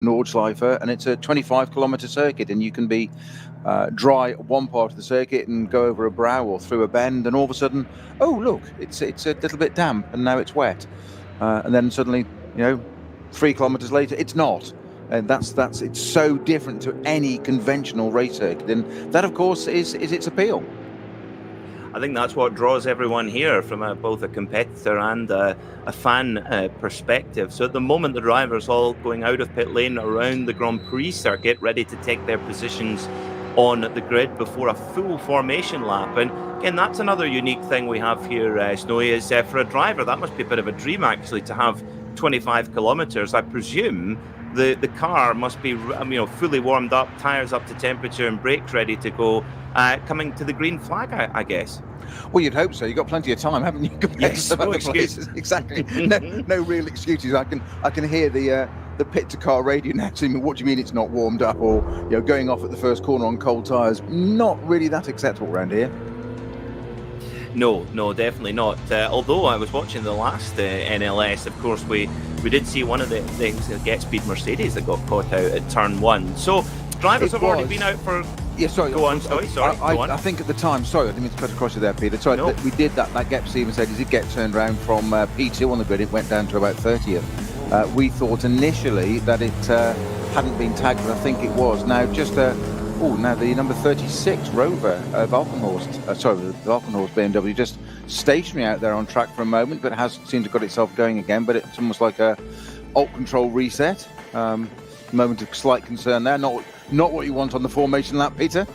Nordschleife, and it's a 25-kilometer circuit, and you can be dry at one part of the circuit and go over a brow or through a bend, and all of a sudden, oh look, it's a little bit damp, and now it's wet, and then suddenly, 3 kilometers later, it's not. And that's it's so different to any conventional race circuit, and that, of course, is its appeal. I think that's what draws everyone here from both a competitor and a fan perspective. So at the moment, the drivers all going out of pit lane around the Grand Prix circuit, ready to take their positions on the grid before a full formation lap. And again, that's another unique thing we have here, Snowy, is for a driver, that must be a bit of a dream, actually, to have 25 kilometres. I presume the car must be fully warmed up, tyres up to temperature and brakes ready to go, coming to the green flag, I guess. Well, you'd hope so. You've got plenty of time, haven't you? Yes, no excuses. Exactly. No real excuses. I can hear the pit to car radio now to me. What do you mean it's not warmed up? Or going off at the first corner on cold tyres. Not really that acceptable around here. No, definitely not. Although I was watching the last NLS, of course, we did see one of the Get Speed Mercedes that got caught out at turn 1. So drivers have already been out for... Yeah, sorry. Go on, sorry. Go on. I think at the time, sorry, I didn't mean to cut across you there, Peter. Sorry, no. We did that Get Speed Mercedes did get turned around from P2 on the grid. It went down to about 30th. We thought initially that it hadn't been tagged, but I think it was. Now, now the number 36 Rover Valkenhorst, the Valkenhorst BMW, just stationary out there on track for a moment, but has seemed to have got itself going again. But it's almost like a alt control reset. Moment of slight concern there. Not what you want on the formation lap, Peter.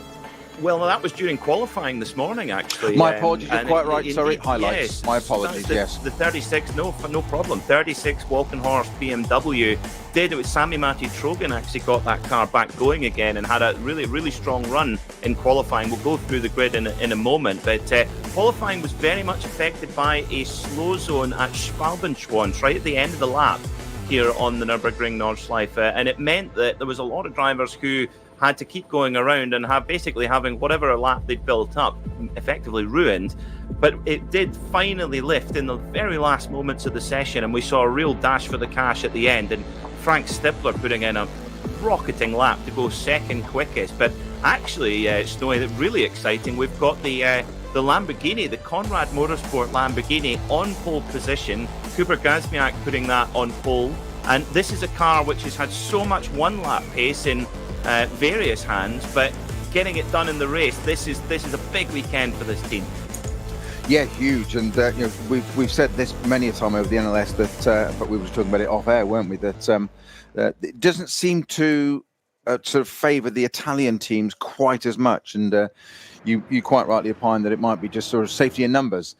Well, that was during qualifying this morning, actually. My apologies, you're quite right. Sorry, highlights. Yes, my apologies, yes. The 36, no problem. 36 Walkenhorst BMW did. It was Sami Matti-Trogen actually got that car back going again and had a really, really strong run in qualifying. We'll go through the grid in a moment. But qualifying was very much affected by a slow zone at Schwalbenschwanz, right at the end of the lap here on the Nürburgring Nordschleife, and it meant that there was a lot of drivers who had to keep going around and having whatever lap they'd built up effectively ruined. But it did finally lift in the very last moments of the session, and we saw a real dash for the cash at the end, and Frank Stippler putting in a rocketing lap to go second quickest. But actually, Snowy, really exciting, we've got the Lamborghini, the Conrad Motorsport Lamborghini, on pole position. Cooper Gazmiak putting that on pole. And this is a car which has had so much one-lap pace in various hands, but getting it done in the race, this is a big weekend for this team. Yeah, huge. And we've said this many a time over the NLS that, but we were talking about it off air, weren't we? That it doesn't seem to sort of favour the Italian teams quite as much. And you quite rightly opine that it might be just sort of safety in numbers.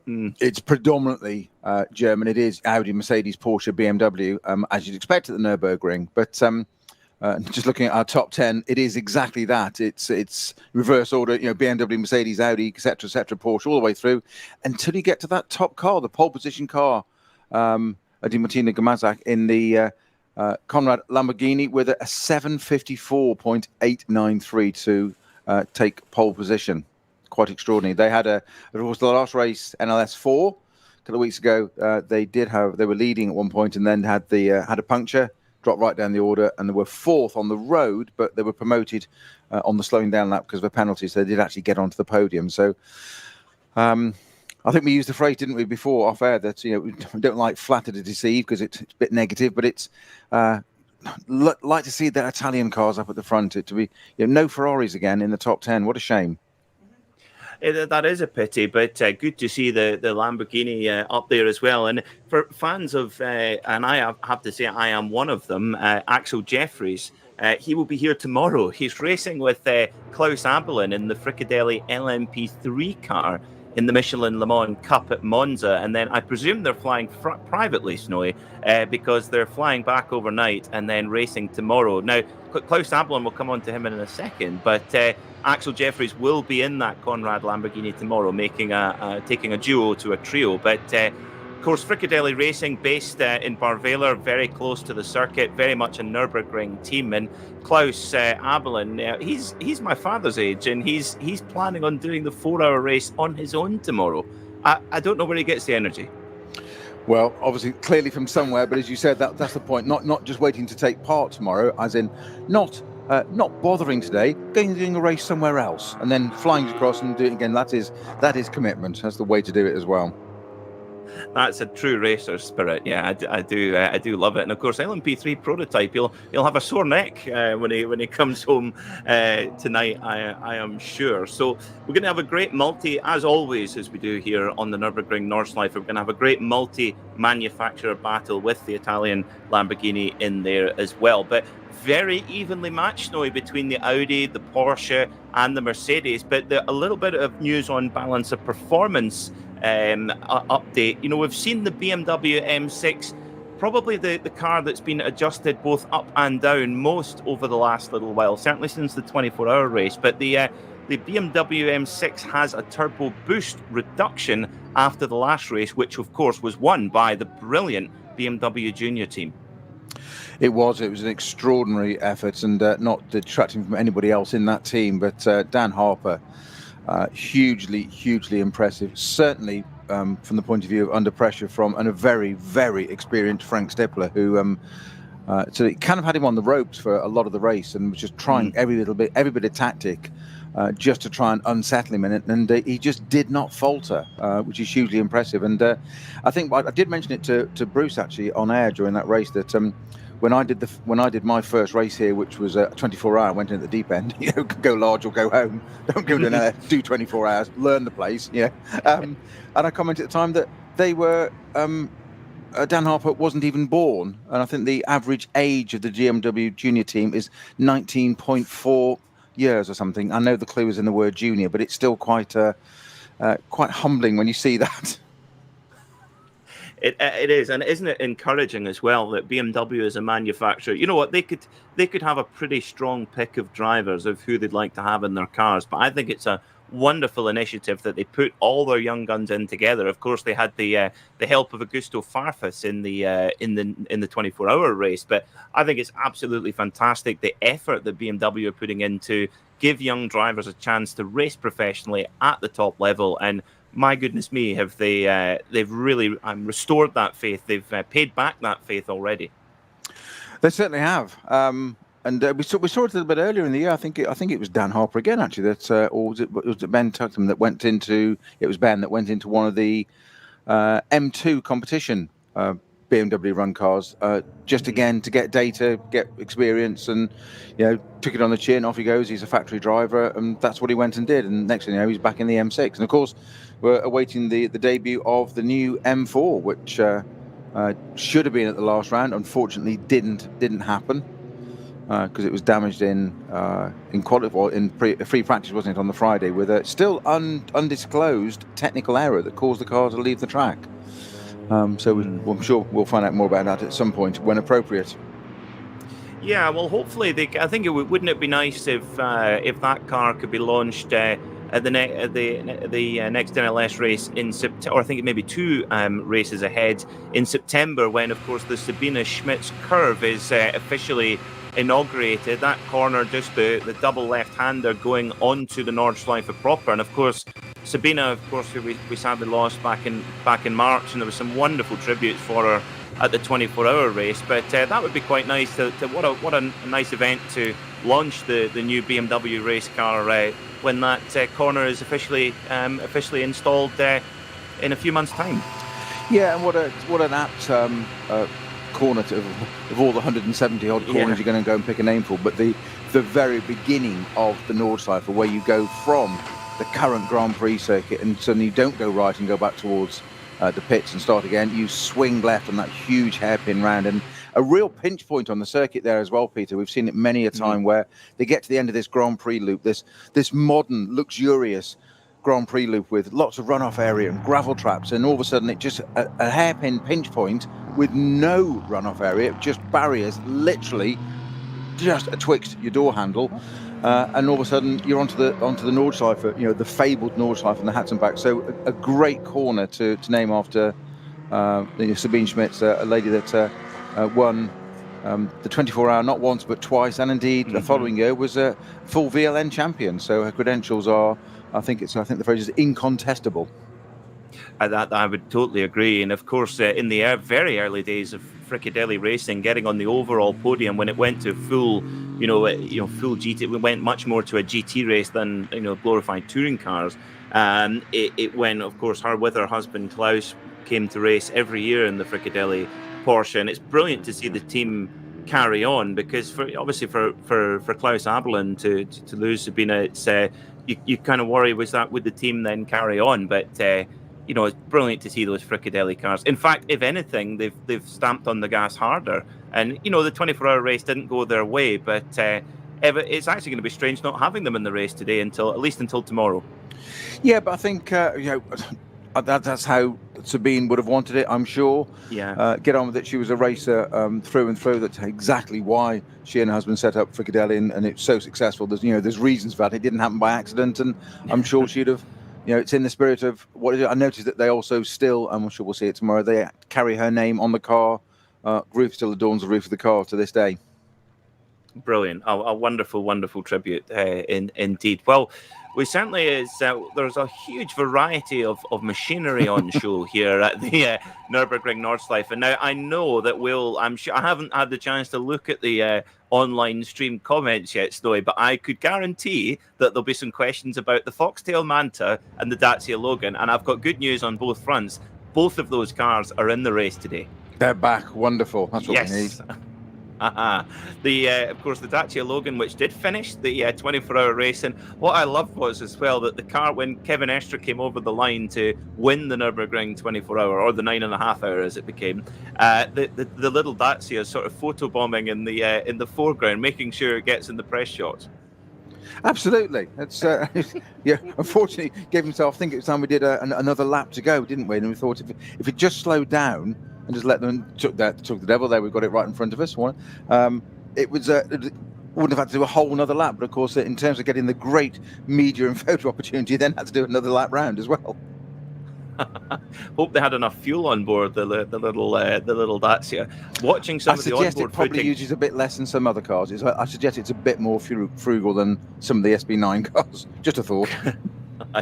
It's predominantly German. It is Audi, Mercedes, Porsche, BMW, as you'd expect at the Nürburgring. But just looking at our top 10, it is exactly that. It's reverse order, BMW, Mercedes, Audi, etc., Porsche, all the way through until you get to that top car, the pole position car, Di Martina Gamazak in the Conrad Lamborghini with a 7:54.893 to take pole position. Quite extraordinary. They had it was the last race, NLS 4, a couple of weeks ago. They were leading at one point and then had a puncture, dropped right down the order, and they were fourth on the road, but they were promoted on the slowing down lap because of a penalty, so they did actually get onto the podium. So I think we used the phrase, didn't we, before off air, that we don't like flatter to deceive because it's a bit negative, but it's like to see the Italian cars up at the front. It to be no Ferraris again in the top 10. What a shame. That is a pity, but good to see the Lamborghini up there as well. And for fans of, and I have to say I am one of them, Axel Jeffries, he will be here tomorrow. He's racing with Klaus Abelin in the Frickadeli LMP3 car in the Michelin Le Mans Cup at Monza. And then I presume they're flying privately, Snowy, because they're flying back overnight and then racing tomorrow. Now, Klaus Abelin, will come on to him in a second, but Axel Jeffries will be in that Conrad Lamborghini tomorrow, taking a duo to a trio. But of course, Frickadeli Racing, based in Barvela, very close to the circuit, very much a Nürburgring team. And Klaus Abelin, he's my father's age, and he's planning on doing the 4-hour race on his own tomorrow. I don't know where he gets the energy. Well, obviously, clearly from somewhere, but as you said, that's the point. Not just waiting to take part tomorrow, as in not bothering today, doing a race somewhere else, and then flying across and doing it again. That is commitment. That's the way to do it as well. That's a true racer spirit. Yeah, I do love it. And of course, LMP3 prototype, he'll have a sore neck when he comes home tonight. I am sure. So we're going to have a great multi, as always, as we do here on the Nürburgring Nordschleife. We're going to have a great multi-manufacturer battle with the Italian Lamborghini in there as well. But very evenly matched now between the Audi, the Porsche, and the Mercedes. But a little bit of news on balance of performance update. You know, we've seen the BMW M6, probably the car that's been adjusted both up and down most over the last little while, certainly since the 24-hour race. But the BMW M6 has a turbo boost reduction after the last race, which of course was won by the brilliant BMW Junior team. It was an extraordinary effort, and not detracting from anybody else in that team, but Dan Harper, hugely impressive. Certainly from the point of view of under pressure from a very, very experienced Frank Stippler, who so it kind of had him on the ropes for a lot of the race and was just trying every bit of tactic just to try and unsettle him in it, and he just did not falter, which is hugely impressive. And I think I did mention it to Bruce actually on air during that race that when I did my first race here, which was a 24-hour, I went in at the deep end. You know, go large or go home. Don't go to do 24 hours. Learn the place. You know. And I commented at the time that they were Dan Harper wasn't even born, and I think the average age of the BMW Junior team is 19.4 years or something. I know the clue is in the word junior, but it's still quite humbling when you see that. It is, and isn't it encouraging as well that BMW as a manufacturer, you know what, they could have a pretty strong pick of drivers of who they'd like to have in their cars, but I think it's a wonderful initiative that they put all their young guns in together. Of course, they had the help of Augusto Farfus in the 24-hour race, but I think it's absolutely fantastic the effort that BMW are putting in to give young drivers a chance to race professionally at the top level. And my goodness me, have they've really restored that faith. They've paid back that faith already. They certainly have. And we saw it a little bit earlier in the year. I think it was Dan Harper again, actually. That or was it Ben Tuckton that went into? It was Ben that went into one of the M2 competition BMW run cars, just again to get data, get experience, and took it on the chin. Off he goes. He's a factory driver, and that's what he went and did. And next thing you know, he's back in the M6. And of course, we're awaiting the debut of the new M4, which should have been at the last round. Unfortunately, didn't happen. Because it was damaged in free practice, wasn't it, on the Friday, with a still undisclosed technical error that caused the car to leave the track. I'm sure we'll find out more about that at some point when appropriate. Yeah, well, hopefully I think wouldn't it be nice if that car could be launched at the next NLS race in September, or I think it may be two races ahead in September, when of course the Sabine Schmitz curve is officially inaugurated. That corner, just the double left-hander going onto the Nordschleife proper. And of course Sabine, who we sadly lost back in March, and there was some wonderful tributes for her at the 24-hour race. But that would be quite nice. What a nice event to launch the new BMW race car when that corner is officially installed in a few months' time. Yeah, and what an apt corner of all the 170 odd corners you're going to go and pick a name for, but the very beginning of the Nordschleife, where you go from the current Grand Prix circuit and suddenly you don't go right and go back towards the pits and start again. You swing left on that huge hairpin round, and a real pinch point on the circuit there as well, Peter. We've seen it many a time where they get to the end of this Grand Prix loop, this modern, luxurious Grand Prix loop with lots of runoff area and gravel traps, and all of a sudden it just a hairpin pinch point with no runoff area, just barriers literally just atwixt your door handle, and all of a sudden you're onto the Nordschleife, the fabled Nordschleife and the Hatzenbach. So a great corner to name after Sabine Schmitz, a lady that won the 24-hour not once but twice, and indeed the following year was a full VLN champion. So her credentials are, I think the phrase is incontestable. I would totally agree. And of course, in the very early days of Frickadeli racing, getting on the overall podium when it went to full GT, we went much more to a GT race than glorified touring cars. It when, of course, her with her husband Klaus came to race every year in the Frickadeli Porsche, and it's brilliant to see the team carry on, because for Klaus Abelin to lose Sabina, it's you kind of worry, would the team then carry on? But it's brilliant to see those Frickadeli cars. In fact, if anything, they've stamped on the gas harder. And the 24-hour race didn't go their way, but it's actually going to be strange not having them in the race today at least until tomorrow. Yeah, but I think that's how Sabine would have wanted it, I'm sure. Yeah. Get on with it. She was a racer through and through. That's exactly why she and her husband set up Frickadeli, and it's so successful. There's reasons for that. It didn't happen by accident, and I'm sure she'd have. It's in the spirit of what is it? I noticed that they also still, I'm sure we'll see it tomorrow, they carry her name on the car. Roof still adorns the roof of the car to this day. Brilliant. A wonderful, wonderful tribute indeed. Well, we certainly there's a huge variety of machinery on show here at the Nürburgring Nordschleife. And now I know that I'm sure I haven't had the chance to look at the online stream comments yet, Snowy, but I could guarantee that there'll be some questions about the Foxtail Manta and the Dacia Logan. And I've got good news on both fronts. Both of those cars are in the race today. They're back. Wonderful. That's what we need. Of course, the Dacia Logan, which did finish the 24-hour race. And what I loved was as well that the car, when Kevin Estre came over the line to win the Nürburgring 24-hour, or the 9.5 hour as it became, the little Dacia is sort of photobombing in the foreground, making sure it gets in the press shots. Absolutely. It's unfortunately gave himself, I think it was time we did another lap to go, didn't we? And we thought if it just slowed took the devil there, we've got it right in front of us. It was it wouldn't have had to do a whole another lap, but of course in terms of getting the great media and photo opportunity, then had to do another lap round as well. Hope they had enough fuel on board the little Dacia. Watching some of the onboard it probably footage, uses a bit less than some other cars. I suggest it's a bit more frugal than some of the SB9 cars. Just a thought.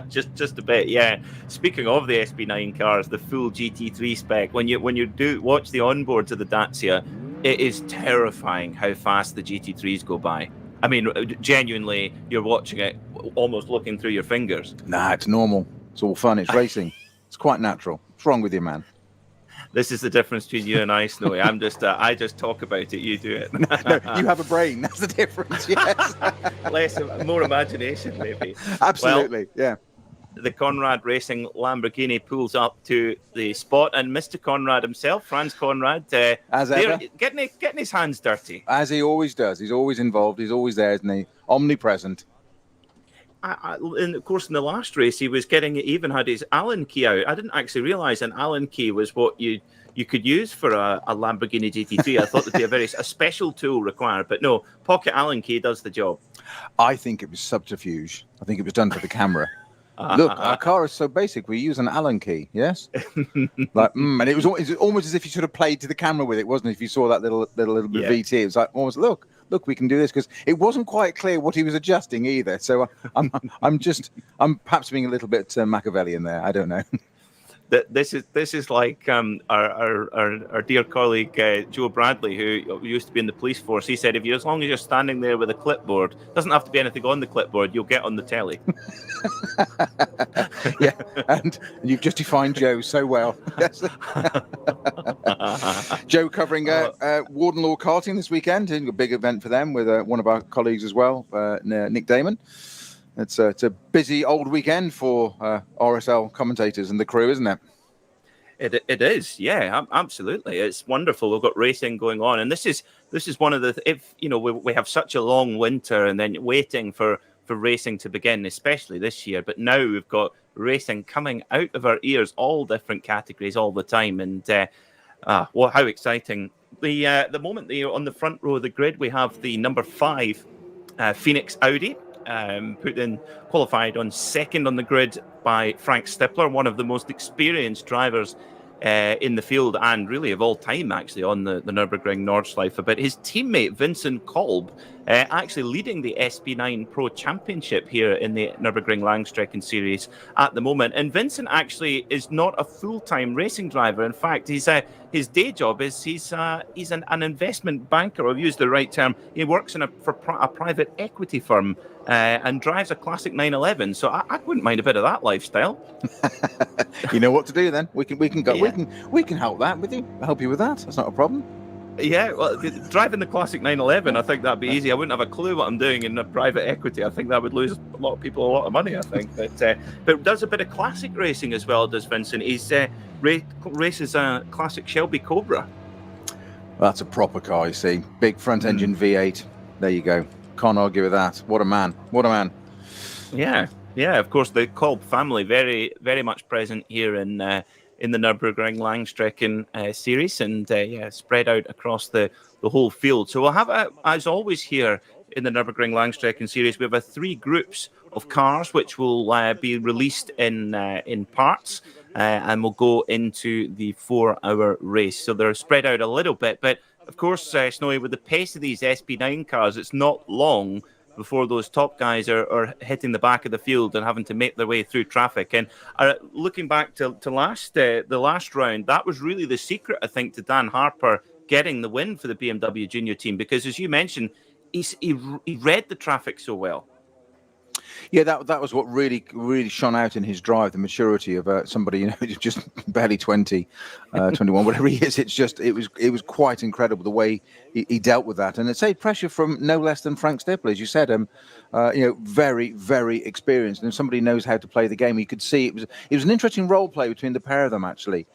just a bit, yeah. Speaking of the SB9 cars, the full GT3 spec, when you do watch the onboards of the Dacia, it is terrifying how fast the GT3s go by. I mean, genuinely, you're watching it almost looking through your fingers. Nah, it's normal. It's all fun. It's racing. It's quite natural. What's wrong with you, man? This is the difference between you and I, Snowy. I just talk about it. You do it. No, you have a brain. That's the difference. Yes. More imagination, maybe. Absolutely. Yeah. The Conrad Racing Lamborghini pulls up to the spot, and Mr. Conrad himself, Franz Conrad, as ever, getting his hands dirty, as he always does. He's always involved. He's always there, isn't he? Omnipresent. And of course, in the last race, he even had his Allen key out. I didn't actually realise an Allen key was what you could use for a Lamborghini GT3. I thought there'd be a special tool required, but no, pocket Allen key does the job. I think it was subterfuge. I think it was done for the camera. Look, our car is so basic. We use an Allen key, yes. And it was almost as if you sort of played to the camera with it, wasn't it? If you saw that little bit of VT, it was like almost look, we can do this, because it wasn't quite clear what he was adjusting either. So I'm perhaps being a little bit Machiavellian there. I don't know. This is like our dear colleague Joe Bradley, who used to be in the police force. He said, as long as you're standing there with a clipboard, doesn't have to be anything on the clipboard, you'll get on the telly. Yeah, and you've just defined Joe so well. Yes. Joe covering Warden Law karting this weekend. A big event for them with one of our colleagues as well, Nick Damon. It's a busy old weekend for RSL commentators and the crew, isn't it? It is, yeah, absolutely. It's wonderful. We've got racing going on, and this is one of the we have such a long winter, and then waiting for racing to begin, especially this year. But now we've got racing coming out of our ears, all different categories, all the time, and how exciting! The moment that you're on the front row of the grid, we have the number 5 Phoenix Audi. Qualified on second on the grid by Frank Stippler, one of the most experienced drivers in the field and really of all time, actually, on the Nürburgring Nordschleife. But his teammate Vincent Kolb actually leading the SP9 Pro Championship here in the Nürburgring Langstrecken Series at the moment. And Vincent actually is not a full-time racing driver. In fact, his day job is he's an investment banker. I've used the right term. He works for a private equity firm and drives a classic 911. So I wouldn't mind a bit of that lifestyle. You know what to do then. We can go. Yeah. We can help you with that. That's not a problem. Yeah, well, driving the classic 911, I think that'd be easy. I wouldn't have a clue what I'm doing in the private equity. I think that would lose a lot of people a lot of money, I think. But does a bit of classic racing as well, does Vincent? He's races a classic Shelby Cobra. That's a proper car, you see. Big front engine V8. There you go. Can't argue with that. What a man. What a man. Yeah, of course, the Kolb family very, very much present here in the Nürburgring Langstrecken series, and spread out across the whole field. So we'll have, as always here in the Nürburgring Langstrecken series, we have 3 groups of cars which will be released in parts, and will go into the 4-hour race. So they're spread out a little bit, but of course, Snowy, with the pace of these SP9 cars, it's not long before those top guys are hitting the back of the field and having to make their way through traffic. And looking back to the last round, that was really the secret, I think, to Dan Harper getting the win for the BMW Junior team, because, as you mentioned, he read the traffic so well. Yeah, that was what really shone out in his drive, the maturity of somebody, just barely 20, 21, whatever he is. It was quite incredible the way he dealt with that, and it saved pressure from no less than Frank Stippler, as you said. Very, very experienced, and if somebody knows how to play the game, you could see it was an interesting role play between the pair of them, actually,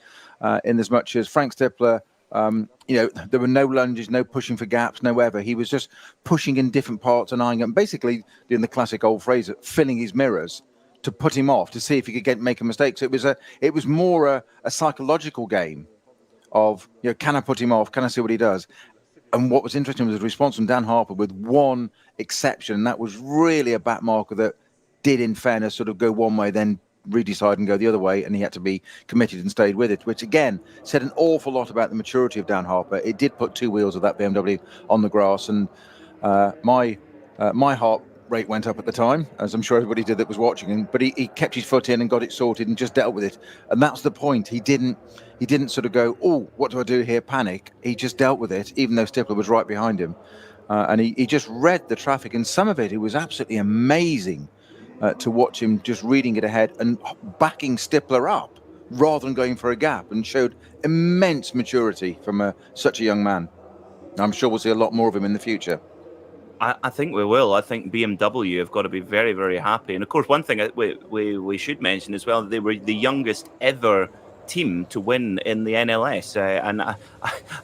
in as much as Frank Stippler. There were no lunges, no pushing for gaps, no ever. He was just pushing in different parts and eyeing them, basically doing the classic old phrase of filling his mirrors to put him off, to see if he could make a mistake. So it was more a psychological game of, can I put him off? Can I see what he does? And what was interesting was the response from Dan Harper, with one exception, and that was really a back marker that did, in fairness, sort of go one way, then redecide and go the other way, and he had to be committed and stayed with it, which again said an awful lot about the maturity of Dan Harper. It did put 2 wheels of that BMW on the grass, and my heart rate went up at the time, as I'm sure everybody did that was watching him, but he kept his foot in and got it sorted and just dealt with it. And that's the point. He didn't sort of go, oh, what do I do here, panic. He just dealt with it, even though Stippler was right behind him, and he just read the traffic, and some of it was absolutely amazing to watch him just reading it ahead and backing Stippler up rather than going for a gap, and showed immense maturity from such a young man. I'm sure we'll see a lot more of him in the future. I think we will. I think BMW have got to be very, very happy. And of course, one thing we should mention as well, they were the youngest ever team to win in the NLS, and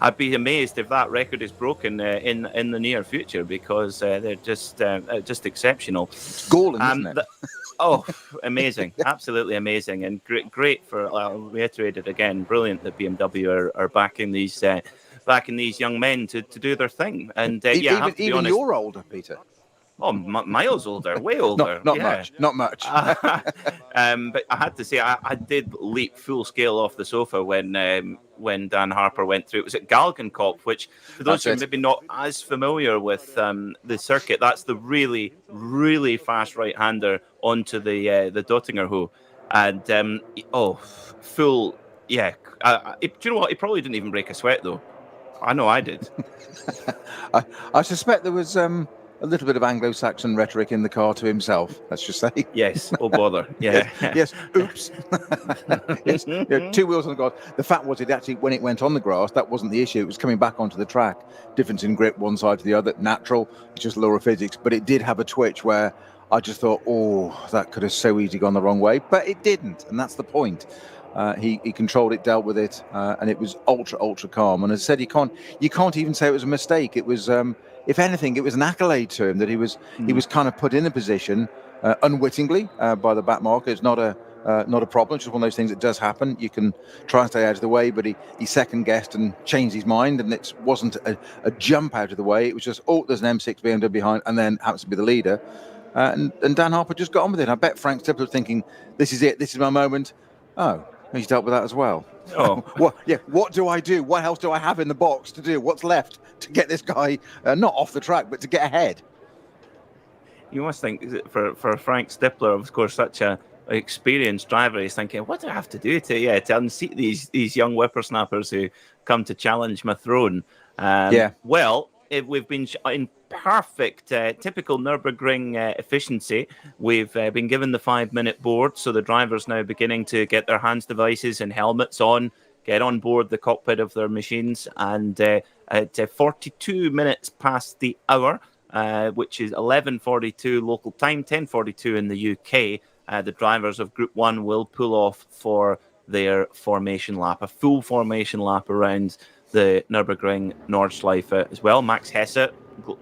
I'd be amazed if that record is broken in the near future, because they're just exceptional. It's galling, isn't it? Amazing. Absolutely amazing, and great for, I'll reiterate it again, brilliant that BMW are backing these young men to do their thing. And even you're older, Peter. Oh, miles older, way older. Not much. But I had to say, I did leap full scale off the sofa when Dan Harper went through. It was at Galgenkopf, which, for those who are maybe not as familiar with the circuit, that's the really, really fast right-hander onto the Dottingerhohe. And, full, yeah. Do you know what? He probably didn't even break a sweat, though. I know I did. I suspect there was a little bit of Anglo-Saxon rhetoric in the car to himself, let's just say. Yes, oh bother. Yeah. Yes, oops. Yes, 2 wheels on the grass. The fact was, it actually, when it went on the grass, that wasn't the issue. It was coming back onto the track. Difference in grip, one side to the other, natural, it's just law of physics. But it did have a twitch where I just thought, that could have so easily gone the wrong way. But it didn't, and that's the point. He controlled it, dealt with it, and it was ultra calm. And as I said, you can't even say it was a mistake. It was, if anything, it was an accolade to him that he was kind of put in a position unwittingly by the back marker. It's not a problem. It's just one of those things that does happen. You can try and stay out of the way, but he second guessed and changed his mind, and it wasn't a jump out of the way. It was just, there's an M6 BMW behind, and then happens to be the leader. And Dan Harper just got on with it. I bet Frank Stippler was thinking, this is it. This is my moment. He's dealt with that as well. Oh, What do I do? What else do I have in the box to do? What's left to get this guy not off the track, but to get ahead? You must think for Frank Stippler, of course, such a experienced driver, he's thinking, what do I have to do to unseat these young whippersnappers who come to challenge my throne? Well, we've been in perfect, typical Nürburgring efficiency. We've been given the 5-minute board, so the drivers now beginning to get their hands devices and helmets on, get on board the cockpit of their machines, and at 42 minutes past the hour, which is 11:42 local time, 10:42 in the UK, the drivers of Group 1 will pull off for their formation lap, a full formation lap around the Nürburgring Nordschleife as well. Max Hesse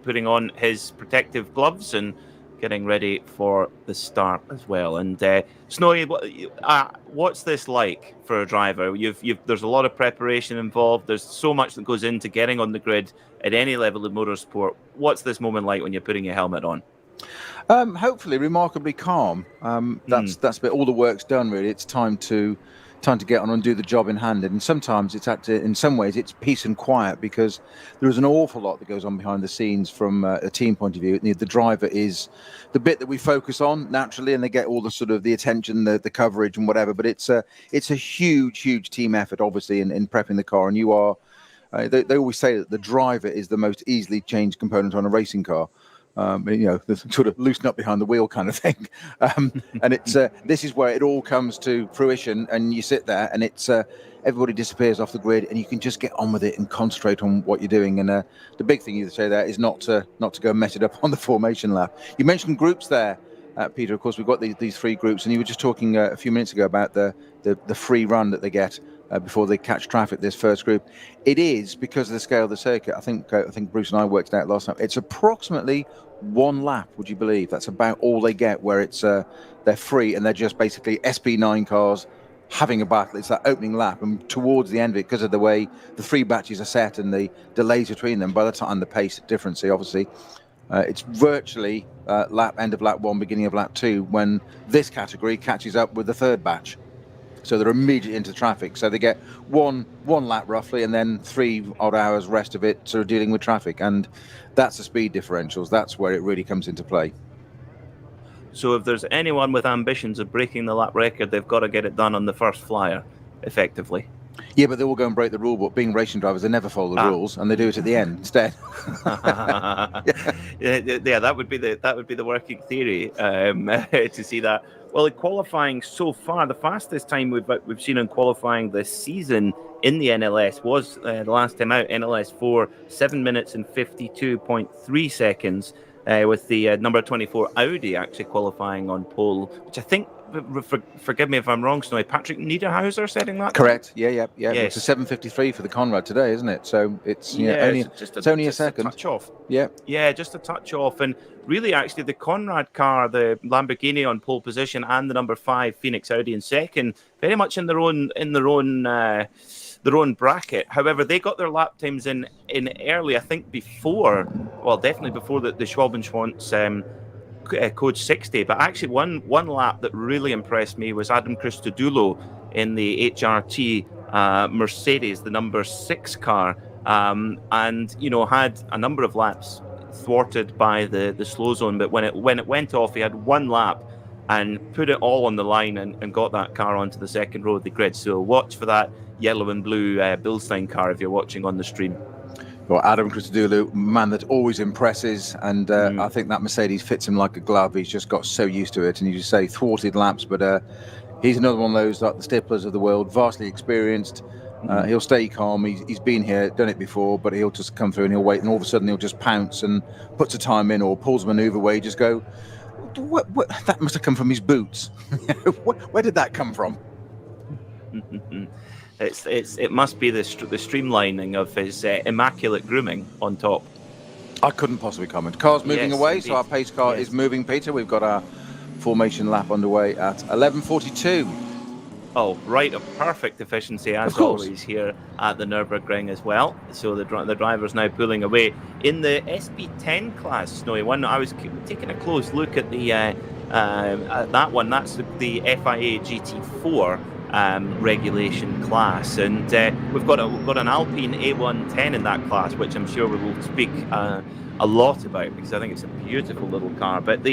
putting on his protective gloves and getting ready for the start as well. And Snowy, what's this like for a driver? There's a lot of preparation involved. There's so much that goes into getting on the grid at any level of motorsport. What's this moment like when you're putting your helmet on? Hopefully remarkably calm. That's bit all the work's done really. It's time to get on and do the job in hand. And sometimes in some ways it's peace and quiet, because there is an awful lot that goes on behind the scenes from a team point of view. The driver is the bit that we focus on naturally, and they get all the sort of the attention, the coverage and whatever. But it's a huge team effort, obviously, in prepping the car. And you are, they always say that the driver is the most easily changed component on a racing car. The sort of loosen up behind the wheel kind of thing. And it's this is where it all comes to fruition, and you sit there and it's everybody disappears off the grid, and you can just get on with it and concentrate on what you're doing. And the big thing you say there is not to go and mess it up on the formation lap. You mentioned groups there, Peter. Of course, we've got these 3 groups, and you were just talking a few minutes ago about the free run that they get before they catch traffic. This first group, it is because of the scale of the circuit. I think Bruce and I worked it out last time. It's approximately 1 lap. Would you believe that's about all they get? Where it's they're free, and they're just basically SP9 cars having a battle. It's that opening lap, and towards the end of it, because of the way the 3 batches are set and the delays between them, by the time the pace difference, obviously, it's virtually end of lap 1, beginning of lap 2, when this category catches up with the 3rd batch. So they're immediately into traffic. So they get one lap roughly, and then 3 odd hours rest of it sort of dealing with traffic. And that's the speed differentials. That's where it really comes into play. So if there's anyone with ambitions of breaking the lap record, they've got to get it done on the first flyer, effectively. Yeah, but they will go and break the rule book. Being racing drivers, they never follow the rules, and they do it at the end instead. Yeah, that would be the working theory to see that. Well, in qualifying so far, the fastest time we've seen in qualifying this season in the NLS was the last time out, NLS 4, 7 minutes and 52.3 seconds, with the number 24 Audi actually qualifying on pole, which I think, forgive me if I'm wrong, Snowy, Patrick Niederhauser setting that? Correct. Yeah. Yes. It's a 7:53 for the Conrad today, isn't it? So it's only a second. A touch off. Yeah, just a touch off. And really, actually, the Conrad car, the Lamborghini on pole position, and the number 5 Phoenix Audi in second, very much in their own bracket. However, they got their lap times in early, I think definitely before the Schwalbenschwanz code 60. But actually, one lap that really impressed me was Adam Christodoulou in the HRT Mercedes, the number 6 car, and had a number of laps thwarted by the slow zone. But when it went off, he had 1 lap and put it all on the line and got that car onto the second row of the grid. So watch for that yellow and blue Bilstein car if you're watching on the stream. Well, Adam Christodoulou, man that always impresses, and I think that Mercedes fits him like a glove. He's just got so used to it, and you just say thwarted laps, but he's another one of those, like the Stiflers of the world, vastly experienced. He'll stay calm. He's been here, done it before, but he'll just come through and he'll wait, and all of a sudden he'll just pounce and puts a time in or pulls a manoeuvre where you just go, what? That must have come from his boots. Where did that come from? It must be the streamlining of his immaculate grooming on top. I couldn't possibly comment. Car's moving away, indeed. So our pace car is moving, Peter. We've got our formation lap underway at 11:42. Oh, right, a perfect efficiency as always here at the Nürburgring as well. So the driver's now pulling away. In the SP10 class, Snowy, one, I was taking a close look at the at that one. That's the FIA GT4. regulation class, and we've got an Alpine A110 in that class, which I'm sure we will speak a lot about, because I think it's a beautiful little car. But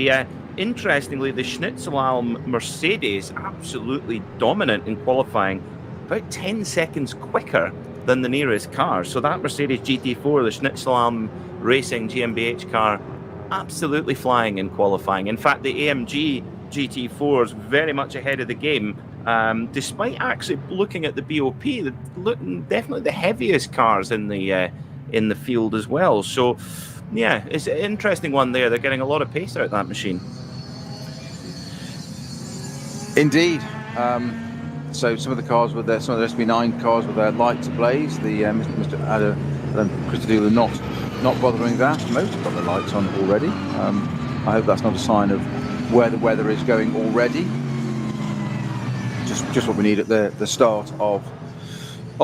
interestingly, the Schnitzelalm Mercedes, absolutely dominant in qualifying, about 10 seconds quicker than the nearest car. So that Mercedes GT4, the Schnitzelalm Racing GmbH car, absolutely flying in qualifying. In fact, the AMG GT4 is very much ahead of the game, despite actually looking at the BOP, definitely the heaviest cars in the field as well. So yeah, it's an interesting one there. They're getting a lot of pace out of that machine. Indeed. So some of the cars with some of the SB9 cars with their lights ablaze. The Mr. Adam Frickadeli not bothering that. Most have got the lights on already. I hope that's not a sign of where the weather is going already. Just what we need at the start of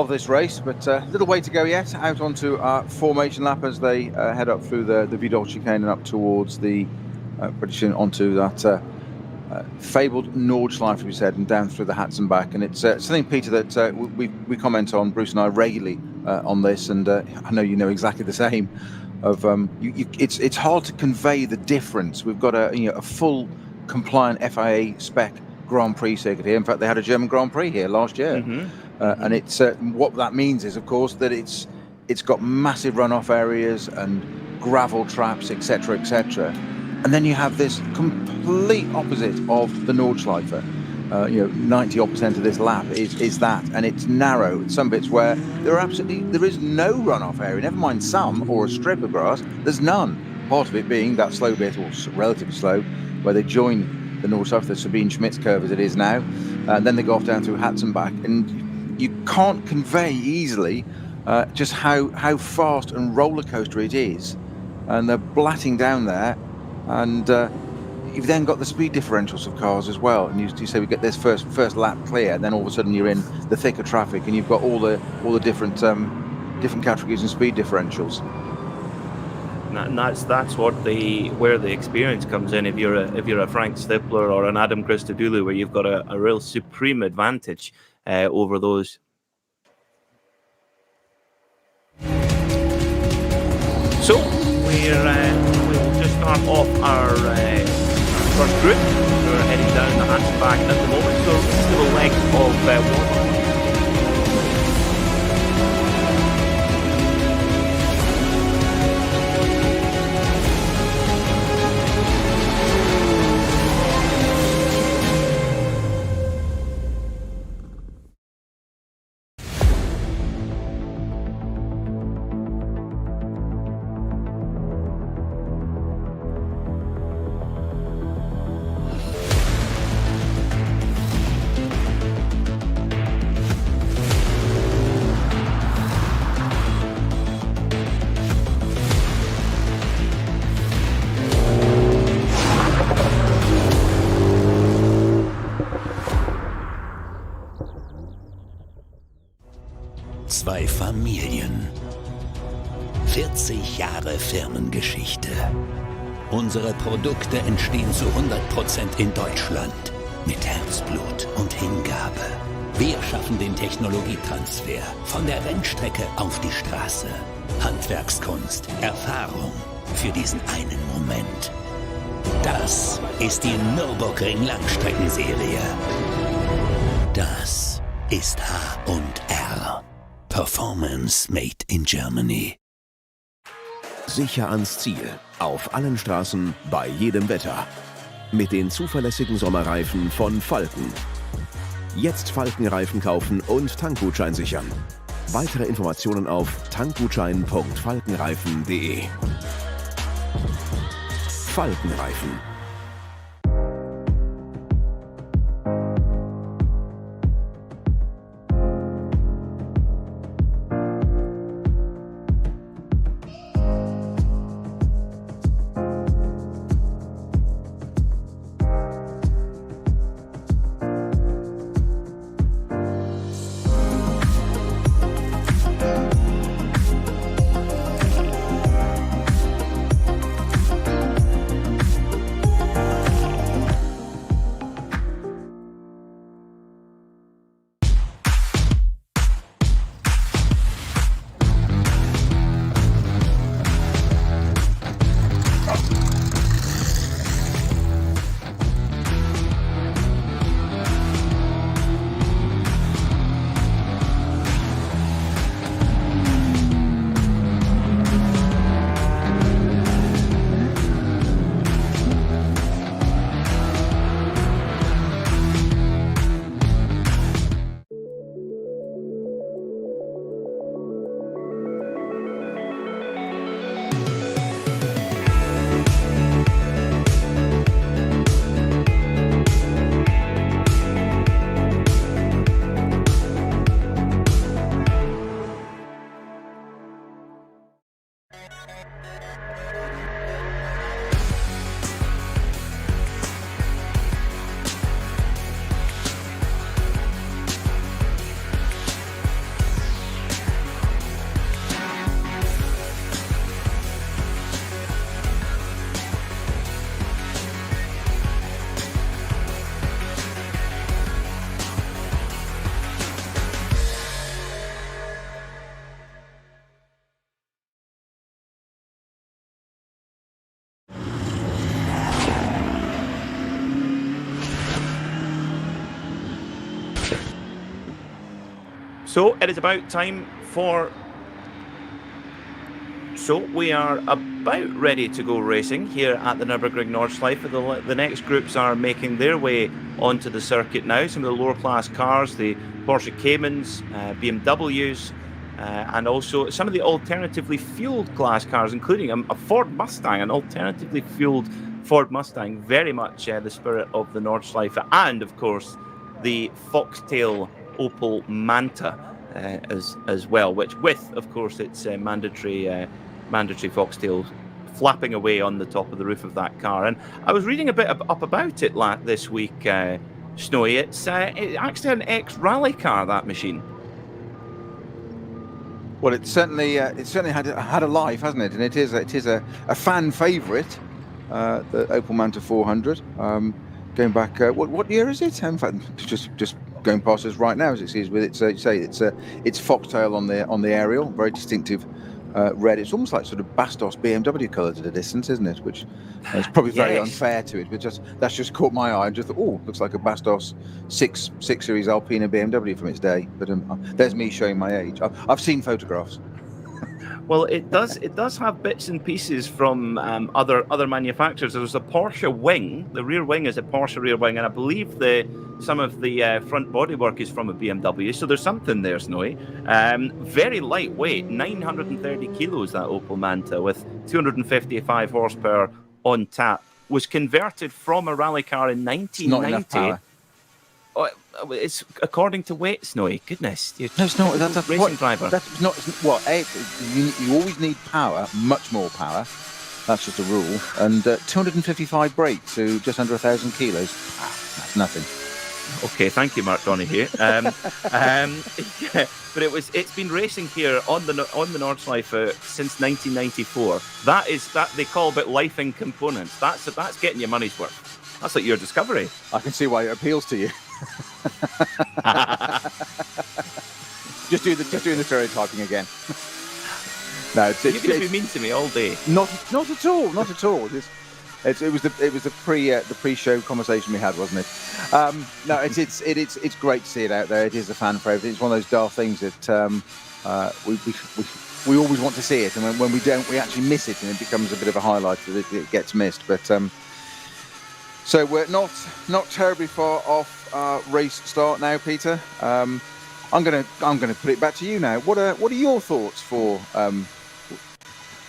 this race, but a little way to go yet. Out onto our formation lap as they head up through the Vidal chicane and up towards the onto that fabled Nordschleife, we said, and down through the Hatzenbach. And it's something, Peter, that we comment on, Bruce and I, regularly on this, and I know you know exactly the same. Of it's hard to convey the difference. We've got a full compliant FIA spec Grand Prix circuit here. In fact, they had a German Grand Prix here last year, and it's what that means is, of course, that it's got massive runoff areas and gravel traps, etc., etc. And then you have this complete opposite of the Nordschleife. 90% of this lap is that, and it's narrow. Some bits where there is no runoff area, never mind some, or a strip of grass, there's none. Part of it being that slow bit, or relatively slow, where they join the Nordschleife, the Sabine Schmitz curve as it is now, and then they go off down through Hatzenbach, and you can't convey easily just how fast and roller coaster it is, and they're blatting down there, and you've then got the speed differentials of cars as well, and you say we get this first lap clear, and then all of a sudden you're in the thicker traffic, and you've got all the different categories and speed differentials. And that's where the experience comes in. If you're a Frank Stippler or an Adam Christodoulou, where you've got a real supreme advantage over those. So we'll just start off our first group. We're heading down the hatchback at the moment, so still a leg of warm-up. Zwei Familien. 40 Jahre Firmengeschichte. Unsere Produkte entstehen zu 100% in Deutschland. Mit Herzblut und Hingabe. Wir schaffen den Technologietransfer von der Rennstrecke auf die Straße. Handwerkskunst, Erfahrung für diesen einen Moment. Das ist die Nürburgring Langstreckenserie. Das ist H&R. Performance made in Germany. Sicher ans Ziel. Auf allen Straßen, bei jedem Wetter. Mit den zuverlässigen Sommerreifen von Falken. Jetzt Falkenreifen kaufen und Tankgutschein sichern. Weitere Informationen auf tankgutschein.falkenreifen.de. Falkenreifen. So it is about time for... So we are about ready to go racing here at the Nürburgring Nordschleife. The next groups are making their way onto the circuit now. Some of the lower class cars, the Porsche Caymans, BMWs, and also some of the alternatively fueled class cars, including a Ford Mustang, an alternatively fueled Ford Mustang, very much the spirit of the Nordschleife, and of course the Foxtail Opel Manta as well, which with, of course, its mandatory Foxtail flapping away on the top of the roof of that car. And I was reading a bit up about it this week, Snowy. It's actually an ex-rally car, that machine. Well, it certainly had a life, hasn't it? And it is a fan favourite, the Opel Manta 400. Going back, what year is it? In fact, just going past us right now as it sees with its it's foxtail on the aerial, very distinctive red. It's almost like sort of Bastos BMW colours at a distance, isn't it? Which is probably very unfair to it, but that's just caught my eye. I just thought, looks like a Bastos 6 Series Alpina BMW from its day. But there's me showing my age. I've seen photographs. Well, it does have bits and pieces from other manufacturers. There's a Porsche wing. The rear wing is a Porsche rear wing, and I believe some of the front bodywork is from a BMW. So there's something there, Snowy. Very lightweight, 930 kilos, that Opel Manta, with 255 horsepower on tap. Was converted from a rally car in 1990. Not enough power. Oh, it's according to weight, Snowy. Goodness. No, it's not. That's a racing driver. That's not. You always need power, much more power. That's just a rule. And 255 brake to just under 1,000 kilos. That's nothing. Okay, thank you, Mark Donahue. But it's been racing here on the Nordschleife since 1994. That they call it life in components. That's getting your money's worth. That's like your discovery. I can see why it appeals to you. just doing the stereotyping again. No, you're going to be mean to me all day. Not at all. Not at all. It was the pre-show conversation we had, wasn't it? No, it's great to see it out there. It is a fan favourite. It's one of those daft things that we always want to see it, and when we don't, we actually miss it, and it becomes a bit of a highlight that it gets missed. But so we're not terribly far off race start now, Peter. I'm gonna put it back to you now. What are your thoughts for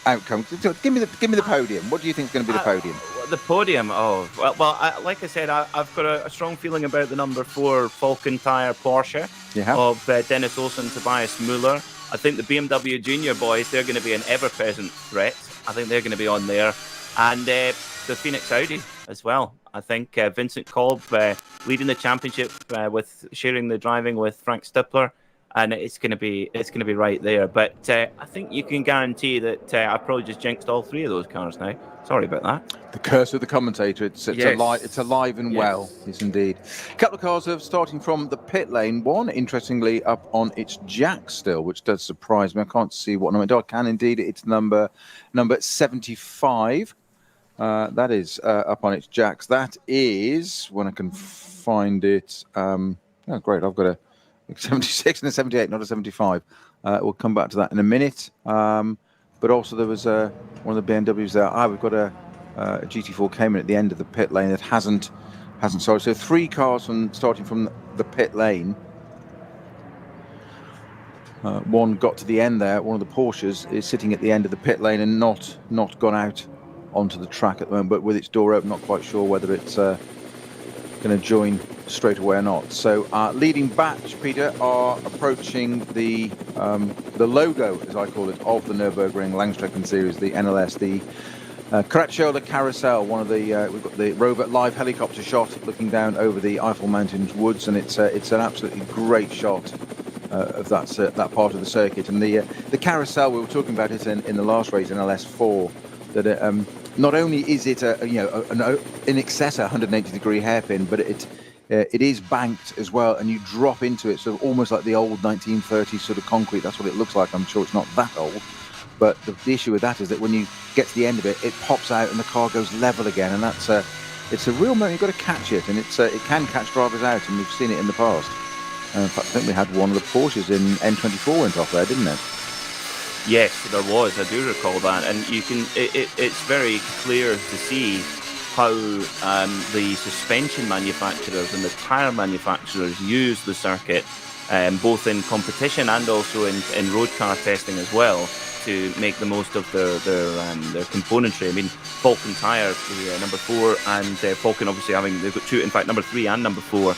outcome? Give me the podium. What do you think is going to be the podium? The podium. Oh well. Like I said, I've got a strong feeling about the number 4 Falcon Tire Porsche of Dennis Olsen, Tobias Muller. I think the BMW Junior boys, they're going to be an ever-present threat. I think they're going to be on there, and the Phoenix Audi as well. I think Vincent Kolb leading the championship with sharing the driving with Frank Stippler, and it's going to be right there. But I think you can guarantee that I've probably just jinxed all 3 of those cars now. Sorry about that. The curse of the commentator. It's alive and well. Yes, indeed. A couple of cars are starting from the pit lane. One, interestingly, up on its jack still, which does surprise me. I can't see what number. I can indeed. It's number 75. That is up on its jacks. That is, when I can find it. Oh, great! I've got a 76 and a 78, not a 75. We'll come back to that in a minute. But also there was one of the BMWs there. We've got a GT4 Cayman at the end of the pit lane that hasn't sold. So 3 cars starting from the pit lane. One got to the end there. One of the Porsches is sitting at the end of the pit lane and not gone out onto the track at the moment, but with its door open, not quite sure whether it's going to join straight away or not. So leading batch, Peter, are approaching the logo, as I call it, of the Nürburgring Langstrecken Series, the NLS, the Carousel Carousel. One of the we've got the rover live helicopter shot looking down over the Eiffel Mountains woods, and it's an absolutely great shot of that part of the circuit. And the Carousel, we were talking about it in the last race, NLS 4, that not only is it in excess of 180-degree hairpin, but it is banked as well, and you drop into it sort of almost like the old 1930s sort of concrete. That's what it looks like. I'm sure it's not that old, but the issue with that is that when you get to the end of it, it pops out and the car goes level again, and it's a real moment. You've got to catch it, and it can catch drivers out, and we've seen it in the past. In fact, I think we had one of the Porsches in N24 went off there, didn't it? Yes, there was. I do recall that, and you can. It's very clear to see how the suspension manufacturers and the tyre manufacturers use the circuit, both in competition and also in road car testing as well, to make the most of their componentry. I mean, Falcon Tyre, the number 4, and Falcon obviously they've got two, in fact, number 3 and number 4,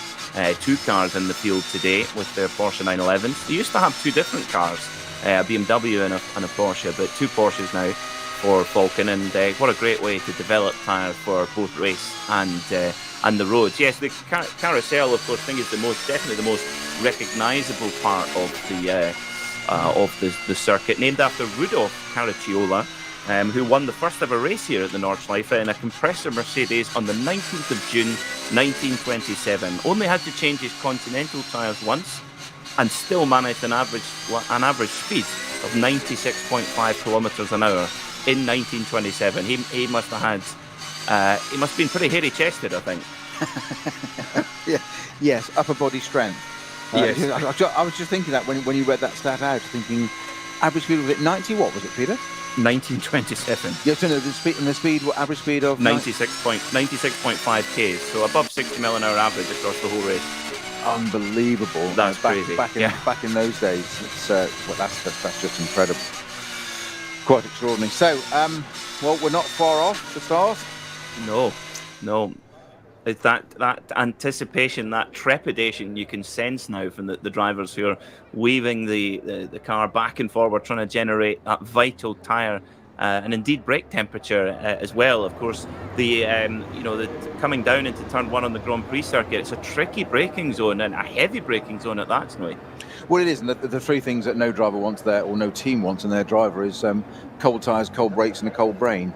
2 cars in the field today with their Porsche 911s. They used to have 2 different cars, a BMW and a Porsche, but 2 Porsches now for Falcon, and what a great way to develop tyres for both race and the roads. Yes, the Carousel, of course, I think is definitely the most recognisable part of the circuit, named after Rudolf Caracciola, who won the first ever race here at the Nordschleife in a compressor Mercedes on the 19th of June 1927. Only had to change his Continental tyres once, and still managed an average speed of 96.5 kilometres an hour in 1927. He must have been pretty hairy chested, I think. Yeah, yes, upper body strength. Yes. I was just thinking that when you read that stat out, thinking average speed was it 90? What was it, Peter? 1927. Yes, no, the speed, average speed of 96.5 k's, so above 60 mile an hour average across the whole race. Unbelievable. That's crazy. Back in those days, it's that's just incredible. Quite extraordinary. So, well, we're not far off the start. No. It's that anticipation, that trepidation you can sense now from the drivers who are weaving the car back and forward, trying to generate that vital tyre and indeed brake temperature as well. Of course, the coming down into turn 1 on the Grand Prix circuit, it's a tricky braking zone and a heavy braking zone at that, Snowy. Well, it is, and the 3 things that no driver wants there, or no team wants in their driver, is cold tyres, cold brakes, and a cold brain.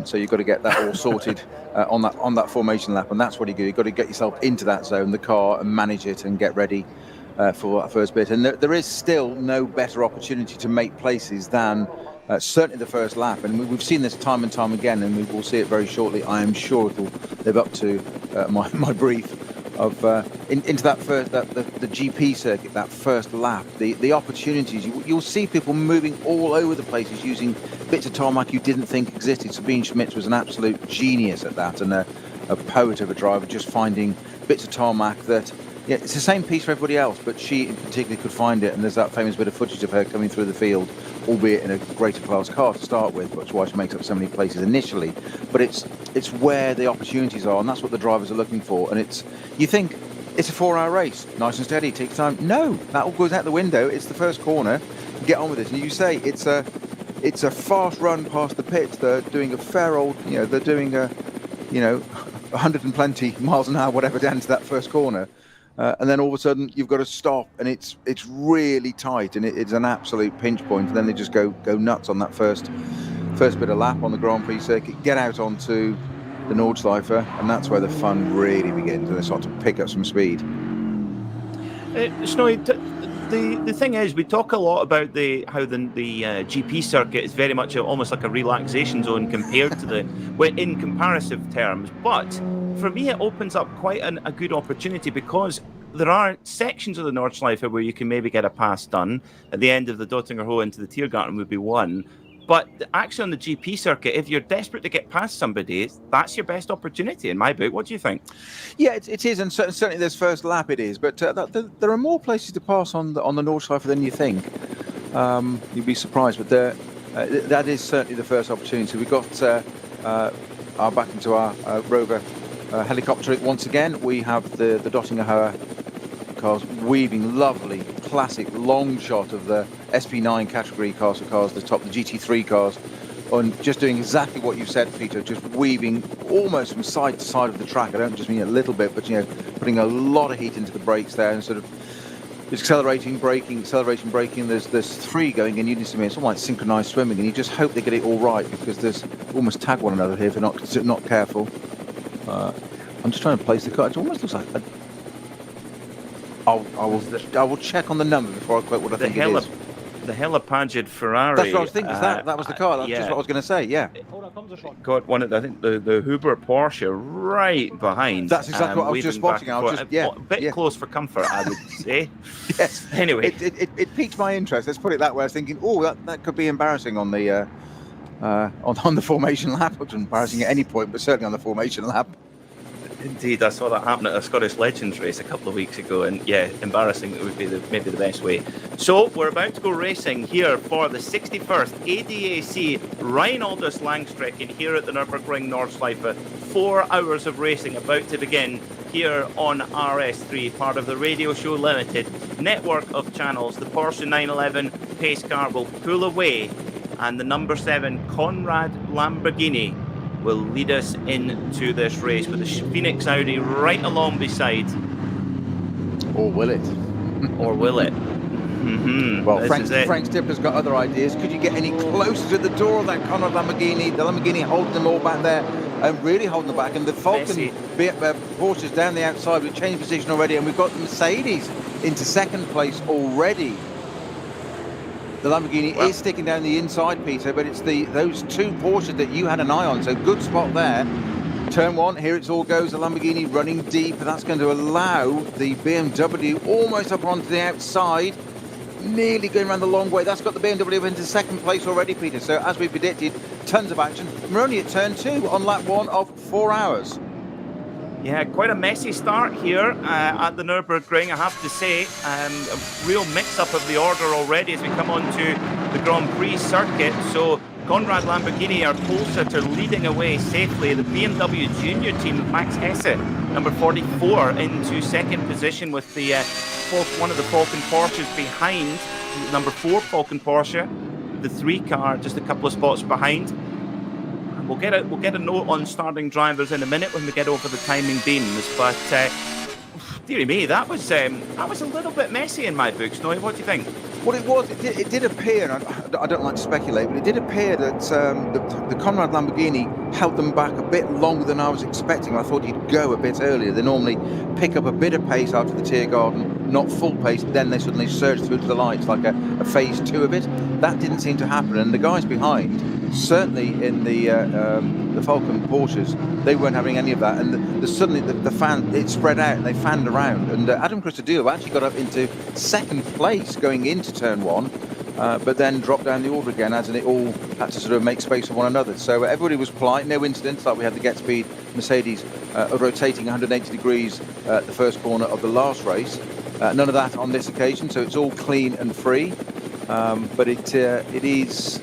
So you've got to get that all sorted on that formation lap, and that's what you do. You've got to get yourself into that zone, the car, and manage it and get ready for that first bit. And there is still no better opportunity to make places than certainly the first lap. And we've seen this time and time again, and we will see it very shortly. I am sure it will live up to my brief of into that first the GP circuit, that first lap, the opportunities. You'll see people moving all over the places using bits of tarmac you didn't think existed. Sabine Schmitz was an absolute genius at that, and a poet of a driver, just finding bits of tarmac that, yeah, it's the same piece for everybody else, but she in particular could find it. And there's that famous bit of footage of her coming through the field, albeit in a greater class car to start with, which is why she makes up so many places initially. But it's where the opportunities are, and that's what the drivers are looking for. And you think it's a 4-hour race, nice and steady, takes time. No, that all goes out the window. It's the first corner. Get on with it. And you say it's a fast run past the pits. They're doing a fair old, they're doing 100 and plenty miles an hour, whatever, down to that first corner. And then all of a sudden you've got to stop, and it's really tight, and it's an absolute pinch point. And then they just go nuts on that first bit of lap on the Grand Prix circuit, get out onto the Nordschleife, and that's where the fun really begins, and they start to pick up some speed. Snowy, the thing is, we talk a lot about how the GP circuit is very much almost like a relaxation zone compared to in comparative terms, but for me it opens up quite a good opportunity, because there are sections of the Nordschleife where you can maybe get a pass done. At the end of the Dottinger Hohe into the Tiergarten would be one. But actually on the GP circuit, if you're desperate to get past somebody, that's your best opportunity in my book. What do you think? Yeah, it is, and certainly this first lap it is. But there are more places to pass on the Nordschleife than you think. You'd be surprised, but that is certainly the first opportunity. So we've got back into our Rover helicopter once again. We have the Dottinger Hohe cars weaving lovely classic long shot of the SP9 category cars, the top, the GT3 cars, and just doing exactly what you said, Peter, just weaving almost from side to side of the track. I don't just mean a little bit, but putting a lot of heat into the brakes there, and sort of accelerating, braking. There's 3 going in unison. It's almost like synchronized swimming, and you just hope they get it all right, because there's almost tag one another here if they're not careful. I'm just trying to place the car. It almost looks like I will check on the number before I quote what I think it is. the Helipagid Ferrari. That's what I was thinking. That was the car. That's just what I was going to say. Yeah. Got one of the, I think the Huber Porsche right behind. That's exactly what I was just spotting. I was just a bit close for comfort, I would say. Yes. Anyway, it piqued my interest. Let's put it that way. I was thinking, that could be embarrassing on the on the formation lap. It was embarrassing at any point, but certainly on the formation lap. Indeed, I saw that happen at a Scottish Legends race a couple of weeks ago, and yeah, embarrassing. It would be maybe the best way. So we're about to go racing here for the 61st ADAC Rheinaldus Langstrecken here at the Nürburgring Nordschleife. 4 hours of racing about to begin here on RS3, part of the Radio Show Limited network of channels. The Porsche 911 pace car will pull away, and the number 7 Conrad Lamborghini will lead us into this race with the Phoenix Audi right along beside. Or will it? Or will it? Mm-hmm. Well, Frank Stipler's got other ideas. Could you get any closer to the door of that Conrad Lamborghini? The Lamborghini holding them all back there and really holding them back. And the Falcon Porsche's down the outside. We've changed position already, and we've got the Mercedes into second place already. The Lamborghini is sticking down the inside, Peter, but it's those 2 Porsches that you had an eye on. So good spot there. Turn 1, here it all goes. The Lamborghini running deep, and that's going to allow the BMW almost up onto the outside. Nearly going around the long way. That's got the BMW into second place already, Peter. So as we predicted, tons of action. We're only at turn 2 on lap 1 of 4 hours. Yeah, quite a messy start here at the Nürburgring, I have to say. A real mix-up of the order already as we come on to the Grand Prix circuit. So Conrad Lamborghini, our pole sitter, leading away safely. The BMW Junior team of Max Hesse, number 44, into second position with the one of the Falcon Porsches behind. Number 4 Falcon Porsche, the 3 car just a couple of spots behind. We'll get a note on starting drivers in a minute when we get over the timing beams. But dearie me, that was a little bit messy in my books. Noy, what do you think? Well, it did appear, and I don't like to speculate, but it did appear that the Conrad Lamborghini held them back a bit longer than I was expecting. I thought he'd go a bit earlier. They normally pick up a bit of pace after the Tiergarten, not full pace, then they suddenly surge through to the lights, like a phase 2 of it. That didn't seem to happen, and the guys behind, certainly in the Falcon Porsches, they weren't having any of that, and suddenly the fan, it spread out and they fanned around, and Adam Christodoulou actually got up into second place going into turn 1, but then dropped down the order again as it all had to sort of make space for one another. So everybody was polite, no incidents, like we had the Get Speed Mercedes rotating 180 degrees at the first corner of the last race. None of that on this occasion, so it's all clean and free. But it is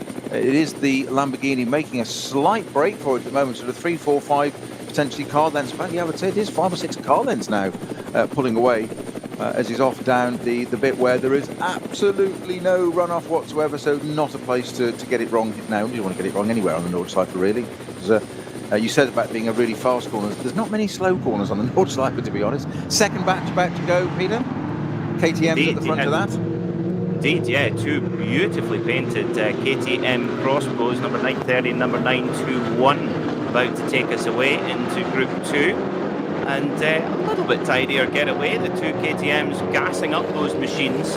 the Lamborghini making a slight break for it at the moment, sort of 3, 4, 5 potentially car lengths back. Yeah, I would say it is 5 or 6 car lengths now, pulling away as he's off down the bit where there is absolutely no runoff whatsoever, so not a place to get it wrong now. You don't want to get it wrong anywhere on the Nordschleife, really. You said about being a really fast corner. There's not many slow corners on the Nordschleife, to be honest. Second batch about to go, Peter. KTM's at the front of that. Indeed, yeah, 2 beautifully painted KTM crossbows, number 930 and number 921, about to take us away into Group 2. And a little bit tidier getaway, the 2 KTMs gassing up those machines.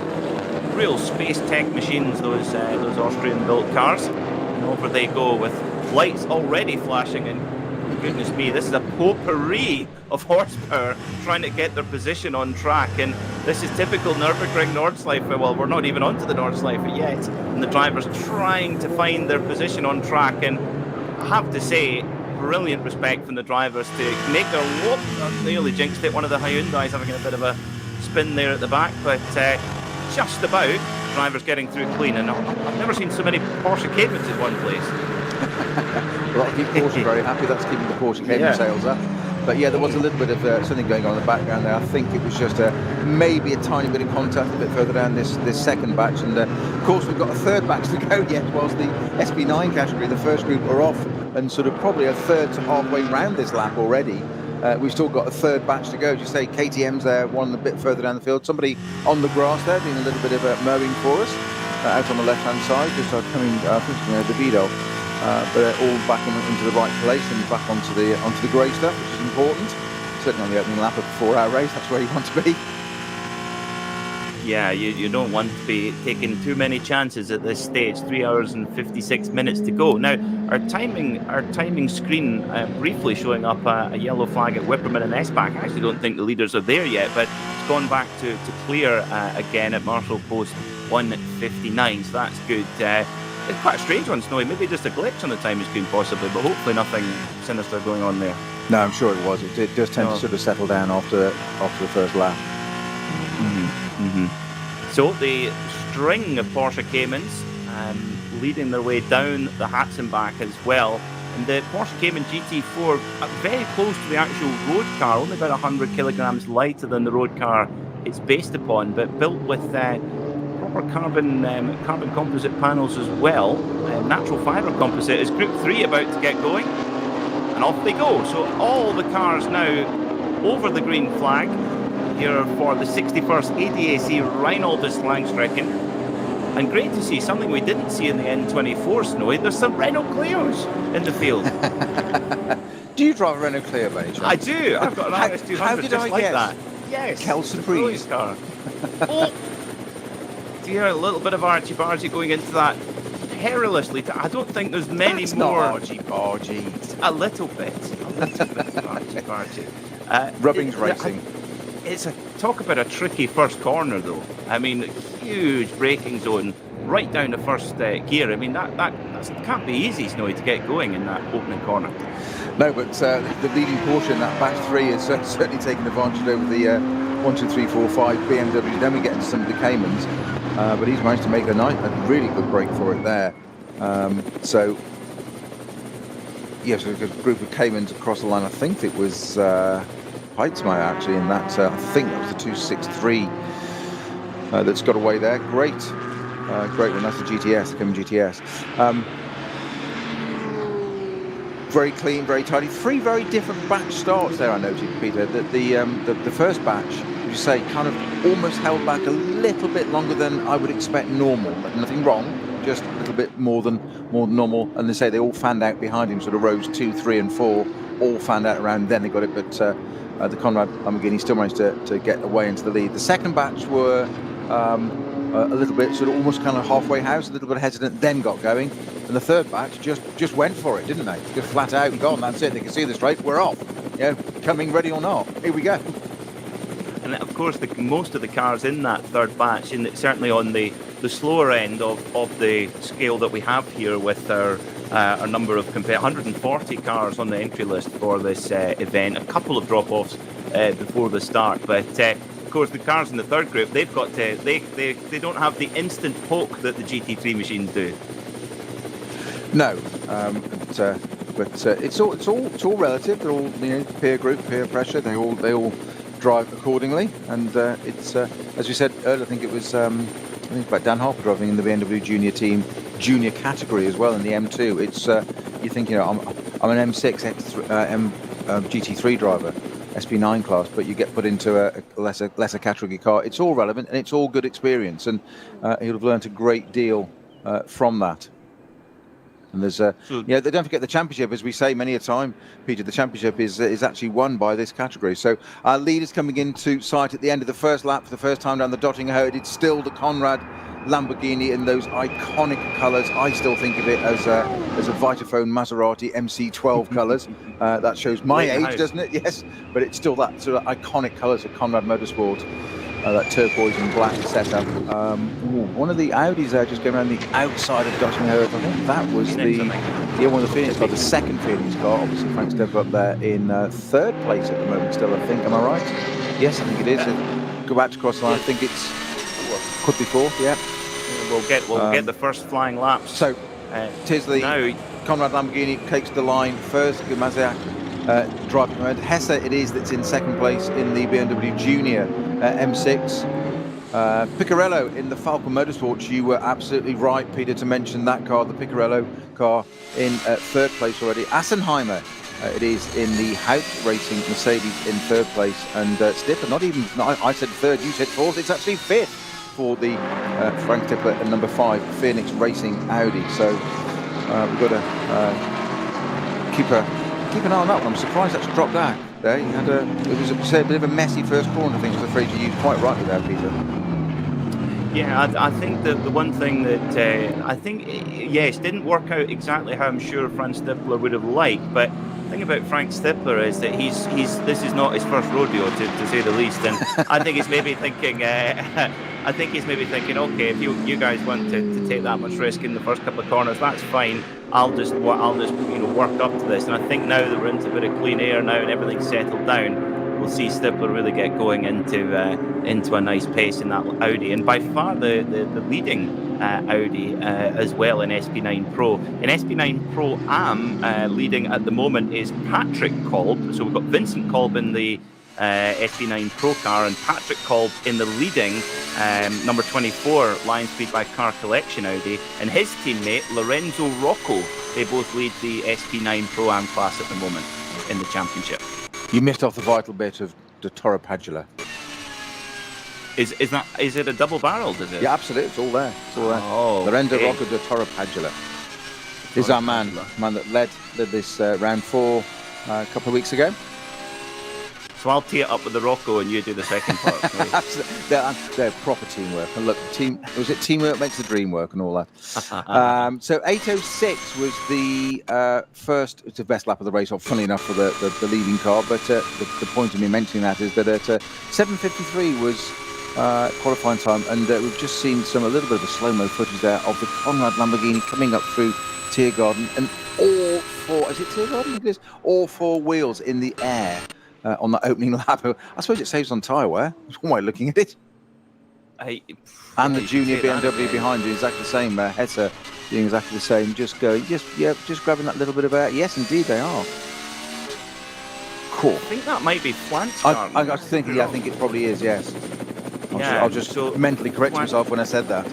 Real space tech machines, those Austrian-built cars. And over they go with lights already flashing, and goodness me, this is a potpourri of horsepower trying to get their position on track, and this is typical Nürburgring Nordschleife. Well, we're not even onto the Nordschleife yet, and the drivers trying to find their position on track, and I have to say, brilliant respect from the drivers to make their whoop. Nearly jinxed it, one of the Hyundais having a bit of a spin there at the back, but just about, drivers getting through clean, and I've never seen so many Porsche Caymans in one place. Well, I keep Porsche very happy. That's keeping the Porsche Cayman sales up. But yeah, there was a little bit of something going on in the background there. I think it was just maybe a tiny bit of contact a bit further down this second batch. And of course, we've got a third batch to go yet, whilst the SB9 category, the first group, are off and sort of probably a third to halfway round this lap already. We've still got a third batch to go. As you say, KTM's there, one a bit further down the field. Somebody on the grass there doing a little bit of mowing for us out on the left-hand side, just coming, I think, the Vidal. But all back into the right place and back onto the grey stuff, which is important. Certainly on the opening lap of a 4-hour race, that's where you want to be. Yeah, you don't want to be taking too many chances at this stage. 3 hours and 56 minutes to go. Now, our timing screen briefly showing up a yellow flag at Wipperman and S-Back. I actually don't think the leaders are there yet, but it's gone back to clear again at Marshall Post 1:59, so that's good. It's quite a strange one, Snowy. Maybe just a glitch on the timing screen possibly, but hopefully nothing sinister going on there. No, I'm sure it was. It does tend to sort of settle down after the first lap. So the string of Porsche Caymans leading their way down the Hatzenbach as well. And the Porsche Cayman GT4 very close to the actual road car, only about 100 kilograms lighter than the road car it's based upon, but built with proper carbon composite panels as well. Natural fibre composite. Is Group 3 about to get going? And off they go. So all the cars now over the green flag here for the 61st ADAC Rheinaldus Langstrecken. And great to see something we didn't see in the N24, Snowy. There's some Renault Clios in the field. Do you drive a Renault Clio, by any chance? I do. I've got an RS200 how did just I like guess? that. Yes. Kelsey Breeze car. Oh, dear, a little bit of argy-bargy going into that perilously. I don't think there's many That's more. Not argy-bargy. A little bit of argy-bargy. Rubbings racing. It's talk about a tricky first corner, though. I mean, huge braking zone right down the first gear. I mean, that can't be easy, Snowy, to get going in that opening corner. No, but the leading Porsche in that batch 3 is certainly taking advantage over the 1, 2, 3, 4, 5 BMW. Then we get into some of the Caymans, but he's managed to make a really good break for it there. So, yes, a group of Caymans across the line. I think it was Heitzmeier actually in that. I think that was the 263 that's got away there. Great one. That's the GTS, the Cayman GTS. Very clean, very tidy. 3 very different batch starts there, I noted, Peter. That the first batch, as you say, kind of almost held back a little bit longer than I would expect normal. But nothing wrong, just a little bit more than normal. And they say they all fanned out behind him, sort of rows 2, 3, and 4, all fanned out around. Then they got it, but the Conrad Lamborghini still managed to get away into the lead. The second batch were a little bit sort of almost kind of halfway house, a little bit hesitant, then got going. And the third batch just went for it, didn't they? Just flat out, gone, that's it. They can see the straight, we're off. Coming ready or not, here we go. And of course, most of the cars in that third batch, certainly on the slower end of the scale that we have here with our number of 140 cars on the entry list for this event, a couple of drop-offs before the start, but of course the cars in the third group, they've got they don't have the instant poke that the GT3 machines do. No, but it's all relative. They're all peer group, peer pressure. They all drive accordingly, and it's as we said earlier. I think it was about Dan Harper driving in the BMW Junior team, junior category as well in the M2. It's you think I'm an M6 GT3 driver, SP9 class, but you get put into a lesser category car. It's all relevant and it's all good experience, and he'll have learned a great deal from that. And there's they don't forget the championship, as we say many a time, Peter. The championship is actually won by this category. So our leaders coming into sight at the end of the first lap for the first time down the Dotting Herd. It's still the Conrad Lamborghini in those iconic colours. I still think of it as a Vitaphone Maserati MC12 colours. That shows my age, doesn't it? Yes, but it's still that sort of iconic colours of Conrad Motorsport. That turquoise and black setup. One of the Audis there just came around the outside of Dotting Herd. I think that was one of the Phoenix car, the second Phoenix car. Obviously, Frank Stepper up there in third place at the moment still, I think. Am I right? Yes, I think it is. Go back to cross the line. I think it's could be fourth. Yeah. We'll get the first flying laps. So, tis the Conrad Lamborghini takes the line first. Gumaziak driving around. Hesse it is that's in second place in the BMW Junior M6. Piccarello in the Falcon Motorsports. You were absolutely right, Peter, to mention that car, the Piccarello car, in third place already. Assenheimer it is in the Hout Racing Mercedes in third place, and Stipper I said third, you said fourth, it's actually fifth for the Frank Stipper and number 5 Phoenix Racing Audi. So we've got to keep an eye on that one. I'm surprised that's dropped out there. It was a bit of a messy first corner, I think, was afraid to use. Quite rightly there, Peter. Yeah, I think that the one thing that I think, yes, didn't work out exactly how I'm sure Frank Stippler would have liked, but the thing about Frank Stippler is that he's this is not his first rodeo, to say the least, and I think he's maybe thinking, okay, if you guys want to take that much risk in the first couple of corners, that's fine. I'll just work up to this, and I think now that we're into a bit of clean air now and everything's settled down, we'll see Stippler really get going into a nice pace in that Audi, and by far the leading Audi as well in SP9 Pro. In SP9 Pro Am, leading at the moment is Patrick Kolb. So we've got Vincent Kolb in the SP9 Pro car and Patrick Kolb in the leading number 24 Lion Speed by Car Collection Audi, and his teammate Lorenzo Rocco. They both lead the SP9 Pro Am class at the moment in the championship. You missed off the vital bit of the Toro Padula. Is it a double barreled, is it? Yeah, absolutely. It's all there. It's all there. Oh, Lorenzo okay. Rocco de Toro Padula is our man that led this round 4 a couple of weeks ago. So I'll tee it up with the Rocco and you do the second part. Absolutely. They're proper teamwork. And look, teamwork makes the dream work and all that. So 8:06 was the first, it's the best lap of the race, funnily enough, for the leading car. But the point of me mentioning that is that at 7:53 was qualifying time, and we've just seen a little bit of a slow-mo footage there of the Conrad Lamborghini coming up through Tiergarten, and all four, is it Tiergarten? It is, all four wheels in the air. On that opening lap. I suppose it saves on tyre wear. That's one way of looking at it. And the junior BMW behind you, exactly the same. Hesse doing exactly the same. Just grabbing that little bit of air. Yes, indeed, they are. Cool. I think that might be Flant's car. I think it probably is, yes. I'll just mentally correct myself when I said that.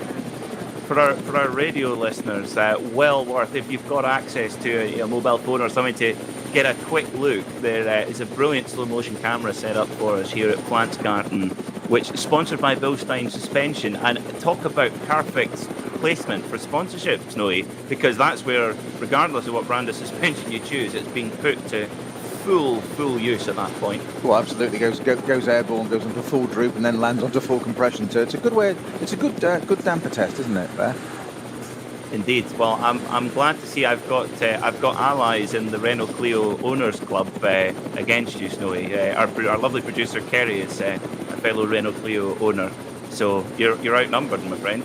For our radio listeners, well worth, if you've got access to a mobile phone or something to get a quick look, there is a brilliant slow motion camera set up for us here at Plantsgarten, which is sponsored by Bilstein Suspension, and talk about perfect placement for sponsorship, Snowy, because that's where, regardless of what brand of suspension you choose, it's being put to full use at that point. Well, absolutely, goes airborne, goes into full droop, and then lands onto full compression. So it's a good way. It's a good damper test, isn't it? There. Indeed. Well, I'm glad to see I've got allies in the Renault Clio Owners Club against you, Snowy. Our lovely producer Kerry is a fellow Renault Clio owner, so you're outnumbered, my friend.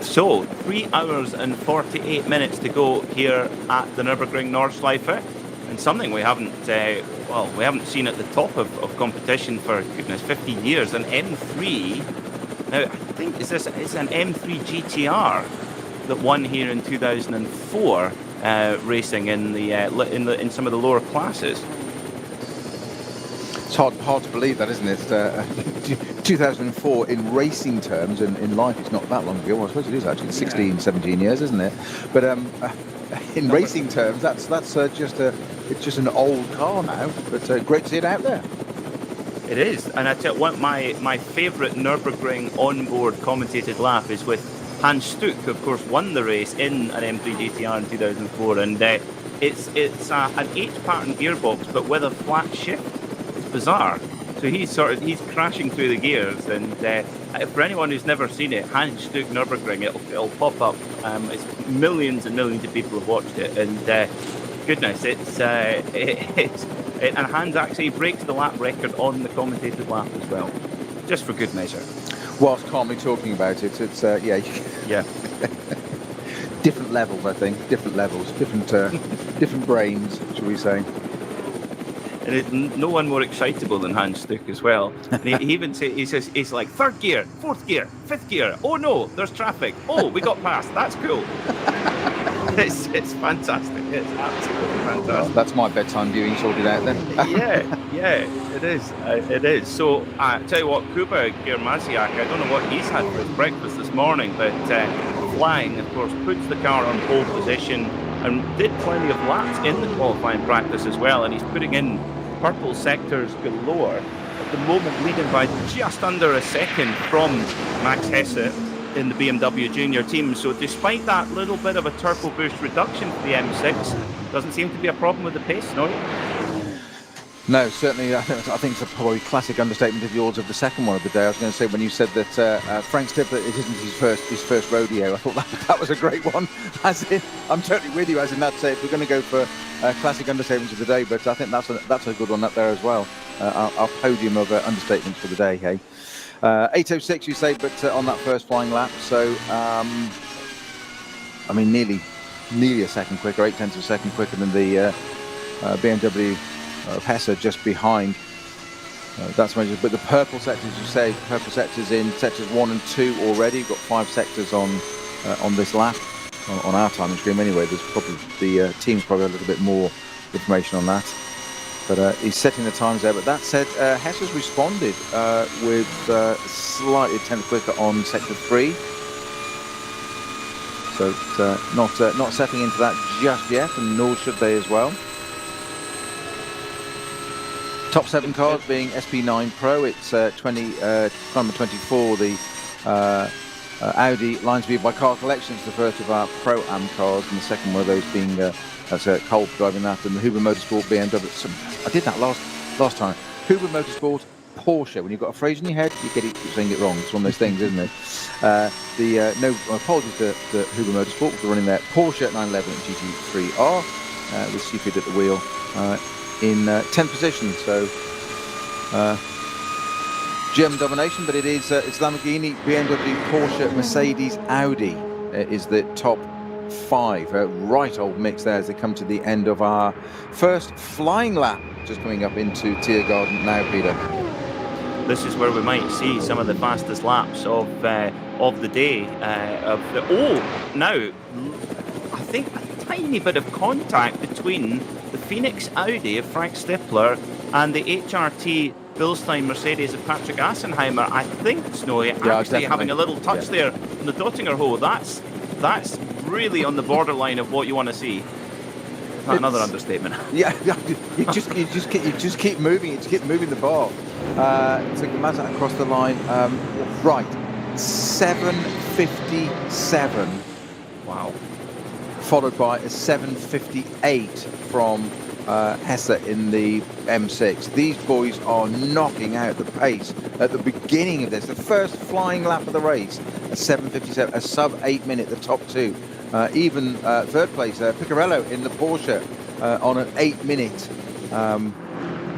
So 3 hours and 48 minutes to go here at the Nürburgring Nordschleife, and something we haven't seen at the top of competition for, goodness, 50 years. An M3. Now, I think it's an M3 GTR that won here in 2004, racing in some of the lower classes. It's hard to believe that, isn't it? 2004 in racing terms, and in life it's not that long ago. Well, I suppose it is actually 16, 17 years, isn't it? But in racing terms, that's just an old car now. But great to see it out there. It is, and I tell you what, my favourite Nürburgring onboard commentated lap is with Hans Stuck, who of course won the race in an M3 GTR in 2004, and it's an 8-pattern gearbox but with a flat shift. Bizarre. So he's crashing through the gears, and for anyone who's never seen it, Hans Stuck Nürburgring, it'll pop up. It's millions and millions of people have watched it, and goodness, and Hans actually breaks the lap record on the commentated lap as well, just for good measure. Whilst calmly talking about it, it's yeah. Different levels, I think. Different levels, different brains, shall we say? And it's no one more excitable than Hans Stuck as well. And he even says he's like, 3rd gear, 4th gear, 5th gear. Oh no, there's traffic. Oh, we got past. That's cool. It's fantastic. It's absolutely fantastic. Well, that's my bedtime viewing sorted out then. yeah, it is. It is. So I tell you what, Kuba Girmaziak, I don't know what he's had for his breakfast this morning, but flying, of course, puts the car on pole position and did plenty of laps in the qualifying practice as well, and he's putting in purple sectors galore. At the moment, leading by just under a second from Max Hesse in the BMW Junior team. So despite that little bit of a turbo boost reduction for the M6, doesn't seem to be a problem with the pace, no? No, certainly. I think it's a probably classic understatement of yours of the second one of the day. I was going to say when you said that Frank Stippler, it isn't his first rodeo. I thought that was a great one. As in, I'm totally with you. As in, that's if we're going to go for classic understatements of the day, but I think that's a good one up there as well. Our podium of understatements for the day. Hey, 8:06 you say, but on that first flying lap. So, I mean, nearly a second quicker, 0.8 of a second quicker than the BMW. Hesse just behind. That's major. But the purple sectors, you say, purple sectors in sectors 1 and 2 already. We've got 5 sectors on this lap, on our timing stream anyway. There's probably the team's probably a little bit more information on that. But he's setting the times there. But that said, Hesse has responded with slightly 10th quicker on sector 3. So not setting into that just yet, and nor should they as well. Top 7 cars being SP9 Pro. It's number 24, the Audi line speed by car collections, the first of our Pro-Am cars, and the second one of those being that's Kolb driving that, and the Huber Motorsport BMW. I did that last time. Huber Motorsport Porsche. When you've got a phrase in your head, you keep saying it wrong. It's one of those things, isn't it? No apologies to Huber Motorsport for running their Porsche 911 GT3R with Seafood at the wheel. In 10th position, so German domination, but it's Lamborghini, BMW, Porsche, Mercedes, Audi is the top 5. Right old mix there as they come to the end of our first flying lap, just coming up into Tiergarten now, Peter. This is where we might see some of the fastest laps of the day. Now I think a tiny bit of contact between the Phoenix Audi of Frank Stippler and the HRT Bilstein Mercedes of Patrick Assenheimer. I think, Snowy, actually having a little touch there on the Dottinger hole. That's really on the borderline of what you want to see. Not another understatement. Yeah, you just keep moving. You just keep moving the bar. So Mazda across the line. Right, 7:57. Wow. Followed by a 7:58 from Hesse in the M6. These boys are knocking out the pace at the beginning of this. The first flying lap of the race, a 7:57, a sub-8 minute, the top 2. Even third place, Piccarello in the Porsche on an 8 minute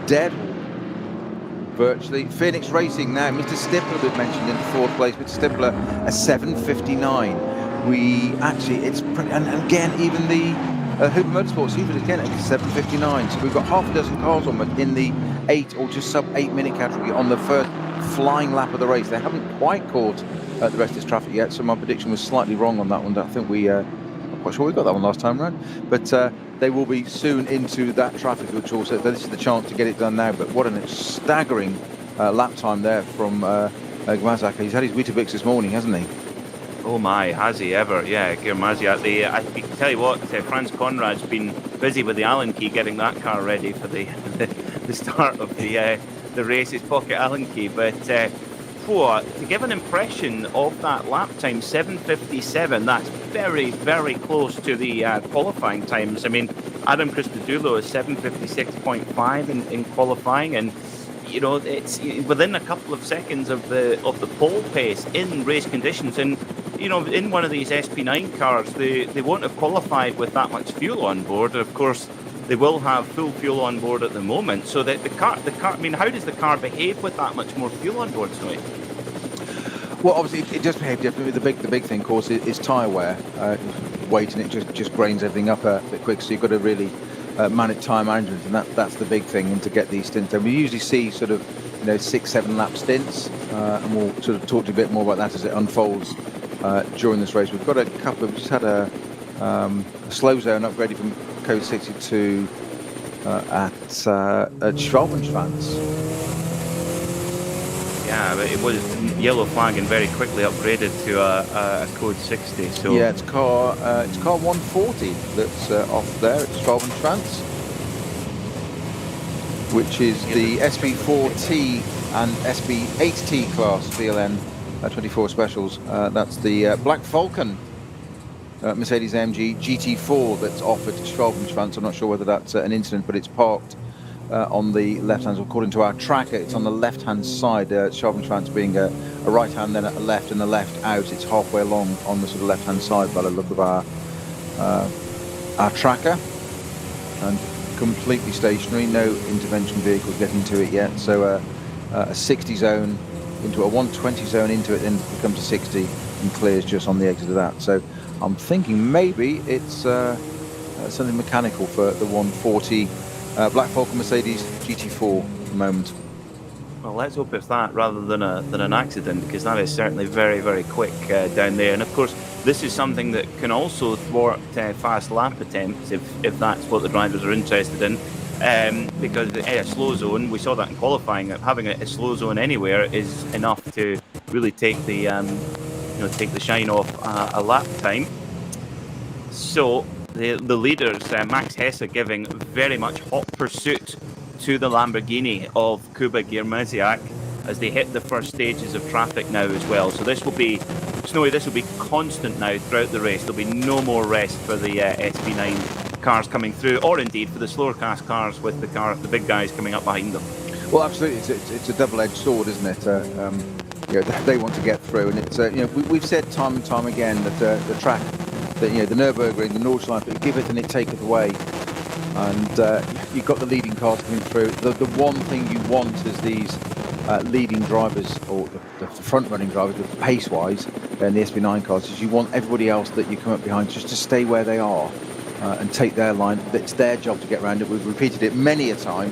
dead virtually. Phoenix Racing now, Mr. Stippler was mentioned in 4th place. Mr. Stippler, a 7:59. We actually, it's pretty, and again, even the Huber Motorsport Seafood again at 7:59. So we've got half a dozen cars almost in the 8 or just sub-8 minute category on the first flying lap of the race. They haven't quite caught the rest of this traffic yet, so my prediction was slightly wrong on that one. I think I'm quite sure we got that one last time round, but they will be soon into that traffic, which also this is the chance to get it done now. But what a staggering lap time there from Gmazak. He's had his Weetabix this morning, hasn't he? Oh my, has he ever? Yeah, Girmazia. I can tell you what, Franz Conrad's been busy with the Allen key getting that car ready for the start of the race. His pocket Allen key, but to give an impression of that lap time, 7:57. That's very, very close to the qualifying times. I mean, Adam Christodoulou is 7:56.5 in qualifying, and you know it's within a couple of seconds of the pole pace in race conditions. And you know, in one of these SP9 cars, they won't have qualified with that much fuel on board. Of course, they will have full fuel on board at the moment. So that the car. I mean, how does the car behave with that much more fuel on board, Snowy? Well, obviously, it does behave differently. The big thing, of course, is tyre wear. Weight, and it just grains everything up a bit quick. So you've got to really manage tyre management, and that's the big thing. And to get these stints, and we usually see sort of 6-7 lap stints, and we'll sort of talk to you a bit more about that as it unfolds during this race. We've got a couple of. We just had a slow zone upgraded from code 62 at Schwalbenschwanz. Yeah, but it was yellow flag and very quickly upgraded to a code 60. So yeah, it's car 140 that's off there. It's Schwalbenschwanz, which is the SB4T and SB8T class VLN 24 specials. That's the Black Falcon Mercedes-AMG GT4 that's offered to Schwalbenschwanz. I'm not sure whether that's an incident, but it's parked on the left hand. According to our tracker, it's on the left hand side. Schaubenschwanz being a right hand, then a left, and the left out. It's halfway along on the sort of left hand side by the look of our tracker, and completely stationary. No intervention vehicles getting to it yet. So a 60 zone into a 120 zone into it, then becomes a 60 and clears just on the exit of that. So I'm thinking maybe it's something mechanical for the 140 Black Falcon Mercedes GT4 at the moment. Well, let's hope it's that rather than an accident, because that is certainly very, very quick down there. And of course, this is something that can also thwart fast lap attempts if that's what the drivers are interested in. Because a slow zone, we saw that in qualifying, that having a slow zone anywhere is enough to really take the take the shine off a lap time. So the leaders, Max Hesse, giving very much hot pursuit to the Lamborghini of Kuba Girmasiak as they hit the first stages of traffic now as well. So this will be, Snowy, this will be constant now throughout the race. There'll be no more rest for the SB9 cars coming through, or indeed for the slower class cars with the big guys coming up behind them. Well, absolutely, it's a double-edged sword, isn't it? They want to get through, and it's we've said time and time again that the track, that the Nürburgring, the Nordschleife, give it and it taketh away. And you've got the leading cars coming through. The one thing you want is these leading drivers, or the front-running drivers, pace-wise, in the SB9 cars, is you want everybody else that you come up behind just to stay where they are and take their line. It's their job to get around it. We've repeated it many a time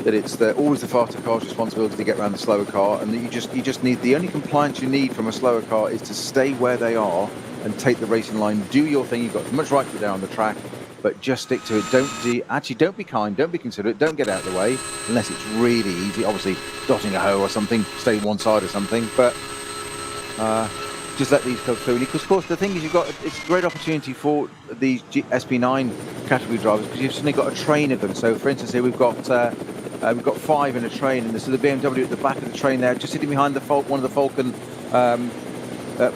that it's always the faster car's responsibility to get around the slower car, and that you just need, the only compliance you need from a slower car is to stay where they are and take the racing line. Do your thing. You've got as much right to be there on the track, but just stick to it. Don't be kind, don't be considerate, don't get out of the way unless it's really easy. Obviously, dodging a hoe or something, stay one side or something, but just let these go through. Because of course the thing is, it's a great opportunity for these SB9 category drivers, because you've suddenly got a train of them. So for instance, here we've got 5 in a train, and this is the BMW at the back of the train there, just sitting behind one of the Falcon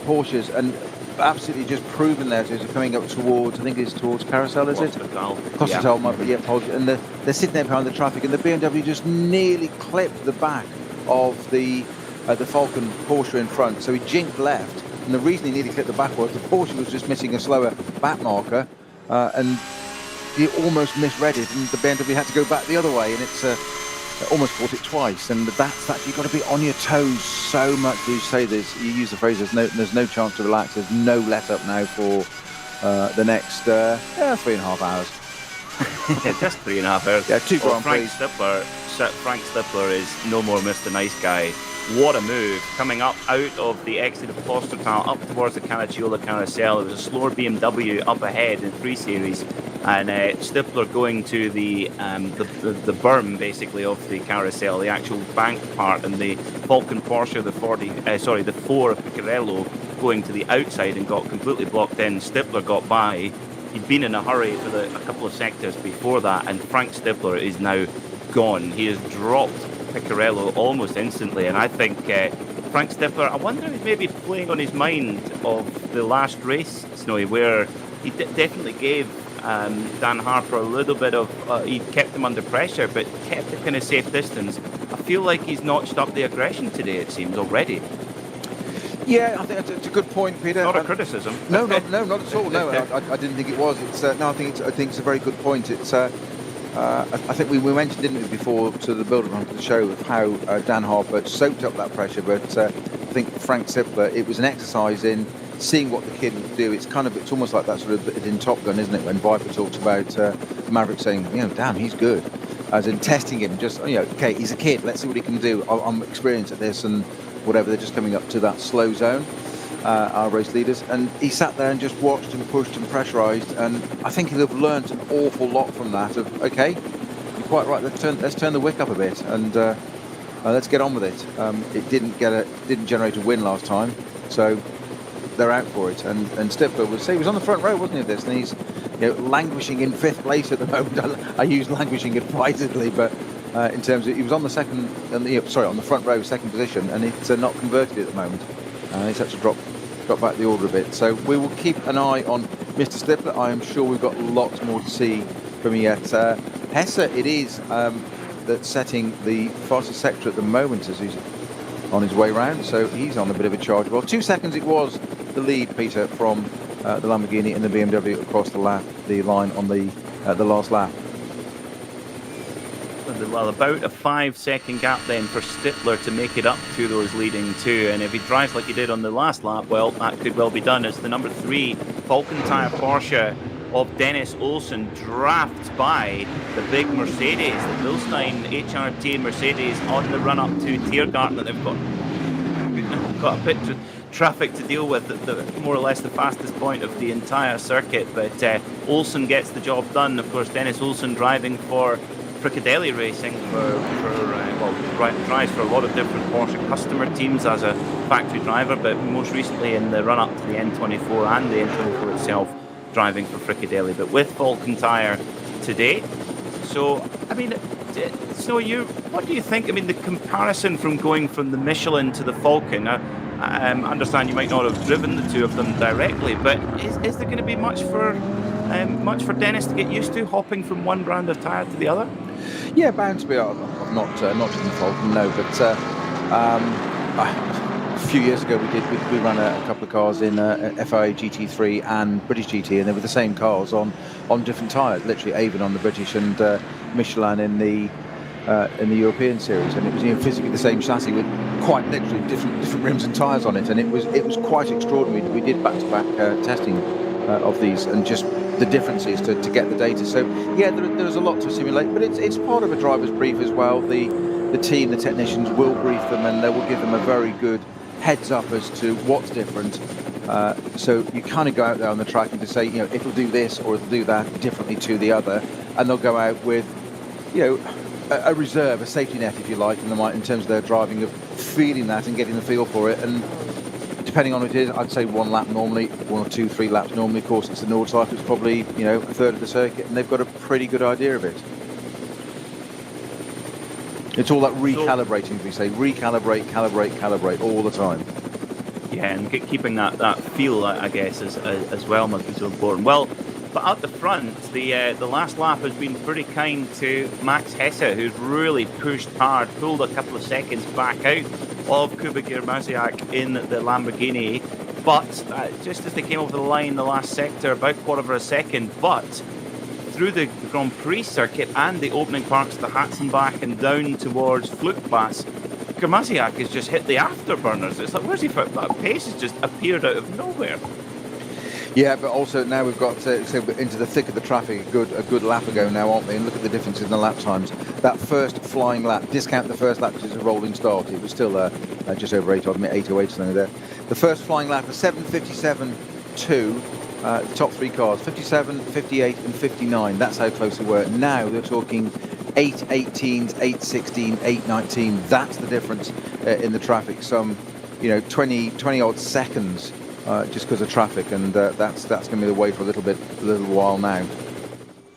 Porsches, and absolutely just proven there. So it's coming up towards, I think it's towards Carousel, is it? Hospital, yeah. And they're sitting there behind the traffic, and the BMW just nearly clipped the back of the Falcon Porsche in front. So he jinked left, and the reason he nearly clipped the back was the Porsche was just missing a slower back marker, and he almost misread it, and the BMW had to go back the other way, and it's almost caught it twice. And that's you've got to be on your toes so much. You say this, you use the phrase, there's no chance to relax, there's no let up now for the next 3.5 hours. Just 3.5 hours. Yeah, 2 Grand Prix. Frank Stippler is no more Mr. Nice Guy. What a move, coming up out of the exit of Klostertal up towards the Caracciolo Carousel. It was a slower BMW up ahead in 3 Series, and Stippler going to the berm basically of the Carousel, the actual bank part, and the Falcon Porsche, the 4 of Piccarello going to the outside and got completely blocked in. Stippler got by. He'd been in a hurry for a couple of sectors before that, and Frank Stippler is now gone. He has dropped Piccarello almost instantly, and I think Frank Stippler, I wonder if he's maybe playing on his mind of the last race, Snowy, where he definitely gave Dan Harper a little bit of, he kept him under pressure but kept a kind of safe distance. I feel like he's notched up the aggression today, it seems, already. Yeah, I think it's a good point, Peter. Not a criticism. No, not at all. No, I didn't think it was. I think it's a very good point. It's I think we mentioned, didn't we, before to the build-up onto the show, of how Dan Harper soaked up that pressure, but I think Frank Stippler, it was an exercise in seeing what the kid would do. It's almost like that sort of in Top Gun, isn't it, when Viper talks about Maverick saying, damn, he's good, as in testing him, just, okay, he's a kid, let's see what he can do. I'm experienced at this and whatever. They're just coming up to that slow zone, our race leaders, and he sat there and just watched and pushed and pressurised, and I think he'll have learnt an awful lot from that, of, okay, you're quite right, let's turn the wick up a bit, and let's get on with it. It didn't generate a win last time, so they're out for it, and Stippler he was on the front row, wasn't he, this, and he's languishing in 5th place at the moment. I use languishing advisedly, but in terms of, he was on the on the front row, 2nd position, and it's not converted at the moment. He's had to drop back the order a bit. So we will keep an eye on Mr. Stippler. I am sure we've got lots more to see from him yet. Hesse, it is that's setting the fastest sector at the moment as he's on his way round, so he's on a bit of a charge. Well, 2 seconds it was the lead, Peter, from the Lamborghini and the BMW across the line on the last lap. Well, about a 5-second gap then for Stittler to make it up to those leading two, and if he drives like he did on the last lap, well, that could well be done as the number 3 Falcon Tire Porsche of Dennis Olsen drafts by the big Mercedes, the Bilstein HRT Mercedes, on the run up to Tiergarten. They've got a bit of traffic to deal with at the more or less the fastest point of the entire circuit, but Olsen gets the job done. Of course, Dennis Olsen driving for Frickadeli Racing, drives for a lot of different Porsche customer teams as a factory driver, but most recently in the run-up to the N24 and the N24 itself, driving for Frickadeli, but with Falcon Tire today. So, I mean, what do you think? I mean, the comparison from going from the Michelin to the Falcon, I understand you might not have driven the two of them directly, but is there going to be much for Dennis to get used to, hopping from one brand of tyre to the other? Yeah, bound to be. Not driven the Falcon, no, but a few years ago we ran a couple of cars in FIA GT3 and British GT, and they were the same cars on different tyres, literally Avon on the British and Michelin in the European series, and it was physically the same chassis with quite literally different rims and tyres on it, and it was quite extraordinary. We did back-to-back testing of these, and just the differences to get the data. So yeah, there's a lot to simulate, but it's part of a driver's brief as well. The team, the technicians will brief them, and they will give them a very good heads up as to what's different. So you kind of go out there on the track and just say, it'll do this or it'll do that differently to the other, and they'll go out with, a reserve, a safety net, if you like, in terms of their driving, of feeling that and getting the feel for it. And depending on what it is, I'd say 1 lap normally, 1 or 2, 3 laps normally. Of course, it's the Nordschleife, it's probably, a third of the circuit, and they've got a pretty good idea of it. It's all that recalibrating, as we say, calibrate all the time. Yeah, and keeping that feel, I guess, as well must be so important. Well, but at the front, the last lap has been pretty kind to Max Hesse, who's really pushed hard, pulled a couple of seconds back out of Kubicki Maziak in the Lamborghini. But just as they came over the line, the last sector, about 1/4 of a second, but through the Grand Prix circuit and the opening parts of the Hatzenbach and down towards Flugplatz, Maziak has just hit the afterburners. It's like, where's he found that pace? Has just appeared out of nowhere. Yeah, but also now we've got into the thick of the traffic a good lap ago now, aren't we? And look at the differences in the lap times. That first flying lap, discount the first lap because it's a rolling start. It was still just over 8:08 something there. The first flying lap was 7:57.2. The top 3 cars, 57, 58 and 59. That's how close they were. Now they're talking 8:18s, 8:16, 8:19. That's the difference in the traffic. Some, 20 odd seconds just because of traffic, and that's going to be the way for a little while now.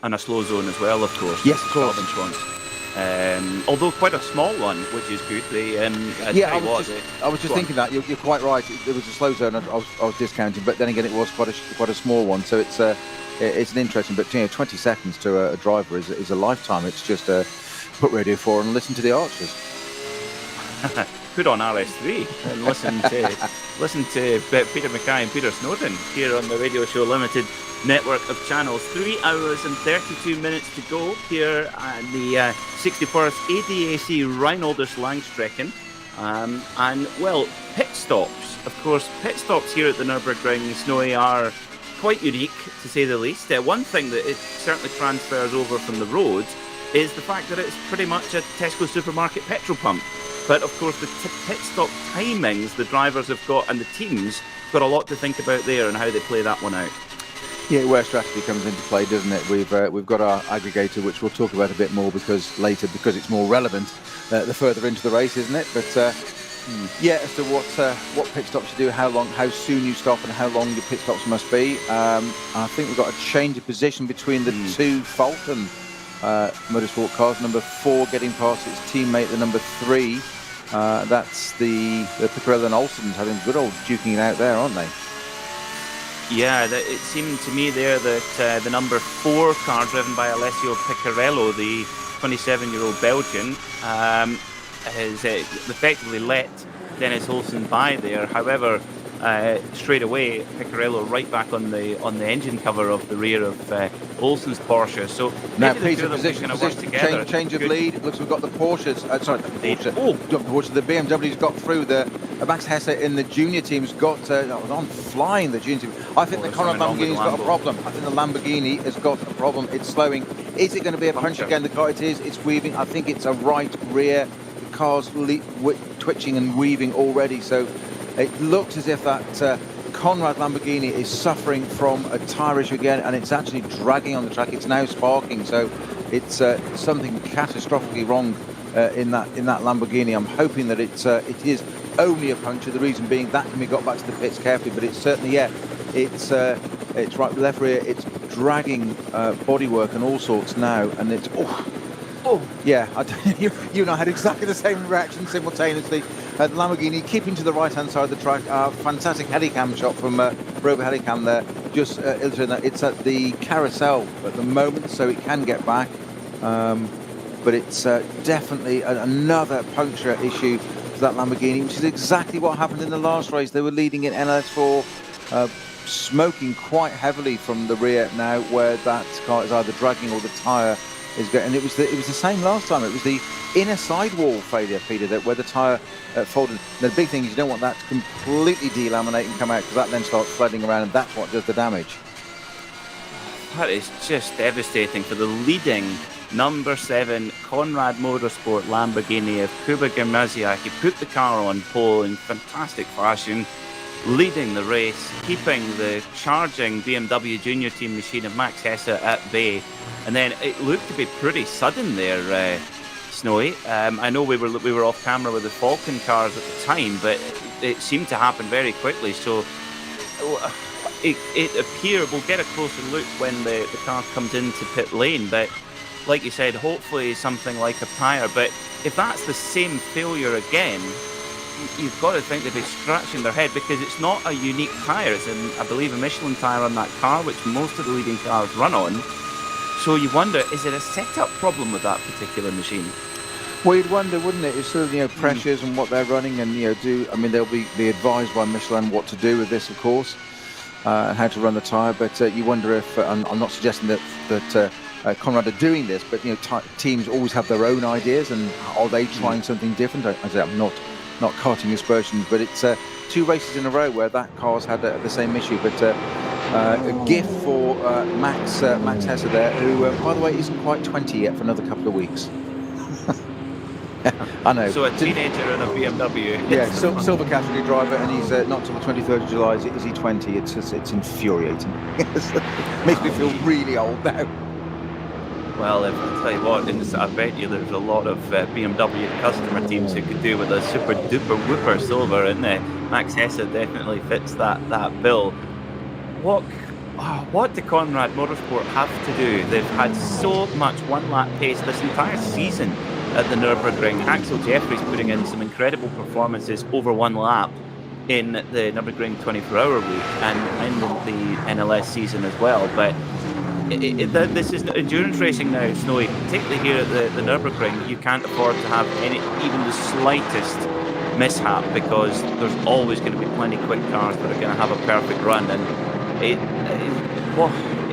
And a slow zone as well, of course. Yes, of course. Although quite a small one, which is good. I was just thinking that you're quite right. There was a slow zone. I was discounting, but then again, it was quite a small one. So it's an interesting. But 20 seconds to a driver is a lifetime. It's just put Radio 4 and listen to the Archers. Put on RS3 and listen to Peter Mackay and Peter Snowden here on the Radio Show Limited network of channels. 3 hours and 32 minutes to go here at the 61st ADAC Reinholders Langstrecken. And, well, pit stops. Of course, pit stops here at the Nürburgring Snowy are quite unique, to say the least. One thing that it certainly transfers over from the roads is the fact that it's pretty much a Tesco supermarket petrol pump. But, of course, the pit stop timings the drivers have got and the teams got a lot to think about there and how they play that one out. Yeah, where strategy comes into play, doesn't it? We've got our aggregator, which we'll talk about a bit more because it's more relevant the further into the race, isn't it? But yeah, as to what pit stops you do, how soon you stop, and how long your pit stops must be. I think we've got a change of position between the 2 Falcon motorsport cars. Number 4 getting past its teammate, the number 3. That's the Picarello and Olsen's having good old duking it out there, aren't they? Yeah, it seemed to me there that the number 4 car driven by Alessio Picarello, the 27-year-old Belgian, has effectively let Dennis Olsen by there. However, straight away, Picarello right back on the engine cover of the rear of Olsen's Porsche. So now, maybe the two Peter, of them can kind of work together. change of lead. Looks we've got the Porsches. The BMW's got through. The Max Hesse in the junior team's got was on flying the junior team. I think the Conrad Lamborghini's got a problem. I think the Lamborghini has got a problem. It's slowing. Is it going to be a punch again? The car it is. It's weaving. I think it's a right rear. The car's twitching and weaving already. So it looks as if that Conrad Lamborghini is suffering from a tyre issue again, and it's actually dragging on the track. It's now sparking, so it's something catastrophically wrong in that Lamborghini. I'm hoping that it is only a puncture. The reason being that can be got back to the pits carefully, but it's certainly it's right left rear. It's dragging bodywork and all sorts now, and it's yeah. You and I had exactly the same reaction simultaneously. The Lamborghini keeping to the right-hand side of the track. Fantastic headicam shot from Rover Headicam there, just illustrating that it's at the Carousel at the moment, so it can get back. But it's definitely another puncture issue for that Lamborghini, which is exactly what happened in the last race. They were leading in NLS4, smoking quite heavily from the rear now, where that car is either dragging or the tyre is going. And it was the same last time. It was the inner sidewall failure, Peter, where the tyre folded. And the big thing is you don't want that to completely delaminate and come out, because that then starts flooding around, and that's what does the damage. That is just devastating for the leading number 7 Conrad Motorsport Lamborghini of Kuba Germaziak. He put the car on pole in fantastic fashion, leading the race, keeping the charging BMW junior team machine of Max Hesse at bay. And then it looked to be pretty sudden there, Snowy. I know we were off camera with the Falcon cars at the time, but it seemed to happen very quickly. So it appeared, we'll get a closer look when the car comes into pit lane, but like you said, hopefully something like a tyre. But if that's the same failure again, you've got to think they'd be scratching their head, because it's not a unique tyre. It's, I believe, a Michelin tyre on that car, which most of the leading cars run on. So you wonder, is it a setup problem with that particular machine? Well, you'd wonder, wouldn't it? It's sort of, pressures and what they're running, and they'll be advised by Michelin what to do with this, of course, and how to run the tyre. But you wonder if I'm not suggesting that Conrad are doing this, but teams always have their own ideas, and are they trying something different? I'm not carting aspersions, but it's 2 races in a row where that car's had the same issue. But a gift for Max Hesse there, who, by the way, isn't quite 20 yet, for another couple of weeks. I know. So a teenager in a BMW. Yeah, silver category driver, and he's not till the 23rd of July. Is he 20? It's infuriating. Makes me feel really old now. Well, if I tell you what, I bet you there's a lot of BMW customer teams who could do with a super duper whooper silver, and Max Hesse definitely fits that bill. What do Conrad Motorsport have to do? They've had so much one-lap pace this entire season at the Nürburgring. Axel Jeffries putting in some incredible performances over one lap in the Nürburgring 24-hour week and in the NLS season as well. But this is endurance racing now, Snowy. Particularly here at the Nürburgring, you can't afford to have even the slightest mishap, because there's always going to be plenty quick cars that are going to have a perfect run. And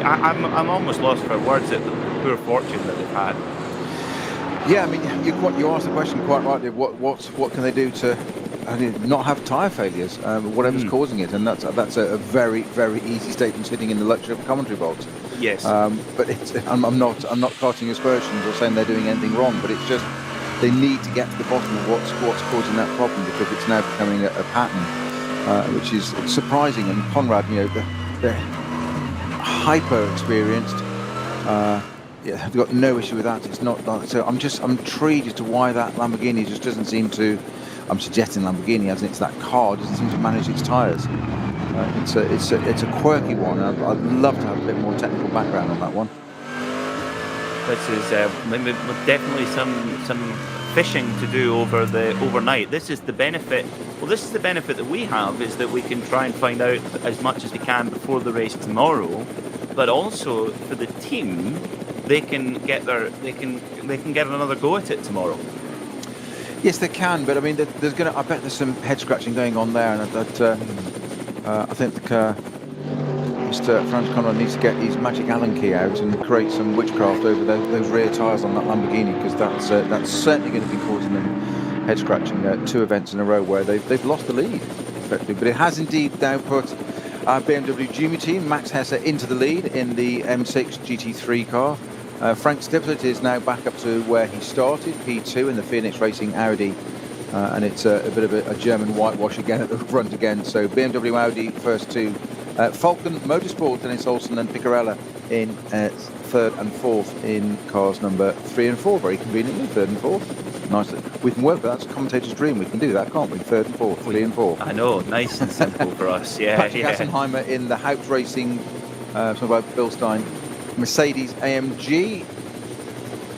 I'm almost lost for words at the poor fortune that they've had. Yeah, I mean, you asked the question quite rightly. What can they do to not have tyre failures, whatever's causing it? And that's a very, very easy statement sitting in the luxury of commentary box. Yes. But I'm not casting aspersions or saying they're doing anything wrong, but it's just they need to get to the bottom of what's causing that problem, because it's now becoming a pattern, which is surprising. And Conrad, they're hyper experienced. I've got no issue with that. It's not so. I'm intrigued as to why that Lamborghini just doesn't seem to. I'm suggesting Lamborghini, as it's that car, doesn't seem to manage its tyres. It's a quirky one. I'd love to have a bit more technical background on that one. This is definitely some fishing to do overnight. This is the benefit. Well, this is the benefit that we have, is that we can try and find out as much as we can before the race tomorrow. But also for the team, they can get another go at it tomorrow. Yes, they can, but I mean, I bet there's some head scratching going on there, and I think Mr. Franz Conrad needs to get his magic Allen key out and create some witchcraft over those rear tyres on that Lamborghini, because that's certainly going to be causing them head scratching. 2 events in a row where they've lost the lead, effectively. But it has indeed now put our BMW Junior team, Max Hesse, into the lead in the M6 GT3 car. Frank Stipplet is now back up to where he started, P2 in the Phoenix Racing Audi, and it's a bit of a German whitewash again at the front again. So BMW Audi first 2, Falcon Motorsport, Dennis Olsen and Picarella in 3rd and 4th in cars number 3 and 4, very conveniently, 3rd and 4th. Nice. We can work with that. It's a commentator's dream. We can do that, can't we? 3rd and 4th, 3 and 4. I know, nice and simple for us. Yeah, Patrick Assenheimer in the Haupt Racing, something about Bill Stein, Mercedes-AMG.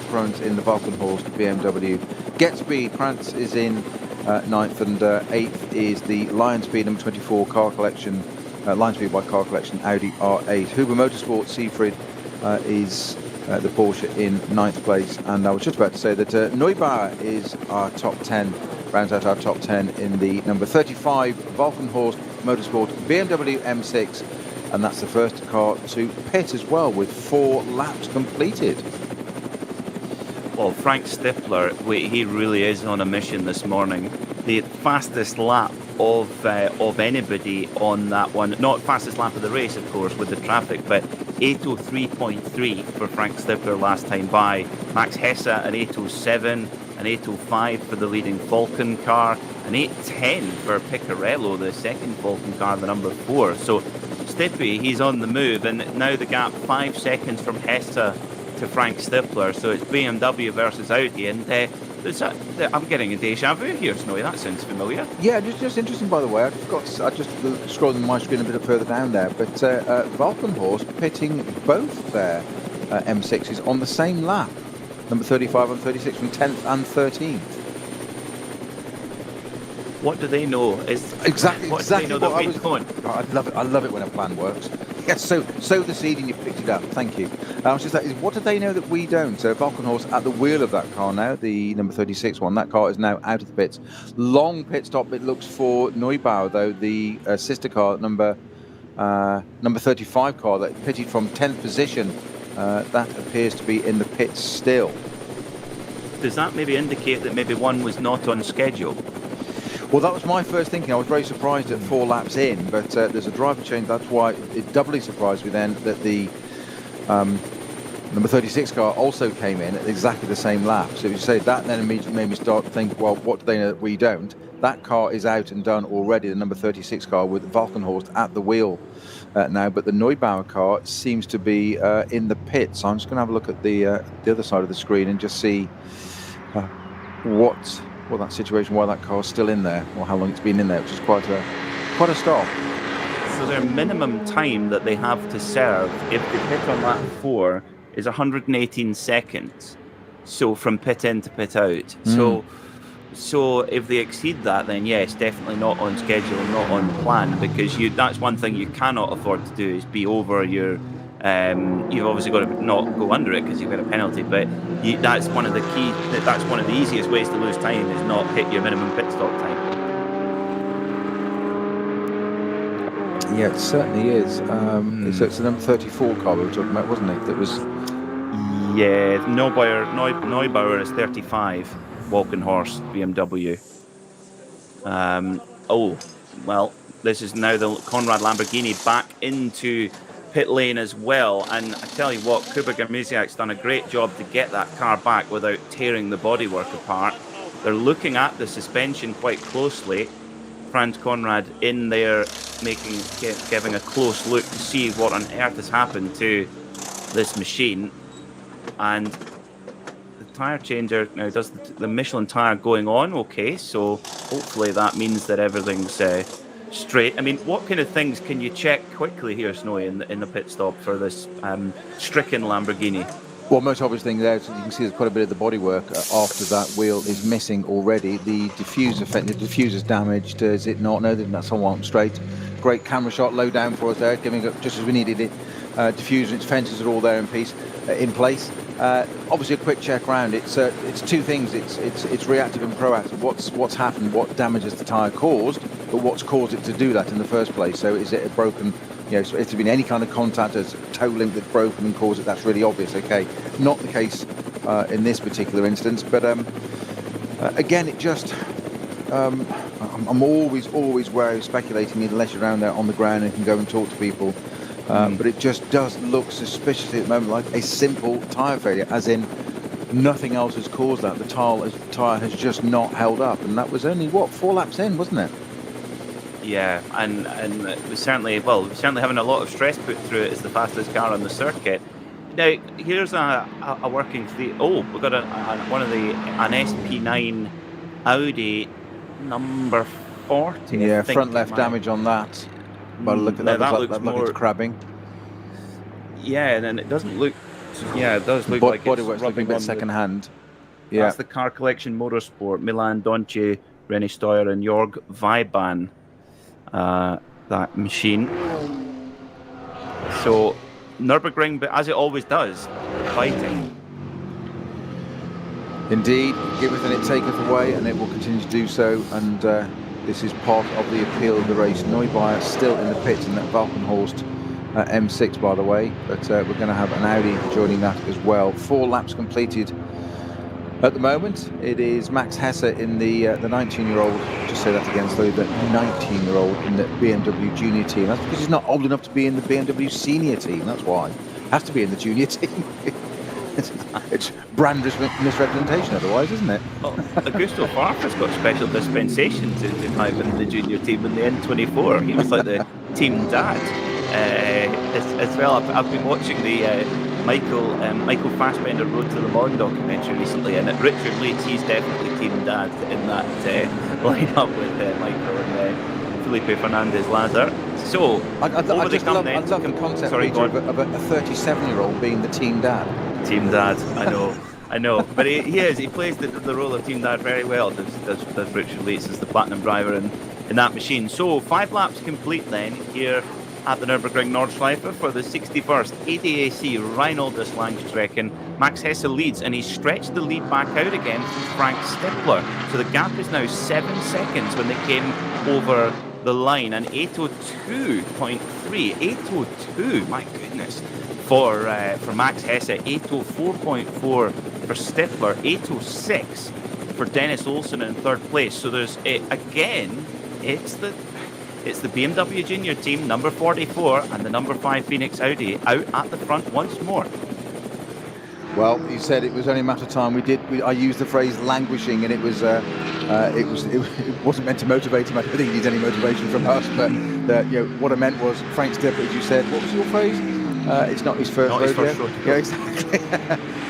Krones in the Valkenhorst BMW. Get Speed, Krantz is in 9th, and 8th is the Lion Speed number 24 car collection, Lion Speed by car collection Audi R8. Huber Motorsport, Siegfried is the Porsche in 9th place. And I was just about to say that Neubauer is our top 10, rounds out our top 10 in the number 35 Valkenhorst Motorsport BMW M6. And that's the first car to pit as well, with 4 laps completed. Well, Frank Stippler, he really is on a mission this morning. The fastest lap of anybody on that one. Not fastest lap of the race, of course, with the traffic, but 8:03.3 for Frank Stippler last time by. Max Hesse an 8:07, an 8:05 for the leading Falcon car, an 8:10 for Picarello, the second Falcon car, the number 4. So Stippy, he's on the move, and now the gap 5 seconds from Hesse to Frank Stippler. So it's BMW versus Audi, and I'm getting a deja vu here, Snowy. That sounds familiar. Yeah, just interesting, by the way. I just scrolled my screen a bit further down there, but Valkenhorst pitting both their M6s on the same lap, number 35 and 36 from 10th and 13th. What do they know? Exactly what do they know that we don't? I love it when a plan works. Yes, sow the seed and you picked it up. Thank you. I was just like, what do they know that we don't? So Valkenhorst at the wheel of that car now, the number 36 one. That car is now out of the pits. Long pit stop it looks for Neubauer, though, the sister car, number 35 car that pitted from 10th position. That appears to be in the pits still. Does that maybe indicate that maybe one was not on schedule? Well, that was my first thinking. I was very surprised at 4 laps in, but there's a driver change. That's why it doubly surprised me then that the number 36 car also came in at exactly the same lap. So if you say that, then immediately made me start to think, well, what do they know that we don't? That car is out and done already, the number 36 car with Valkenhorst at the wheel now, but the Neubauer car seems to be in the pits. So I'm just going to have a look at the other side of the screen and just see what that situation, why that car's still in there, or how long it's been in there, which is quite a stop. So their minimum time that they have to serve if they pit on lap 4 is 118 seconds. So from pit in to pit out. So if they exceed that, then yes, definitely not on schedule, not on plan, because that's one thing you cannot afford to do is be over your. You've obviously got to not go under it because you've got a penalty, but that's one of the that's one of the easiest ways to lose time is not hit your minimum pit stop time. Yeah, it certainly is. So it's the number 34 car we were talking about, wasn't it? That was. Yeah, Neubauer is 35, Walkenhorst BMW. This is now the Conrad Lamborghini back into pit lane as well, and I tell you what, Kuba Garmiziak's done a great job to get that car back without tearing the bodywork apart. They're looking at the suspension quite closely. Franz Conrad in there giving a close look to see what on earth has happened to this machine. And the tyre changer now does the Michelin tyre going on okay, so hopefully that means that everything's straight. I mean, what kind of things can you check quickly here, Snowy, in the pit stop for this stricken Lamborghini? Well, most obvious thing there, so you can see there's quite a bit of the bodywork after that wheel is missing already. The diffuser's damaged, is it not? No, that's all straight. Great camera shot, low down for us there, giving it just as we needed it. diffuser, its fences are all there in place. Obviously, a quick check round. It's two things. It's reactive and proactive. What's happened? What damage has the tyre caused? But what's caused it to do that in the first place? So is it a broken? So if there's been any kind of contact, as toe link that's broken and caused it, that's really obvious. Okay, not the case in this particular instance. But again, it just. I'm always wary of speculating unless you're around there on the ground and can go and talk to people. But it just does look suspiciously at the moment like a simple tyre failure, as in nothing else has caused that. The tyre has just not held up, and that was only 4 laps in, wasn't it? Yeah, and it was certainly having a lot of stress put through it as the fastest car on the circuit. Now here's a working theory. Oh, we've got an SP9 Audi number 40. Yeah, front left damage on that. But look at that. That looks more it's crabbing. Yeah, and then it doesn't look. Yeah, it does look like it's bodywork's rubbing looking a bit on second hand. Yeah, that's the Car Collection Motorsport, Milan Donche, René Steuer, and Jörg Weiban. That machine. So Nürburgring, but as it always does, fighting. Indeed, giveth and it taketh away, and it will continue to do so. And this is part of the appeal of the race. Neubauer still in the pits in that Valkenhorst M6, by the way. But we're going to have an Audi joining that as well. 4 laps completed at the moment. It is Max Hesse in the 19-year-old. Just say that again slowly. The 19-year-old in the BMW Junior team. That's because he's not old enough to be in the BMW Senior team. That's why. Has to be in the Junior team. It's brand misrepresentation otherwise, isn't it? Well, Augusto Farfus got special dispensation to drive in the junior team in the N24. He was like the team dad as well. I've been watching the Michael Fassbender Road to Le Mans documentary recently, and at Richard Leeds, he's definitely team dad in that line-up with Michael and Felipe Fernandez-Lazar. So, I love the concept, Peter, of a 37-year-old being the team dad. Team dad, I know. But he plays the role of team dad very well, does Richard Leeds as the platinum driver in that machine. So 5 laps complete then here at the Nürburgring Nordschleife for the 61st ADAC Reinoldes Langstrecken. Max Hesse leads, and he's stretched the lead back out again from Frank Stippler. So the gap is now 7 seconds when they came over the line, and 8:02.3, 8:02, my goodness, for Max Hesse, 8:04.4 for Stippler, 8:06 for Dennis Olsen in third place. So there's again, it's the BMW Junior team, number 44, and the number 5 Phoenix Audi out at the front once more. Well, you said it was only a matter of time. I used the phrase languishing, and it wasn't meant to motivate him. I don't think he needs any motivation from us. But what I meant was Frank Stippler, as you said. What was your phrase? It's not his first rodeo. Yeah, exactly.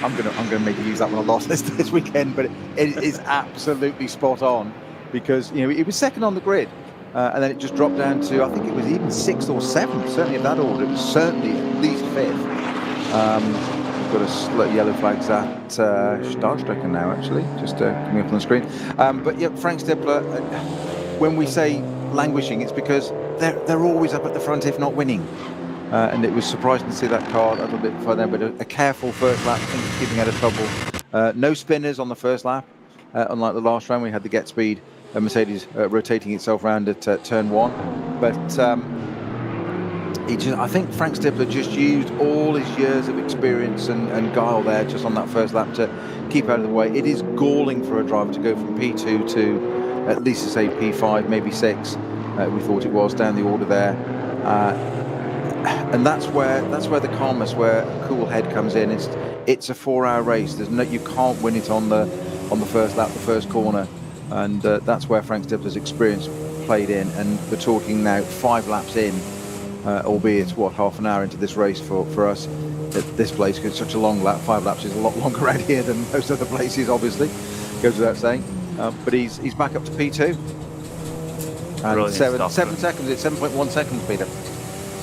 I'm gonna make you use that one a lot this weekend, but it is absolutely spot on, because he was second on the grid, and then it just dropped down to, I think it was even 6th or 7th, certainly in that order. It was certainly at least 5th. Got a yellow flags at Starstrecken now, actually, just coming up on the screen. But yeah, Frank Stippler, when we say languishing, it's because they're always up at the front, if not winning. And it was surprising to see that car a little bit further, but a careful first lap, keeping out of trouble. No spinners on the first lap, unlike the last round. We had the get speed Mercedes rotating itself around at turn 1. But I think Frank Stippler just used all his years of experience and guile there just on that first lap to keep out of the way. It is galling for a driver to go from P2 to at least, say, P5, maybe 6. We thought it was down the order there. And that's where the calmness, where a cool head comes in. It's a 4-hour race. You can't win it on the first lap, the first corner, and that's where Frank Stippler's experience played in. And we're talking now 5 laps in, albeit half an hour into this race for us at this place, because it's such a long lap. 5 laps is a lot longer around here than most other places, obviously, goes without saying. But he's back up to P2. And 7 seconds. It's 7.1 seconds, Peter.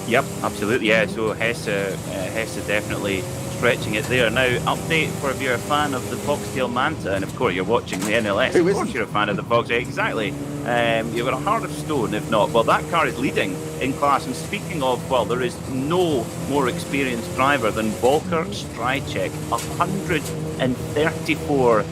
Yep, absolutely. Yeah, so Hesse definitely stretching it there. Now, update for if you're a fan of the Foxtail Manta, and of course you're watching the NLS. Who of course isn't? you're a fan of the Foxtail. Exactly. You've got a heart of stone, if not. Well, that car is leading in class. And speaking of, well, there is no more experienced driver than Volker Strycek. 134.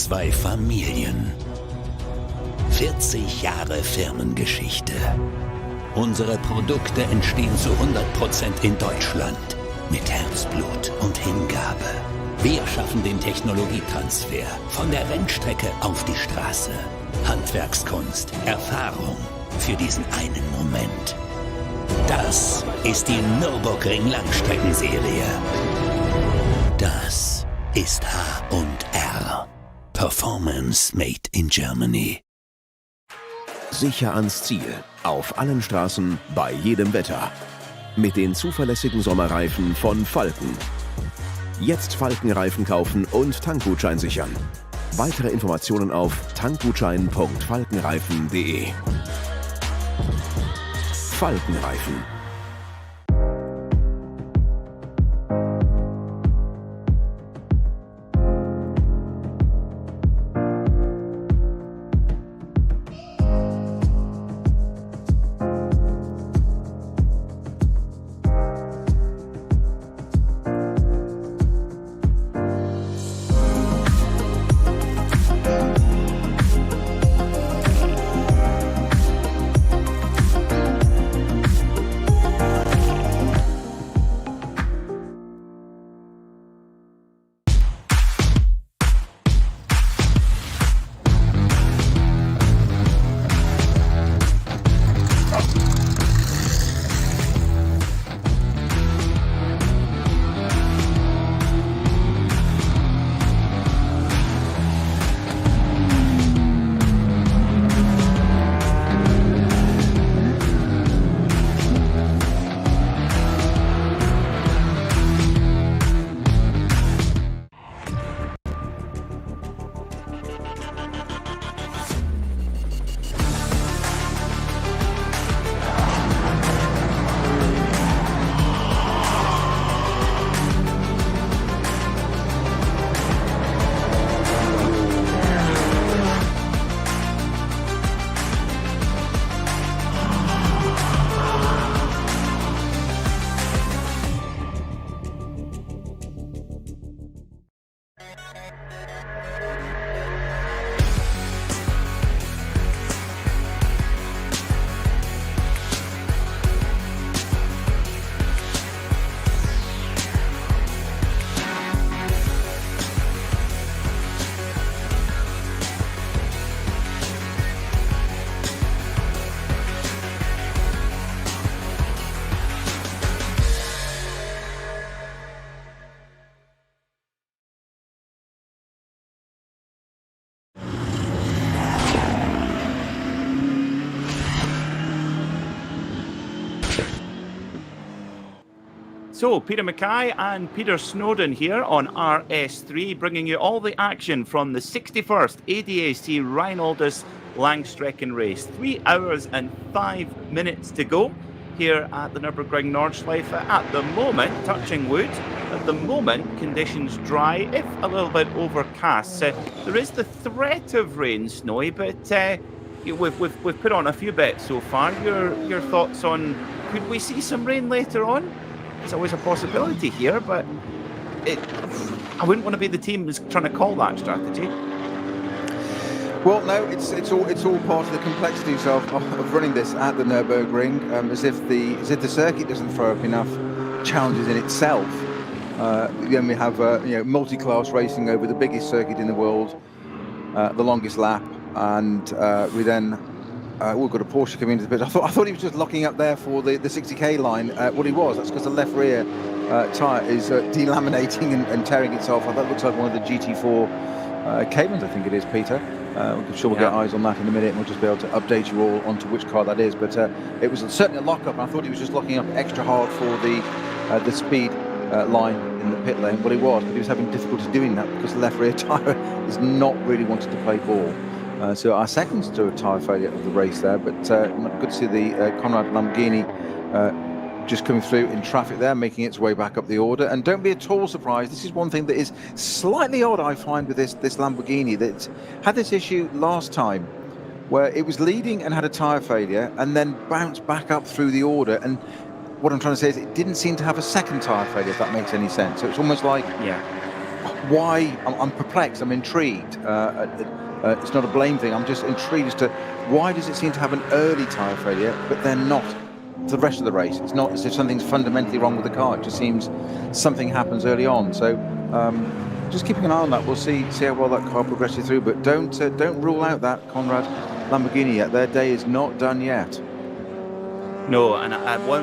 Zwei Familien. 40 Jahre Firmengeschichte. Unsere Produkte entstehen zu 100% in Deutschland. Mit Herzblut und Hingabe. Wir schaffen den Technologietransfer von der Rennstrecke auf die Straße. Handwerkskunst, Erfahrung für diesen einen Moment. Das ist die Nürburgring Langstreckenserie. Das ist H&R. Performance made in Germany. Sicher ans Ziel. Auf allen Straßen, bei jedem Wetter. Mit den zuverlässigen Sommerreifen von Falken. Jetzt Falkenreifen kaufen und Tankgutschein sichern. Weitere Informationen auf tankgutschein.falkenreifen.de. Falkenreifen. So, Peter Mackay and Peter Snowden here on RS3, bringing you all the action from the 61st ADAC Rheinaldus Langstrecken race. 3 hours and 5 minutes to go here at the Nürburgring Nordschleife. At the moment, touching wood, at the moment, conditions dry, if a little bit overcast. There is the threat of rain, Snowy, but we've put on a few bets so far. Your thoughts on, could we see some rain later on? It's always a possibility here, but I wouldn't want to be the team who's trying to call that strategy. Well, no, it's all part of the complexities of running this at the Nürburgring, as if the circuit doesn't throw up enough challenges in itself. Then we have multi-class racing over the biggest circuit in the world, the longest lap, and we've got a Porsche coming into the pit. I thought he was just locking up there for the 60k line. What he was, that's because the left rear tyre is delaminating and tearing itself. That looks like one of the GT4 Caymans, I think it is, Peter. I'm sure we'll get eyes on that in a minute, and we'll just be able to update you all onto which car that is. But it was certainly a lock-up, and I thought he was just locking up extra hard for the speed line in the pit lane. What he was, but he was having difficulty doing that because the left rear tyre is not really wanting to play ball. So our second tyre failure of the race there, but good to see the Conrad Lamborghini just coming through in traffic there, making its way back up the order. And don't be at all surprised, this is one thing that is slightly odd, I find, with this Lamborghini, that had this issue last time, where it was leading and had a tyre failure and then bounced back up through the order. And what I'm trying to say is it didn't seem to have a second tyre failure, if that makes any sense. So it's almost like, why? I'm perplexed, I'm intrigued. It's not a blame thing, I'm just intrigued as to why does it seem to have an early tyre failure, but then not the rest of the race. It's not as if something's fundamentally wrong with the car, it just seems something happens early on. So just keeping an eye on that, we'll see how well that car progresses through, but don't rule out that Conrad Lamborghini yet. Their day is not done yet. No, and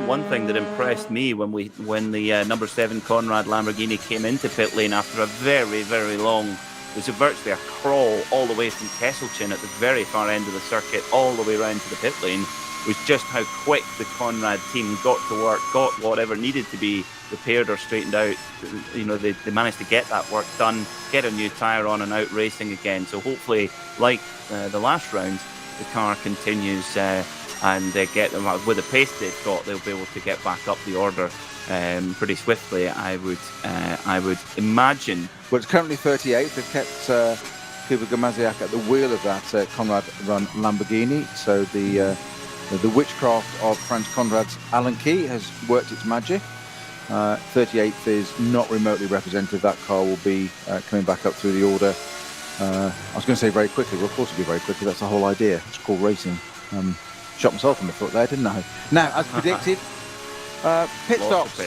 one thing that impressed me when the number 7 Conrad Lamborghini came into pit lane after a very, very long was virtually a crawl all the way from Kesselchen at the very far end of the circuit, all the way around to the pit lane, was just how quick the Conrad team got to work, got whatever needed to be repaired or straightened out. You know, they managed to get that work done, get a new tyre on and out racing again. So hopefully, like the last round, the car continues and get them with the pace they've got, they'll be able to get back up the order pretty swiftly, I would imagine. Well, it's currently 38th. They've kept Kuba Gamaziak at the wheel of that Conrad run Lamborghini. So the witchcraft of Franz Conrad's Allen Key has worked its magic. 38th is not remotely representative. That car will be coming back up through the order. I was going to say very quickly. Well, of course it'll be very quickly. That's the whole idea. It's called racing. Shot myself in the foot there, didn't I? Now, as predicted, pit stops.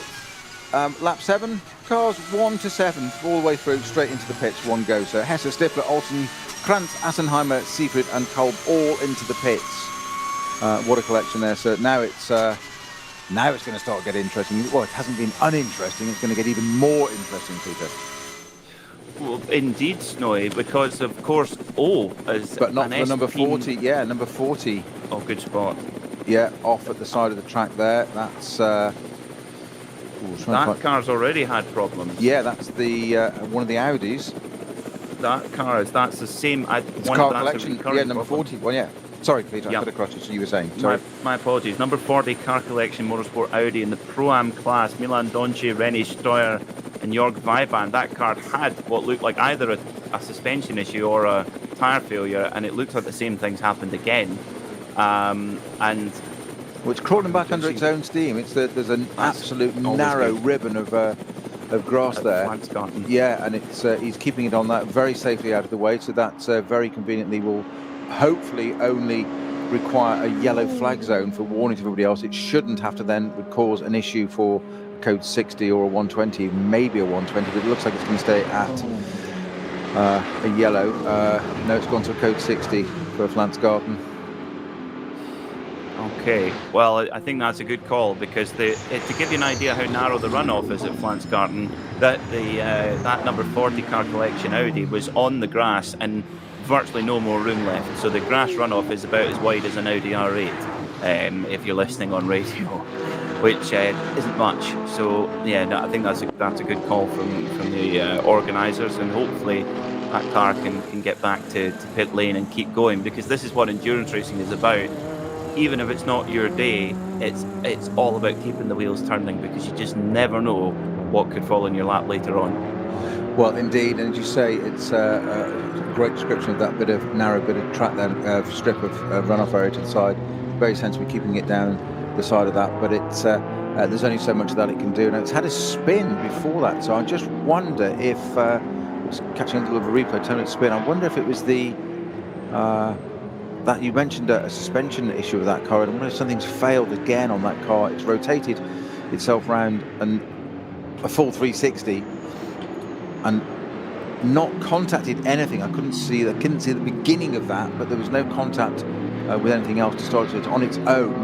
Lap 7, cars 1 to 7, all the way through, straight into the pits, one go. So Hesse, Stifler, Olsen, Krantz, Assenheimer, Siefried and Kolb all into the pits. What a collection there. So now it's going to start to get interesting. Well, it hasn't been uninteresting. It's going to get even more interesting, Peter. Well, indeed, Snowy, because of course but not for number 40. Yeah, number 40. Oh, good spot. Yeah, off at the side of the track there. That's that car's already had problems. Yeah, that's the one of the Audis. That's the same. It's car collection. Yeah, number 40. Well, yeah. Sorry, Peter, I could have crossed you, so you were saying. Sorry. My apologies. Number 40, car collection, Motorsport Audi in the Pro-Am class. Milan Donci, René Steuer and Jörg Weiban. That car had what looked like either a suspension issue or a tyre failure, and it looks like the same thing's happened again. And well, it's crawling back under its own steam. There's an absolute narrow ribbon of grass there. Yeah, and he's keeping it on that very safely out of the way, so that's very conveniently will hopefully only require a yellow flag zone for warning to everybody else. It shouldn't have to then cause an issue for code 60 or a 120, maybe a 120, but it looks like it's going to stay at a yellow. No, it's gone to a code 60 for Flansgarten. Okay, well, I think that's a good call, because to give you an idea how narrow the runoff is at Flansgarten, that number 40 car collection Audi was on the grass and virtually no more room left. So the grass runoff is about as wide as an Audi R8, if you're listening on radio, which isn't much. So yeah, no, I think that's a good call from the organisers, and hopefully that car can get back to pit lane and keep going, because this is what endurance racing is about. Even if it's not your day, it's all about keeping the wheels turning, because you just never know what could fall in your lap later on. Well, indeed, and as you say, it's a great description of that narrow bit of track then, strip of runoff area to the side. Very sensibly keeping it down the side of that, but it's there's only so much that it can do. Now, it's had a spin before that, so I just wonder if, it's catching a little of a replay, 10-minute spin, I wonder if it was that you mentioned a suspension issue with that car, and I wonder if something's failed again on that car. It's rotated itself round and a full 360 and not contacted anything. I couldn't see the beginning of that, but there was no contact with anything else to start. So it's on its own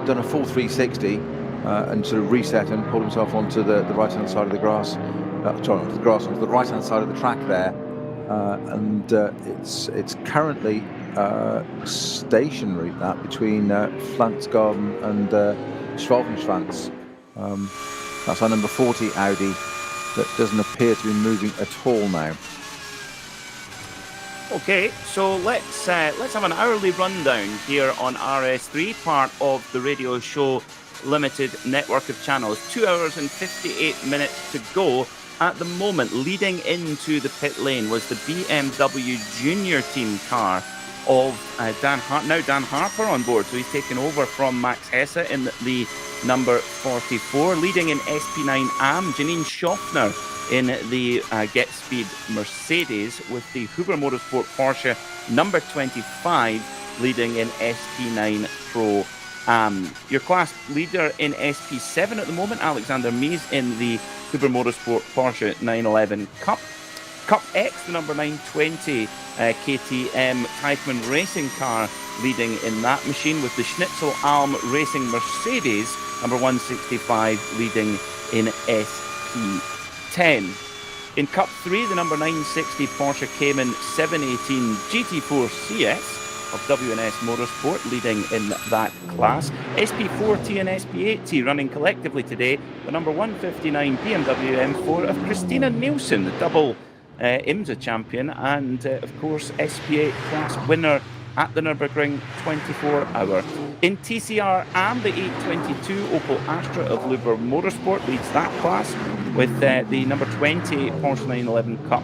done a full 360 and sort of reset and pulled himself onto the right hand side of the grass, onto the grass, onto the right hand side of the track there, and it's currently stationary, that between Flansgarten and Schwalbenschwanz. That's our number 40 Audi that doesn't appear to be moving at all now. Okay, so let's have an hourly rundown here on RS3, part of the radio show limited network of channels. 2 hours and 58 minutes to go. At the moment, leading into the pit lane was the BMW Junior Team car of Dan Harper on board. So he's taken over from Max Hesse in the number 44. Leading in SP9 AM, Janine Schaffner in the Get Speed Mercedes, with the Huber Motorsport Porsche number 25 leading in SP9 Pro Am. Your class leader in SP7 at the moment, Alexander Mies in the Huber Motorsport Porsche 911 Cup. Cup X, the number 920 KTM Teichmann racing car leading in that machine, with the Schnitzel Alm Racing Mercedes number 165 leading in SP10. In Cup 3, the number 960 Porsche Cayman 718 GT4 CS of WNS Motorsport leading in that class. SP4T and SP8T running collectively today. The number 159 BMW M4 of Christina Nielsen, the double IMSA champion, and of course SP8 class winner at the Nürburgring 24-hour. In TCR AM, the 822 Opel Astra of Luber Motorsport leads that class, with the number 20 Porsche 911 Cup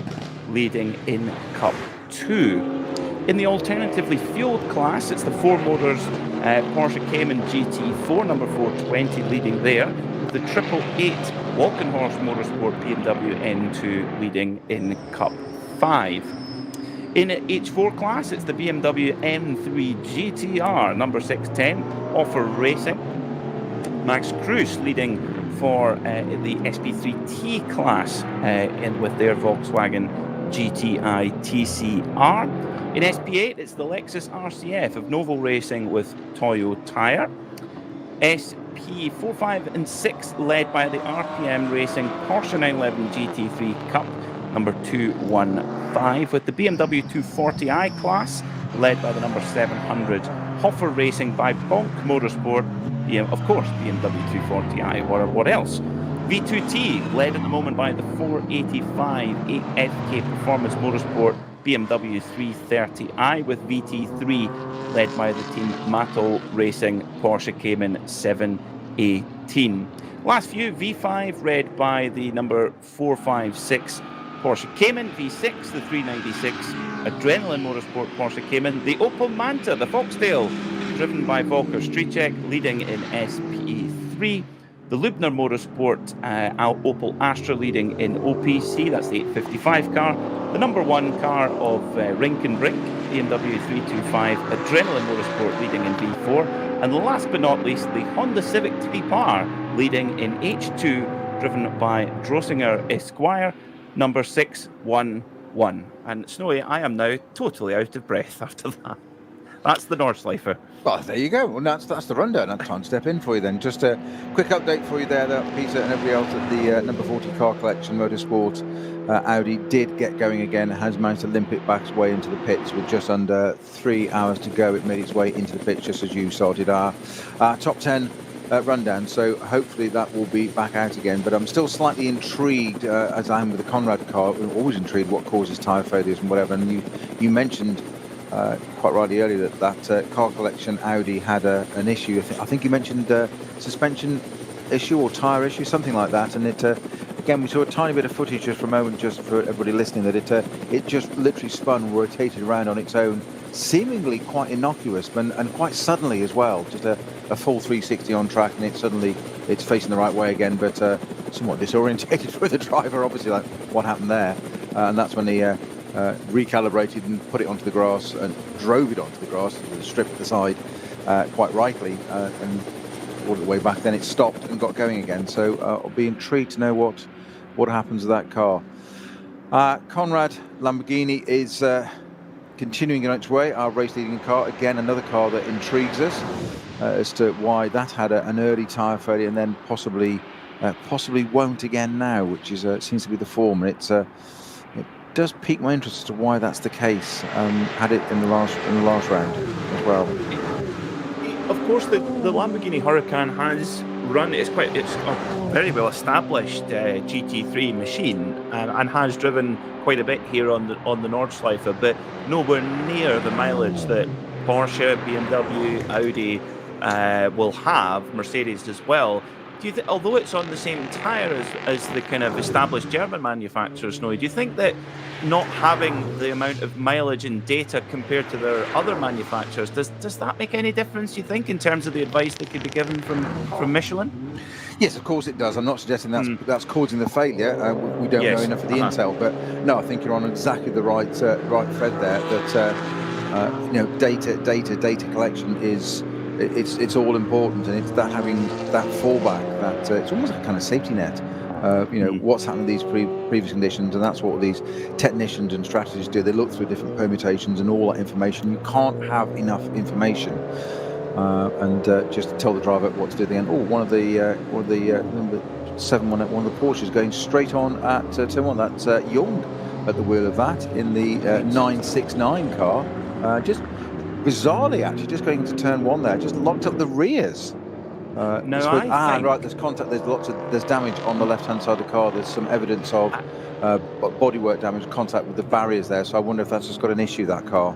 leading in Cup 2. In the alternatively fueled class, it's the four motors Porsche Cayman GT4, number 420 leading there, with the 888 Walkenhorst Motorsport BMW N2 leading in Cup 5. In H4 class, it's the BMW M3 GTR, number 610, Offer Racing. Max Kruse leading for the SP3T class with their Volkswagen GTI TCR. In SP8, it's the Lexus RCF of Novo Racing with Toyo Tire. SP 4, 5 and 6 led by the RPM Racing Porsche 911 GT3 Cup number 215, with the BMW 240i class led by the number 700 Hoffer Racing by Bonk Motorsport, of course BMW 240i, what else? V2T led at the moment by the 485 8FK Performance Motorsport BMW 330i, with VT3 led by the team Mattel Racing Porsche Cayman 718. Last few, V5 led by the number 456 Porsche Cayman, V6 the 396 Adrenaline Motorsport Porsche Cayman, the Opel Manta, the Foxtail, driven by Volker Strycek, leading in SPE3. The Lubner Motorsport Opel Astra leading in OPC, that's the 855 car. The number 1 car of Rink and Brink, BMW 325 Adrenaline Motorsport leading in V4. And last but not least, the Honda Civic Type R leading in H2, driven by Drossinger Esquire, number 611. And Snowy, I am now totally out of breath after that. That's the Nordschleife. Well, there you go. Well, that's the rundown. That's time to step in for you then. Just a quick update for you there, that Peter and everybody else at the number 40 car collection Motorsport. Audi did get going again, has managed to limp it back its way into the pits with just under 3 hours to go. It made its way into the pits just as you started our top 10 rundown, so hopefully that will be back out again. But I'm still slightly intrigued, as I am with the Conrad car. I'm always intrigued what causes tyre failures and whatever. And you mentioned quite rightly earlier that car collection Audi had an issue. I think you mentioned suspension issue or tyre issue, something like that. And it again, we saw a tiny bit of footage just for a moment, just for everybody listening, that it just literally spun, rotated around on its own, seemingly quite innocuous, and quite suddenly as well. Just a full 360 on track, and it's facing the right way again, but somewhat disorientated for the driver, obviously, like what happened there. And that's when he recalibrated and put it onto the grass and drove it onto the grass, with a strip at the side, quite rightly, and all the way back. Then it stopped and got going again. So I'll be intrigued to know what happens to that car. Conrad Lamborghini is continuing on its way, our race leading car. Again, another car that intrigues us as to why that had an early tyre failure and then possibly won't again now, which is seems to be the form. And it does pique my interest as to why that's the case. Had it in the last round as well. Of course, the Lamborghini Huracan has run. It's a very well established GT3 machine, and has driven quite a bit here on the Nordschleife, but nowhere near the mileage that Porsche, BMW, Audi will have, Mercedes as well. Do you although it's on the same tyre as the kind of established German manufacturers, Snowy, do you think that not having the amount of mileage and data compared to their other manufacturers, does that make any difference, do you think, in terms of the advice that could be given from Michelin? Yes, of course it does. I'm not suggesting that's causing the failure. We don't know enough of the intel, but no, I think you're on exactly the right thread there. That data collection is. It's all important, and it's that having that fallback, that it's almost like a kind of safety net. What's happened in these previous conditions, and that's what these technicians and strategists do. They look through different permutations and all that information. You can't have enough information and just tell the driver what to do at the end. One of the 718, one of the Porsches, going straight on at turn 1. That's Young at the wheel of that in the 969 car. Just bizarrely, actually, just going into turn 1 there, just locked up the rears. Right, there's contact. There's damage on the left-hand side of the car. There's some evidence of bodywork damage, contact with the barriers there. So I wonder if that's just got an issue, that car.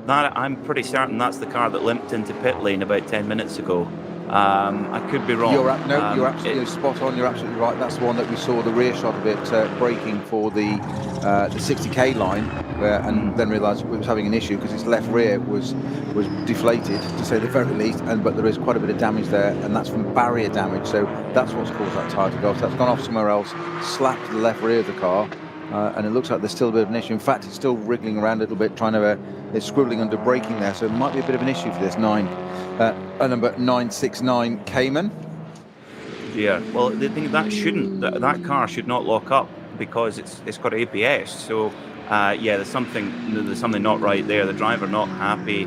I'm pretty certain that's the car that limped into pit lane about 10 minutes ago. I could be wrong. You're absolutely spot on. You're absolutely right. That's the one that we saw the rear shot of it braking for the 60k line, and then realised it was having an issue because its left rear was deflated, to say the very least. But there is quite a bit of damage there, and that's from barrier damage. So that's what's caused that tyre to go off. That's gone off somewhere else, slapped the left rear of the car. And it looks like there's still a bit of an issue. In fact, it's still wriggling around a little bit, trying to, it's squibbling under braking there, so it might be a bit of an issue for this number 969 Cayman. Yeah, well, the thing that car should not lock up because it's got ABS. So there's something not right there. The driver not happy,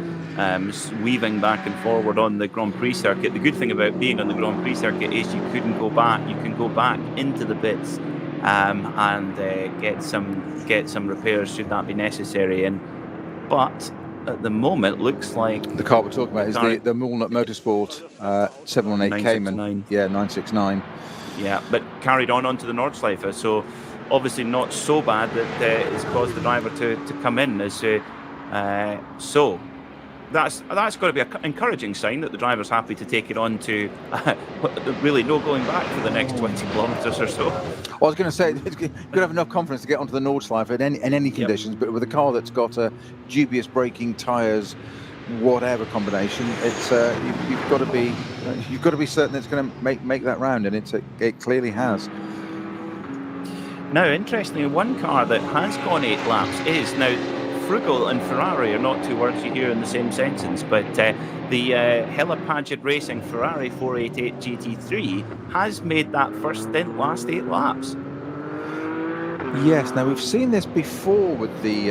weaving back and forward on the Grand Prix circuit. The good thing about being on the Grand Prix circuit is you can go back into the pits. And get some repairs should that be necessary. But at the moment, looks like the car we're talking about is the Walnut Motorsport 718 Cayman. Yeah, 969. Yeah, but carried onto the Nordschleife. So obviously not so bad that it's caused the driver to come in. So that's got to be an encouraging sign that the driver's happy to take it on to really no going back for the next 20 kilometres or so. I was going to say, you've got to have enough confidence to get onto the Nordschleife in any conditions, but with a car that's got dubious braking, tyres, whatever combination, it's you've got to be certain it's going to make that round, and it clearly has. Now, interestingly, one car that has gone 8 laps is now. Frugal and Ferrari are not two words you hear in the same sentence, but the Hella Paget Racing Ferrari 488 GT3 has made that first stint last 8 laps. Yes, now we've seen this before with the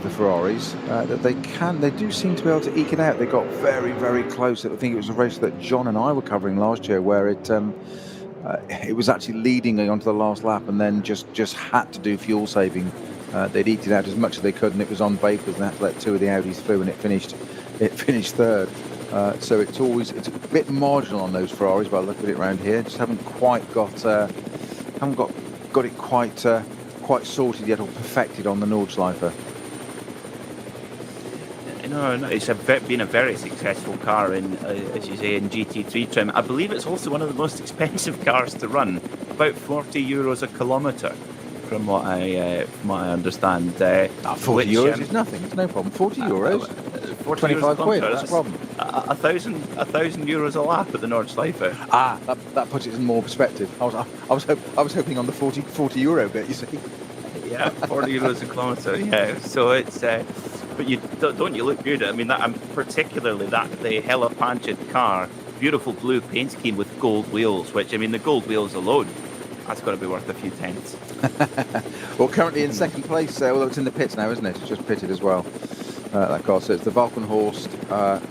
Ferraris, that they do seem to be able to eke it out. They got very, very close. I think it was a race that John and I were covering last year where it was actually leading onto the last lap and then just had to do fuel saving. They'd eked it out as much as they could, and it was on vapors, and they had to let 2 of the Audis through, and it finished third. So it's a bit marginal on those Ferraris, but I look at it around here, just haven't quite got it quite sorted yet or perfected on the Nordschleife. No, it's been a very successful car in, as you say, in GT3 trim. I believe it's also one of the most expensive cars to run, about €40 a kilometre. From what I understand, €40 is nothing. It's no problem. €40, 25 quid. That's a problem. €1,000 a lap at the Nordschleife. That puts it in more perspective. I was hoping on the €40 bit. You see. Yeah, €40 a kilometre. Yeah, so it's. But don't you look good? I mean, particularly the Hella Paget car, beautiful blue paint scheme with gold wheels. Which, I mean, the gold wheels alone. That's got to be worth a few tenths. Well, currently in second place, although it's in the pits now, isn't it? It's just pitted as well, that car. So it's the Valkenhorst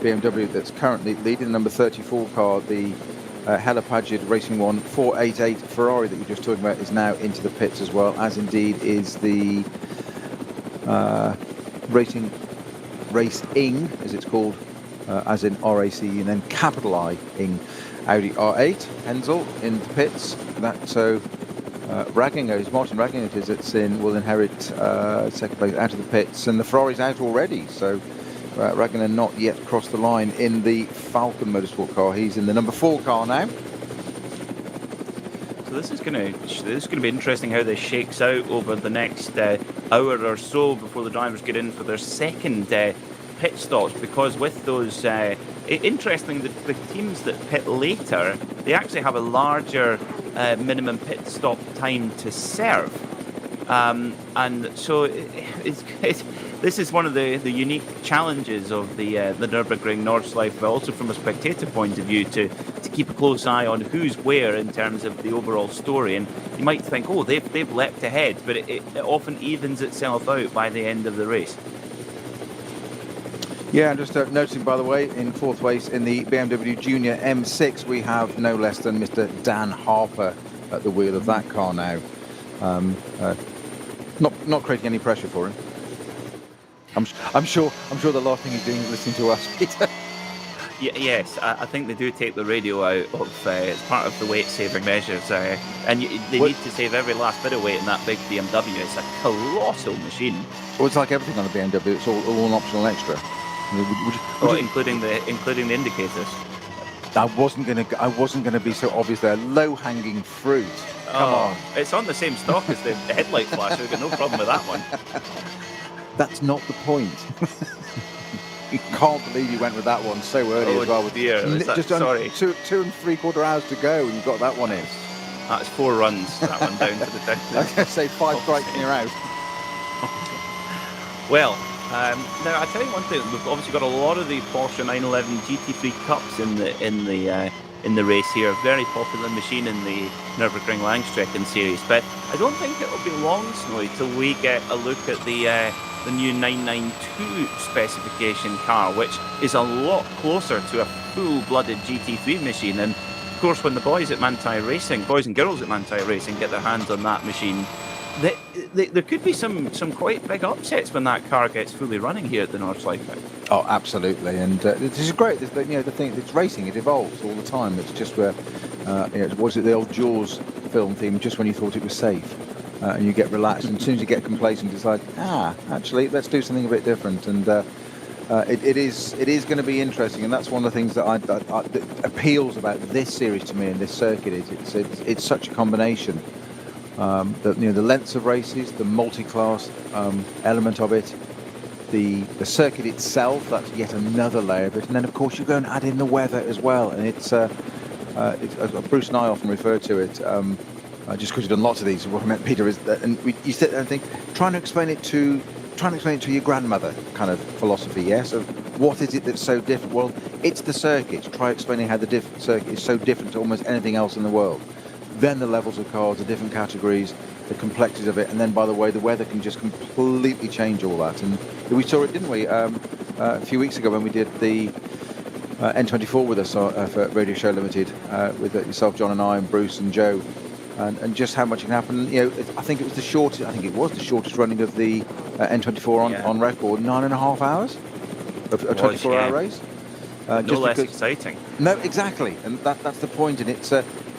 BMW that's currently leading. Number 34 car, the Hella Paget Racing 1 488 Ferrari that you're just talking about is now into the pits as well, as indeed is the Racing, as it's called, as in RACE, and then capital I-ing. Audi R8, Hensel in the pits. Martin Ragginger will inherit second place out of the pits, and the Ferrari's out already. So Ragginger not yet crossed the line in the Falcon Motorsport car. He's in the number 4 car now. So this is going to be interesting how this shakes out over the next hour or so before the drivers get in for their second pit stops, because with those interesting, the teams that pit later, they actually have a larger minimum pit stop time to serve, and so this is one of the unique challenges of the Nürburgring Nordschleife, but also from a spectator point of view, to keep a close eye on who's where in terms of the overall story. And you might think, they've leapt ahead, but it often evens itself out by the end of the race. Yeah, and just noticing, by the way, in fourth place in the BMW Junior M6, we have no less than Mr. Dan Harper at the wheel of that car now. Not creating any pressure for him. I'm sure the last thing he's doing is listening to us, Peter. Yes, I think they do take the radio out of as part of the weight-saving measures, and they need to save every last bit of weight in that big BMW. It's a colossal machine. Well, it's like everything on the BMW; it's all an optional extra. Including the indicators. I wasn't gonna be so obvious there. Low-hanging fruit. Come on. It's on the same stock as the headlight flash. We've got no problem with that one. That's not the point. You can't believe you went with that one so early as well. Dear. Just sorry. 2 3/4 hours to go, and you got that one in. That's 4 runs. That one down to the down. I was going to say 5 strikes and you're out. Well, now I tell you one thing. We've obviously got a lot of the Porsche 911 GT3 Cups in the race here. A very popular machine in the Nürburgring Langstrecken series. But I don't think it'll be long, Snowy, till we get a look at the new 992 specification car, which is a lot closer to a full-blooded GT3 machine. And of course, when the boys and girls at Mantai Racing get their hands on that machine, there could be some quite big upsets when that car gets fully running here at the Nordschleife. Oh, absolutely, and this is great. The thing, it's racing; it evolves all the time. It's just where, was it the old Jaws film theme? Just when you thought it was safe, and you get relaxed, and as soon as you get complacent, it's like, actually, let's do something a bit different. And it is going to be interesting, and that's one of the things that that appeals about this series to me and this circuit is it's such a combination. The lengths of races, the multi-class element of it, the circuit itself, that's yet another layer of it, and then of course you go and add in the weather as well, and it's Bruce and I often refer to it, just because we've done lots of these. What I meant, Peter, is that, and you sit there and think, trying to explain it to your grandmother kind of philosophy, yes, of what is it that's so different? Well, it's the circuit. Try explaining how the circuit is so different to almost anything else in the world. Then the levels of cars, the different categories, the complexities of it, and then, by the way, the weather can just completely change all that. And we saw it, didn't we, a few weeks ago when we did the N24 with us for Radio Show Limited, with yourself, John, and I, and Bruce and Joe, and just how much can happen. I think it was the shortest running of the N24 on record, 9.5 hours of a 24-hour race. No less exciting. No, exactly, and that's the point, and it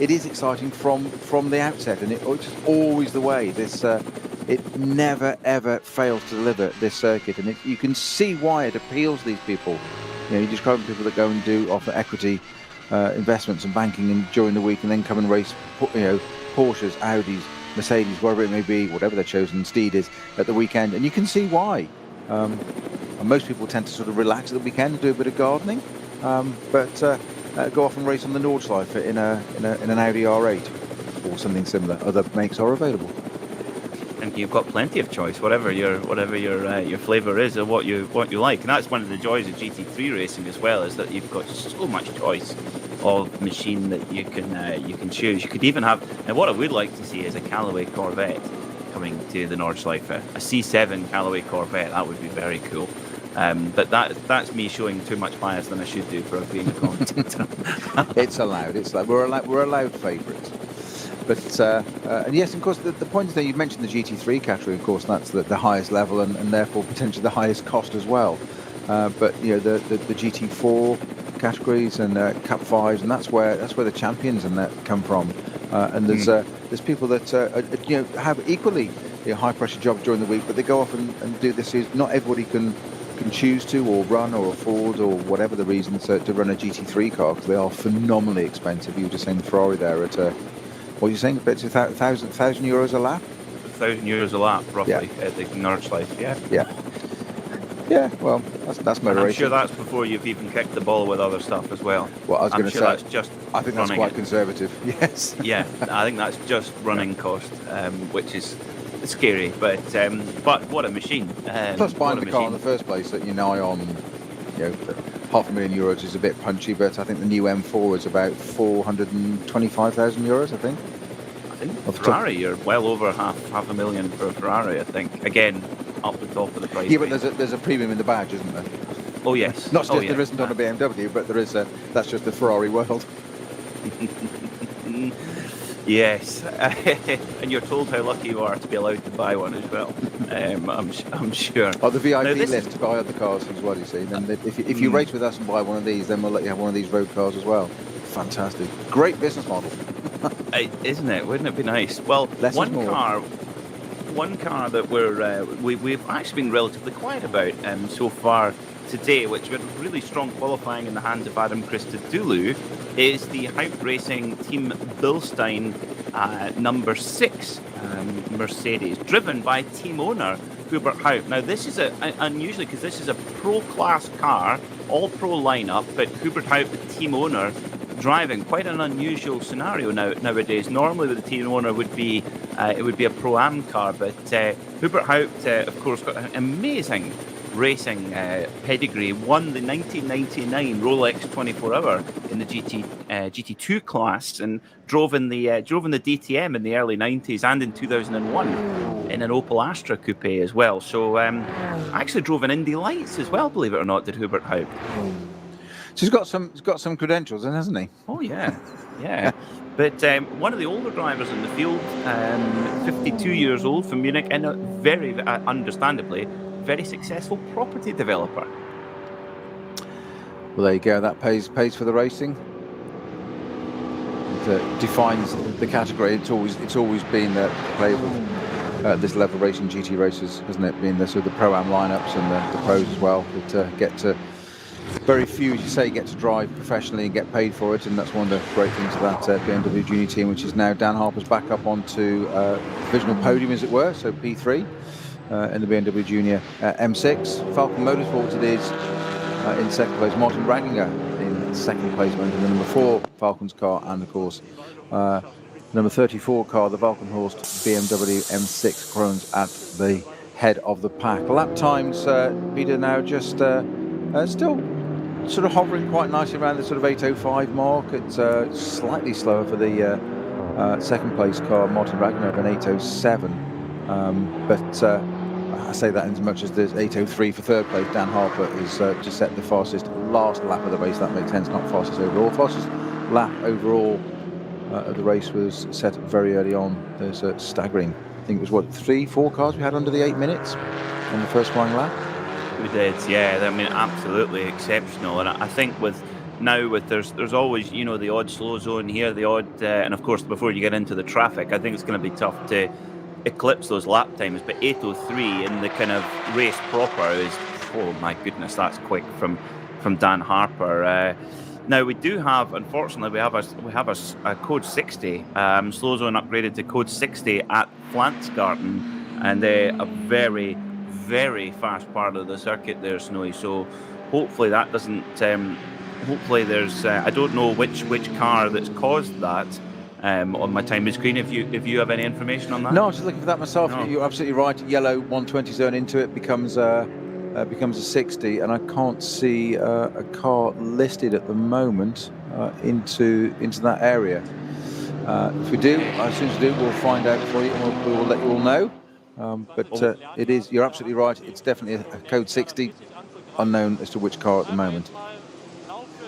is exciting from the outset, and it's just always the way. It never ever fails to deliver this circuit, and you can see why it appeals to these people. You describe people that go and offer equity investments and banking during the week, and then come and race, Porsches, Audis, Mercedes, whatever it may be, whatever their chosen steed is at the weekend, and you can see why. And most people tend to sort of relax at the weekend and do a bit of gardening, but go off and race on the Nordschleife in an Audi R8 or something similar. Other makes are available. And you've got plenty of choice, whatever your flavour is, or what you like. And that's one of the joys of GT3 racing as well, is that you've got so much choice of machine that you can choose. You could even have, and what I would like to see is a Callaway Corvette coming to the Nordschleife, a C7 Callaway Corvette. That would be very cool. But that's me showing too much bias than I should do for being a commentator. It's allowed. We're allowed favourites. But and yes, of course, the point is that you mentioned the GT3 category. Of course, that's the highest level and therefore potentially the highest cost as well. But the GT4 categories and Cup 5s, and that's where the champions and that come from. And there's people that have equally high pressure jobs during the week, but they go off and do this. Not everybody can choose to or run or afford or whatever the reason to run a GT3 car, because they are phenomenally expensive. You were just saying the Ferrari there at what are you saying? About €1,000 a lap. €1,000 a lap, roughly, at the Nordschleife. Yeah. Well, that's motor racing. I'm sure that's before you've even kicked the ball with other stuff as well. Well, I was going to say, that's just I think that's quite conservative. Yes. Yeah, I think that's just running cost, which is scary. But what a machine! Plus, buying the car in the first place at nigh on, €500,000 is a bit punchy. But I think the new M4 is about €425,000. I think Ferrari, you're well over half a million for a Ferrari. I think again up the top of the price. Yeah, but there's a premium in the badge, isn't there? Oh yes. Not just yes. there isn't on a BMW, but there is. That's just the Ferrari world. Yes, and you're told how lucky you are to be allowed to buy one as well. I'm sure. Oh, the VIP Now, list to buy other cars as well, you see. And if you race with us and buy one of these, then we'll let you have one of these road cars as well. Fantastic. Great business model. Isn't it? Wouldn't it be nice? Well, Less is one more. car that we've actually been relatively quiet about so far today, which we had really strong qualifying in the hands of Adam Christodoulou, is the Haupt Racing Team Bilstein number 6 Mercedes, driven by team owner Hubert Haupt. Now, this is unusually, because this is a pro-class car, all pro lineup, but Hubert Haupt, the team owner, driving. Quite an unusual scenario nowadays. Normally, with the team owner would be it would be a pro-am car, but Hubert Haupt, of course, got an amazing racing pedigree. Won the 1999 Rolex 24-hour in the GT2 class, and drove in the DTM in the early 90s, and in 2001 in an Opel Astra coupe as well. So actually drove in Indy Lights as well, believe it or not, did Hubert Haupt. So he's got some credentials, then, hasn't he? Oh yeah, yeah. But one of the older drivers in the field, 52 years old, from Munich, and a very, understandably, very successful property developer. Well, there you go. That pays for the racing. It defines the category. It's always been the play of this level racing GT races, hasn't it? Being the sort of the pro-am lineups and the pros as well. That get to very few, as you say, get to drive professionally and get paid for it, and that's one of the great things of that BMW Junior team, which is now Dan Harper's back up onto divisional podium, as it were, so P3 in the BMW Junior M6. Falcon Motorsports it is in second place. Martin Ragginger in second placement, and the number 4 Falcon's car, and of course number 34 car, the Valkenhorst BMW M6 Krones at the head of the pack. Lap times, Peter, now just still sort of hovering quite nicely around the sort of 8:05 mark. It's slightly slower for the second place car, Martin Ragnar, an 8:07. But I say that in as much as there's 8:03 for third place. Dan Harper is just set the fastest last lap of the race. That makes sense, not fastest overall. Fastest lap overall of the race was set very early on. There's a staggering, I think it was 3-4 cars we had under the 8 minutes on the first flying lap. We did, yeah. I mean, absolutely exceptional. And I think there's always, the odd slow zone here, the odd, and of course, before you get into the traffic, I think it's going to be tough to eclipse those lap times. But 8:03 in the kind of race proper is, oh my goodness, that's quick from Dan Harper. Now we do have, unfortunately, we have a code 60 slow zone upgraded to code 60 at Flansgarten, and a very, very fast part of the circuit there, Snowy. So hopefully that doesn't. Hopefully there's. I don't know which car that's caused that on my timing screen. If you have any information on that. No, I was just looking for that myself. No. You're absolutely right. Yellow 120 zone into it becomes a 60, and I can't see a car listed at the moment into that area. If we do, as soon as we do, we'll find out for you, and we will let you all know. But it is. You're absolutely right. It's definitely a code 60, unknown as to which car at the moment.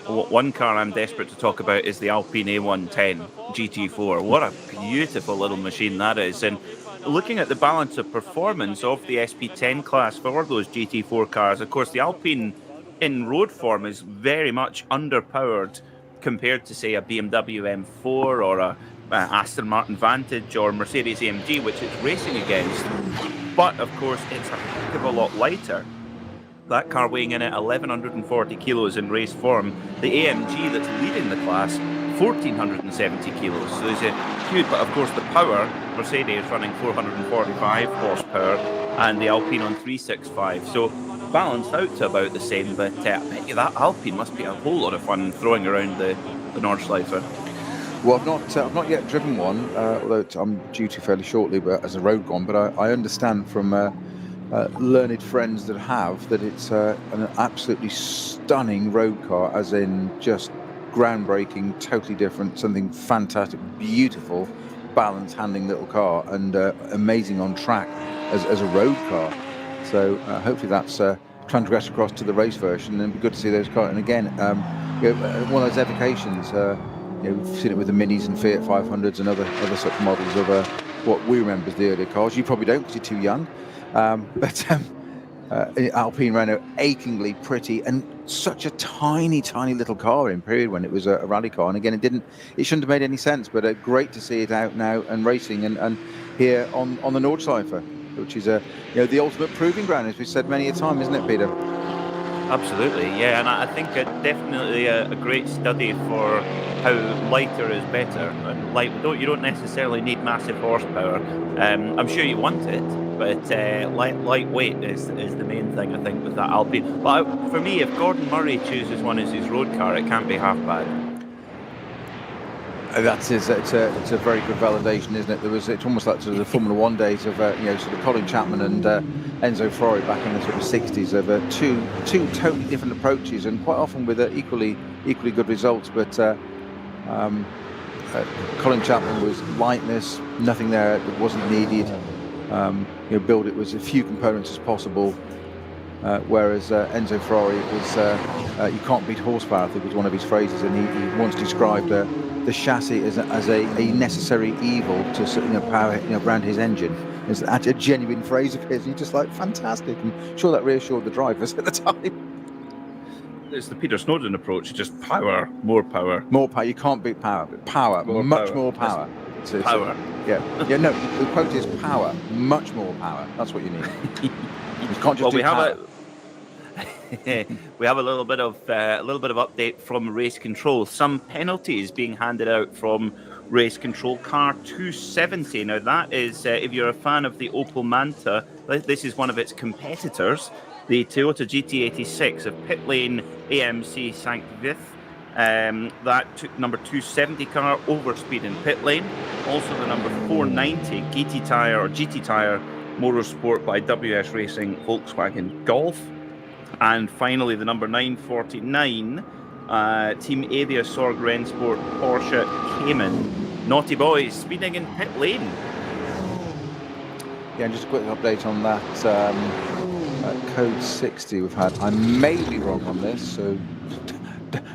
One car I'm desperate to talk about is the Alpine A110 GT4. What a beautiful little machine that is. And looking at the balance of performance of the SP10 class for those GT4 cars, of course, the Alpine in road form is very much underpowered compared to, say, a BMW M4 or a Aston Martin Vantage or Mercedes-AMG, which it's racing against. But, of course, it's a heck of a lot lighter. That car weighing in at 1,140 kilos in race form. The AMG that's leading the class, 1,470 kilos. So there's a huge, but of course the power, Mercedes running 445 horsepower and the Alpine on 365. So balanced out to about the same, but I bet you that Alpine must be a whole lot of fun throwing around the Nordschleife. Well, I've not yet driven one, although I'm due to fairly shortly, but as a road one. But I understand from learned friends that have that it's an absolutely stunning road car, as in just groundbreaking, totally different, something fantastic, beautiful, balanced, handling little car, and amazing on track as a road car. So hopefully that's transgress across to the race version, and it'd be good to see those cars. And again, one of those evocations. We've seen it with the Minis and Fiat 500s and other such models of what we remember as the earlier cars. You probably don't because you're too young. But Alpine Renault, achingly pretty, and such a tiny little car in period when it was a rally car. And again, it shouldn't have made any sense, but great to see it out now and racing and here on the Nordschleife, which is the ultimate proving ground, as we've said many a time, isn't it, Peter? Absolutely, yeah, and I think definitely a great study for how lighter is better. And you don't necessarily need massive horsepower. I'm sure you want it, but lightweight is the main thing, I think, with that Alpine. But for me, if Gordon Murray chooses one as his road car, it can't be half bad. It's a very good validation, isn't it? It's almost like sort of the Formula One days of sort of Colin Chapman and Enzo Ferrari back in the sort of 60s of two totally different approaches, and quite often with equally good results. But Colin Chapman was lightness, nothing there that wasn't needed. Build it was as few components as possible. Whereas Enzo Ferrari was you can't beat horsepower, I think was one of his phrases, and he once described the chassis as a necessary evil to power around his engine. It's a genuine phrase of his, and you're just like, fantastic. I'm sure that reassured the drivers at the time. It's the Peter Snowden approach, just power, more power. More power, you can't beat power, but power, much more power. Power. No, the quote is power, much more power. That's what you need. You can't just do power. We have a little bit of update from race control. Some penalties being handed out from race control car 270. Now that is, if you're a fan of the Opel Manta, this is one of its competitors, the Toyota GT86 of pit lane AMC Saint-Vith. That took number 270 car over speed in pit lane. Also the number 490 GT Tire Motorsport by WS Racing Volkswagen Golf. And finally, the number 949 Team Avia Sorg Rennsport Porsche Cayman. Naughty boys speeding in pit lane. Yeah, and just a quick update on that code 60 we've had. I may be wrong on this, so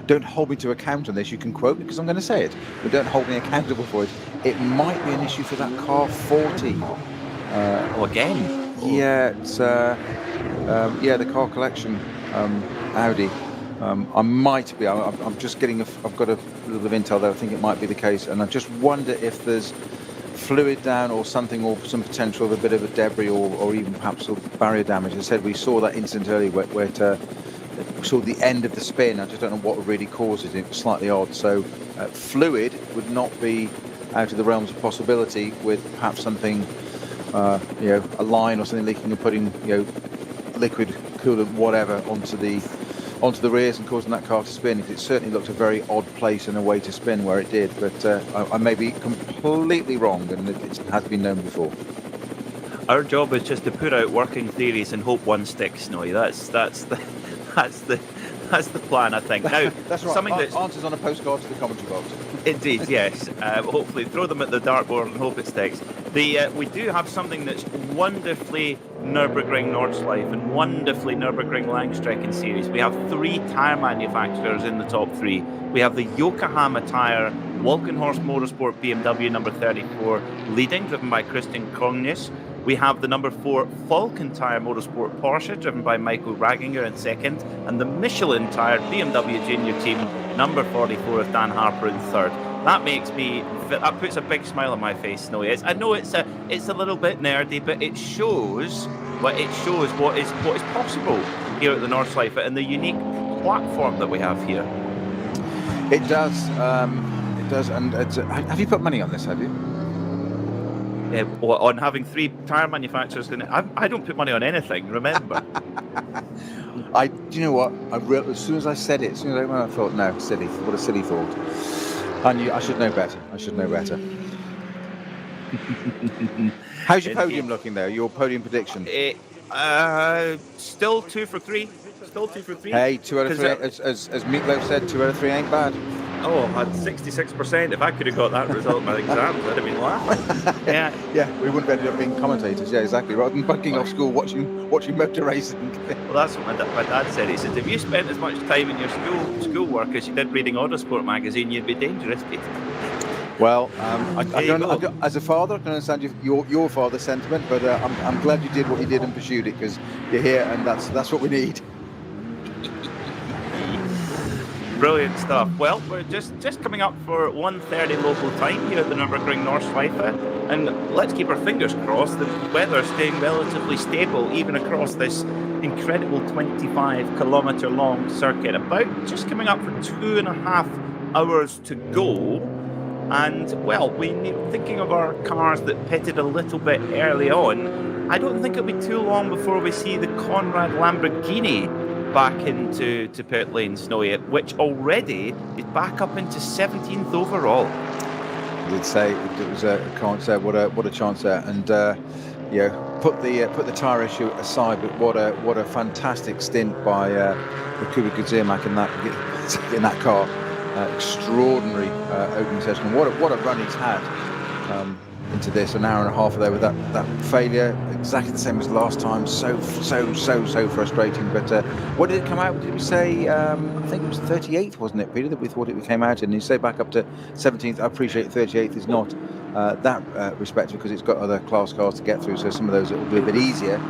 don't hold me to account on this. You can quote me because I'm going to say it, but don't hold me accountable for it. It might be an issue for that car 40. Again? Yeah, it's the car collection Audi. I might be. I'm just getting. I've got a little bit of intel there. I think it might be the case, and I just wonder if there's fluid down or something, or some potential of a bit of a debris, or even perhaps barrier damage. As I said, we saw that incident earlier where we saw the end of the spin. I just don't know what really caused it. It was slightly odd. So fluid would not be out of the realms of possibility, with perhaps something. A line or something leaking and putting liquid coolant whatever onto the rears and causing that car to spin. It certainly looked a very odd place and a way to spin where it did, but I may be completely wrong, and it has been known before. Our job is just to put out working theories and hope one sticks, Snowy. That's the plan, I think. Now, that's right. Something that answers on a postcard to the commentary box. Indeed, yes. Hopefully, throw them at the dartboard and hope it sticks. We do have something that's wonderfully Nürburgring Nordschleife and wonderfully Nürburgring Langstrecken series. We have 3 tyre manufacturers in the top 3. We have the Yokohama tyre Walkenhorst Motorsport BMW number 34 leading, driven by Christian Krognes. We have the number 4 Falcon Tyre Motorsport Porsche, driven by Michael Raginger in second, and the Michelin tyre BMW Junior Team number 44 of Dan Harper in third. That puts a big smile on my face, Snowy. I know it's a little bit nerdy, but it shows what is possible here at the Nordschleife and the unique platform that we have here. It does, and have you put money on this? Have you? On having 3 tyre manufacturers, I don't put money on anything. Remember. Do you know what? As soon as I said it, I thought, no, silly. What a silly thought. I knew I should know better. How's your podium looking there? Your podium prediction? Still 2 for 3. Hey, 2 out of 3. As Meatloaf said, 2 out of 3 ain't bad. Oh, I had 66%. If I could have got that result in my exams, I'd have been laughing. Yeah. Yeah, we wouldn't have ended up being commentators. Yeah, exactly. Rather than bunking off school watching motor racing. Well, that's what my dad said. He said, if you spent as much time in your schoolwork as you did reading Autosport magazine, you'd be dangerous, Pete. Well, as a father, I can understand your father's sentiment, but I'm glad you did what you did and pursued it, because you're here, and that's what we need. Brilliant stuff. Well, we're just coming up for 1:30 local time here at the Nürburgring Nordschleife, and let's keep our fingers crossed. The weather staying relatively stable even across this incredible 25-kilometre long circuit. About just coming up for 2.5 hours to go. And, well, thinking of our cars that pitted a little bit early on, I don't think it'll be too long before we see the Conrad Lamborghini back into pit lane, Snowy, which already is back up into 17th overall. I did say it was can't say what a chance there, and put the tyre issue aside, but what a fantastic stint by Kuba Guziermak in that car. Extraordinary opening session. What a run he's had into this, an hour and a half there with that failure, exactly the same as last time. So frustrating. But what did it come out? Did we say? I think it was 38th, wasn't it, Peter? That we thought it came out, and you say back up to 17th. I appreciate 38th is not that respectful, because it's got other class cars to get through, so some of those it will be a bit easier.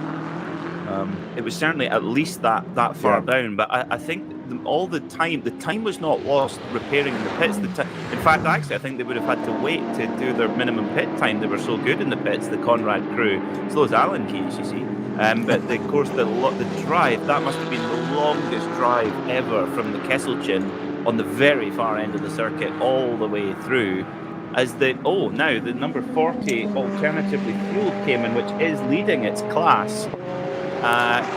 It was certainly at least that far down, but I think the time was not lost repairing in the pits. In fact, actually, I think they would have had to wait to do their minimum pit time. They were so good in the pits, the Conrad crew, slow as Allen keys, you see. But of course, the drive, that must have been the longest drive ever from the Kesselchen on the very far end of the circuit all the way through. As now the number 40 alternatively fueled came in, which is leading its class.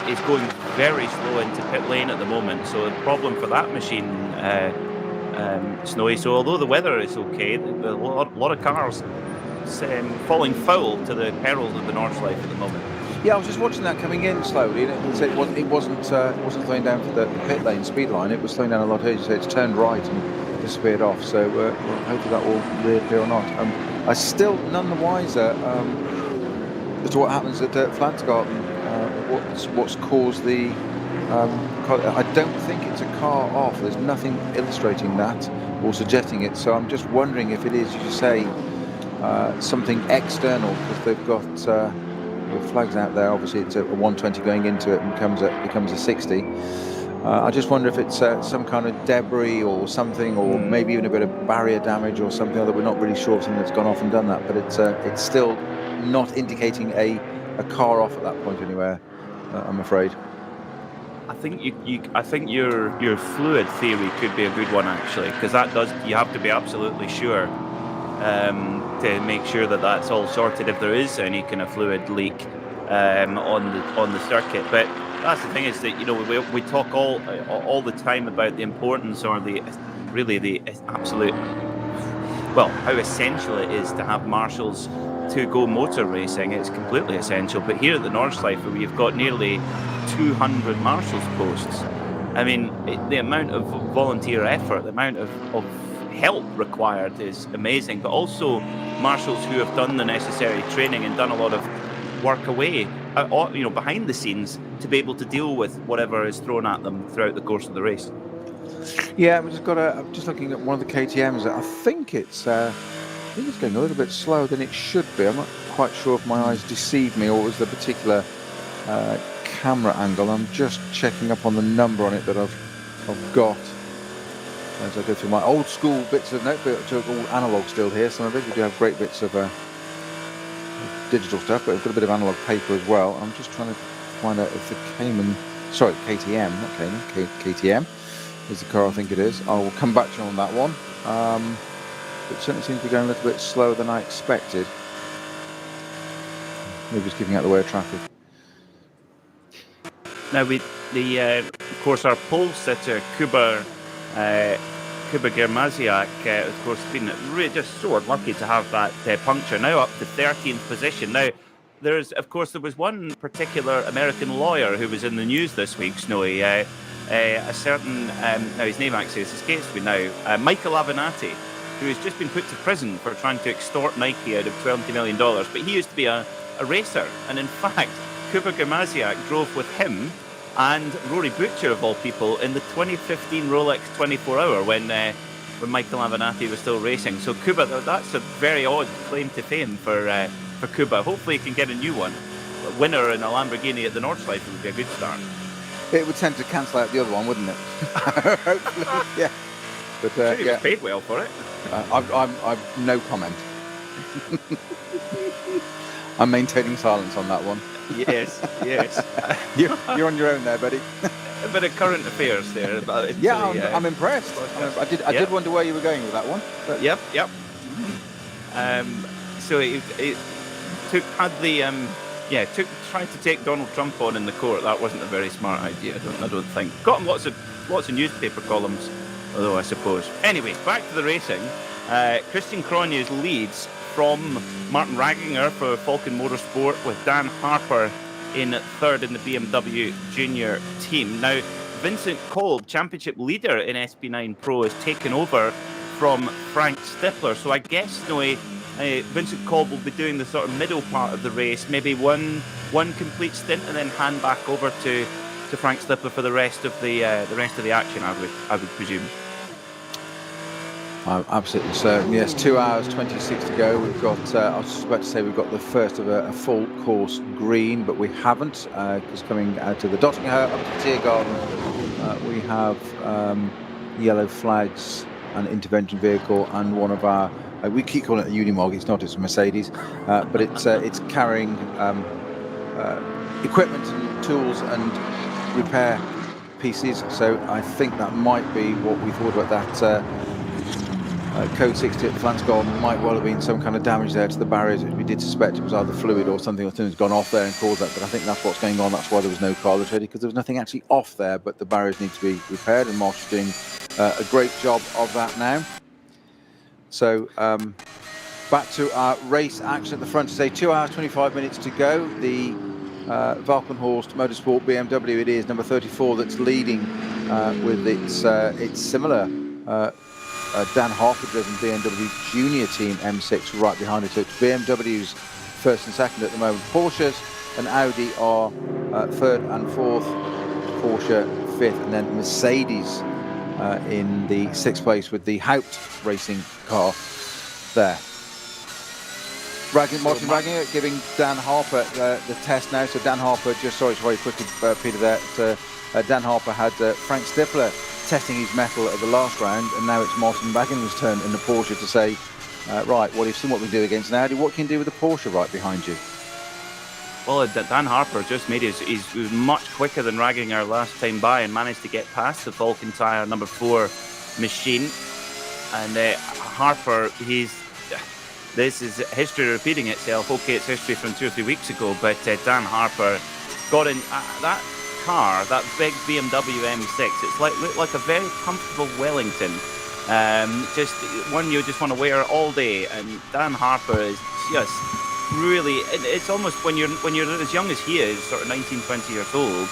Is going very slow into pit lane at the moment, so the problem for that machine, Snowy. So although the weather is okay, a lot of cars falling foul to the perils of the Nordschleife at the moment. Yeah, I was just watching that coming in slowly. It wasn't slowing down for the pit lane speed line. It was slowing down a lot earlier. So it's turned right and disappeared off. So hopefully that will reappear or not. I still none the wiser as to what happens at Flansgarten. What's caused the I don't think it's a car off. There's nothing illustrating that or suggesting it, so I'm just wondering if it is, you say, something external, because they've got flags out there. Obviously it's a 120 going into it and becomes a 60. I just wonder if it's some kind of debris or something, or maybe even a bit of barrier damage or something, that we're not really sure of, something that's gone off and done that, but it's still not indicating a car off at that point anywhere, I'm afraid. I think your fluid theory could be a good one, actually, because you have to be absolutely sure to make sure that that's all sorted if there is any kind of fluid leak on the circuit. But that's the thing, is that we talk all the time about the importance, or the absolute, well, how essential it is to have marshals to go motor racing. It's completely essential. But here at the Nordschleife, we've got nearly 200 marshals posts. I mean, the amount of volunteer effort, the amount of help required is amazing. But also marshals who have done the necessary training and done a lot of work away, behind the scenes, to be able to deal with whatever is thrown at them throughout the course of the race. Yeah, I'm just looking at one of the KTMs. I think it's going a little bit slower than it should be. I'm not quite sure if my eyes deceived me, or it was the particular camera angle. I'm just checking up on the number on it that I've got as I go through my old school bits of notebook. All analog still here. Some of it, we do have great bits of digital stuff, but we've got a bit of analog paper as well. I'm just trying to find out if the KTM, not Cayman, KTM is the car I think it is. I will come back to you on that one. It certainly seems to be going a little bit slower than I expected. Maybe just keeping out the way of traffic. Now, of course, our pole sitter, Kuba Germaziak, of course, been really just so unlucky to have that puncture. Now up to 13th position. Now, there was one particular American lawyer who was in the news this week, Snowy. a certain, now his name actually escapes me now, Michael Avenatti, who has just been put to prison for trying to extort Nike out of $20 million. But he used to be a racer. And in fact, Kuba Gamaziak drove with him and Rory Butcher, of all people, in the 2015 Rolex 24 Hour when Michael Avenatti was still racing. So Kuba, that's a very odd claim to fame for Kuba. Hopefully he can get a new one. A winner in a Lamborghini at the Nordschleife would be a good start. It would tend to cancel out the other one, wouldn't it? Hopefully, yeah. But Sure, he was paid well for it. I've no comment. I'm maintaining silence on that one. Yes. You're on your own there, buddy. A bit of current affairs there. I'm impressed. I did wonder where you were going with that one. But... Yep. So it trying to take Donald Trump on in the court. That wasn't a very smart idea. I don't think. Got him lots of newspaper columns, although I suppose. Anyway, back to the racing. Christian Cronjes leads from Martin Ragginger for Falcon Motorsport, with Dan Harper in third in the BMW Junior team. Now, Vincent Kolb, championship leader in SP9 Pro, has taken over from Frank Stippler. So I guess, Noe, Vincent Kolb will be doing the sort of middle part of the race, maybe one complete stint, and then hand back over to Frank Stippler for the rest of the action. I would presume. I'm absolutely certain. Yes, 2 hours 26 to go. We've got. I was just about to say we've got the first of a full course green, but we haven't. Because coming out to the Dottingham up to Tiergarten, we have yellow flags, an intervention vehicle, and one of our. We keep calling it a Unimog. It's not. It's a Mercedes, but it's carrying equipment and tools and repair pieces. So I think that might be what we thought about that. Code 60 at the Flansgarden might well have been some kind of damage there to the barriers. We did suspect it was either fluid or something has gone off there and caused that, but I think that's what's going on. That's why there was no car that's ready, because there was nothing actually off there, but the barriers need to be repaired, and Marsh is doing a great job of that now. So back to our race action at the front today. 2 hours 25 minutes to go. The Valkenhorst Motorsport BMW, it is number 34 that's leading with its similar Dan Harper-driven BMW Junior Team M6 right behind it. So it's BMW's first and second at the moment. Porsches and Audi are third and fourth. Porsche fifth, and then Mercedes in the sixth place with the Haupt racing car there. Martin Ragginger giving Dan Harper the test now. So Dan Harper, sorry quickly, Peter, there. Dan Harper had Frank Stippler testing his mettle at the last round, and now it's Martin Ragginger's turn in the Porsche to say, right, well, you've seen what we do against an Audi, what can you do with the Porsche right behind you? Well, Dan Harper just made he was much quicker than Ragginger last time by and managed to get past the Falcon Tyre number 4 machine. And Harper, this is history repeating itself. Okay, it's history from 2 or 3 weeks ago, but Dan Harper got in that car, that big BMW M6. It's looked like a very comfortable Wellington, just one you just want to wear all day. And Dan Harper is just really, it's almost when you're as young as he is, sort of 19, 20 years old,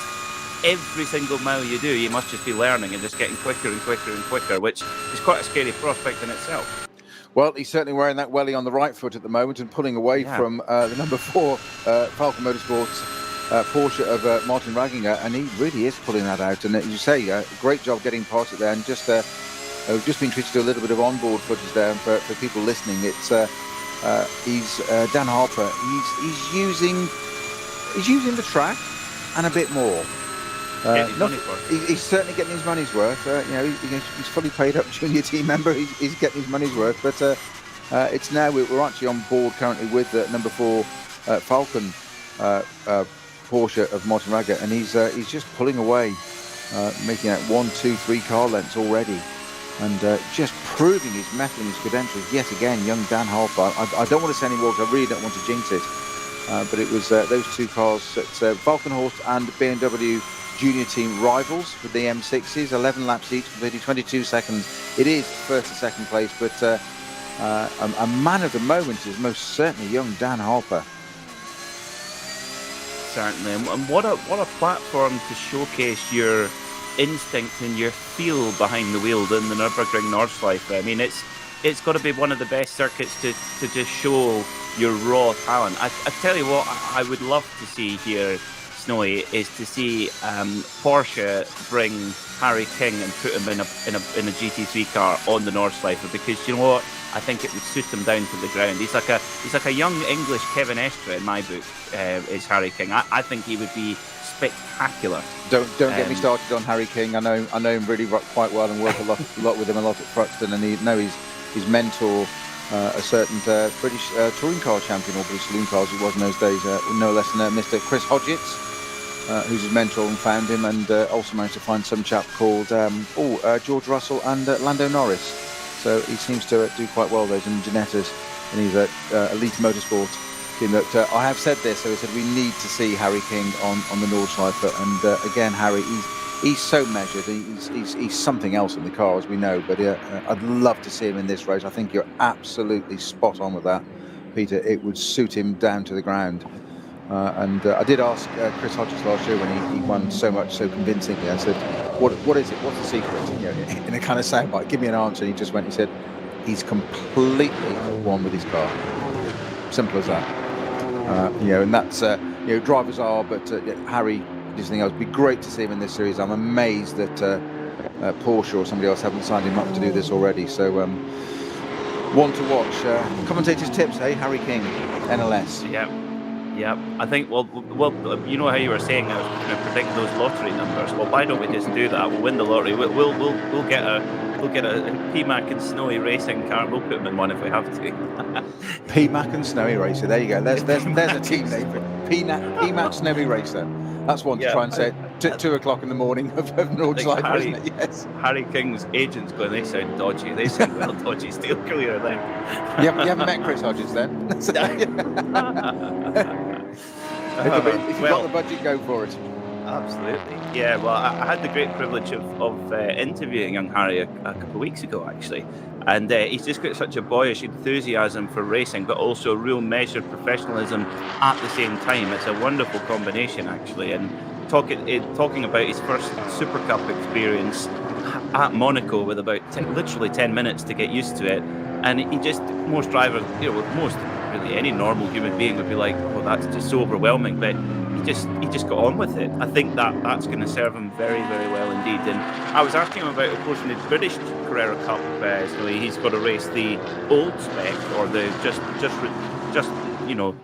every single mile you do, you must just be learning and just getting quicker and quicker and quicker, which is quite a scary prospect in itself. Well, he's certainly wearing that welly on the right foot at the moment and pulling away from the number 4 Falcon Motorsports Porsche of Martin Ragginger, and he really is pulling that out. And as you say, great job getting past it there. And just we've just been treated to a little bit of onboard footage there. And for people listening, it's he's Dan Harper. He's using the track and a bit more. He's certainly getting his money's worth. He's fully paid up junior team member. He's getting his money's worth. But it's now we're actually on board currently with number 4 Falcon Porsche of Martin Ragginger, and he's just pulling away, making out 1, 2, 3 car lengths already, and just proving his mettle and his credentials yet again. Young Dan Harper. I don't want to say any more because I really don't want to jinx it, but it was those 2 cars at Valkenhorst and BMW Junior Team rivals with the M6s, 11 laps each, completed 22 seconds. It is first and second place, but a man of the moment is most certainly young Dan Harper. Certainly, and what a platform to showcase your instinct and your feel behind the wheel than the Nürburgring Nordschleife. I mean, it's got to be one of the best circuits to just show your raw talent. I tell you what, I would love to see here, Snowy, is to see Porsche bring Harry King and put him in a GT3 car on the Nordschleife, because you know what, I think it would suit him down to the ground. He's like a young English Kevin Estre in my book. Is Harry King? I think he would be spectacular. Don't get me started on Harry King. I know him really quite well and work a lot with him a lot at Thruxton, and his mentor, a certain British touring car champion, or British saloon cars it was in those days, no less than Mr. Chris Hodgetts. Who's his mentor and found him, and also managed to find some chap called George Russell and Lando Norris. So he seems to do quite well, those in Ginettas, and he's at Elite Motorsport team. That I have said this, so he said we need to see Harry King on the Nordschleife, and again, Harry, he's so measured. He's something else in the car, as we know. But I'd love to see him in this race. I think you're absolutely spot on with that, Peter. It would suit him down to the ground. And I did ask Chris Hodges last year when he won so convincingly. I said, "What is it? What's the secret?" You know, in a kind of soundbite, give me an answer. And he said, "He's completely one with his car. Simple as that." And that's drivers are, but Harry, this thing else. It'd be great to see him in this series. I'm amazed that Porsche or somebody else haven't signed him up to do this already. So one to watch. Commentators' tips, hey, Harry King, NLS. Yeah, I think, well, you know how you were saying I was going to predict those lottery numbers. Well, why don't we just do that? We'll win the lottery. We'll get a PMAC and Snowy racing car. We'll put them in one if we have to. PMAC and Snowy Racer. There you go. There's a team name for it. PMAC Snowy Racer. That's one to try and say at 2 o'clock in the morning of Nordschleife, isn't it? Yes. Harry King's agents going, they sound dodgy. They sound well dodgy. Steer clear of them. You haven't met Chris Hodges then? If you've got the budget, go for it. Absolutely. Yeah, well, I had the great privilege of interviewing young Harry a couple of weeks ago, actually. And he's just got such a boyish enthusiasm for racing, but also real measured professionalism at the same time. It's a wonderful combination, actually. And talking about his first Super Cup experience at Monaco with about literally 10 minutes to get used to it. And most drivers, most really any normal human being would be like, oh, that's just so overwhelming. But he just got on with it. I think that's going to serve him very, very well indeed. And I was asking him about, of course, in the British Carrera Cup, so he's got to race the old spec, or the just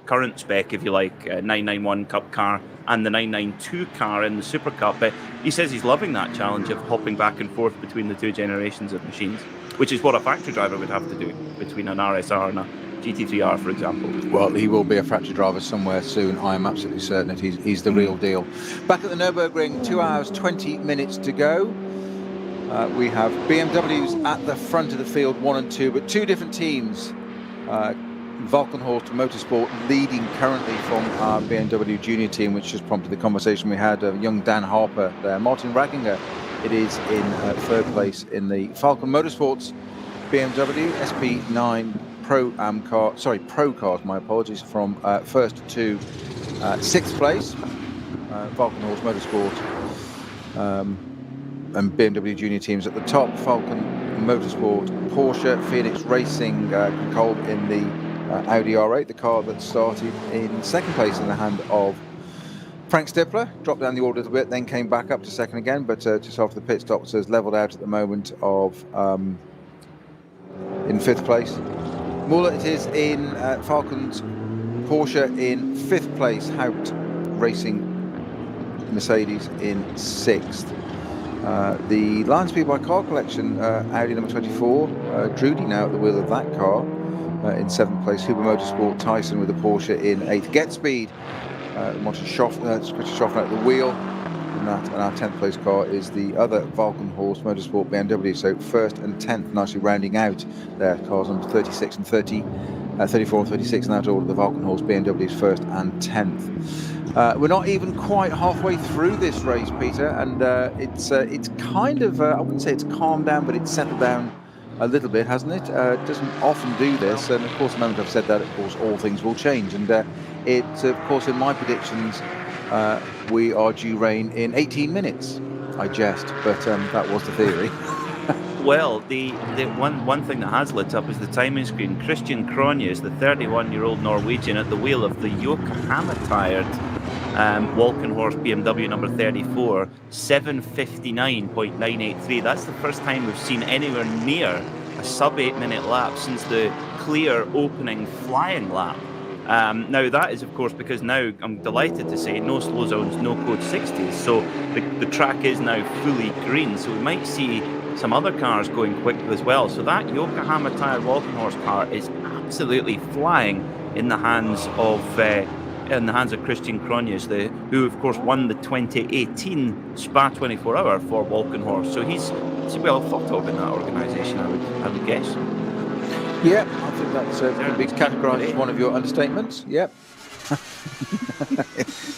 current spec, if you like, 991 Cup car and the 992 car in the Super Cup. But he says he's loving that challenge of hopping back and forth between the two generations of machines, which is what a factory driver would have to do between an RSR and a GT3R, for example. Well, he will be a factory driver somewhere soon. I am absolutely certain that he's the real deal. Back at the Nürburgring, 2 hours, 20 minutes to go. We have BMWs at the front of the field, 1 and 2, but two different teams. Valkenhorst Motorsport leading currently from our BMW junior team, which just prompted the conversation we had of young Dan Harper there. Martin Ragginger, it is in third place in the Falcon Motorsports BMW SP9 Pro cars, my apologies, from first to sixth place. Valkenhorst Motorsport and BMW junior teams at the top. Falcon Motorsport, Porsche, Phoenix Racing, Kolb in the Audi R8, the car that started in second place in the hand of Frank Stippler, dropped down the order a little bit, then came back up to second again, but just after the pit stop, so it's levelled out at the moment of in fifth place. Muller it is in Falcon's Porsche in fifth place, Haupt Racing Mercedes in sixth. The Lion Speed by Car Collection, Audi number 24, Drudy now at the wheel of that car in seventh place. Huber Motorsport, Tyson with the Porsche in eighth. Get Speed, Christian Schoffner at the wheel. And our 10th place car is the other Valkenhorst Motorsport BMW. So first and 10th nicely rounding out their cars on 36 and 34 and 36 in that order. The Valkenhorst BMWs first and 10th. We're not even quite halfway through this race, Peter, and it's kind of, I wouldn't say it's calmed down, but it's settled down a little bit, hasn't it? It doesn't often do this, and of course, the moment I've said that, of course, all things will change. And of course, in my predictions, we are due rain in 18 minutes. I jest, but that was the theory. Well, the one thing that has lit up is the timing screen. Christian Cronjes, the 31-year-old Norwegian, at the wheel of the Yokohama-tired Walkenhorst BMW number 34, 7:59.983. That's the first time we've seen anywhere near a sub-8-minute lap since the clear opening flying lap. Now, that is, of course, because now I'm delighted to say no slow zones, no code 60s. So the track is now fully green. So we might see some other cars going quick as well. So that Yokohama tired Walkenhorst car is absolutely flying in the hands of Christian Cronjes, who of course won the 2018 Spa 24 Hour for Walkenhorst. So he's well thought of in that organisation, I would guess. Yeah, I think that's could be categorised as one of your understatements. Yep.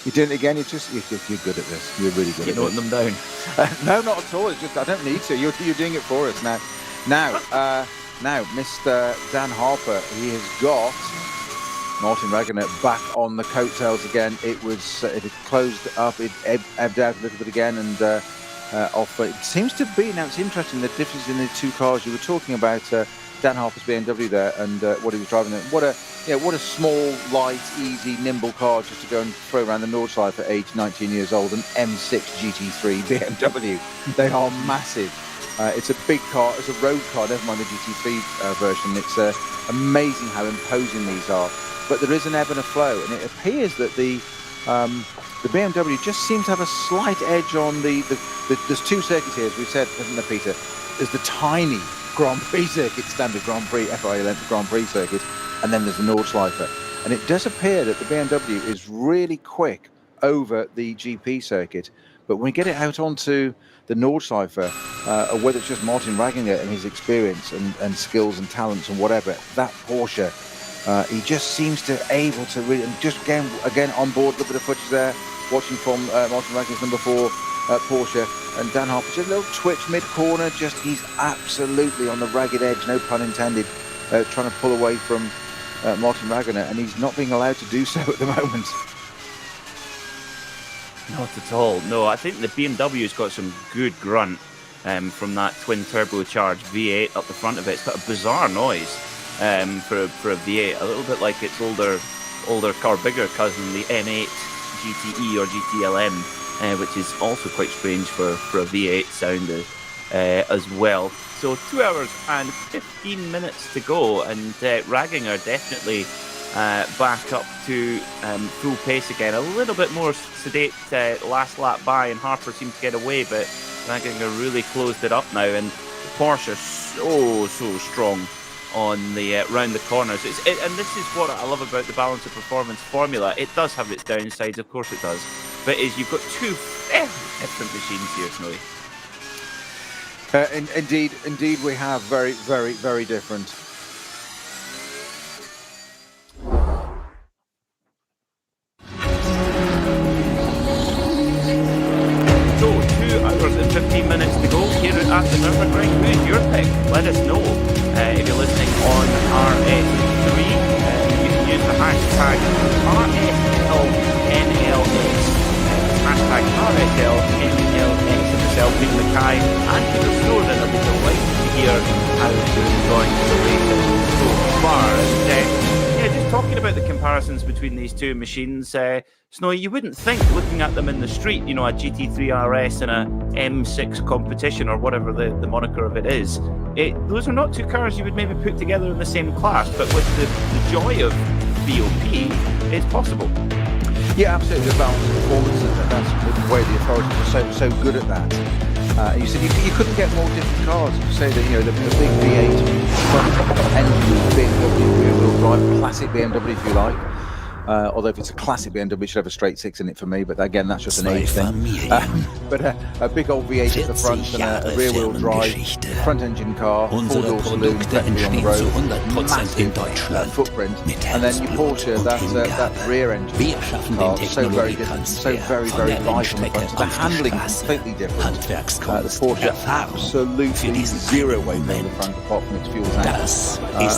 You're doing it again. You're good at this. You're really good. You're noting them down. No, not at all. It's just I don't need to. You're doing it for us now. Now, Mr. Dan Harper, he has got Martin Ragnar back on the coattails again. It had closed up. It ebbed out a little bit again, and off. It seems to be now. It's interesting the difference in the two cars. You were talking about Dan Harper's BMW there, and what he was driving there. What a small, light, easy, nimble car just to go and throw around the Nordschleife at age 19 years old. An M6 GT3 BMW. They are massive. It's a big car. It's a road car. Never mind the GT3 version. It's amazing how imposing these are. But there is an ebb and a flow, and it appears that the BMW just seems to have a slight edge on there's two circuits here, as we've said, hasn't there, Peter? There's the tiny Grand Prix circuit, standard Grand Prix, FIA length Grand Prix circuit, and then there's the Nordschleife. And it does appear that the BMW is really quick over the GP circuit, but when we get it out onto the Nordschleife, or whether it's just Martin Ragnar and his experience and skills and talents and whatever, that Porsche, he just seems to able to really, and just again on board, a little bit of footage there, watching from Martin Ragnar's number 4 Porsche, and Dan Harper, just a little twitch mid-corner, he's absolutely on the ragged edge, no pun intended, trying to pull away from Martin Ragnar, and he's not being allowed to do so at the moment. Not at all. No, I think the BMW's got some good grunt from that twin turbocharged V8 up the front of it. It's got a bizarre noise for a V8, a little bit like its older car, bigger cousin, the M8 GTE or GTLM, which is also quite strange for a V8 sound as well. So 2 hours and 15 minutes to go, and Ragnar definitely back up to full pace again. A little bit more sedate last lap by, and Harper seemed to get away, but Ragnar really closed it up now, and the Porsche so strong on the round the corners. And this is what I love about the balance of performance formula. It does have its downsides, of course it does, but you've got two very different machines here, Snowy. Indeed, we have very, very, very different. So 2 hours and 15 minutes to go here at the Nürburgring. Who's your pick? Let us know. If you're listening on RS3, you can use the hashtag RSLNLS. Hashtag RSLNLS for myself, Peter Mackay, and Peter Snowden. I'll be delighted to hear how you're enjoying the race so far. And just talking about the comparisons between these two machines, Snowy, you wouldn't think, looking at them in the street, a GT3 RS and a M6 competition, or whatever the moniker of it is, those are not two cars you would maybe put together in the same class, but with the joy of BOP, it's possible. Yeah, absolutely. The balance of performance, that's the way the authorities are so good at that. You said you couldn't get more different cars. You say that the big V8 front engine BMW rear-wheel drive, classic BMW if you like. Although if it's a classic BMW, it should have a straight 6 in it for me. But again, that's just an age thing. But a big old V8 at the front and a rear-wheel drive, front-engine car, four-door saloon, effectively on the road, massive footprint, and then your Porsche, that rear-engine car, so very different, so very, very light on the front. So the handling is completely different. The Porsche absolutely zero weight on the front, apart from its fuel tank.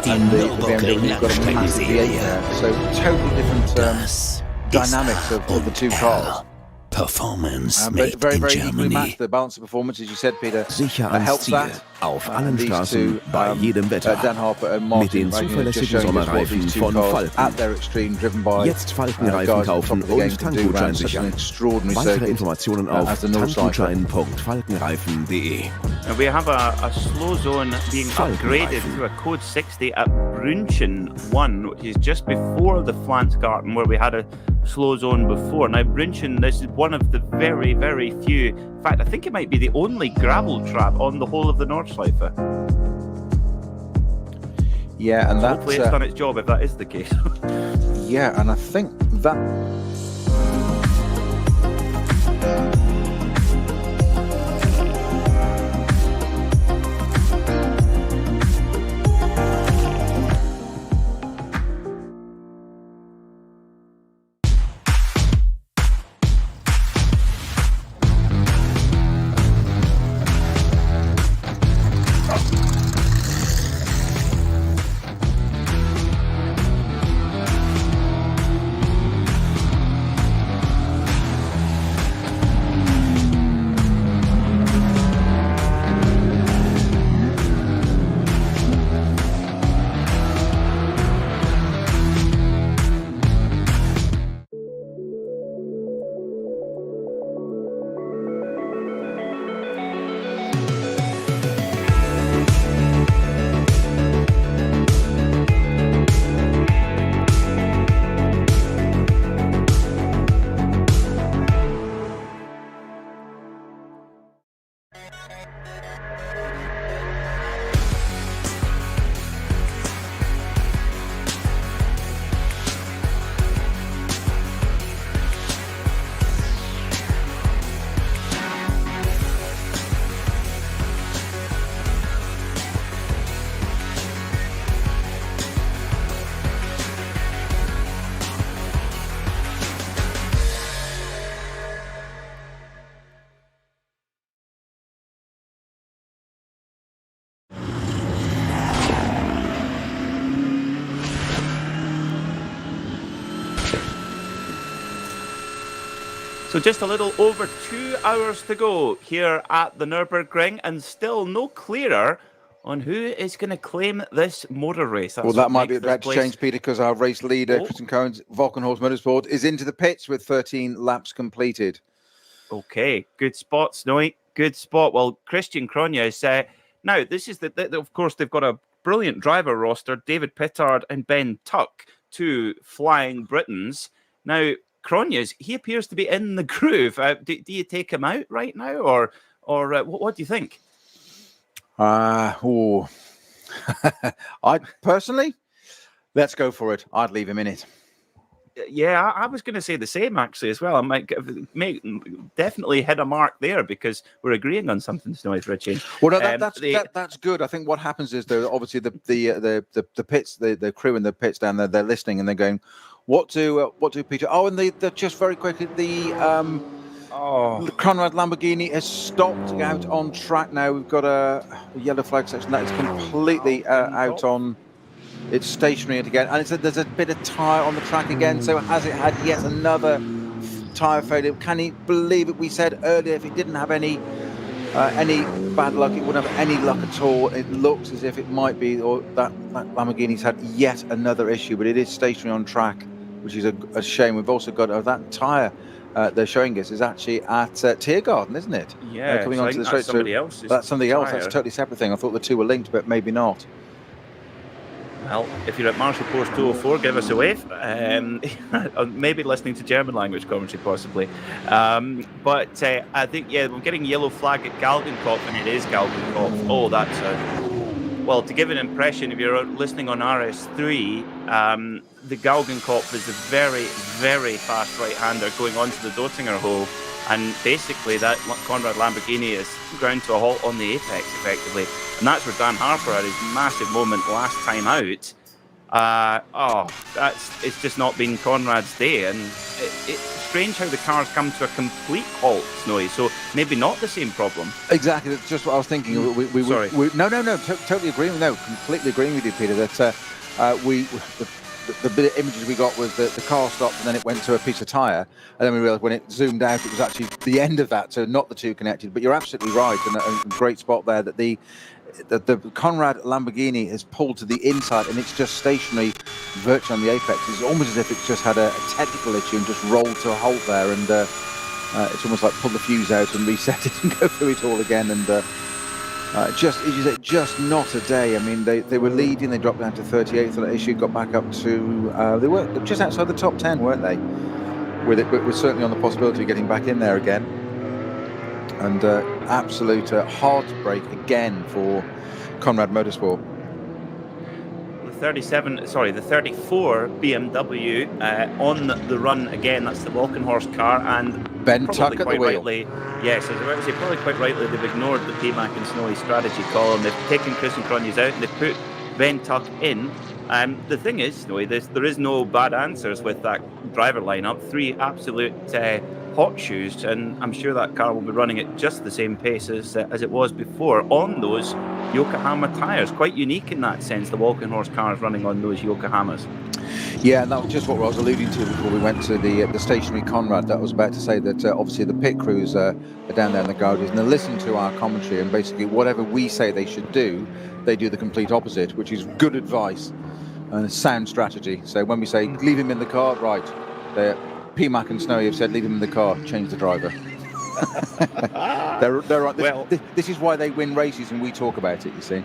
And the BMW's got a massive V8 there, so totally different dynamics of the two cars. Performance But made very, in very equally Germany. matched. The balance of performance, as you said, Peter, Sicher ans helps Ziel. that. Auf allen These Straßen, two, bei jedem Wetter. Dan Harper and Mit Martin, den right, zuverlässigen just showing us what Sommerreifen these two von cars Falken. at their extreme, driven by Jetzt Falkenreifen guys at the top kaufen of the game und can do Tankgutschein around such an sichern. extraordinary Weitere circuit Informationen as auf the Nordschleife. tankgutschein.falkenreifen.de. And we have a slow zone being upgraded to a code 60 at Brünchen 1, which is just before the Flansgarten, where we had a slow zone before. Now, Brünchen, this is one of the very, very few, in fact, I think it might be the only gravel trap on the whole of the Nordschleife. Yeah, and So that's hopefully it's done its job if that is the case. yeah, and I think that. So just a little over 2 hours to go here at the Nürburgring, and still no clearer on who is going to claim this motor race. That's Well, that what might be makes about this to change, Peter, because our race leader, Christian Cohen's Volkenhorst Motorsport, is into the pits with 13 laps completed. Okay, good spot, Snowy. Good spot. Well, Christian Kronya is now. This is of course they've got a brilliant driver roster: David Pittard and Ben Tuck, two flying Britons. Now, Cronya's, he appears to be in the groove. Do you take him out right now, or what do you think? I personally, let's go for it. I'd leave him in it. Yeah, I was going to say the same actually as well. I might definitely hit a mark there because we're agreeing on something, Snowy, for a change. Well, no, that's good. I think what happens is, though, obviously the pits, the crew in the pits down there, they're listening and they're going, what do Peter? Oh, and they're just very quickly Conrad Lamborghini has stopped out on track now. We've got a yellow flag section that is completely out on. It's stationary again, and there's a bit of tyre on the track again. So has it had yet another tyre failure? Can he believe it? We said earlier if it didn't have any bad luck, it wouldn't have any luck at all. It looks as if it might be, or that Lamborghini's had yet another issue, but it is stationary on track, which is a shame. We've also got that tyre they're showing us is actually at Tiergarten, isn't it? Yeah, coming so onto the straight. That's something else. That's a totally separate thing. I thought the two were linked, but maybe not. Well, if you're at Marshall Course 204, give us a wave. Maybe listening to German language commentary, possibly. But I think, we're getting yellow flag at Galgenkopf, and it is Galgenkopf. Oh, that's well, to give an impression, if you're listening on RS3, the Galgenkopf is a very, very fast right-hander going onto the Dottinger hole. And basically, that Conrad Lamborghini is ground to a halt on the apex, effectively. And that's where Dan Harper had his massive moment last time out. It's just not been Conrad's day. And it's strange how the cars come to a complete halt, Snowy. So maybe not the same problem. Exactly. That's just what I was thinking. Sorry. No. Totally agreeing. No, completely agreeing with you, Peter. That the bit of images we got was the car stopped and then it went to a piece of tyre, and then we realised when it zoomed out it was actually the end of that, so not the two connected. But you're absolutely right, and a great spot there that the Conrad Lamborghini has pulled to the inside and it's just stationary virtually on the apex. It's almost as if it's just had a technical issue and just rolled to a halt there, and it's almost like pull the fuse out and reset it and go through it all again. And just, as you say, just not a day. I mean, they were leading, they dropped down to 38th for that issue, got back up to, they were just outside the top 10, weren't they? With it, but we're certainly on the possibility of getting back in there again. And absolute heartbreak again for Conrad Motorsport. The 34 BMW on the run again. That's the Walkenhorst car, and Ben Tuck at the wheel. Rightly, yes, I was about to say, probably quite rightly, they've ignored the Paymack and Snowy strategy call, and they've taken Chris and Cronjes out and they've put Ben Tuck in. The thing is, Snowy, there is no bad answers with that driver lineup. 3 absolute hot shoes, and I'm sure that car will be running at just the same pace as it was before on those Yokohama tyres. Quite unique in that sense, the Walkenhorst car is running on those Yokohamas. Yeah, and that was just what I was alluding to before we went to the stationary Conrad. That was about to say that obviously the pit crews are down there in the garages and they listen to our commentary, and basically whatever we say they should do, they do the complete opposite, which is good advice and a sound strategy. So when we say leave him in the car, right, PMAC and Snowy have said leave him in the car, change the driver. they're right. This is why they win races and we talk about it, you see.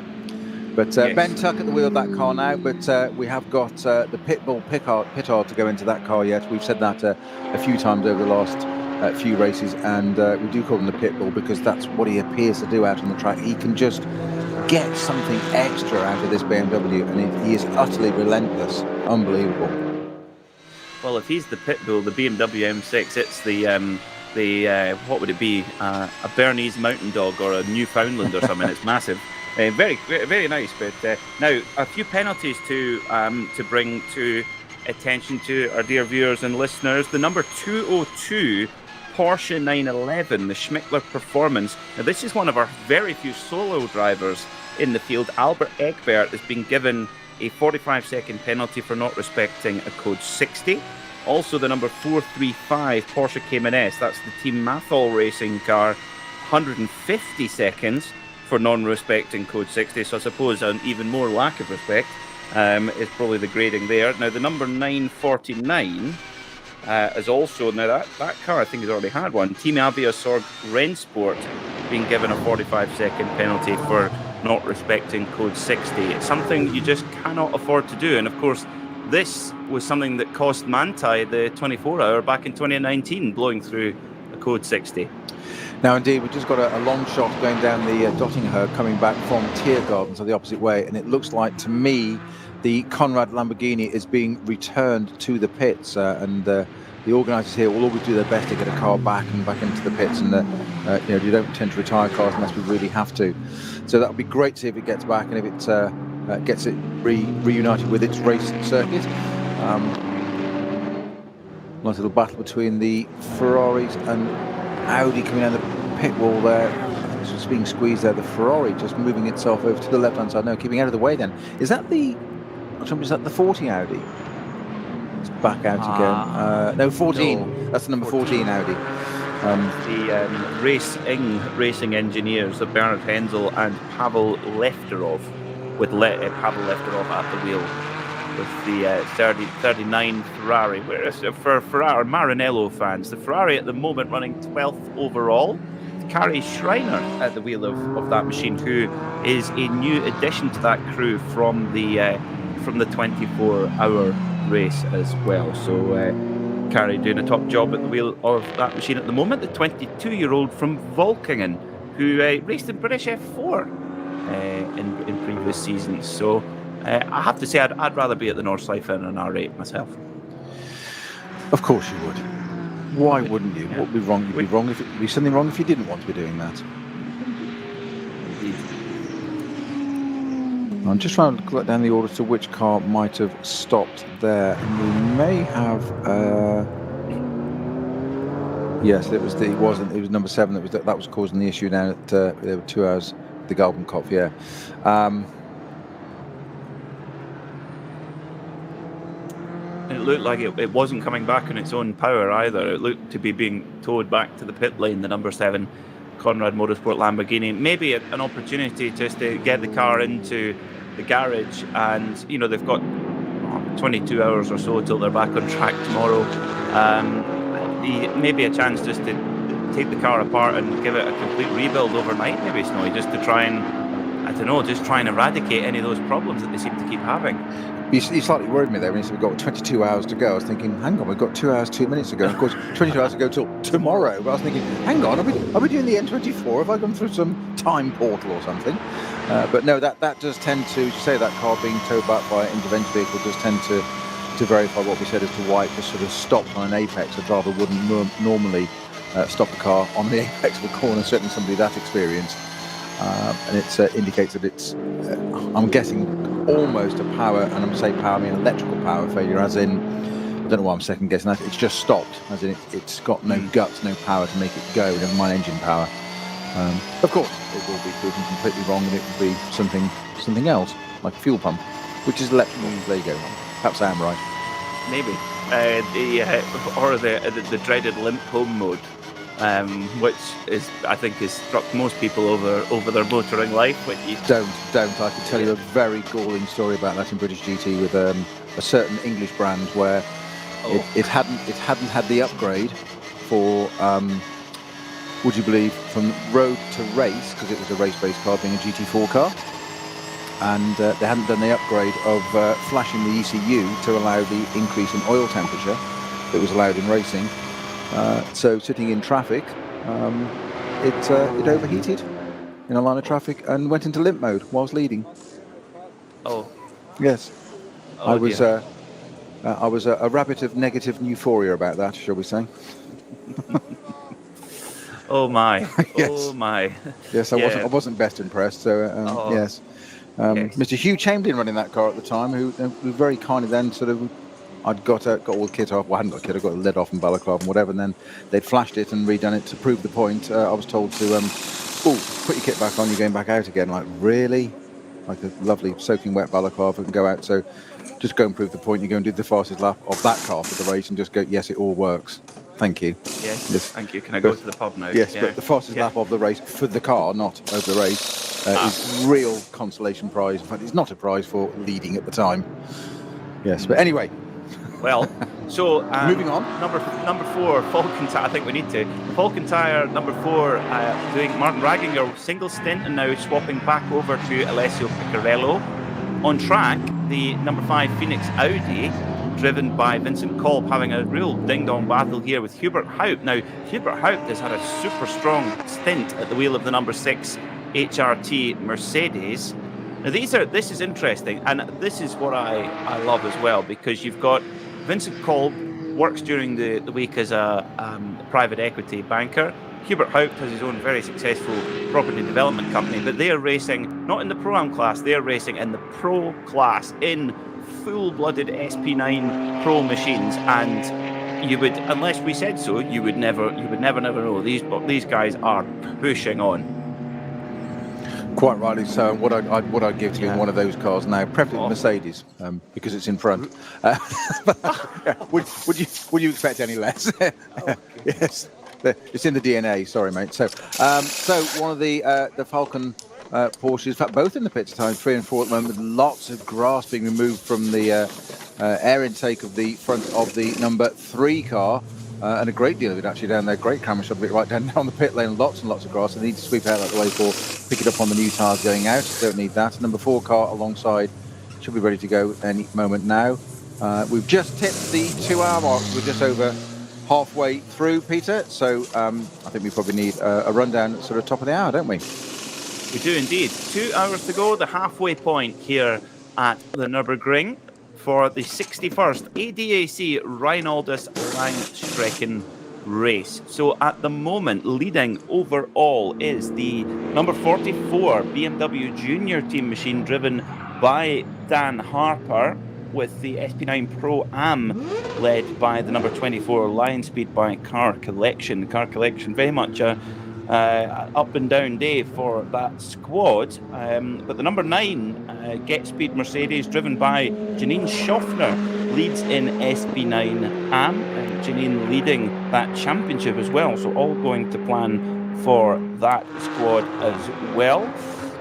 But yes. Ben Tuck at the wheel of that car now, but we have got the Pitbull Pittard to go into that car yet. We've said that a few times over the last few races, and we do call him the Pitbull because that's what he appears to do out on the track. He can just get something extra out of this BMW, and he is utterly relentless. Unbelievable. Well, if he's the Pitbull, the BMW M6, it's the what would it be? A Bernese Mountain Dog or a Newfoundland or something. It's massive. Very, very nice. But now a few penalties to bring to attention to our dear viewers and listeners. The number 202 Porsche 911, the Schmickler Performance. Now this is one of our very few solo drivers in the field. Albert Egbert has been given a 45-second penalty for not respecting a code 60. Also the number 435 Porsche Cayman S, that's the Team Mathol racing car, 150 seconds for non-respecting code 60. So I suppose an even more lack of respect is probably the grading there. Now the number 949 is also, now that car I think has already had one, Team Avia Sorg Rennsport being given a 45-second penalty for not respecting code 60. It's something you just cannot afford to do, and of course this was something that cost Manta the 24-hour back in 2019, blowing through a code 60. Now indeed, we've just got a long shot going down the Dottingher coming back from Tiergarten, so the opposite way, and it looks like to me the Conrad Lamborghini is being returned to the pits, and the organisers here will always do their best to get a car back into the pits, and you don't tend to retire cars unless we really have to. So that would be great to see if it gets back and if it gets it reunited with its race circuit. Nice little battle between the Ferraris and Audi coming down the pit wall there. It's just being squeezed there. The Ferrari just moving itself over to the left-hand side. No, keeping out of the way then. Is that the 40 Audi? It's back out again. No, 14. No, that's the number 14 Audi. The racing engineers of Bernard Hensel and Pavel Lefterov, with Pavel Lefterov at the wheel with the 39 Ferrari. Whereas for Ferrari, Maranello fans, the Ferrari at the moment running 12th overall. Kari Schreiner at the wheel of that machine, who is a new addition to that crew from the 24-hour race as well. So Kari doing a top job at the wheel of that machine at the moment. The 22-year-old from Volkingen, who raced in British F4 in previous seasons. So I have to say I'd rather be at the Nordschleife in an R8 myself. Of course you would. Why wouldn't you? Yeah. What would be wrong? You'd be wrong if it'd be something wrong if you didn't want to be doing that. Indeed. I'm just trying to collect down the order to which car might have stopped there. And we may have. Yes, it was number 7 that was causing the issue down at there were 2 hours. The Galbenkopf, yeah. It looked like it wasn't coming back on its own power either. It looked to be being towed back to the pit lane, the number 7 Conrad Motorsport Lamborghini. Maybe an opportunity just to get the car into the garage, and they've got 22 hours or so till they're back on track tomorrow. Maybe a chance just to take the car apart and give it a complete rebuild overnight, maybe, Snowy, just to try and, I don't know, just try and eradicate any of those problems that they seem to keep having. You slightly worried me there when you said we've got 22 hours to go. I was thinking, hang on, we've got 2 hours, 2 minutes to go. Of course, 22 hours to go till tomorrow. But I was thinking, hang on, are we doing the N24? Have I gone through some time portal or something? But no, that does tend to say that car being towed back by an intervention vehicle does tend to verify what we said as to why it just sort of stopped on an apex. A driver wouldn't normally stop the car on the apex of a corner, certainly somebody that experienced. And it indicates that it's, I'm guessing, almost a power, and I'm saying power, I mean electrical power failure, as in, I don't know why I'm second guessing that, it's just stopped, as in it's got no guts, no power to make it go, never mind engine power. Of course, it will be proven completely wrong, and it will be something else, like a fuel pump, which is electrical. There you go. Perhaps I am right. Maybe. The dreaded limp home mode. Which is, I think, has struck most people over their motoring life. Don't. I can tell you a very galling story about that in British GT with a certain English brand where it hadn't had the upgrade for, would you believe, from road to race, because it was a race-based car being a GT4 car, and they hadn't done the upgrade of flashing the ECU to allow the increase in oil temperature that was allowed in racing. So sitting in traffic, it overheated in a line of traffic and went into limp mode whilst leading. Oh. Yes. Oh, I was a rabbit of negative euphoria about that, shall we say? Oh my! Yes. Oh my! Yes, I wasn't best impressed. So yes. Yes. Mr. Hugh Chamberlain running that car at the time, who very kindly then sort of, I'd got all the kit off. Well, I hadn't got kit. I got the lid off and balaclava and whatever. And then they'd flashed it and redone it to prove the point. I was told to, put your kit back on. You're going back out again. Like, really? Like a lovely soaking wet balaclava and go out. So just go and prove the point. You go and do the fastest lap of that car for the race and just go, yes, it all works. Thank you. Yes. Thank you. Can I go to the pub now? Yes, but the fastest lap of the race for the car, not of the race, is real consolation prize. In fact, it's not a prize for leading at the time. Yes, but anyway. Well, so moving on. Number 4, Falcon Tire. I think we need to. Falcon Tire, number 4, doing Martin Ragginger single stint and now swapping back over to Alessio Piccarello. On track, the number 5 Phoenix Audi, driven by Vincent Kolb, having a real ding-dong battle here with Hubert Haupt. Now, Hubert Haupt has had a super strong stint at the wheel of the number 6 HRT Mercedes. Now, this is interesting, and this is what I love as well, because you've got Vincent Kolb works during the week as a private equity banker. Hubert Haupt has his own very successful property development company, but they are racing not in the Pro-Am class, they are racing in the Pro class in full-blooded SP9 Pro machines, and you would, unless we said so, you would never know. These guys are pushing on. Quite rightly so. What I'd give to be in one of those cars now, preferably Mercedes, because it's in front. Would you expect any less? Yes, it's in the DNA. Sorry, mate. So one of the Falcon Porsches, in fact, both in the pits time, 3 and 4 at the moment, with lots of grass being removed from the air intake of the front of the number 3 car. And a great deal of it actually down there. Great camera shot of it right down the pit lane. Lots and lots of grass. They need to sweep out the way for pick it up on the new tyres going out. Don't need that. Number 4 car alongside should be ready to go any moment now. We've just tipped the 2-hour mark. We're just over halfway through, Peter. So I think we probably need a rundown at sort of top of the hour, don't we? We do indeed. 2 hours to go. The halfway point here at the Nürburgring for the 61st ADAC Reinaldus Langstrecken race. So at the moment, leading overall is the number 44 BMW Junior Team machine driven by Dan Harper, with the SP9 Pro-Am led by the number 24 Lion Speed by Car Collection. Car Collection, very much a up and down day for that squad. But the number 9 Get Speed Mercedes, driven by Janine Schaffner, leads in SB9 AM. Janine leading that championship as well. So all going to plan for that squad as well.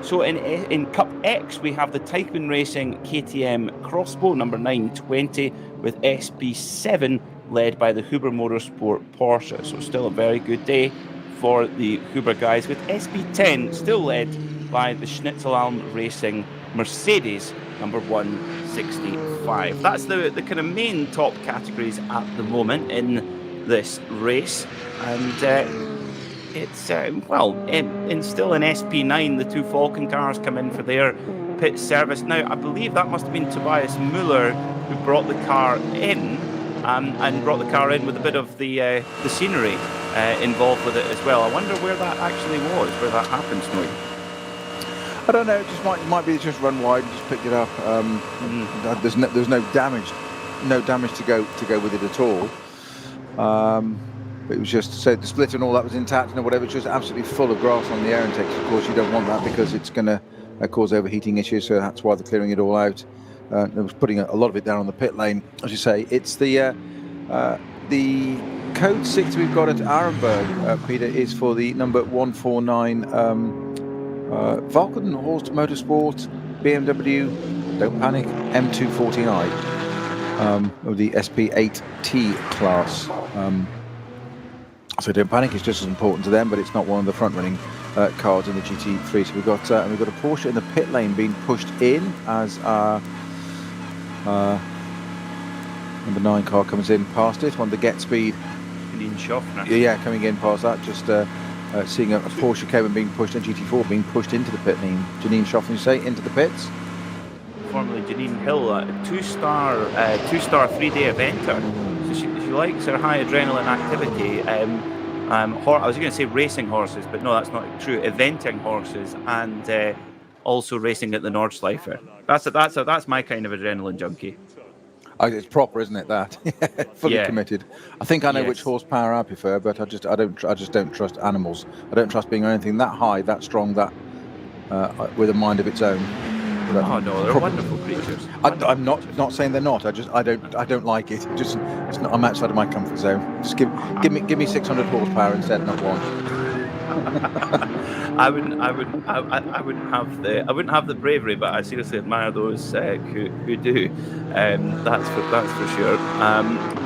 So in Cup X, we have the Teichmann Racing KTM Crossbow, number 920, with SB7 led by the Huber Motorsport Porsche. So still a very good day for the Huber guys, with SB10 still led by the Schnitzelalm Racing Mercedes, number 165. That's the kind of main top categories at the moment in this race. And it's, still in SP9, the 2 Falcon cars come in for their pit service. Now, I believe that must have been Tobias Müller who brought the car in, and brought the car in with a bit of the scenery involved with it as well. I wonder where that actually was, where that happened, Snowy. I don't know. It just might be just run wide and just picked it up. There's no damage to go with it at all. But it was just so the split and all that was intact and whatever. It's just absolutely full of grass on the air intakes. Of course, you don't want that because it's going to cause overheating issues. So that's why they're clearing it all out. They was putting a lot of it down on the pit lane, as you say. It's the code 6 we've got at Arenberg, Peter, is for the number 149 Vulcan Horst Motorsport BMW, don't panic, M240i, of the SP8T class. So don't panic, it's just as important to them, but it's not one of the front-running cars in the GT3. So we've got a Porsche in the pit lane being pushed in as our number 9 car comes in past it. One of the Get Speed. Yeah, coming in past that. Just seeing a Porsche Cayman being pushed, and GT4 being pushed into the pit lane. Janine Schaffner, you say, into the pits. Formerly Janine Hill, a two-star 3-day eventer. So she likes her high adrenaline activity. I was going to say racing horses, but no, that's not true. Eventing horses and also racing at the Nordschleife. That's my kind of adrenaline junkie. It's proper, isn't it? That fully committed. I think I know which horsepower I prefer, but I just don't trust animals. I don't trust being anything that high, that strong, that with a mind of its own. Oh no, they're wonderful creatures. I'm not saying they're not. I don't like it. I'm outside of my comfort zone. Just give me 600 horsepower instead, not one. I wouldn't have the bravery, but I seriously admire those who do. That's for sure.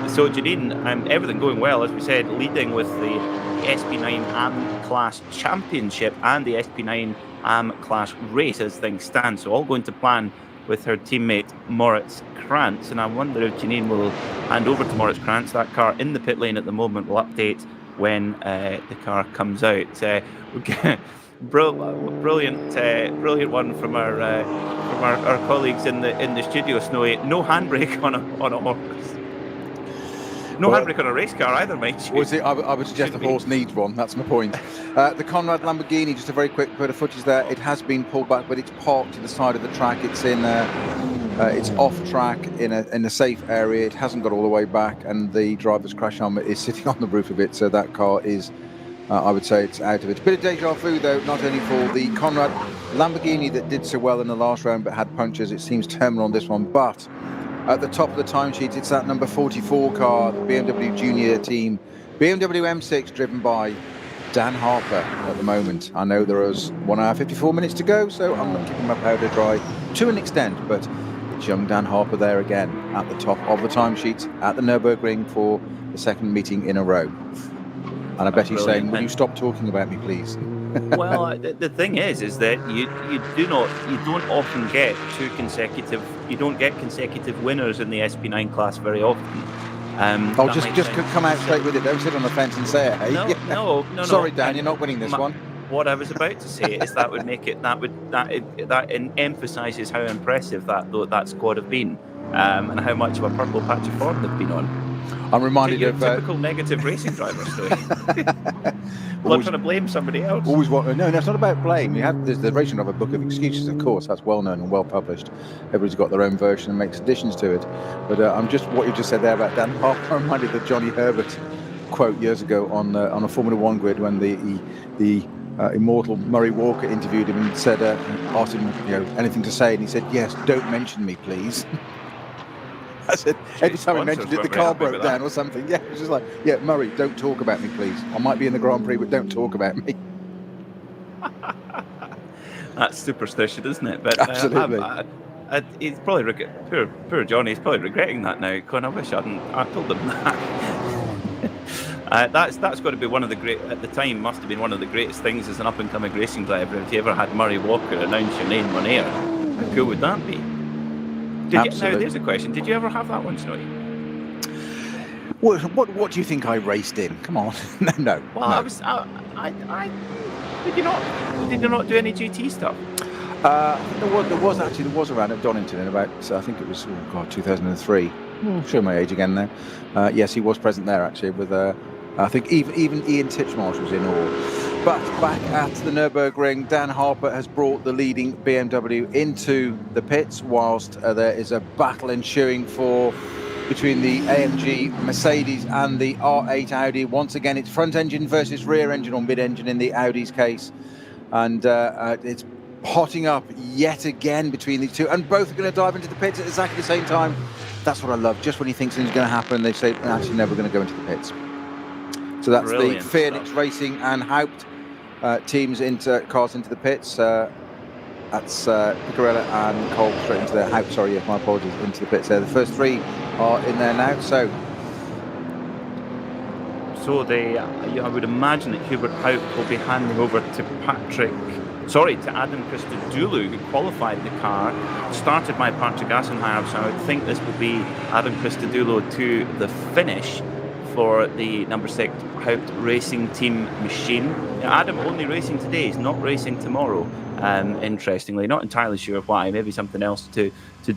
So Janine, everything going well, as we said, leading with the SP9 AM class championship and the SP9 AM class race as things stand. So all going to plan with her teammate Moritz Krantz, and I wonder if Janine will hand over to Moritz Krantz. That car in the pit lane at the moment will update when the car comes out. Brilliant one from our colleagues in the studio. Snowy, no handbrake on a horse. No handbrake on a race car either, mate. I would suggest the horse needs one. That's my point. The Conrad Lamborghini, just a very quick bit of footage there. It has been pulled back, but it's parked to the side of the track. It's in. It's off track in a safe area. It hasn't got all the way back, and the driver's crash helmet is sitting on the roof of it. So that car is, I would say, it's out of it. A bit of deja vu, though, not only for the Conrad Lamborghini that did so well in the last round but had punctures. It seems terminal on this one, but at the top of the timesheet, it's that number 44 car, the BMW Junior team, BMW M6, driven by Dan Harper at the moment. I know there is 1 hour 54 minutes to go, so I'm not keeping my powder dry to an extent, but it's young Dan Harper there again at the top of the timesheet at the Nürburgring for the second meeting in a row. And I bet he's saying, will you stop talking about me, please? Well, the thing is that you don't often get consecutive winners in the SP9 class very often. Just come out straight with it. Don't sit on the fence and say it. Hey? No. Sorry, Dan, you're not winning this one. What I was about to say is that emphasises how impressive that squad have been, and how much of a purple patch of form they've been on. I'm reminded of typical negative racing drivers. Trying to blame somebody else. No, it's not about blame. There's the racing driver book of excuses, of course. That's well known and well published. Everybody's got their own version and makes additions to it. But I'm just what you just said there about Dan Harper. I'm reminded of Johnny Herbert quote years ago on a Formula One grid when the immortal Murray Walker interviewed him and said, asked him, anything to say, and he said, "Yes, don't mention me, please." I said, every time I mentioned it, the car broke down or something. Yeah, it was just like, yeah, Murray, don't talk about me, please. I might be in the Grand Prix, but don't talk about me. That's superstition, isn't it? But absolutely. He's probably poor Johnny. He's probably regretting that now. God, I wish I told him that. That's got to be one of the great, at the time, must have been one of the greatest things as an up and coming racing driver. If you ever had Murray Walker announce your name on air, how cool would that be? Now, there's a question. Did you ever have that one, Snowy? What do you think I raced in? Come on. No. Well, no. Did you not do any GT stuff? There was around at Donington in about, I think it was 2003. Show my age again now. Yes, he was present there actually with I think even Ian Titchmarsh was in all. But back at the Nürburgring, Dan Harper has brought the leading BMW into the pits whilst there is a battle ensuing between the AMG Mercedes and the R8 Audi. Once again, it's front engine versus rear engine, or mid engine in the Audi's case. And it's hotting up yet again between these two. And both are going to dive into the pits at exactly the same time. That's what I love. Just when you think something's going to happen, they say, actually, no, we're going to go into the pits. So that's Brilliant the Phoenix stuff. Racing and Haupt teams cars into the pits. That's Picarella and Cole straight into their Haupt. Sorry, my apologies, into the pits there. The first three are in there now. So I would imagine that Hubert Haupt will be handing over to Adam Christodoulou, who qualified the car, started my Partagasenhaar, so I would think this will be Adam Christodoulou to the finish for the number 6 Haupt Racing Team machine. Now, Adam only racing today, he's not racing tomorrow, interestingly. Not entirely sure why, maybe something else to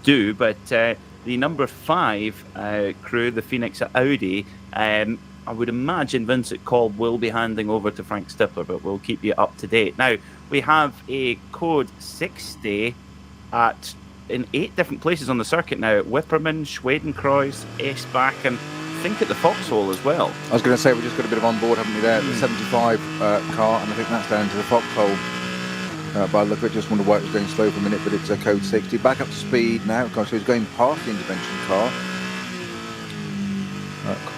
do, but the number 5 crew, the Phoenix Audi, I would imagine Vincent Kolb will be handing over to Frank Stippler, but we'll keep you up to date. Now, we have a code 60 in 8 different places on the circuit now. Wipperman, Schwedenkreuz, Esbach, and I think at the Foxhole as well. I was going to say, we just got a bit of on board, haven't we, there? The 75 car, and I think that's down to the Foxhole. By the look of it, just wonder why it was going slow for a minute, but it's a code 60. Back up to speed now. Gosh, so he's going past the intervention car.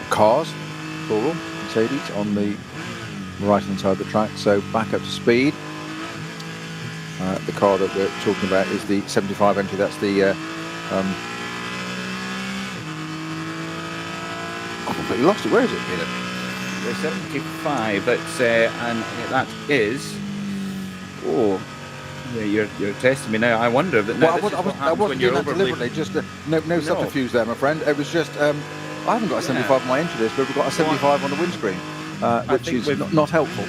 Cars, plural, Mercedes, on the right-hand side of the track. So back up to speed. The car that we're talking about is the 75 entry. That's the... I completely lost it. Where is it, Peter? The 75, and that is... Oh, yeah, you're testing me now. I wonder that now I wasn't doing that deliberately. Just no subterfuge there, my friend. It was just I haven't got a 75 on my entry list, but we've got a 75 on the windscreen, which is not helpful.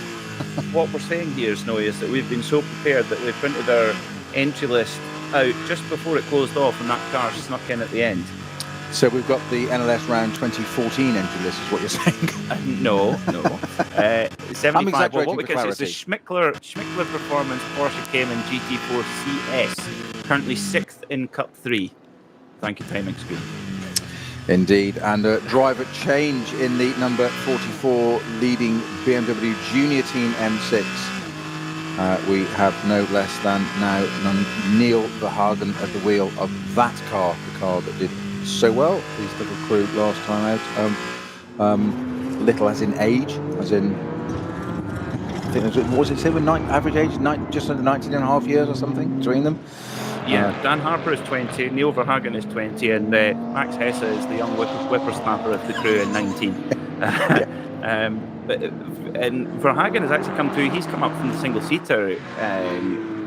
What we're saying here, Snowy, is that we've been so prepared that we printed our entry list out just before it closed off, and that car snuck in at the end. So we've got the NLS round 2014 entry list, is what you're saying? No. 75. Well, what we can say is the clarity. Schmickler Performance Porsche Cayman GT4 CS, currently 6th in Cup 3. Thank you, timing screen. Indeed, and a driver change in the number 44 leading BMW Junior Team M6. We have no less than now Neil Verhagen at the wheel of that car, the car that did so well, his little crew last time out. Little as in age, as in, I think what was it say, with average age, just under 19 and a half years or something between them? Yeah, Dan Harper is 20, Neil Verhagen is 20, and Max Hesse is the young whippersnapper of the crew in 19. And Verhagen has actually he's come up from the single-seater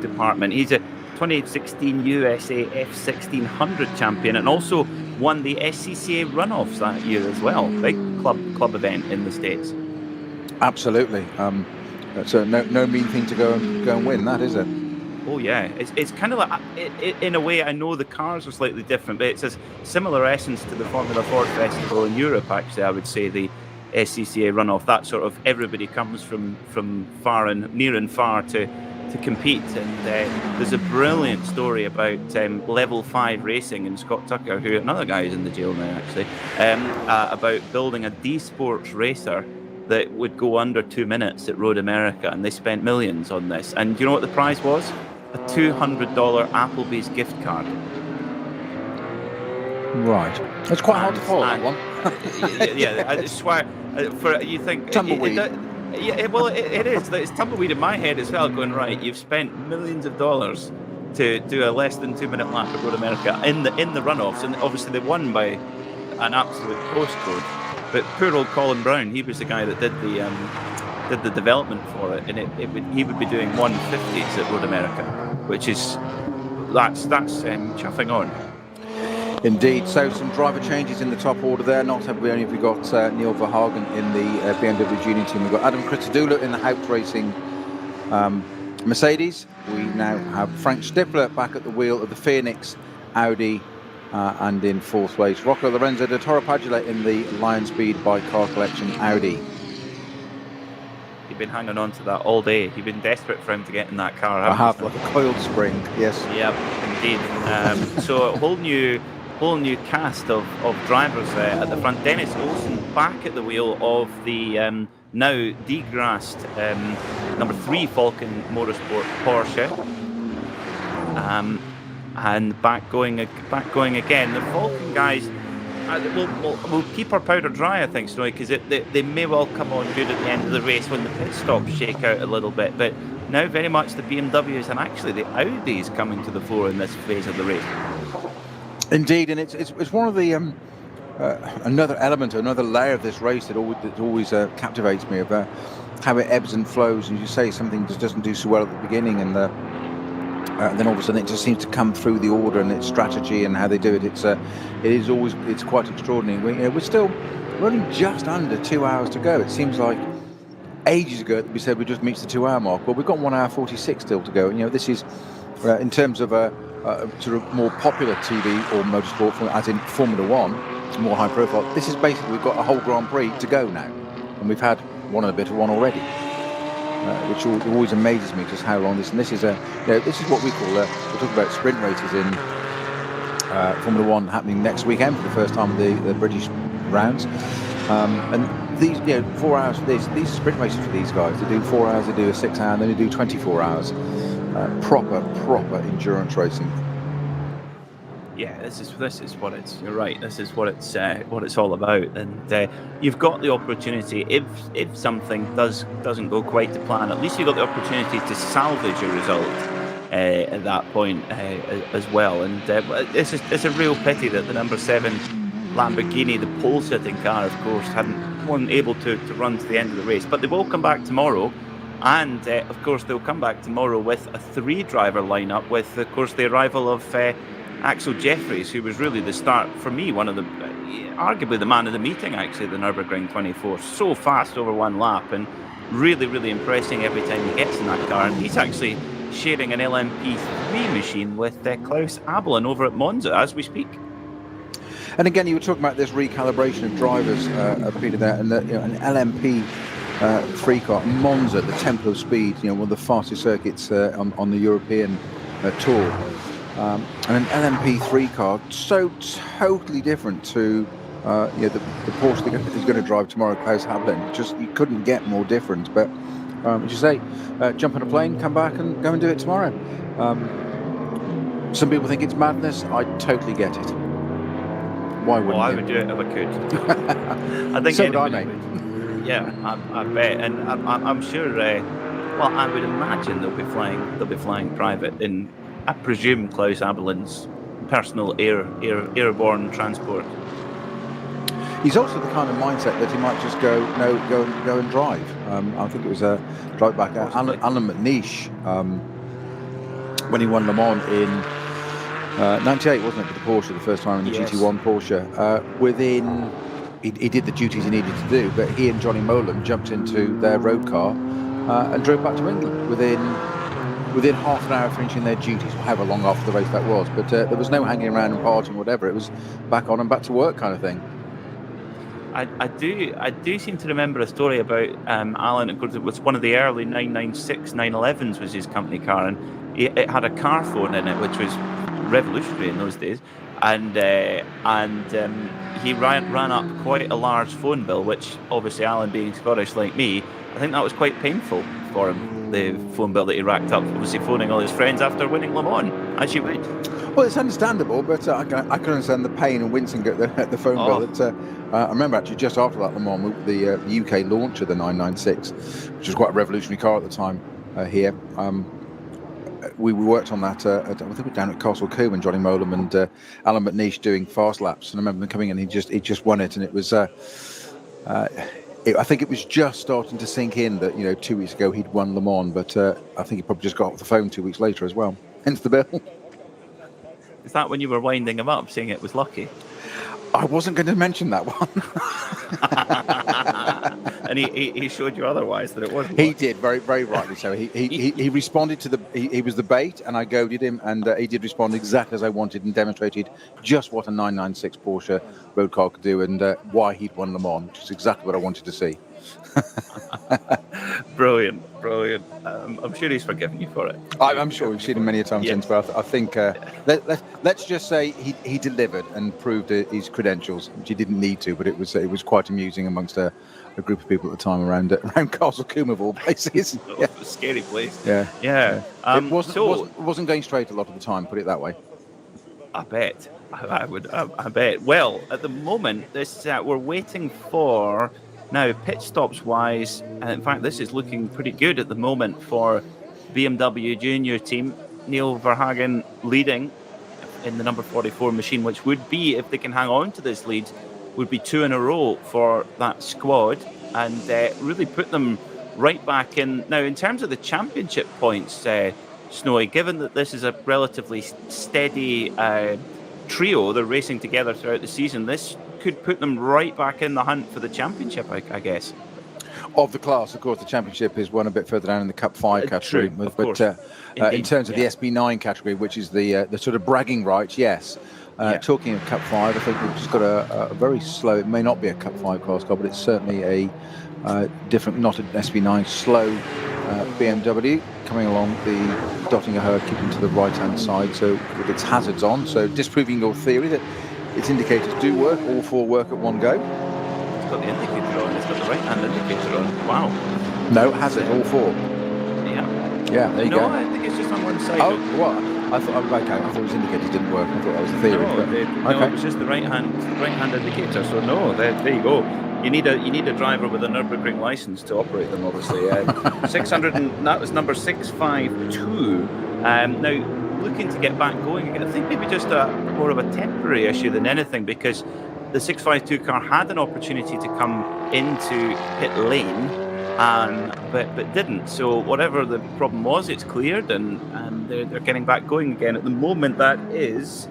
department. He's a 2016 USA F1600 champion and also won the SCCA runoffs that year as well. Big club event in the States. Absolutely. So no mean thing to go and win that, is it? Oh yeah, it's kind of like, in a way, I know the cars are slightly different, but it's a similar essence to the Formula Ford Festival in Europe, actually, I would say, the SCCA runoff. That sort of, everybody comes from far and near and far to to compete. And there's a brilliant story about Level 5 Racing and Scott Tucker, who another guy who's in the jail now actually, about building a D-Sports racer that would go under 2 minutes at Road America, and they spent millions on this. And do you know what the prize was? A $200 Applebee's gift card. Right. It's quite hard to follow that one. Yeah, I swear. For you think Tumbleweed. Well, it is. It's tumbleweed in my head as well. Going right, you've spent millions of dollars to do a less than 2 minute lap at Road America in the runoffs, and obviously they won by an absolute postcode. But poor old Colin Brown, he was the guy that did the development for it, and he would be doing 150s at Road America, which is that's chuffing on. Indeed. So some driver changes in the top order there. Not only have we got Neil Verhagen in the BMW Junior team, we've got Adam Christodoulou in the Haupt Racing Mercedes. We now have Frank Stifler back at the wheel of the Phoenix Audi, and in fourth place, Rocco Lorenzo de Torrepadula in the Lion Speed by Car Collection Audi. You've been hanging on to that all day. You've been desperate for him to get in that car. I have, like a coiled spring, yes. Yep, indeed. So a whole new cast of drivers at the front. Dennis Olsen back at the wheel of the now degrassed number 3 Falcon Motorsport Porsche, and back going again. The Falcon guys, we'll keep our powder dry, I think, Snowy, because they may well come on good at the end of the race when the pit stops shake out a little bit. But now very much the BMWs and actually the Audis coming to the fore in this phase of the race. Indeed, and it's one of the another element, another layer of this race that always captivates me about how it ebbs and flows. And you say something just doesn't do so well at the beginning, and then all of a sudden it just seems to come through the order and its strategy and how they do it. It's quite extraordinary. We're only just under 2 hours to go. It seems like ages ago that we said we just reached the 2 hour mark. Well, we've got 1 hour 46 still to go. And this is in terms of sort of more popular TV or motorsport, as in Formula One, more high profile. This is basically, we've got a whole Grand Prix to go now, and we've had one and a bit of one already, which always amazes me just how long this. And this is this is what we call we're talking about sprint races in Formula One happening next weekend for the first time, the British rounds, and these 4 hours for these sprint races for these guys. They do 4 hours, they do a 6 hour, and then they do 24 hours. Proper endurance racing. Yeah, this is what it's. You're right. This is what it's all about. And you've got the opportunity, if something doesn't go quite to plan, at least you've got the opportunity to salvage a result at that point as well. And it's a real pity that the number 7 Lamborghini, the pole-sitting car, of course, wasn't able to run to the end of the race. But they will come back tomorrow. And, of course, they'll come back tomorrow with a 3-driver lineup with, of course, the arrival of Axel Jeffries, who was really the start, for me, one of the, arguably the man of the meeting, actually, the Nürburgring 24. So fast over one lap and really, really impressing every time he gets in that car. And he's actually sharing an LMP3 machine with Klaus Abelin over at Monza as we speak. And again, you were talking about this recalibration of drivers, Peter, there, and an LMP 3 car, Monza, the temple of speed, one of the fastest circuits on the European tour, and an LMP3 car so totally different to the Porsche that he's going to drive tomorrow, Klaus Abelin. Just, you couldn't get more different. But as you say, jump on a plane, come back and go and do it tomorrow. Some people think it's madness. I totally get it. Why wouldn't I would do it if I could. I think so would I, mate. Yeah, I bet, and I'm sure. Well, I would imagine they'll be flying private in, I presume, Klaus Abelin's personal airborne transport. He's also the kind of mindset that he might just go and drive. I think it was a drive back Alan McNeish when he won Le Mans in 98, wasn't it, with the Porsche, the first time in the GT1 Porsche. He did the duties he needed to do, but he and Johnny Molan jumped into their road car and drove back to England within half an hour of finishing their duties, however long after the race that was. But there was no hanging around and partying, whatever. It was back on and back to work kind of thing. I do seem to remember a story about Alan. Of course, it was one of the early 996 911s was his company car, and it had a car phone in it, which was revolutionary in those days. And he ran up quite a large phone bill, which obviously Alan being Scottish like me, I think that was quite painful for him, the phone bill that he racked up, obviously phoning all his friends after winning Le Mans, as you would. Well, it's understandable, but I can understand the pain and wincing at the phone bill. I remember actually just after that Le Mans, the UK launch of the 996, which was quite a revolutionary car at the time here. We worked on that, I think we were down at Castle Combe and Johnny Molam and Alan McNeish doing fast laps. And I remember them coming in, he just won it, and it was... I think it was just starting to sink in that 2 weeks ago he'd won Le Mans, but I think he probably just got off the phone 2 weeks later as well. Hence the bill. Is that when you were winding him up, saying it was lucky? I wasn't going to mention that one. And he showed you otherwise that it wasn't. He did, very very rightly so. He responded to he was the bait, and I goaded him, and he did respond exactly as I wanted and demonstrated just what a 996 Porsche road car could do and why he'd won Le Mans, which is exactly what I wanted to see. Brilliant. I'm sure he's forgiven you for it. I'm sure we've seen him many a time since, but I think let's just say he delivered and proved his credentials, which he didn't need to, but it was quite amusing amongst a group of people at the time around Castle Combe of all places. Yeah. A scary place. Yeah. It wasn't going straight a lot of the time, put it that way. I bet. I bet. Well, at the moment, we're waiting for. Now, pit stops wise, and in fact, this is looking pretty good at the moment for BMW Junior team. Neil Verhagen leading in the number 44 machine, which would be, if they can hang on to this lead, would be 2 in a row for that squad and really put them right back in. Now, in terms of the championship points, Snowy, given that this is a relatively steady trio, they're racing together throughout the season, this could put them right back in the hunt for the championship, I guess. Of the class, of course, the championship is one a bit further down in the Cup 5 category. True, but in terms of the SB9 category, which is the sort of bragging rights, yes. Talking of Cup 5, I think we've just got a very slow, it may not be a Cup 5 class car, but it's certainly a different, not an SB9, slow BMW coming along the dotting a herd, keeping to the right-hand side, so with its hazards on, so disproving your theory that its indicators do work, all 4 work at one go. It's got the indicator on, it's got the right-hand indicator on. Wow. No, hazard, all 4. Yeah, there you go. No, I think it's just on one side. Oh, what? I thought his indicators didn't work. I thought that was the theory. No, it was just the right-hand indicator. So no, there you go. You need a driver with a Nürburgring license to operate them, obviously. 600, and that was number 652. Now, looking to get back going again. I think maybe just more of a temporary issue than anything, because the 652 car had an opportunity to come into pit lane, but didn't. So whatever the problem was, it's cleared, and they're getting back going again. At the moment, that is.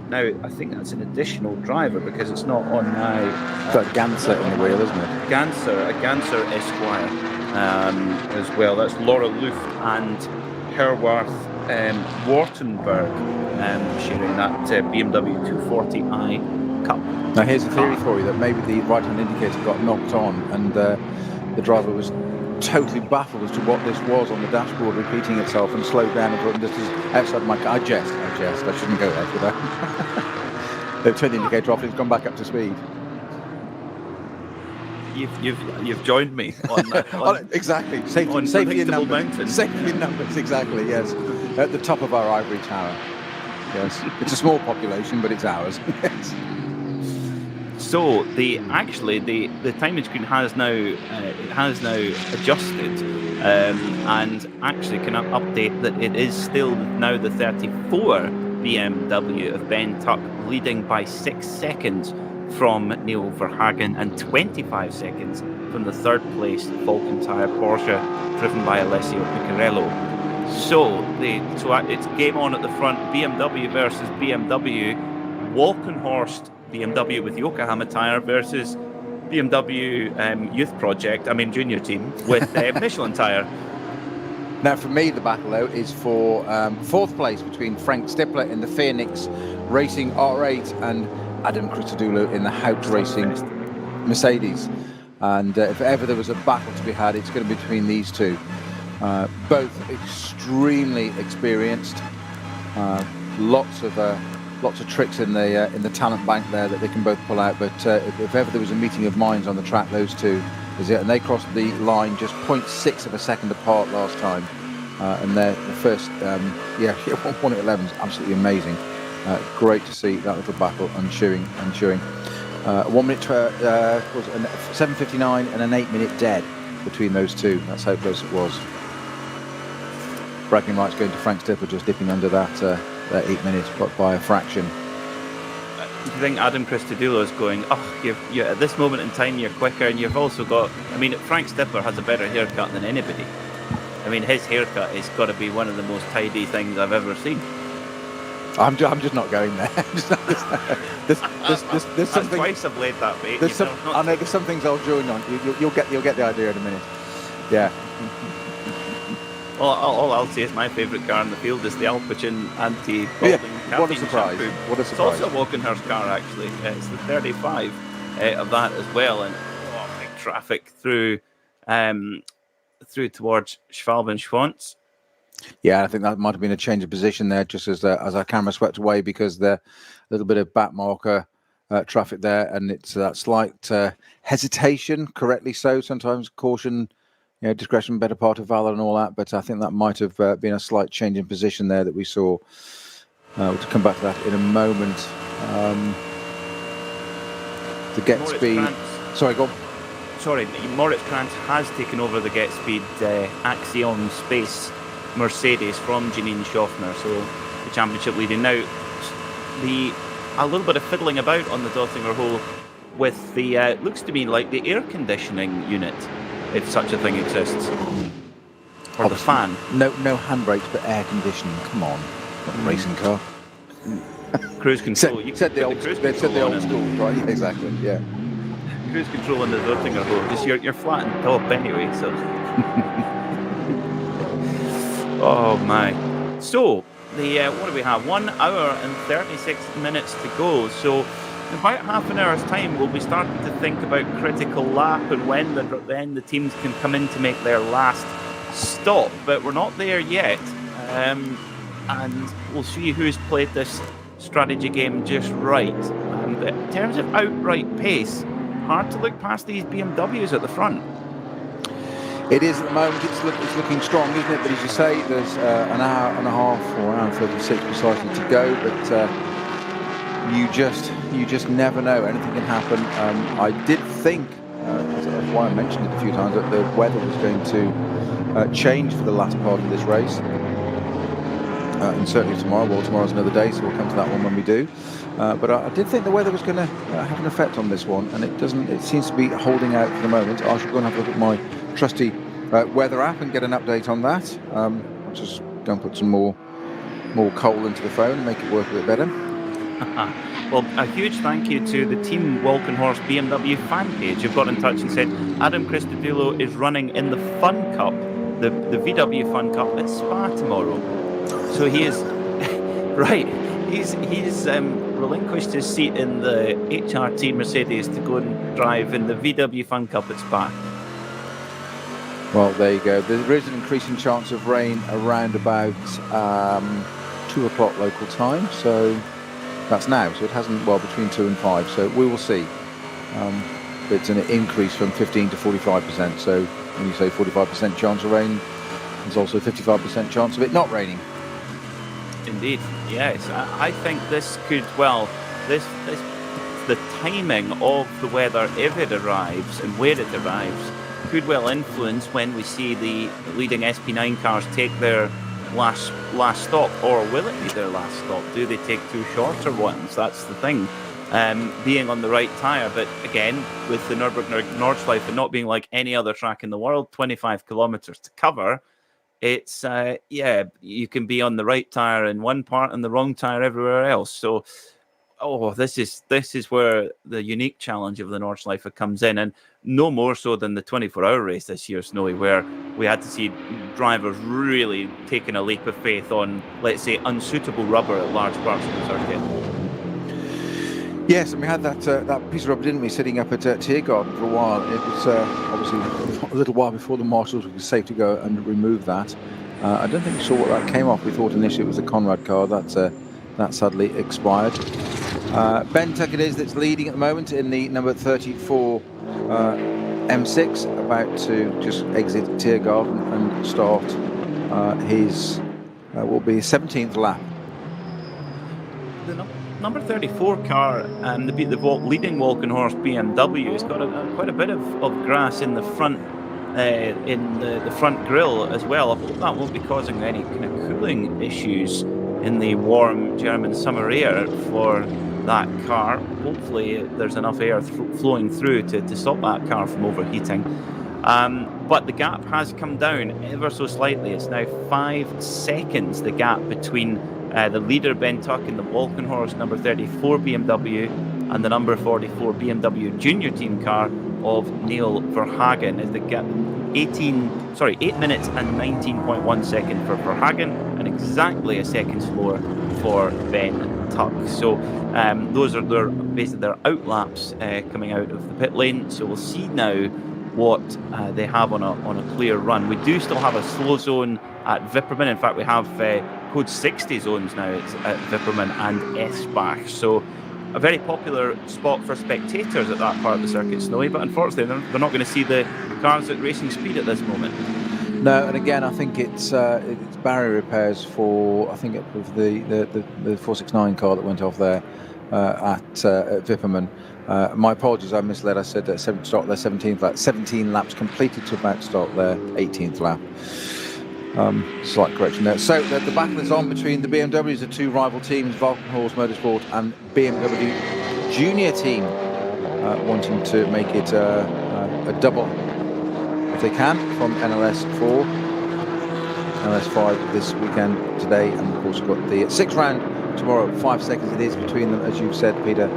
Now, I think that's an additional driver because it's not on now. It's got Ganser in the wheel, isn't it? A Ganser Esquire as well. That's Laura Luft and Herwarth Wartenberg sharing that BMW 240i Cup. Now, here's a theory for you that maybe the right-hand indicator got knocked on and the driver was totally baffled as to what this was on the dashboard repeating itself and slowed down and thought, this is outside my car. I jest. I shouldn't go there for that. They've turned the indicator off and it's gone back up to speed. You've joined me on exactly. Safety in numbers. Mountain. Safety in numbers, exactly, yes. At the top of our ivory tower. Yes. It's a small population, but it's ours. Yes. So the timing screen has now adjusted, and actually can update that it is still now the 34 BMW of Ben Tuck, leading by 6 seconds from Neil Verhagen and 25 seconds from the third place Falcon Tire Porsche, driven by Alessio Piccarello. So it's game on at the front. BMW versus BMW. Walkenhorst BMW with Yokohama Tire versus BMW Junior team with Michelin Tire. Now, for me, the battle, though, is for 4th place between Frank Stippler in the Phoenix Racing R8 and Adam Christodoulou in the Hout Racing Mercedes. And if ever there was a battle to be had, it's going to be between these two. Both extremely experienced. Lots of tricks in the talent bank there that they can both pull out. But if ever there was a meeting of minds on the track, those two is it. And they crossed the line just 0.6 of a second apart last time. And the first, 1:11 is absolutely amazing. Great to see that little battle ensuing. 1 minute, was 7:59 and an 8-minute dead between those two. That's how close it was. Bragging rights going to Frank Stipper, just dipping under that 8 minutes, but by a fraction. Do you think Adam Christodoulou is going, you're at this moment in time you're quicker, and you've also got, Frank Stipper has a better haircut than anybody. His haircut has got to be one of the most tidy things I've ever seen. I'm just not going there. There's something. Twice I've laid that bait. I know there's some things I'll join on. You'll get the idea in a minute. Yeah. Well, all I'll say is my favourite car in the field is the Alpecin anti-balding. Yeah. What a surprise! Shampoo. It's also a Walkenhorst car actually. It's the 35 of that as well, and big traffic through towards Schwalben-Schwanz. Yeah, I think that might have been a change of position there, just as our camera swept away, because the little bit of back marker traffic there, and it's that slight hesitation, correctly so. Sometimes caution, discretion, better part of valor, and all that. But I think that might have been a slight change in position there that we saw. We'll come back to that in a moment. The get Moritz speed. Krantz. Sorry, go on. Sorry, Moritz Krantz has taken over the get speed Axiom Space Mercedes from Janine Schaffner, so the championship leading. Now, a little bit of fiddling about on the Dothinger hole with the, looks to me like the air conditioning unit, if such a thing exists. Or the fan. No handbrakes, but air conditioning. Come on, not a racing car. Cruise control. They said the old school, right? Yeah, exactly, yeah. Cruise control on the Dothinger hole. Just you're flat on top anyway, so. Oh my. So, what do we have? 1 hour and 36 minutes to go. So, in about half an hour's time, we'll be starting to think about critical lap and when then the teams can come in to make their last stop. But we're not there yet. And we'll see who's played this strategy game just right. And in terms of outright pace, hard to look past these BMWs at the front. It is at the moment. It's looking strong, isn't it? But as you say, there's an hour and a half or an hour and 36 precisely to go. But you just never know. Anything can happen. I did think, that's why I mentioned it a few times, that the weather was going to change for the last part of this race. And certainly tomorrow. Well, tomorrow's another day, so we'll come to that one when we do. But I did think the weather was going to have an effect on this one, and it doesn't. It seems to be holding out for the moment. I should go and have a look at my trusty weather app and get an update on that. I'll just go and put some more coal into the phone and make it work a bit better. Well, a huge thank you to the Team Walkenhorst BMW fan page who got in touch and said Adam Christodoulou is running in the Fun Cup, the VW Fun Cup at Spa tomorrow. So he is right. He's relinquished his seat in the HRT Mercedes to go and drive in the VW Fun Cup at Spa. Well, there you go. There is an increasing chance of rain around about 2 o'clock local time. So that's now. So it hasn't, between 2 and 5. So we will see. It's an increase from 15 to 45%. So when you say 45% chance of rain, there's also a 55% chance of it not raining. Indeed, yes. I think this could, the timing of the weather, if it arrives and where it arrives, could well influence when we see the leading SP9 cars take their last stop, or will it be their last stop? Do they take 2 shorter ones? That's the thing. Being on the right tyre, but again, with the Nürburgring Nordschleife not being like any other track in the world, 25 kilometers to cover, it's you can be on the right tyre in one part and the wrong tyre everywhere else. So this is where the unique challenge of the Nordschleife comes in, and no more so than the 24-hour race this year, Snowy, where we had to see drivers really taking a leap of faith on, let's say, unsuitable rubber at large parts of the circuit. Yes, and we had that piece of rubber, didn't we, sitting up at Tiergarten for a while. It was obviously a little while before the marshals were safe to go and remove that. I don't think we saw what that came off. We thought initially it was the Conrad car. That sadly expired. Ben Tuck it is that's leading at the moment in the number 34 M6, about to just exit Tiergarten and start his will be 17th lap. The number 34 car, the leading Walkenhorst BMW, has got quite a bit of grass in the front, in the front grille as well. I hope that won't be causing any kind of cooling issues in the warm German summer air for that car. Hopefully there's enough air flowing through to stop that car from overheating. But the gap has come down ever so slightly. It's now 5 seconds, the gap between the leader Ben Tuck in the Walkenhorst number 34 BMW and the number 44 BMW junior team car of Neil Verhagen. Is the gap 8 minutes and 19.1 seconds for Verhagen, and exactly a second slower for Ben Tuck. So those are their outlaps coming out of the pit lane. So we'll see now what they have on a clear run. We do still have a slow zone at Wipperman. In fact, we have code 60 zones now at Wipperman and Esbach. So a very popular spot for spectators at that part of the circuit, Snowy, but unfortunately they're not going to see the cars at racing speed at this moment. No, and again, I think it's barrier repairs for, I think it was the 469 car that went off there at Wipperman. My apologies, I misled. I said start their 17th lap. 17 laps completed to about start their 18th lap. Slight correction there. So the battle is on between the BMWs, the two rival teams, Walkenhorst Motorsport and BMW Junior Team, wanting to make it a double if they can from NLS 4, NLS 5 this weekend today, and of course we've got the 6th round tomorrow. 5 seconds it is between them, as you've said, Peter,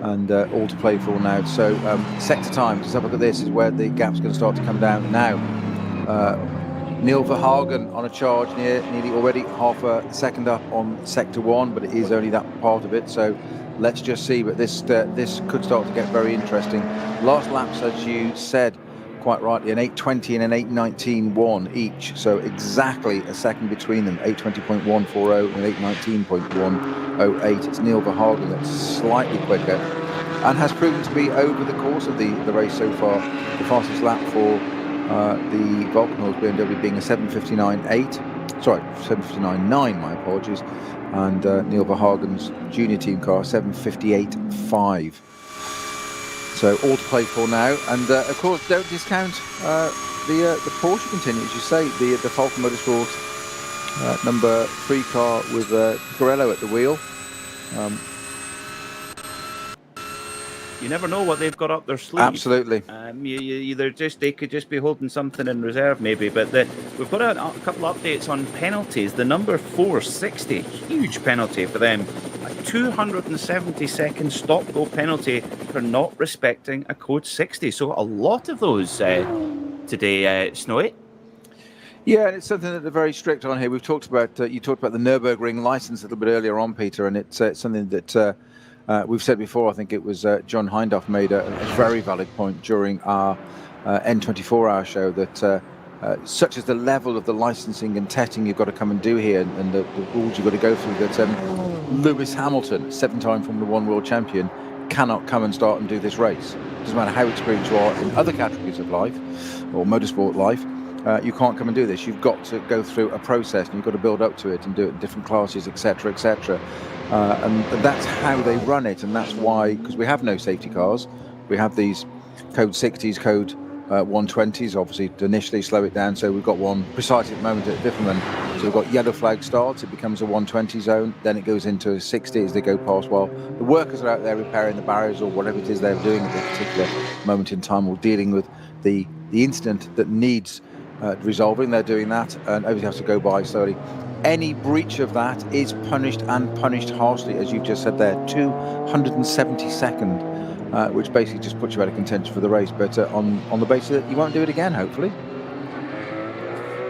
and all to play for now. So sector time, just have a look at this, is where the gap's going to start to come down now. Neil Verhagen on a charge nearly already half a second up on sector 1, but it is only that part of it, so let's just see. But this could start to get very interesting. Last laps, as you said quite rightly, an 8:20 and an 8:19.1 each, so exactly a second between them. 8:20.140 and 8:19.108. It's Neil Verhagen that's slightly quicker and has proven to be, over the course of the race so far, the fastest lap for the Walkenhorst BMW being a 7:59.8, sorry, 7:59.9, my apologies, and Neil Verhagen's junior team car 7:58.5. So all to play for now, and of course don't discount the Porsche continue, as you say, the Falken Motorsport number 3 car with Corello at the wheel. You never know what they've got up their sleeve. Absolutely. They could just be holding something in reserve, maybe. But we've got a couple of updates on penalties. The number 460, huge penalty for them. A 270-second stop-go penalty for not respecting a code 60. So a lot of those today, Snowy. Yeah, and it's something that they're very strict on here. We've talked about you talked about the Nürburgring license a little bit earlier on, Peter, and it's something that. We've said before, I think it was John Hindhoff made a very valid point during our N24-hour show that such as the level of the licensing and testing you've got to come and do here, and the rules you've got to go through, that Lewis Hamilton, 7-time Formula 1 world champion, cannot come and start and do this race. It doesn't matter how experienced you are in other categories of life or motorsport life. You can't come and do this. You've got to go through a process, and you've got to build up to it and do it in different classes, etc., etc. And that's how they run it, and that's why, because we have no safety cars, we have these code 60s, code 120s, obviously to initially slow it down. So we've got one precisely at the moment at Wipperman. So we've got yellow flag starts, it becomes a 120 zone, then it goes into a 60 as they go past, while the workers are out there repairing the barriers or whatever it is they're doing at this particular moment in time, or dealing with the incident that needs resolving. They're doing that, and everything has to go by slowly. Any breach of that is punished, and punished harshly, as you've just said there. 270-second, which basically just puts you out of contention for the race, but on the basis that you won't do it again, hopefully.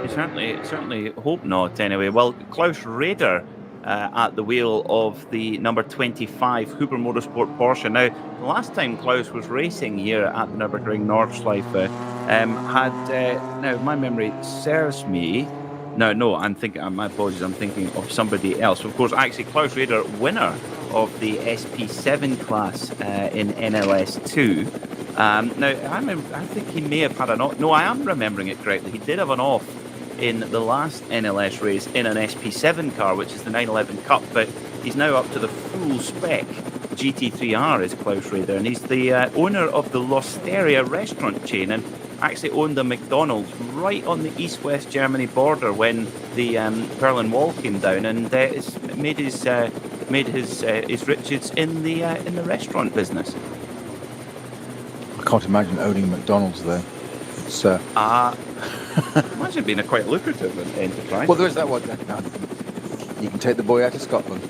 You certainly hope not, anyway. Well, Klaus Raeder at the wheel of the number 25 Huber Motorsport Porsche. Now, the last time Klaus was racing here at the Nürburgring Nordschleife, now my memory serves me. No, I'm thinking. My apologies. I'm thinking of somebody else. Of course, actually, Klaus Rader, winner of the SP7 class in NLS 2. Now, I think he may have had an off. No, I am remembering it correctly. He did have an off in the last NLS race in an SP7 car, which is the 911 Cup, but he's now up to the full spec GT3R is Klaus Rader, and he's the owner of the L'Osteria restaurant chain, and actually owned a McDonald's right on the East-West Germany border when the Berlin Wall came down, and made his riches in the restaurant business. I can't imagine owning McDonald's though. It's imagine being a quite lucrative enterprise. well, there's that one. You can take the boy out of Scotland.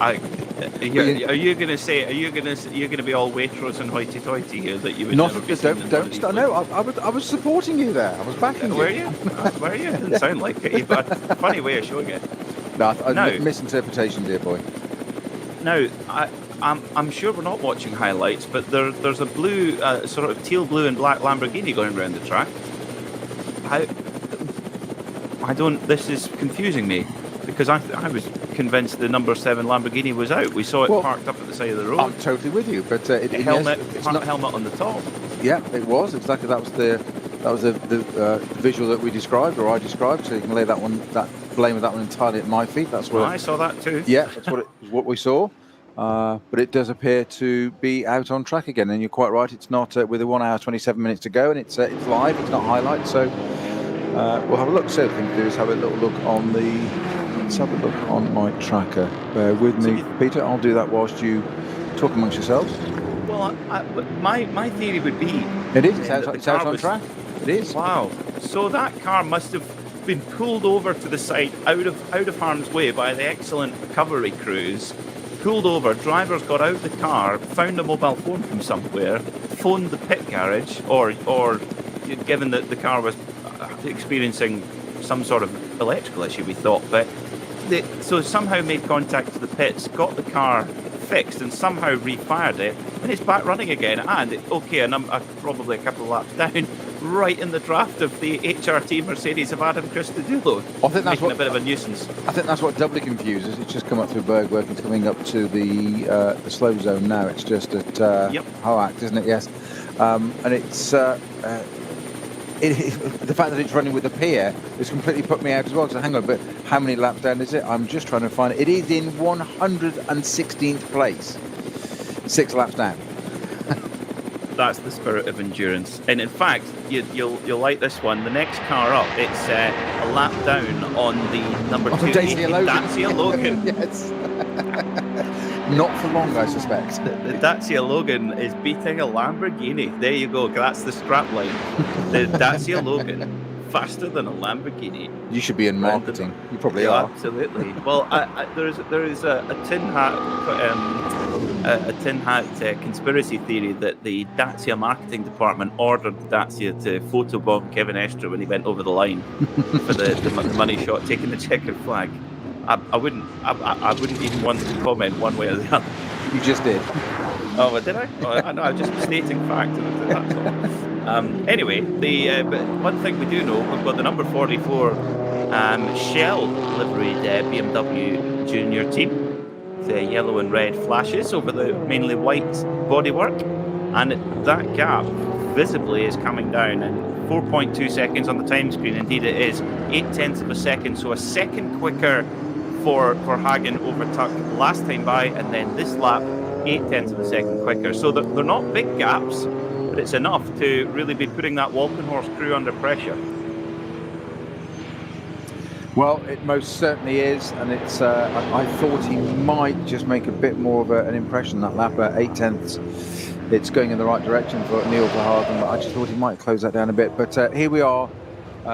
Are you going to be all Waitrose and hoity-toity here that you would Not never be don't start. No, I was supporting you there. I was backing you. Were you? Were you? Didn't sound like it. You've got a funny way of showing it. No, misinterpretation, dear boy. Now, I'm sure we're not watching highlights, but there's a blue, sort of teal blue and black Lamborghini going around the track. This is confusing me, because I was convinced the number 7 Lamborghini was out. We saw it parked up at the side of the road. I'm totally with you, but helmet on the top. Yeah, it was exactly. That was the visual that we described, or I described. So you can lay that blame of that one entirely at my feet. That's what I saw that too. Yeah, that's what we saw. But it does appear to be out on track again, and you're quite right. It's not with a 1 hour 27 minutes to go, and it's live. It's not highlights, so we'll have a look. So the thing to do is have a little look on let's have a look on my tracker. Bear with me, Peter. I'll do that whilst you talk amongst yourselves. Well, my theory would be it is. It's out on track. It is. Wow. So that car must have been pulled over to the side, out of harm's way by the excellent recovery crews. Pulled over, drivers got out of the car, found a mobile phone from somewhere, phoned the pit garage, or given that the car was experiencing some sort of electrical issue, we thought, but so somehow made contact to the pits, got the car fixed, and somehow refired it, and it's back running again. And probably a couple of laps down, right in the draft of the HRT Mercedes of Adam Christodoulou. I think that's making a bit of a nuisance. I think that's what doubly confuses. It's just come up through Bergwerk. It's coming up to the slow zone now. It's just at Hoax, isn't it? Yes. And it's the fact that it's running with a pier has completely put me out as well. So hang on, but how many laps down is it? I'm just trying to find it. It is in 116th place. 6 laps down. That's the spirit of endurance. And in fact, you'll like this one. The next car up, it's a lap down on the number 2 Dacia Logan. Yes. Not for long, I suspect. The Dacia Logan is beating a Lamborghini. There you go. That's the strap line. The Dacia Logan, faster than a Lamborghini. You should be in marketing. You probably are. Absolutely. Well, there is a tin hat conspiracy theory that the Dacia marketing department ordered Dacia to photobomb Kevin Estre when he went over the line for the money shot, taking the checkered flag. I wouldn't even want to comment one way or the other. You just did. Oh, well, did I? Oh, no, I'm just stating fact. That's all. Anyway, but one thing we do know, we've got the number 44 Shell liveried BMW Junior team. The yellow and red flashes over the mainly white bodywork, and that gap visibly is coming down, and 4.2 seconds on the time screen. Indeed it is 0.8 of a second, so a second quicker for Hagen over Tuck last time by, and then this lap 0.8 of a second quicker. So they're not big gaps, but it's enough to really be putting that Walkenhorst crew under pressure. Well, it most certainly is, and it's. I thought he might just make a bit more of an impression that lap at 0.8. It's going in the right direction for Neil Verhagen, but I just thought he might close that down a bit. But here we are,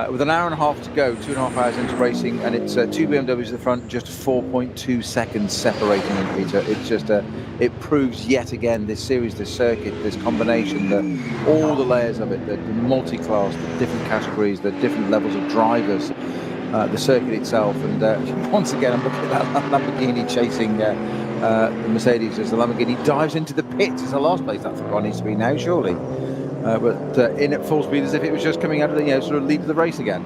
with an hour and a half to go, 2.5 hours into racing, and it's 2 BMWs at the front, just 4.2 seconds separating them, Peter. It's just it proves yet again this series, this circuit, this combination, all the layers of it, the multi-class, the different categories, the different levels of drivers. the circuit itself. And once again, I'm looking at that Lamborghini chasing the Mercedes as the Lamborghini dives into the pits. It's the last place that car needs to be now, surely. But in at full speed, as if it was just coming out of the sort of lead of the race again.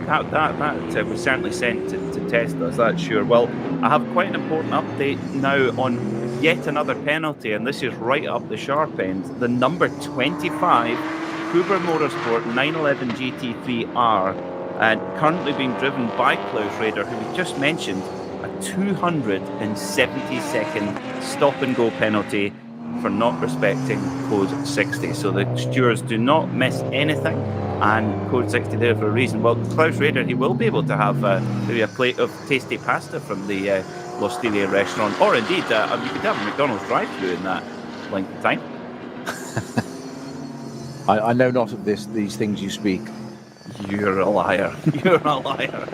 That was certainly sent to test us, that's sure. Well, I have quite an important update now on yet another penalty, and this is right up the sharp end. The number 25 Huber Motorsport 911 GT3R, and currently being driven by Klaus Rader, who we just mentioned, a 270-second stop-and-go penalty for not respecting Code 60. So the stewards do not miss anything, and Code 60 there for a reason. Well, Klaus Rader, he will be able to have maybe a plate of tasty pasta from the L'Osteria restaurant, or indeed, you could have a McDonald's drive-thru in that length of time. I know not of these things you speak. You're a liar. You're a liar.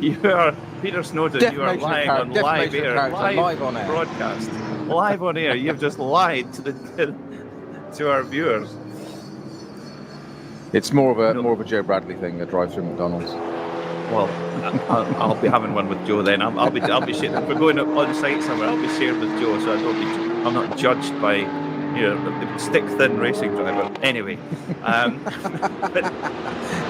You are Peter Snowden. You are lying on live air, live on air broadcast, live on air. You've just lied to our viewers. It's more of a Joe Bradley thing, a drive-through McDonald's. Well, I'll be having one with Joe then. I'll be sharing. If we're going on site somewhere, I'll be sharing with Joe, so I'm not judged by the stick-thin racing driver. Anyway, but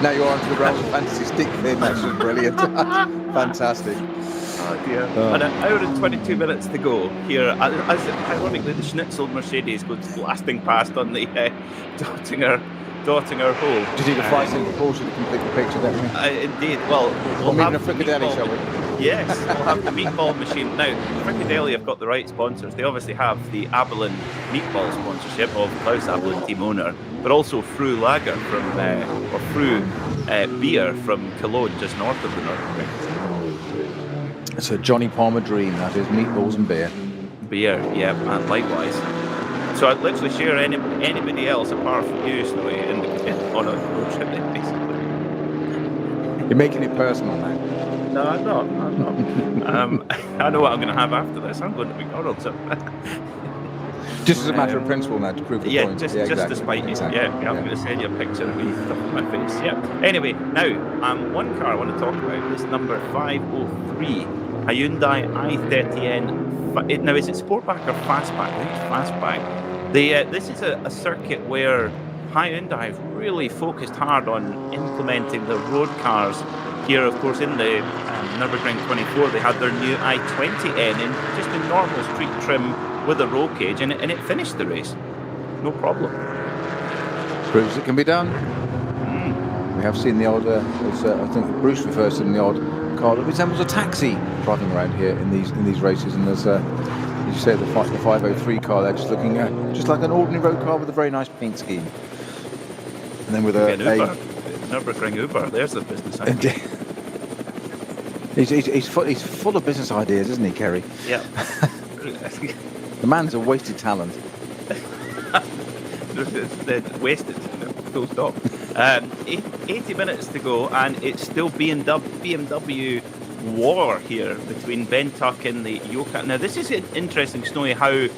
now you're onto the realm of fantasy stick-thin. That's just brilliant. Fantastic. Oh dear. And an hour and 22 minutes to go here. As ironically, the Schnitzel Mercedes goes blasting past on the Dottinger hole. Do you need a flight-in Porsche to complete the picture, don't we? Indeed. Well, we'll have a Frickadeli, shall we? Yes, we'll have the meatball machine. Now, Frickadeli have got the right sponsors. They obviously have the Abelin meatball sponsorship of Klaus Abelin, team owner, but also Fru Lager or Fru beer from Cologne, just north of the Nürburgring. It's a Johnny Palmer dream, that is, meatballs and beer. Beer, yeah, and likewise. So I'd literally share anybody else apart from you, Snowy, on a road trip then, basically. You're making it personal now. No, I'm not. I know what I'm going to have after this. I'm going to McDonald's. Just as a matter of principle now, to prove the point. Just to spite you. Exactly. Yeah, I'm going to send you a picture of me stuff in my face. Yeah. Anyway, now, one car I want to talk about is number 503, a Hyundai i30N. Now, is it Sportback or Fastback? I think it's Fastback. This is a circuit where Hyundai have really focused hard on implementing the road cars. Here, of course, in the Nürburgring 24, they had their new i20N in just a normal street trim with a roll cage, and it finished the race. No problem. Proves it can be done. We have seen the odd, I think Bruce refers to them, the odd car that resembles a taxi driving around here in these races, and there's as you say, the 503 car there, just looking just like an ordinary road car with a very nice paint scheme. And then with a Nürburgring Uber, there's the business idea. He's full of business ideas, isn't he, Kerry? Yeah. The man's a wasted talent. They're wasted, full stop. 80 minutes to go, and it's still BMW war here between Ben Tuck and the Yoka. Now, this is interesting, Snowy, how is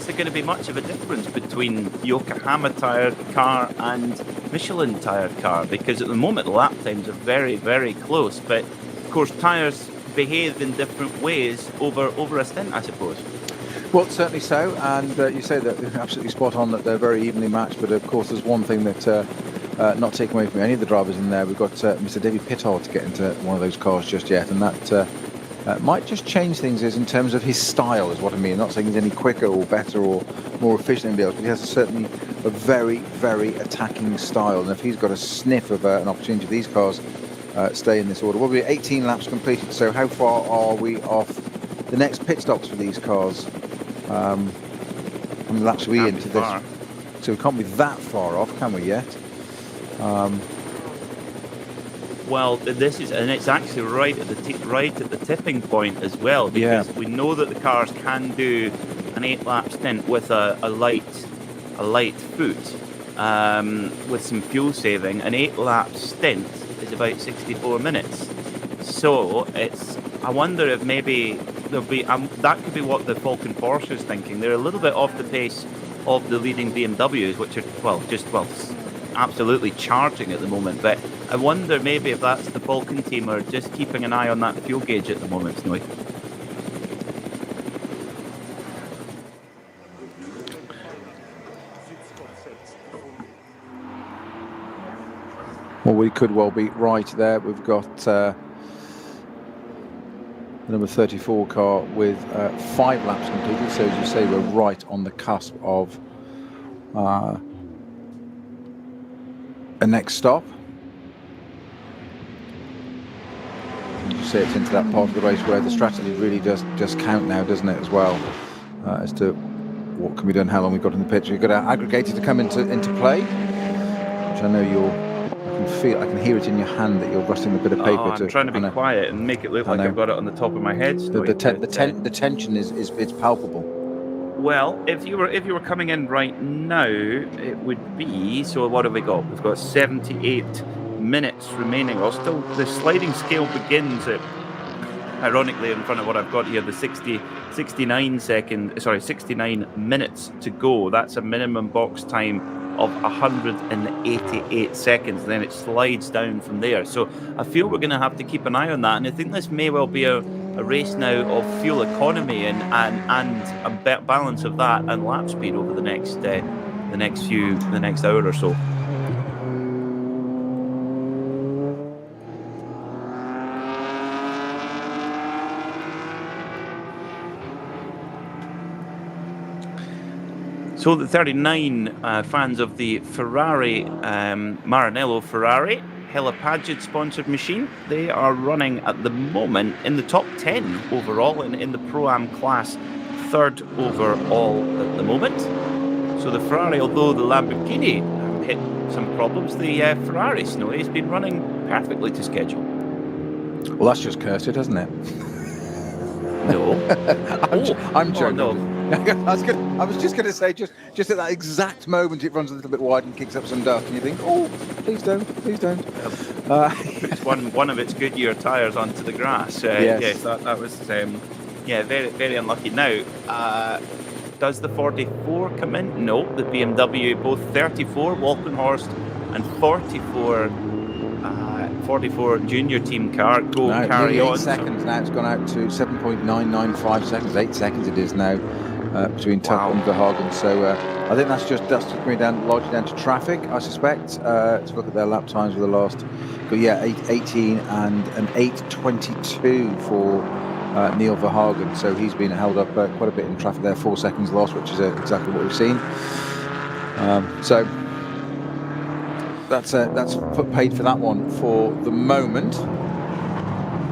there going to be much of a difference between Yokohama tired car and Michelin tired car? Because at the moment the lap times are very, very close, but of course tyres behave in different ways over a stint, I suppose. Well, certainly so, and you say that they're absolutely spot on, that they're very evenly matched, but of course there's one thing that not taken away from any of the drivers in there. We've got Mr. David Pittard to get into one of those cars just yet, and that might just change things in terms of his style, is what I mean. I'm not saying he's any quicker or better or more efficient than anybody else, but he has certainly a very, very attacking style, and if he's got a sniff of an opportunity, these cars stay in this order. We'll be 18 laps completed, so how far are we off the next pit stops for these cars? How many laps are we into this? So we can't be that far off, can we yet? Well, this is, and it's actually right at the tipping point as well, because we know that the cars can do an 8-lap stint with a light foot, with some fuel saving. An 8-lap stint is about 64 minutes. So I wonder if maybe there'll be that could be what the Falcon Porsche is thinking. They're a little bit off the pace of the leading BMWs, which are absolutely charging at the moment. But I wonder maybe if that's the Falcon team are just keeping an eye on that fuel gauge at the moment, Snowy. Well, we could well be right there. We've got the number 34 car with 5 laps completed. So as you say, we're right on the cusp of a next stop. As you say, it's into that part of the race where the strategy really does just count now, doesn't it, as well, as to what can be done, how long we've got in the pit. You've got our aggregator to come into play, which I know I can hear it in your hand that you're rustling a bit of paper. I'm trying to be quiet and make it look like I've got it on the top of my head. The tension is it's palpable. Well, if you were coming in right now, it would be, so what have we got? We've got 78 minutes remaining. Well, still, the sliding scale begins at, ironically, in front of what I've got here, the 69 minutes to go. That's a minimum box time of 188 seconds. Then it slides down from there. So I feel we're going to have to keep an eye on that. And I think this may well be a race now of fuel economy and a balance of that and lap speed over the next hour or so. So the 39 fans of the Ferrari, Maranello Ferrari, Helipagid sponsored machine, they are running at the moment in the top 10 overall and in the Pro-Am class, 3rd overall at the moment. So the Ferrari, although the Lamborghini hit some problems, the Ferrari, Snowy, has been running perfectly to schedule. Well, that's just cursed, isn't it? No. I'm joking. Oh, no. I was just going to say, just at that exact moment, it runs a little bit wide and kicks up some dust, and you think, oh, please don't. It's one of its Goodyear tyres onto the grass. Yes, that was very, very unlucky. Now, does the 44 come in? No, the BMW, both 34 Walkenhorst and 44 junior team car carry on. 8 seconds now. It's gone out to 7.995 seconds. 8 seconds it is now between Tuck and Verhagen. So I think that's just coming down largely down to traffic, I suspect. To look at their lap times for the last, 8:18 and an 8:22 for Neil Verhagen. So he's been held up quite a bit in traffic there. 4 seconds lost, which is exactly what we've seen. So that's paid for that one for the moment.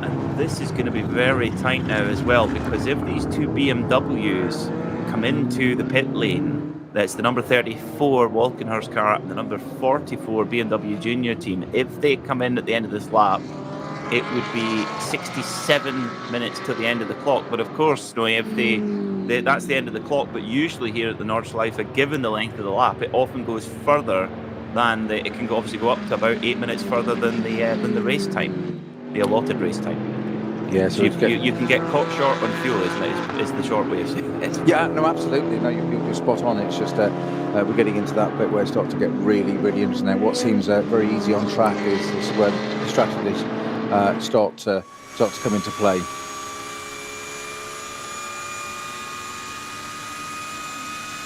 And this is going to be very tight now as well, because if these two BMWs come into the pit lane, that's the number 34 Walkenhorst car and the number 44 BMW Junior team, if they come in at the end of this lap, it would be 67 minutes to the end of the clock. But of course, Snowy, if that's the end of the clock, but usually here at the Nordschleife, given the length of the lap, it often goes further than it can obviously go up to about 8 minutes further than the race time, the allotted race time. Yeah, so you can get caught short on fuel, isn't it? Is the short way of saying it. Yeah, no, absolutely. No, you're spot on. It's just we're getting into that bit where it starts to get really, really interesting. Now, what seems very easy on track is where the strategies start to come into play.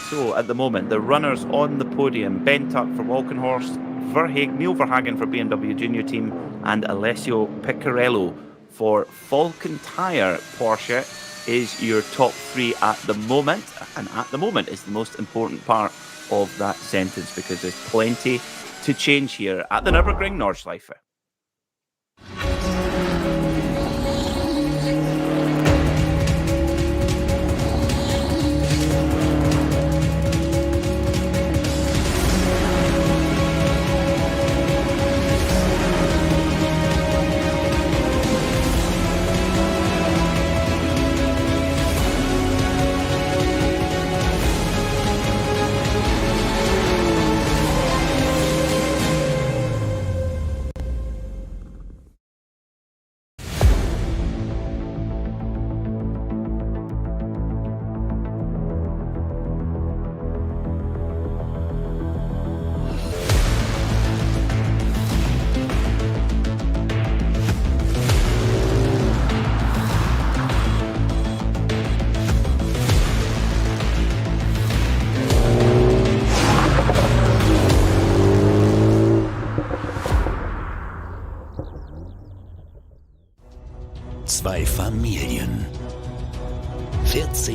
So at the moment, the runners on the podium: Ben Tuck for Walkenhorst, Neil Verhagen for BMW Junior Team, and Alessio Piccarello for Falcon Tire Porsche is your top 3 at the moment. And at the moment is the most important part of that sentence, because there's plenty to change here at the Nürburgring Nordschleife.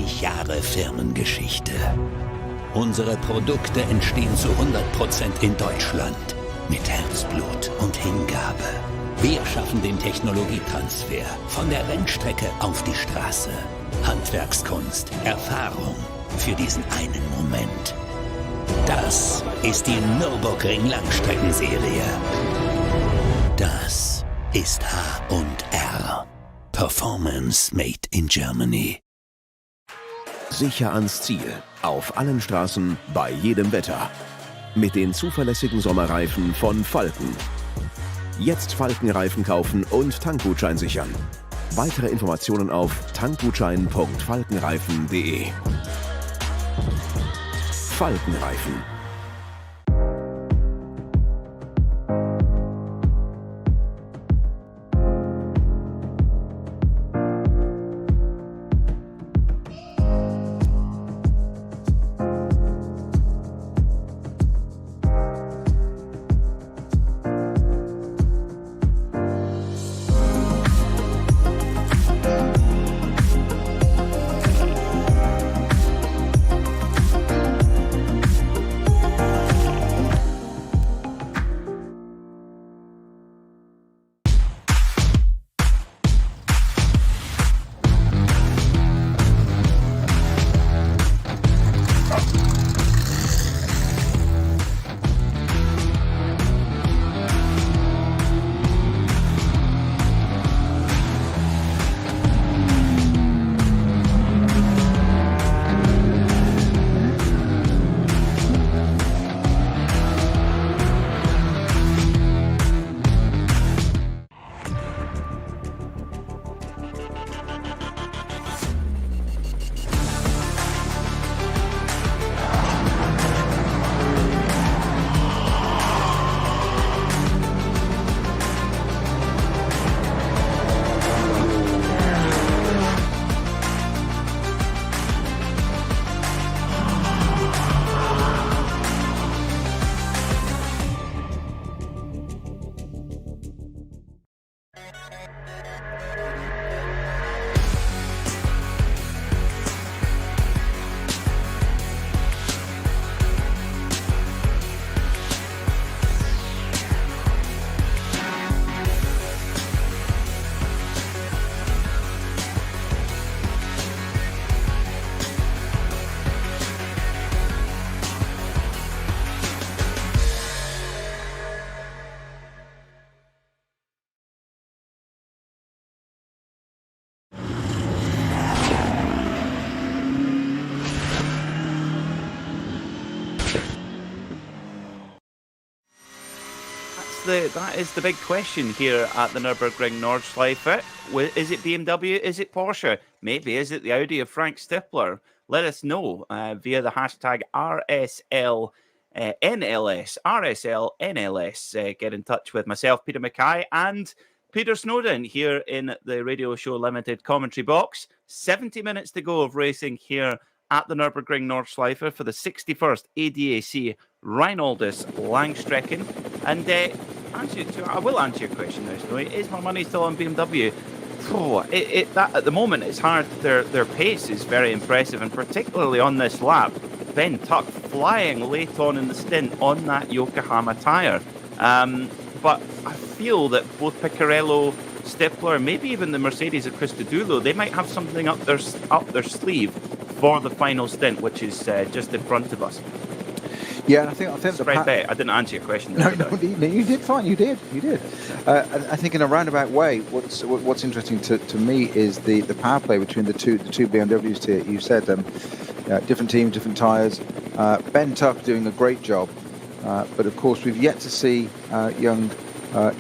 30 Jahre Firmengeschichte. Unsere Produkte entstehen zu 100% in Deutschland. Mit Herzblut und Hingabe. Wir schaffen den Technologietransfer von der Rennstrecke auf die Straße. Handwerkskunst, Erfahrung für diesen einen Moment. Das ist die Nürburgring Langstreckenserie. Das ist H&R. Performance made in Germany. Sicher ans Ziel. Auf allen Straßen, bei jedem Wetter. Mit den zuverlässigen Sommerreifen von Falken. Jetzt Falkenreifen kaufen und Tankgutschein sichern. Weitere Informationen auf tankgutschein.falkenreifen.de. Falkenreifen. That is the big question here at the Nürburgring Nordschleife. Is it BMW? Is it Porsche? Maybe. Is it the Audi of Frank Stippler? Let us know via the hashtag RSL NLS. RSL NLS. Get in touch with myself, Peter Mackay, and Peter Snowden here in the Radio Show Limited commentary box. 70 minutes to go of racing here at the Nürburgring Nordschleife for the 61st ADAC Reinaldus Langstrecken. And I will answer your question now, Snowy. Is my money still on BMW? That at the moment it's hard. Their pace is very impressive, and particularly on this lap, Ben Tuck flying late on in the stint on that Yokohama tyre. But I feel that both Piccarello, Stippler, maybe even the Mercedes of Christodoulou, they might have something up their sleeve for the final stint, which is just in front of us. Yeah, I think Spread bet. I didn't answer your question. No, you did fine. You did. I think in a roundabout way, what's interesting to me is the power play between the two BMWs here. You said different teams, different tyres. Ben Tuck doing a great job, but of course we've yet to see young. I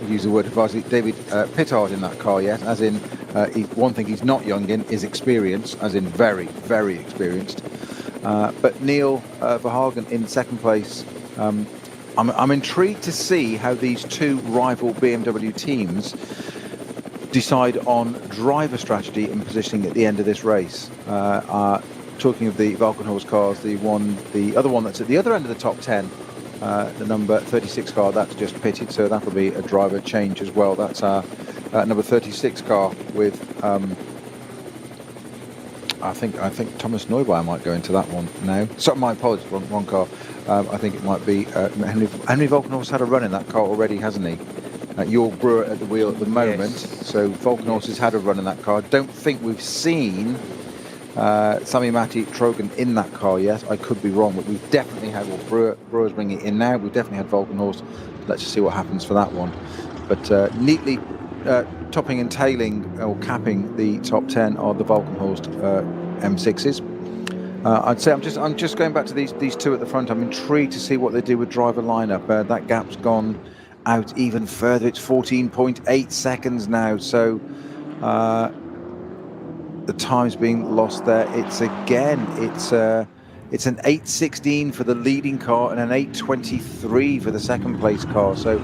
use the word advisedly, David Pittard in that car yet. As in, one thing he's not young in is experience, as in very, very experienced. But Neil Verhagen in second place. I'm intrigued to see how these two rival BMW teams decide on driver strategy and positioning at the end of this race. Talking of the Valkenhorst cars, the other one that's at the other end of the top 10, the number 36 car, that's just pitted, so that'll be a driver change as well. That's our number 36 car with I think Thomas Neubauer might go into that one now. So my apologies, wrong car. I think it might be Henry Volkenhorst had a run in that car already, hasn't he? Jörg Brewer at the wheel at the moment. Yes. So Volkenhorst has had a run in that car. I don't think we've seen Sami-Matti Trojan in that car yet. I could be wrong, but we've definitely had, Brewer's bringing it in now. We've definitely had Volkenhorst. Let's just see what happens for that one. But neatly topping and tailing or capping the top 10 are the Volkenhorst M6s. I'd say I'm just going back to these two at the front. I'm intrigued to see what they do with driver lineup. That gap's gone out even further. It's 14.8 seconds now. So the time's being lost there. It's an 8:16 for the leading car and an 8:23 for the second place car. So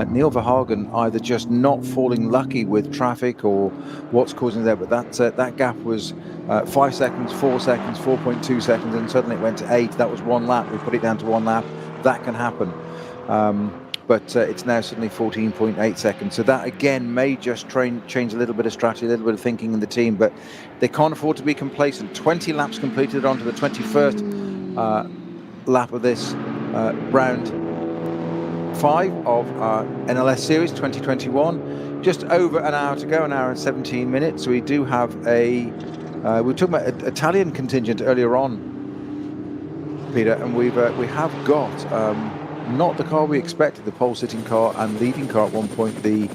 Neil Verhagen either just not falling lucky with traffic or what's causing there, but that gap was 5 seconds, 4 seconds, 4.2 seconds, and suddenly it went to 8. That was one lap. We put it down to one lap. That can happen. But it's now suddenly 14.8 seconds. So that, again, may just change a little bit of strategy, a little bit of thinking in the team. But they can't afford to be complacent. 20 laps completed onto the 21st lap of this round 5 of NLS Series 2021. Just over an hour to go, an hour and 17 minutes. So we do have we were talking about an Italian contingent earlier on, Peter, and we have got... not the car we expected, the pole-sitting car and leading car at one point, the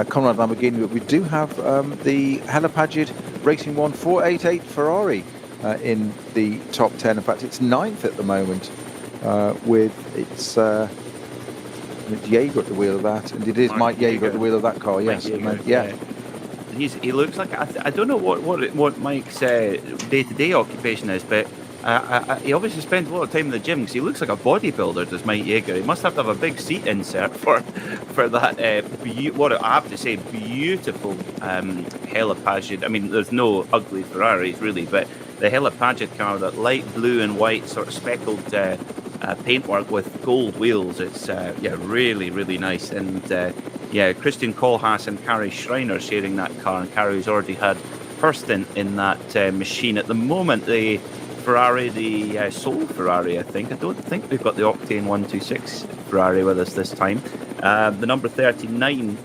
Conrad Lamborghini, but we do have the Helipagid Racing 1 488 Ferrari in the top 10. In fact, it's 9th at the moment with Jaeger at the wheel of that, and it is Mike Jaeger at the wheel of that car, yes. Yeah. He looks like, I don't know what Mike's day-to-day occupation is, but he obviously spends a lot of time in the gym because he looks like a bodybuilder, does Mike Jaeger. He must have to have a big seat insert for that, what I have to say, beautiful Helipagid. I mean, there's no ugly Ferraris really, but the Helipagid car, that light blue and white sort of speckled paintwork with gold wheels, it's really, really nice. And Christian Kohlhaas and Kari Schreiner sharing that car, and Kari's already had her stint in that machine. At the moment, the Ferrari, the sole Ferrari, I don't think we've got the Octane 126 Ferrari with us this time. The number 39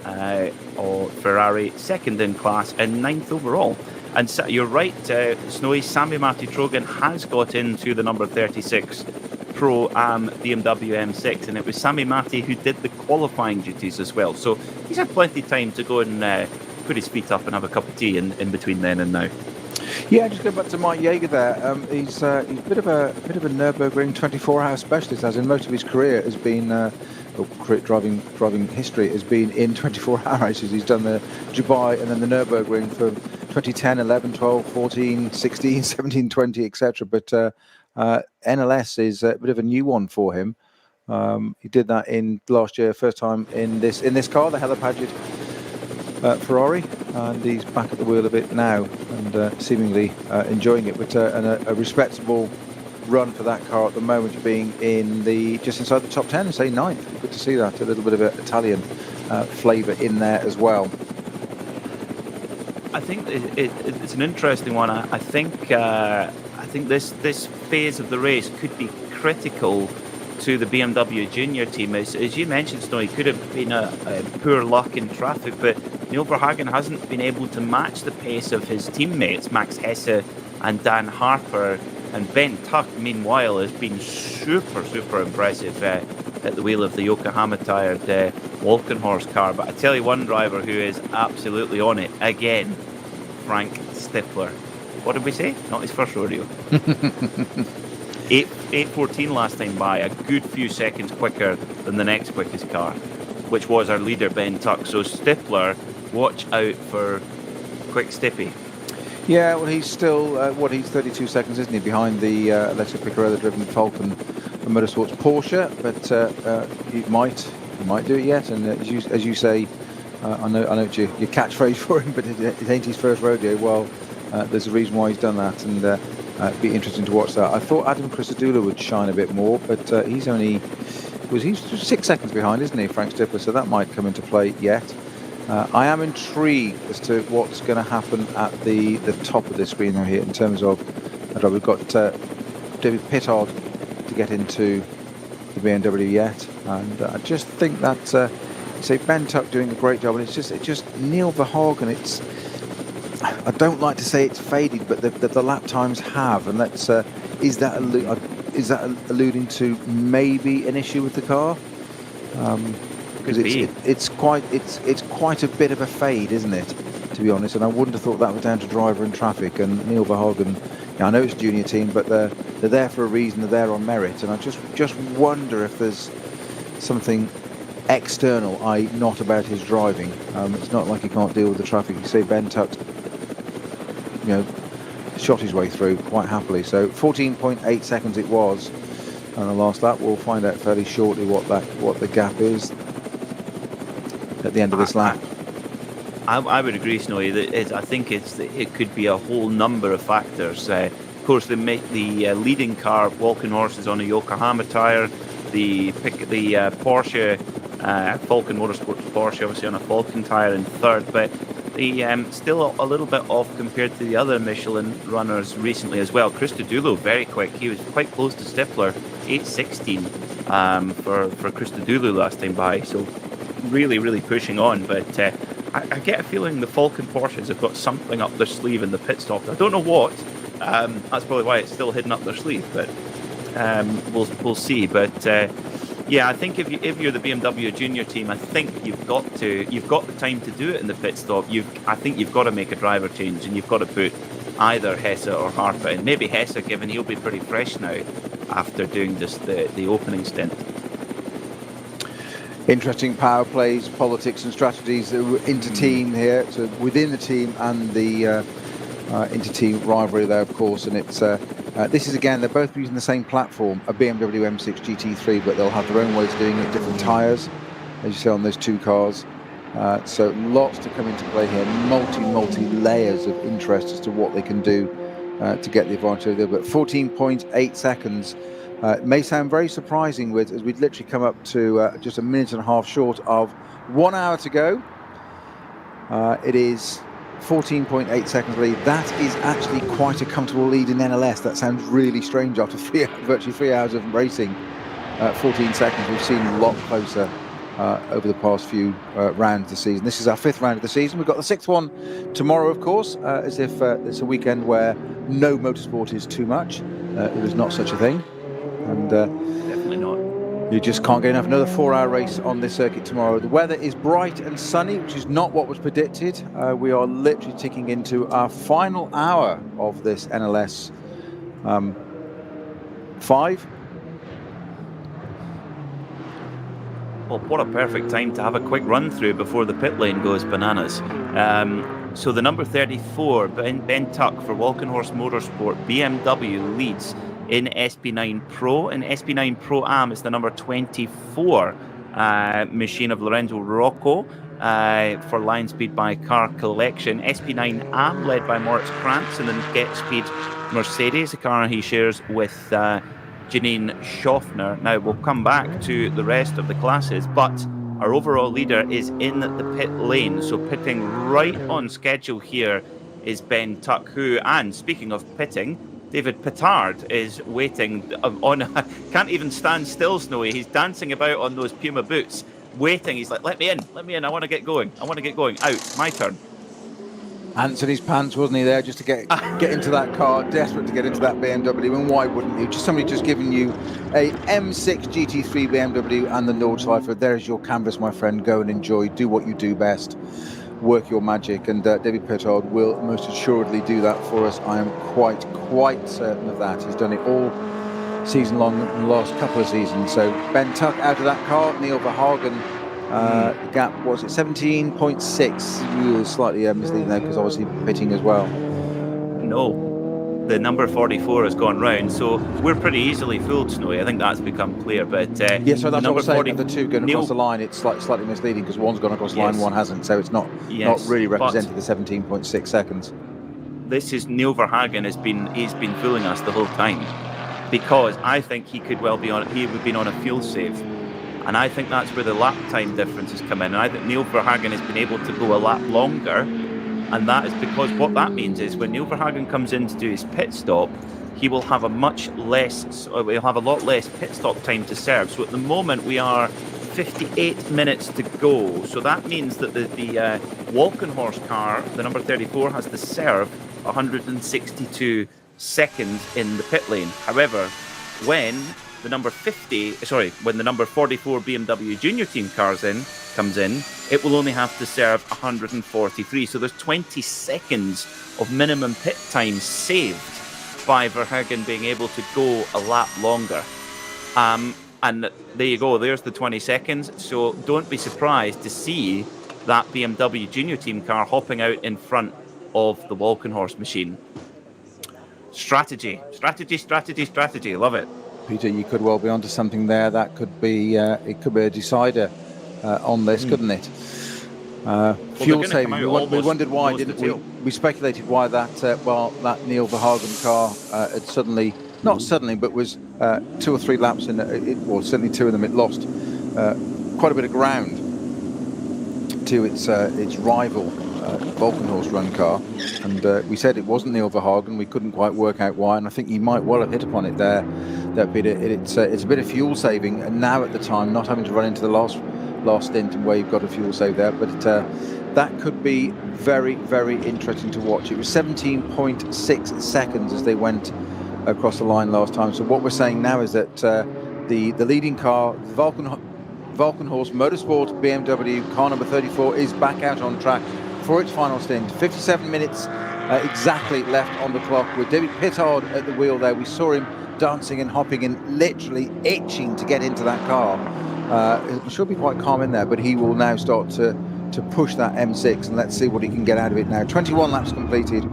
Ferrari, second in class and 9th overall. And so, you're right, Snowy, Sami-Matti Trojan has got into the number 36 Pro-Am BMW M6, and it was Sami-Matti who did the qualifying duties as well. So he's had plenty of time to go and put his feet up and have a cup of tea in between then and now. Yeah, just going back to Mike Jaeger there. He's a bit of a Nürburgring 24-hour specialist, as in most of his career has been, driving history has been in 24-hour races. He's done the Dubai and then the Nürburgring for 2010, 11, 12, 14, 16, 17, 20, etc. But NLS is a bit of a new one for him. He did that in last year, first time in this car, the Helipagid Ferrari, and he's back at the wheel of it now and seemingly enjoying it. But a respectable run for that car at the moment, being in just inside the top 10, say 9th. Good to see that. A little bit of an Italian flavour in there as well. I think it's an interesting one. I think this phase of the race could be critical to the BMW Junior team. As you mentioned, Snowy, could have been a poor luck in traffic, but Neil Verhagen hasn't been able to match the pace of his teammates, Max Hesse and Dan Harper. And Ben Tuck, meanwhile, has been super, super impressive at the wheel of the Yokohama-tired Walkenhorst car. But I tell you one driver who is absolutely on it again, Frank Stippler. What did we say? Not his first rodeo. 8:14 last time by, a good few seconds quicker than the next quickest car, which was our leader, Ben Tuck. So Stippler, watch out for Quick Stippy. Yeah, well, he's still, he's 32 seconds, isn't he, behind the Alessio Piccarello-driven Falcon Motorsports Porsche, but he might do it yet. And as you say, I know it's your catchphrase for him, but it ain't his first rodeo. Well, there's a reason why he's done that, and it'd be interesting to watch that. I thought Adam Christodoulou would shine a bit more, but he's 6 seconds behind, isn't he, Frank Stippler? So that might come into play yet. I am intrigued as to what's going to happen at the top of the screen here in terms of, we've got David Pittard to get into the BMW yet, and I just think that say Ben Tuck doing a great job, and it's just Neil Verhagen. It's, I don't like to say it's faded, but the lap times have, and that's is that alluding to maybe an issue with the car? Because it's quite a bit of a fade, isn't it, to be honest? And I wouldn't have thought that was down to driver and traffic. And Neil Verhagen, I know it's a junior team, but they're there for a reason. They're there on merit, and I just wonder if there's something external, i.e. not about his driving. It's not like he can't deal with the traffic. You see Ben Tuck, shot his way through quite happily. So 14.8 seconds it was on the last lap. We'll find out fairly shortly what the gap is at the end of this lap. I would agree, Snowy. I think it could be a whole number of factors. Of course, they make the leading car, Walking Horses, on a Yokohama tyre. The Porsche, Falcon Motorsports Porsche, obviously on a Falcon tyre in third, but still a little bit off compared to the other Michelin runners recently as well. Christodoulou, very quick. He was quite close to Stifler, 8:16 for Christodoulou last time by. So really, really pushing on. But I get a feeling the Falcon Porsches have got something up their sleeve in the pit stop. I don't know what. That's probably why it's still hidden up their sleeve. But we'll see. But yeah, I think if you're the BMW junior team, I think you've got the time to do it in the pit stop. I think you've got to make a driver change, and you've got to put either Hesse or Harper in. Maybe Hesse, given he'll be pretty fresh now after doing just the opening stint. Interesting power plays, politics and strategies inter-team here, so within the team and the inter-team rivalry there, of course. And it's this is, again, they're both using the same platform, a BMW M6 GT3, but they'll have their own ways of doing it, different tyres, as you see on those two cars. So lots to come into play here, multi layers of interest as to what they can do to get the advantage there. But 14.8 seconds may sound very surprising, as we'd literally come up to just a minute and a half short of 1 hour to go. It is 14.8 seconds lead. That is actually quite a comfortable lead in NLS. That sounds really strange after virtually 3 hours of racing. 14 seconds. We've seen a lot closer over the past few rounds of the season. This is our 5th round of the season. We've got the 6th one tomorrow, of course, as if it's a weekend where no motorsport is too much. There is not such a thing. And definitely not. You just can't get enough. Another 4-hour race on this circuit tomorrow. The weather is bright and sunny, which is not what was predicted. We are literally ticking into our final hour of this NLS 5. Well, what a perfect time to have a quick run through before the pit lane goes bananas. So the number 34, Ben Tuck for Walkenhorst Motorsport, BMW leads in SP9 Pro. In SP9 Pro Am is the number 24 machine of Lorenzo Rocco for line speed by car collection. SP9 Am led by Moritz Krantz, and then Get Speed Mercedes, a car he shares with Janine Schaffner. Now we'll come back to the rest of the classes, but our overall leader is in the pit lane, so pitting right on schedule here is Ben Tuck, who, and speaking of pitting, David Pittard is waiting can't even stand still, Snowy. He's dancing about on those Puma boots, waiting. He's like, let me in, I want to get going. Out, my turn. Anthony's pants, wasn't he, there just to get into that car, desperate to get into that BMW, and why wouldn't you? Somebody just giving you a M6 GT3 BMW and the Nordschleife. There's your canvas, my friend. Go and enjoy, do what you do best, work your magic, and David Pittard will most assuredly do that for us. I am quite certain of that. He's done it all season long in the last couple of seasons. So Ben Tuck out of that car, Neil Verhagen, the gap was at 17.6. Slightly misleading there because obviously pitting as well. No, the number 44 has gone round, so we're pretty easily fooled, Snowy. I think that's become clear. But yeah, so that's what I'm saying. The two going across the line, it's slightly misleading because one's gone across the line, one hasn't. So it's not really represented the 17.6 seconds. This is Neil Verhagen he's been fooling us the whole time, because I think he could well be on. He would have been on a fuel save. And I think that's where the lap time differences come in. And I think Neil Verhagen has been able to go a lap longer. And that is because what that means is when Neil Verhagen comes in to do his pit stop, he will have a lot less pit stop time to serve. So at the moment we are 58 minutes to go. So that means that the Walkenhorst car, the number 34, has to serve 162 seconds in the pit lane. However, when the number 44 BMW Junior Team comes in, it will only have to serve 143. So there's 20 seconds of minimum pit time saved by Verhagen being able to go a lap longer. And there you go, there's the 20 seconds. So don't be surprised to see that BMW Junior Team car hopping out in front of the Walkenhorst machine. Strategy. Love it. Peter, you could well be onto something there. That could be it could be a decider on this, couldn't it? Fuel saving. We wondered why, didn't we? We speculated why that that Neil Verhagen car had suddenly, not suddenly, but was 2 or 3 laps in. Well, certainly 2 of them. It lost quite a bit of ground to its rival Walkenhorst run car, and we said it wasn't Neil Verhagen. We couldn't quite work out why, and I think you might well have hit upon it there. That bit, it's a bit of fuel saving, and now at the time not having to run into the last stint and where you've got a fuel save there, but that could be very, very interesting to watch. It was 17.6 seconds as they went across the line last time. So what we're saying now is that the leading car, Walkenhorst Motorsport BMW car number 34, is back out on track for its final stint. 57 minutes exactly left on the clock with David Pittard at the wheel there. We saw him dancing and hopping and literally itching to get into that car. It should be quite calm in there, but he will now start to push that M6, and let's see what he can get out of it now. 21 laps completed,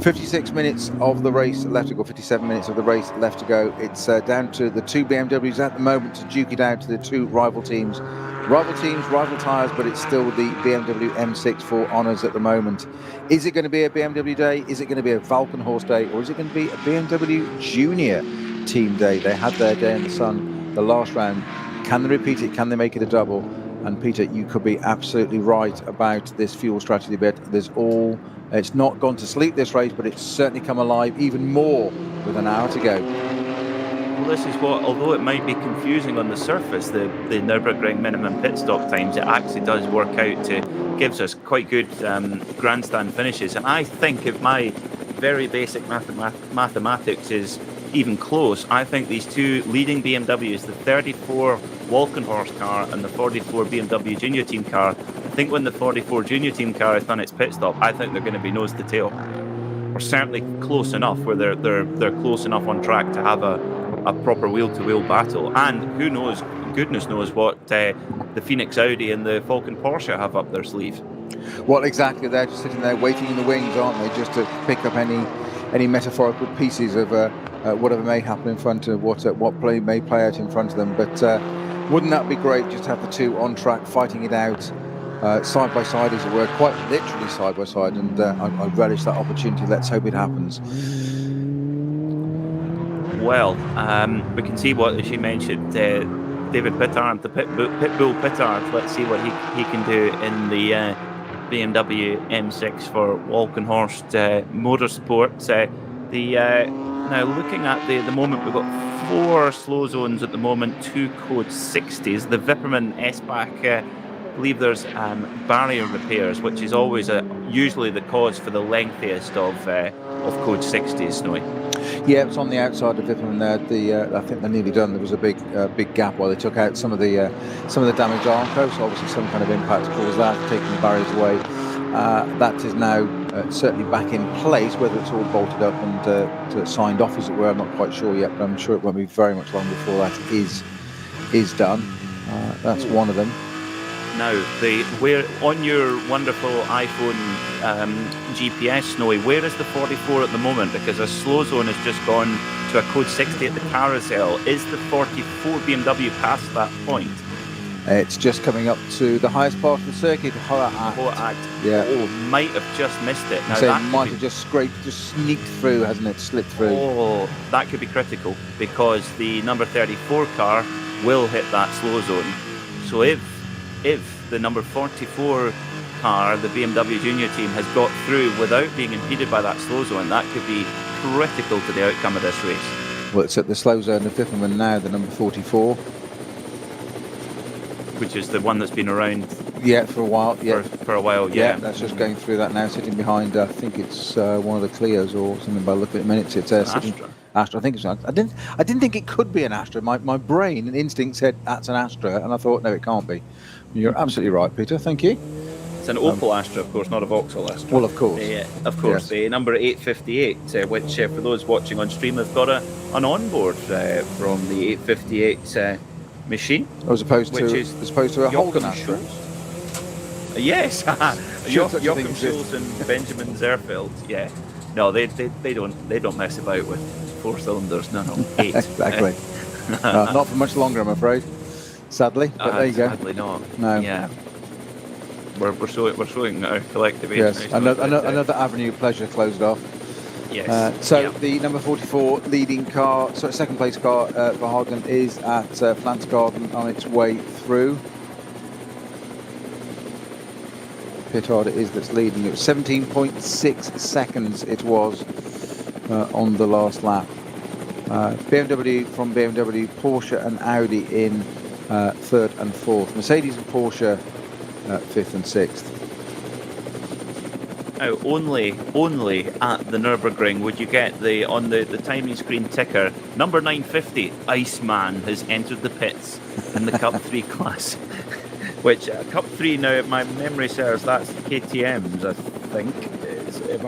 56 minutes of the race left to go, 57 minutes of the race left to go. It's down to the 2 BMWs at the moment to duke it out to the 2 rival teams. Rival tyres, but it's still the BMW M6 for honours at the moment. Is it going to be a BMW day? Is it going to be a Walkenhorst day? Or is it going to be a BMW Junior Team day? They had their day in the sun the last round. Can they repeat it? Can they make it a double? And Peter, you could be absolutely right about this fuel strategy bit. It's not gone to sleep, this race, but it's certainly come alive even more with an hour to go. Well, this is what, although it might be confusing on the surface, the Nürburgring minimum pit stop times, it actually does work out to gives us quite good grandstand finishes. And I think if my very basic mathematics is even close, I think these 2 leading BMWs, the 34 Walkenhorst car and the 44 BMW Junior Team car, I think when the 44 Junior Team car has done its pit stop, I think they're going to be nose to tail, or certainly close enough where they're close enough on track to have a proper wheel-to-wheel battle. And who knows, goodness knows what the Phoenix Audi and the Falcon Porsche have up their sleeve. Well, exactly. They're just sitting there waiting in the wings, aren't they, just to pick up any metaphorical pieces of whatever may happen in front of what may play out in front of them. But wouldn't that be great, just to have the 2 on track fighting it out side by side, as it were, quite literally side by side, and I relish that opportunity. Let's hope it happens. Well, we can see what, as you mentioned, David Pittard, the Pitbull Pittard. Let's see what he can do in the BMW M6 for Walkenhorst Motorsport. Now looking at the moment, we've got 4 slow zones at the moment, 2 code 60s. The Wippermann S-Bach, I believe there's barrier repairs, which is always usually the cause for the lengthiest of code 60s, Snowy. Yeah, it's on the outside of Wippermann there. I think they're nearly done. There was a big gap while they took out some of the damaged arm posts. Obviously, some kind of impact caused that, taking the barriers away. That is now certainly back in place. Whether it's all bolted up and signed off, as it were, I'm not quite sure yet. But I'm sure it won't be very much long before that is done. That's one of them. Now, where on your wonderful iPhone GPS, Snowy, where is the 44 at the moment? Because a slow zone has just gone to a code 60 at the Carousel. Is the 44 BMW past that point? It's just coming up to the highest part of the circuit, Hoher. Yeah. Oh, might have just missed it. Now, so that might have just sneaked through, hasn't it? Slipped through. Oh, that could be critical, because the number 34 car will hit that slow zone. So if the number 44 car, the BMW Junior team, has got through without being impeded by that slow zone, that could be critical to the outcome of this race. Well, it's at the slow zone of Differman now, the number 44. Which is the one that's been around for a while. For a while, yeah. That's just going through that now, sitting behind, I think it's one of the Clios or something by the look of it. Minutes, it's sitting. Astra. I think it's. I didn't think it could be an Astra. My brain and instinct said that's an Astra, and I thought no, it can't be. You're absolutely right, Peter. Thank you. It's an Opel Astra, of course, not a Vauxhall Astra. Well, of course. Yes. The number 858, which for those watching on stream have got an onboard from the 858 machine, as opposed to a Holden Astra. Yes, Joachim Schulz and Benjamin Zerfeld. Yeah, no, they don't mess about with 4 cylinders. No, 8. Exactly. Not for much longer, I'm afraid. Sadly, but there you go. Sadly not. No. Yeah. We're showing our collective. Yes, another avenue of pleasure closed off. Yes. The number 44 leading car, second place car for Hagen is at Flansgarden on its way through. Pittard it is that's leading. It was 17.6 seconds it was on the last lap. BMW from BMW, Porsche and Audi in 3rd and 4th. Mercedes and Porsche 5th and 6th. Now, only at the Nürburgring would you get on the timing screen ticker, number 950, Iceman has entered the pits in the Cup 3 class. Which, Cup 3 now, if my memory serves, that's KTM's, I think. If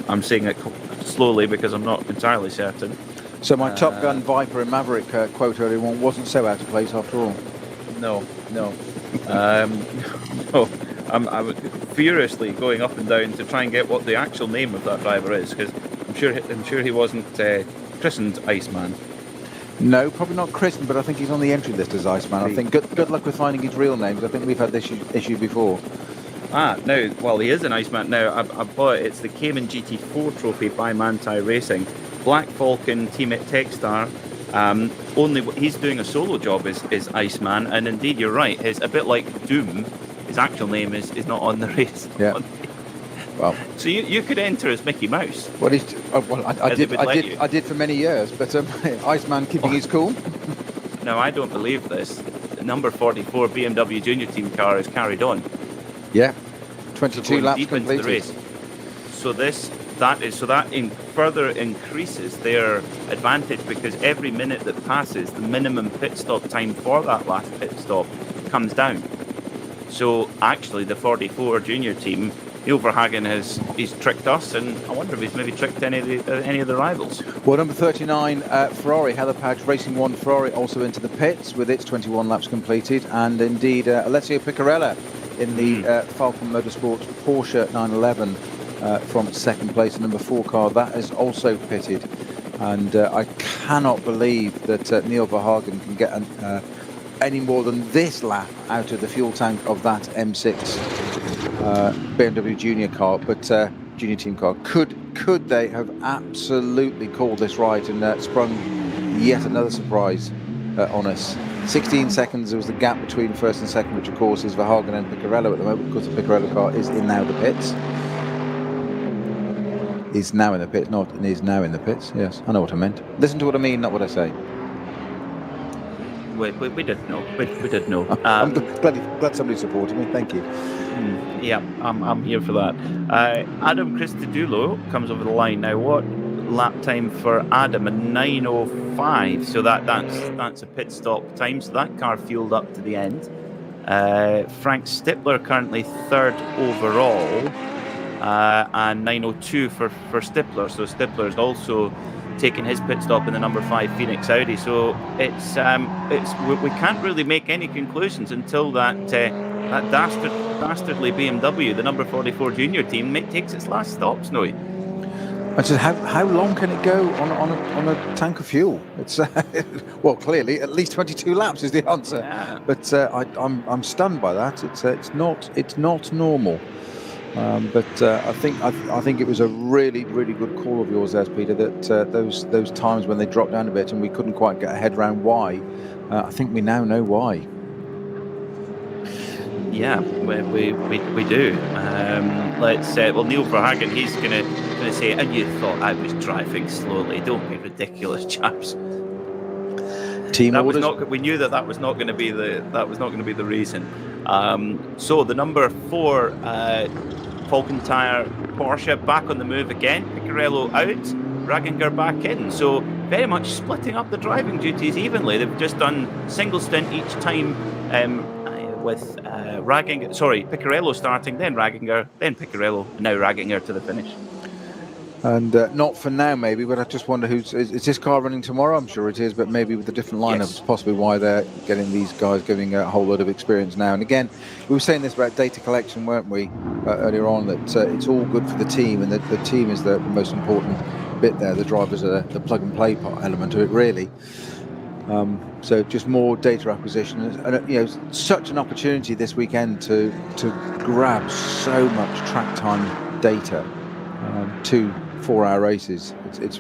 I'm saying it slowly because I'm not entirely certain. So my Top Gun Viper and Maverick quote earlier on wasn't so out of place after all. No. No. I'm furiously going up and down to try and get what the actual name of that driver is, because I'm sure he wasn't christened Iceman. No, probably not christened, but I think he's on the entry list as Iceman. I think good luck with finding his real names. I think we've had this issue before. No, well, he is an Iceman now. I've bought it. It's the Cayman GT4 trophy by Manta Racing. Black Falcon team at Techstar. Only he's doing a solo job is Iceman, and indeed you're right. He's a bit like Doom. His actual name is not on the race. Yeah. Well, so you could enter as Mickey Mouse. Well, I did for many years, but Iceman keeping his cool. No, I don't believe this. The number 44 BMW Junior Team car is carried on. Yeah, 22 laps completed. The race. So that further increases their advantage, because every minute that passes, the minimum pit stop time for that last pit stop comes down. So actually, the 44 Junior Team, Neil Verhagen he's tricked us, and I wonder if he's maybe tricked any of the rivals. Well, number 39 Ferrari, Helipage Racing 1 Ferrari also into the pits with its 21 laps completed, and indeed Alessio Piccarella in the Falcon Motorsport Porsche 911 from second place, number 4 car, that is also pitted, and I cannot believe that Neil Verhagen can get any more than this lap out of the fuel tank of that M6 BMW Junior car, but Junior Team car. Could they have absolutely called this right and sprung yet another surprise on us? 16 seconds was the gap between first and second, which of course is Verhagen and Piccarello at the moment, because the Piccarello car is now the pits. Is now in the pits, not is now in the pits. Yes, I know what I meant. Listen to what I mean, not what I say. We did know. We did know. I'm glad somebody supported me. Thank you. Yeah, I'm here for that. Adam Christodoulou comes over the line now. What lap time for Adam? A 9:05. So that's a pit stop time. So that car fueled up to the end. Frank Stippler currently 3rd overall, and 9:02 for Stippler. So Stippler's also taking his pit stop in the number 5 Phoenix Audi. So it's we can't really make any conclusions until that dastardly BMW, the number 44 Junior Team, takes its last stops. No. I said, how long can it go on a tank of fuel? It's well, clearly at least 22 laps is the answer. Yeah. But I'm stunned by that. It's not normal. But I think it was a really, really good call of yours there, Peter, that those times when they dropped down a bit and we couldn't quite get a head around why. I think we now know why. Yeah, we do. Well, Neil Verhagen, he's gonna say, and you thought I was driving slowly. Don't be ridiculous, chaps. Team that orders. was not. We knew that was not going to be the reason. So the number 4 Falcon Tire Porsche back on the move again. Piccarello out, Raginger back in. So very much splitting up the driving duties evenly. They've just done single stint each time. With Piccarello starting, then Raginger, then Piccarello, and now Raginger to the finish. And not for now, maybe, but I just wonder is this car running tomorrow? I'm sure it is, but maybe with a different lineup. Yes. It's possibly why they're getting these guys giving a whole load of experience now. And again, we were saying this about data collection, weren't we, earlier on, that it's all good for the team, and that the team is the most important bit there. The drivers are the plug-and-play element of it, really. So just more data acquisition, and such an opportunity this weekend to grab so much track time data. 2 4-hour races. It's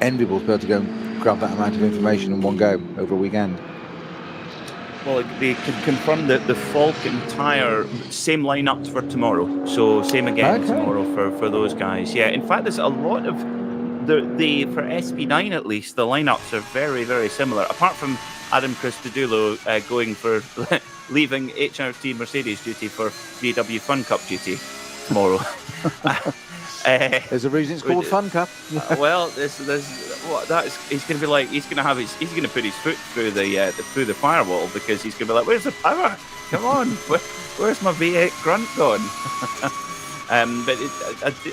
enviable to be able to go and grab that amount of information in one go over a weekend. Well, they can confirm that the Falcon Tire same lineups for tomorrow. So same again tomorrow for those guys. Yeah, in fact, there's a lot of for SP9 at least, the lineups are very, very similar. Apart from Adam Christodoulou going for leaving HRT Mercedes duty for VW Fun Cup duty tomorrow. There's a reason it's called Fun Cup. Well, he's going to be like he's going to put his foot through the firewall, because he's going to be like, "Where's the power? Come on, where's my V8 grunt gone?" But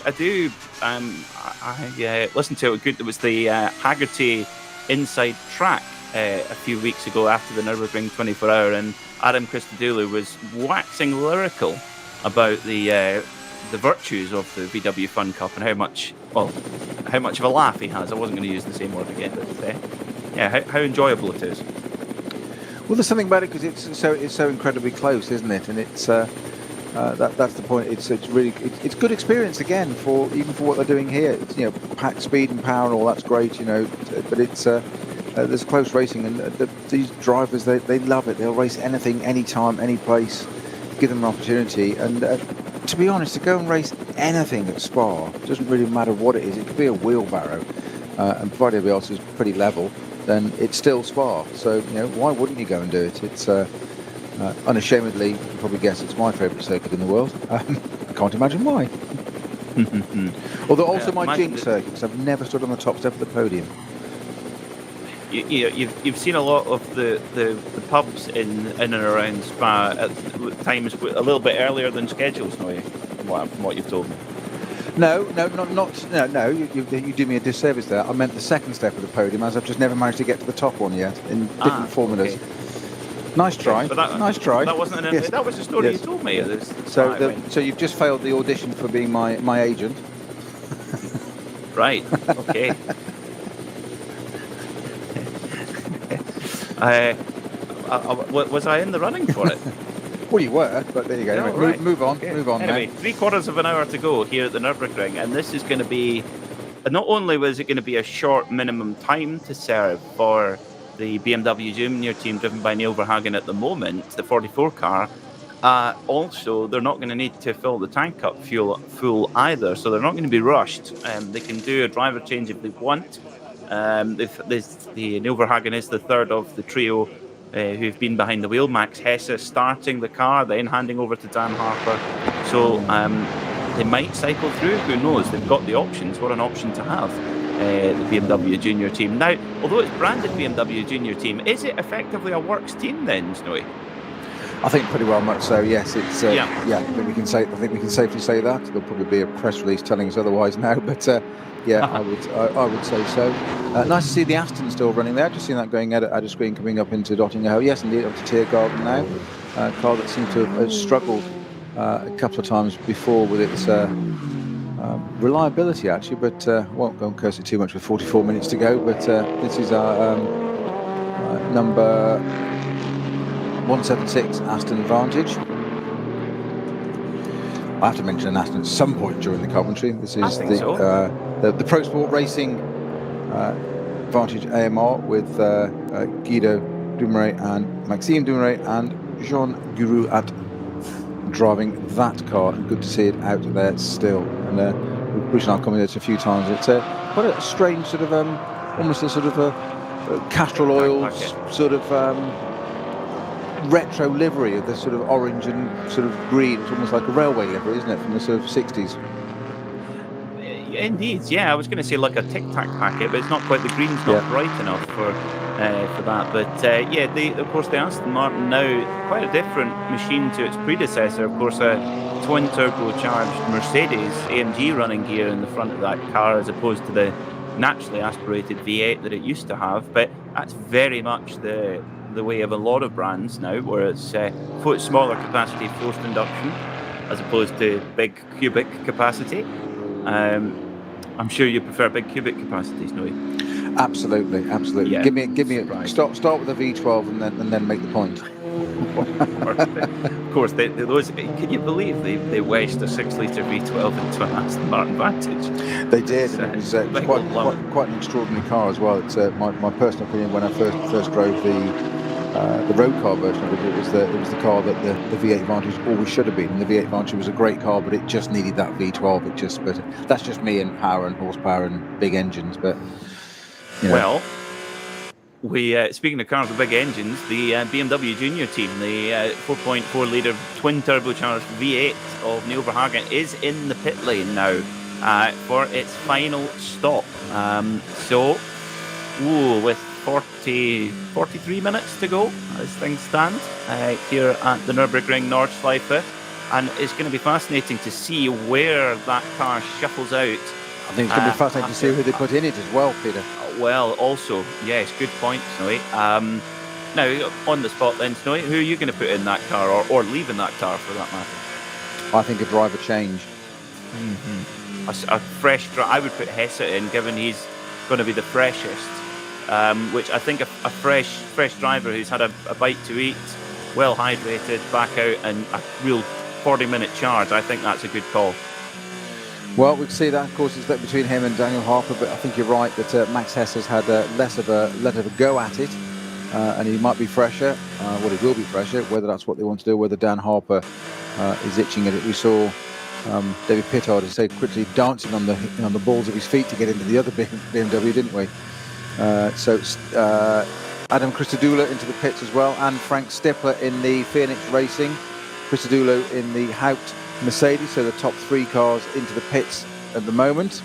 I do. I listened to it. Good. It was the Haggerty Inside Track a few weeks ago after the Nürburgring 24-hour, and Adam Christodoulou was waxing lyrical about the virtues of the VW Fun Cup and how much of a laugh he has. I wasn't going to use the same word again, but how enjoyable it is. Well, there's something about it because it's so incredibly close, isn't it? And it's that's the point. It's really good experience again for what they're doing here. It's pack speed and power and all that's great, but it's there's close racing, and these drivers they love it. They'll race anything, anytime, any place. Give them an opportunity, and to be honest, to go and race anything at Spa doesn't really matter what it is. It could be a wheelbarrow, and provided everybody else is pretty level, then it's still Spa. So why wouldn't you go and do it? It's unashamedly, you can probably guess, it's my favourite circuit in the world. I can't imagine why. Although also my jinx circuit, because I've never stood on the top step of the podium. You've seen a lot of the pubs in and around Spa at times a little bit earlier than schedules, from what you've told me. No. You do me a disservice there. I meant the second step of the podium, as I've just never managed to get to the top one yet in different formulas. Okay. Nice try. Nice try. That wasn't yes. That was the story you told me. So you've just failed the audition for being my agent. Right. Okay. Was I in the running for it? Well, you were, but there you go. No, anyway, right. Move on. Okay. Move on. Anyway, 3/4 of an hour to go here at the Nürburgring, and this is going to be. Not only was it going to be a short minimum time to serve for the BMW Junior team driven by Neil Verhagen at the moment, the 44 car. Also, they're not going to need to fill the tank up full either, so they're not going to be rushed. They can do a driver change if they want. The Neil Verhagen is the third of the trio who've been behind the wheel. Max Hesse starting the car, then handing over to Dan Harper. So they might cycle through. Who knows? They've got the options. What an option to have, the BMW Junior team. Now, although it's branded BMW Junior team, is it effectively a works team then, Snowy? I think pretty well much so. Yes, it's I think we can safely say that. There'll probably be a press release telling us otherwise now, but I would say so. Nice to see the Aston still running there. Just seen that going at a screen coming up into Dottingham. Yes, indeed, up to Tiergarten now. A car that seemed to have struggled a couple of times before with its reliability, actually, but won't go and curse it too much with 44 minutes to go. But this is our number 176 Aston Vantage. I have to mention an accident at some point during the commentary. This is the Pro Sport Racing Vantage AMR with Guido Dumouriez and Maxime Dumouriez and Jean Gurouat driving that car, and good to see it out there still. And Bruce and I have commented a few times. It's quite a strange sort of, almost a sort of a Castrol oil sort of retro livery of this sort of orange and sort of green. It's almost like a railway livery, isn't it, from the sort of 60s? Indeed, yeah. I was going to say like a Tic Tac packet, but it's not quite. The green's not bright enough for that. But of course, the Aston Martin now quite a different machine to its predecessor. Of course, a twin turbocharged Mercedes-AMG running gear in the front of that car, as opposed to the naturally aspirated V8 that it used to have. But that's very much the way of a lot of brands now, where it's smaller capacity forced induction as opposed to big cubic capacity. I'm sure you prefer big cubic capacities, no? Absolutely. Yeah. Give me a start with a V12 and then make the point. Of course, those. Can you believe they wedged a 6-litre V12 into an Aston Martin Vantage? They did. It was quite an extraordinary car as well. It's my personal opinion. When I first drove the road car version of it, it was the car that the V8 Vantage always should have been. And the V8 Vantage was a great car, but it just needed that V12. But that's just me and power and horsepower and big engines. But well, we speaking of cars with big engines, the BMW Junior team, the 4.4 litre twin turbocharged V8 of Neil Verhagen is in the pit lane now for its final stop. With 43 minutes to go as things stand here at the Nürburgring Nordschleife, and it's going to be fascinating to see where that car shuffles out. I think it's going to be fascinating to see who they put in it as well, Peter. Well, also, yes, good point, Snowy. Now, on the spot then, Snowy, who are you going to put in that car, or leaving that car for that matter? I think a driver change. Mm-hmm. A fresh driver. I would put Hesse in, given he's going to be the freshest. Which I think a fresh driver who's had a bite to eat, well hydrated, back out, and a real 40-minute charge. I think that's a good call. Well, we can see that, of course, it's split between him and Daniel Harper, but I think you're right that Max Hesse has had less of a go at it, and he might be fresher. Well, he will be fresher. Whether that's what they want to do, whether Dan Harper is itching at it. We saw David Pittard, as I say, quickly dancing on the balls of his feet to get into the other BMW, didn't we? So Adam Christodoulou into the pits as well, and Frank Stippler in the Phoenix Racing, Christodoulou in the Haupt Mercedes. So the top three cars into the pits at the moment.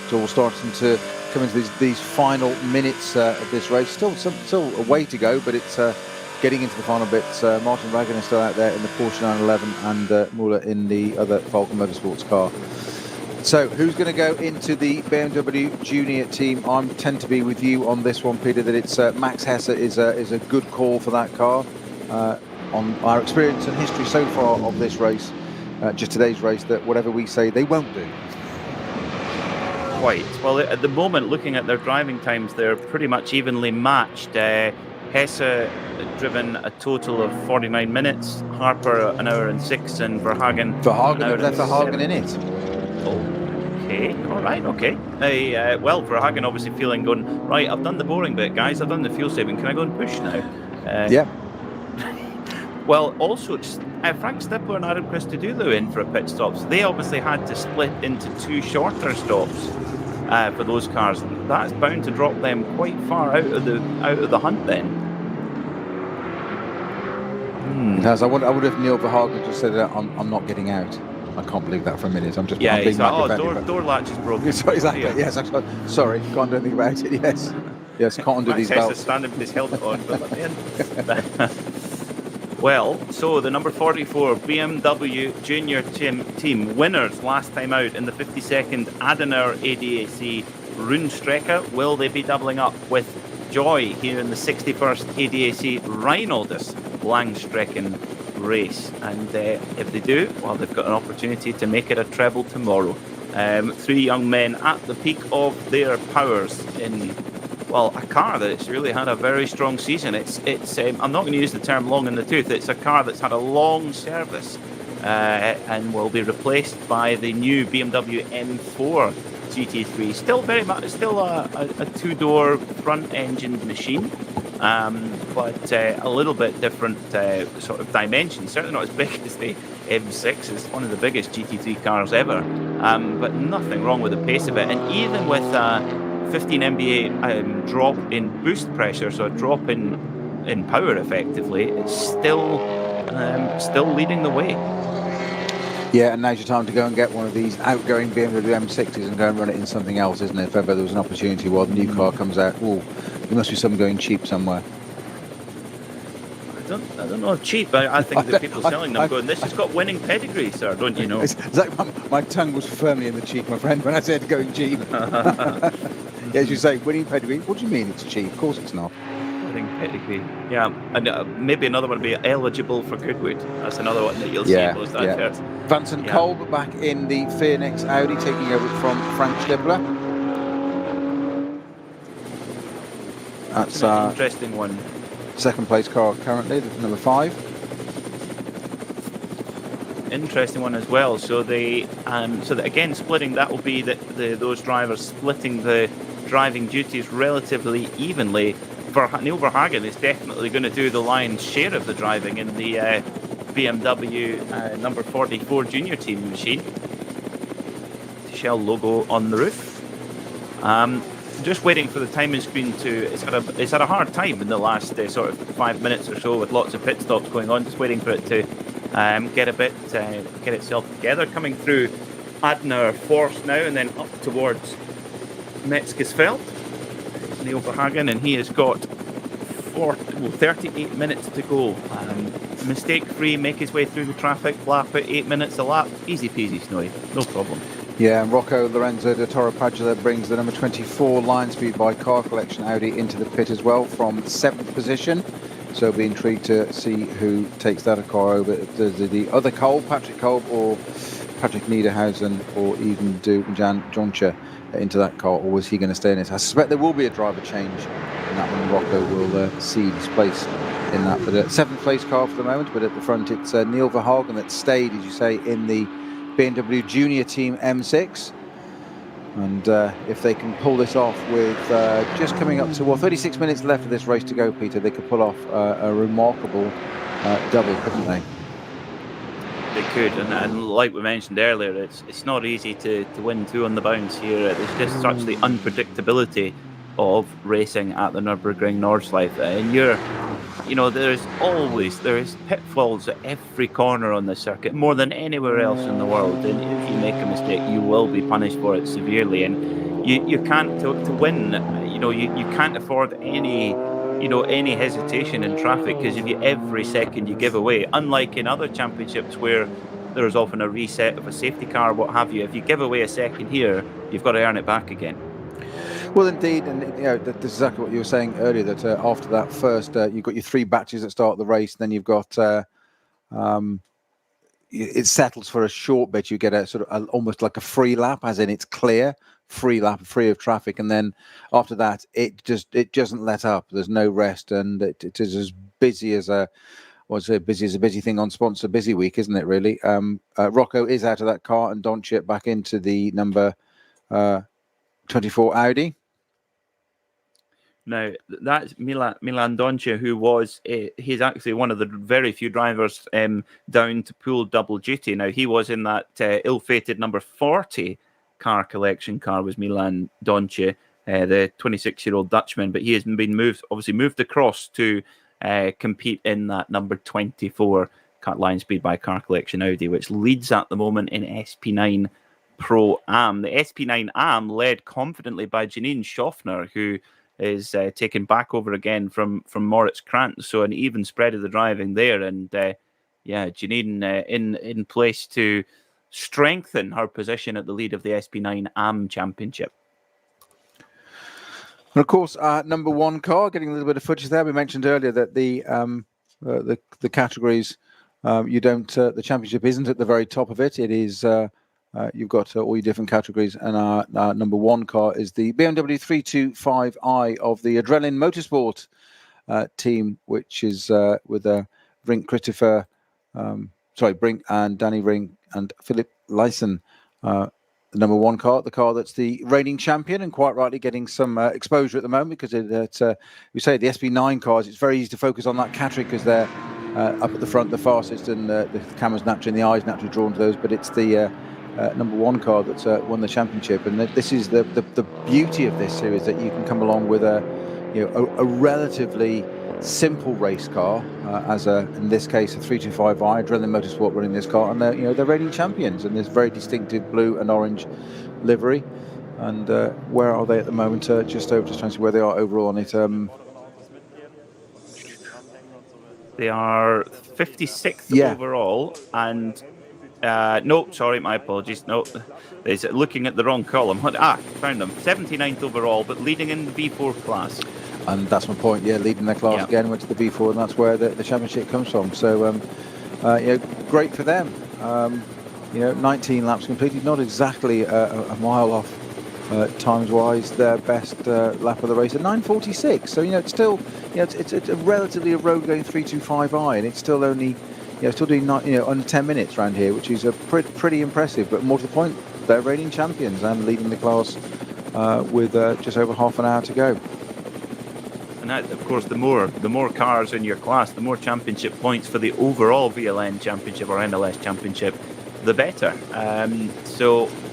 It's all starting to come into these final minutes of this race. Still a way to go, but it's getting into the final bits. Martin Wagen is still out there in the Porsche 911, and Muller in the other Falcon Motorsports car. So who's going to go into the BMW Junior team? I tend to be with you on this one, Peter, that it's Max Hesse is a good call for that car. On our experience and history so far of this race, just today's race, that whatever we say, they won't do. Quite. Well, at the moment, looking at their driving times, they're pretty much evenly matched. Hesse driven a total of 49 minutes, Harper an hour and 6, and Verhagen. Verhagen left Verhagen in it. Okay, all right, okay. Well, Verhagen obviously feeling going, right, I've done the boring bit, guys, I've done the fuel saving, can I go and push now? Yeah. Well, also, just Frank Stippler and Adam Christodoulou in for a pit stop. So they obviously had to split into two shorter stops for those cars. That's bound to drop them quite far out of the hunt then. As I wonder if Neil Verhagen just said that I'm not getting out. I can't believe that for a minute. I'm being like, door latch is broken. Sorry, exactly. Yes, sorry, can't do anything about it. Yes, can't undo these belts. Standing with his helmet on. Well, so the number 44 BMW Junior team winners last time out in the 52nd Adenauer ADAC Rundstrecke. Will they be doubling up with Joy here in the 61st ADAC Reinoldes Langstrecken race? And if they do, well, they've got an opportunity to make it a treble tomorrow. Three young men at the peak of their powers in, well, a car that's really had a very strong season. It's I'm not going to use the term long in the tooth. It's a car that's had a long service and will be replaced by the new BMW M4 GT3. Still very much, a two-door front-engined machine, but a little bit different sort of dimensions. Certainly not as big as the M6. It's one of the biggest GT3 cars ever, but nothing wrong with the pace of it. And even with 15 MBA drop in boost pressure, so a drop in power effectively, it's still leading the way. Yeah, and now's your time to go and get one of these outgoing BMW M6s and go and run it in something else, isn't it? If ever there was an opportunity while the new car comes out, there must be some going cheap somewhere. I don't know if cheap. I think the people selling them going, this has got winning pedigree, sir, don't you know? It's like my tongue was firmly in the cheek, my friend, when I said going cheap. Yeah, as you say, winning pedigree. What do you mean it's cheap? Of course it's not. Winning pedigree. Yeah, and maybe another one would be eligible for Goodwood. That's another one that you'll see most adverts. Vincent Kolb back in the Phoenix Audi, taking over from Frank Schlippler. That's an interesting one. Second place car currently, number 5. Interesting one as well. So that again, splitting, that will be those drivers splitting the driving duties relatively evenly. For Neil Verhagen is definitely going to do the lion's share of the driving in the BMW number 44 junior team machine. Shell logo on the roof. Just waiting for the timing screen to. It's had a hard time in the last sort of 5 minutes or so with lots of pit stops going on. Just waiting for it to get itself together. Coming through Adner Force now and then up towards Metzgesfeld. Neil Verhagen, and he has got 38 minutes to go. Mistake-free, make his way through the traffic, lap at 8 minutes a lap. Easy peasy, Snowy, no problem. Yeah, and Rocco Lorenzo de Toro Padula brings the number 24 Lion Speed by Car Collection Audi into the pit as well from 7th position. So I'll be intrigued to see who takes that car over. The other Kolb, Patrick Kolb, or Patrick Niederhausen, or even Jan Joncha into that car, or was he going to stay in it? I suspect there will be a driver change in that one. Rocco will cede his place in that. But 7th place car for the moment, but at the front it's Neil Verhagen that stayed, as you say, in the BMW Junior Team M6. And if they can pull this off with just coming up to 36 minutes left of this race to go, Peter, they could pull off a remarkable double, couldn't they? They could, and like we mentioned earlier, it's not easy to win 2 on the bounce here. There's just such the unpredictability of racing at the Nürburgring Nordschleife, and there's pitfalls at every corner on the circuit, more than anywhere else in the world. And if you make a mistake, you will be punished for it severely. And you can't to win. You can't afford any hesitation in traffic, because if every second you give away, unlike in other championships where there's often a reset of a safety car, what have you, if you give away a second here, you've got to earn it back again. Well, indeed, and this is exactly what you were saying earlier, that after that first, you've got your 3 batches that start the race, then you've got it settles for a short bit. You get a sort of almost like a free lap, as in it's clear, free lap, free of traffic, and then after that it doesn't let up. There's no rest, and it is as busy as a busy thing on Sponsor Busy Week, isn't it, really? Rocco is out of that car, and Doncic back into the number 24 Audi. Now, that's Milan Doncic, who he's actually one of the very few drivers down to pull double duty. Now, he was in that ill-fated number 40 car collection car, was Milan Doncic, the 26-year-old Dutchman, but he has been moved across to compete in that number 24 Lion Speed by Car Collection Audi, which leads at the moment in SP9 Pro-Am. The SP9 Am led confidently by Janine Schaffner, who is taken back over again from Moritz Krantz, so an even spread of the driving there, and Janine in place to strengthen her position at the lead of the SP9 Am Championship. And of course, number 1 car getting a little bit of footage there. We mentioned earlier that the categories the championship isn't at the very top of it. It is. You've got all your different categories, and our number 1 car is the BMW 325i of the Adrenaline Motorsport team, which is with a Rink Christopher Brink and Danny Ring and Philip Lyson. The number 1 car, the car that's the reigning champion, and quite rightly getting some exposure at the moment, because we say the SB9 cars, it's very easy to focus on that category because they're up at the front, the fastest, and the camera's naturally, and the eye's naturally drawn to those. But it's the number 1 car that's won the championship, and this is the beauty of this series, that you can come along with a relatively simple race car, in this case a 325i Adrenaline Motorsport running this car, and they're reigning champions in this very distinctive blue and orange livery. And where are they at the moment? Just trying to see where they are overall on it. They are 56th overall, and no, sorry, my apologies. No, it's looking at the wrong column. Found them. 79th overall, but leading in the V4 class. And that's my point. Yeah, leading their class again, went to the V4, and that's where the championship comes from. So, great for them. 19 laps completed, not exactly a mile off times-wise their best lap of the race at 9:46. So it's still, it's a relatively a road-going 325i, and it's still only, still doing under 10 minutes around here, which is a pretty impressive. But more to the point, they're reigning champions and leading the class with just over half an hour to go. And that, of course, the more cars in your class, the more championship points for the overall VLN championship or NLS championship, the better.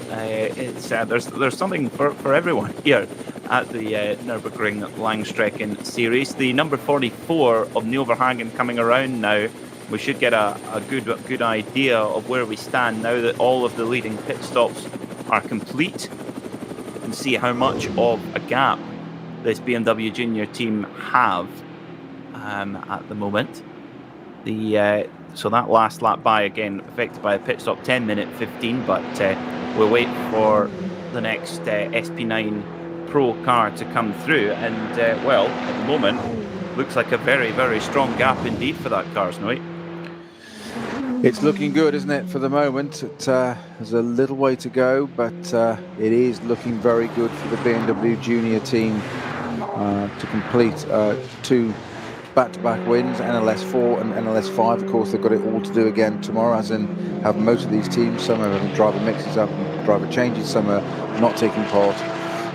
It's there's something for everyone here at the Nürburgring Langstrecken Series. The number 44 of Nürburgring coming around now. We should get a good idea of where we stand now that all of the leading pit stops are complete, and see how much of a gap this BMW Junior team have at the moment. So that last lap by, again, affected by a pit stop, 10 minute 15, but we'll wait for the next SP9 Pro car to come through, and at the moment, looks like a very, very strong gap indeed for that car, Snowy. It's looking good, isn't it, for the moment? There's a little way to go, but it is looking very good for the BMW Junior team to complete 2 back-to-back wins, NLS 4 and NLS 5. Of course, they've got it all to do again tomorrow, as in have most of these teams. Some are having driver mixes up and driver changes, some are not taking part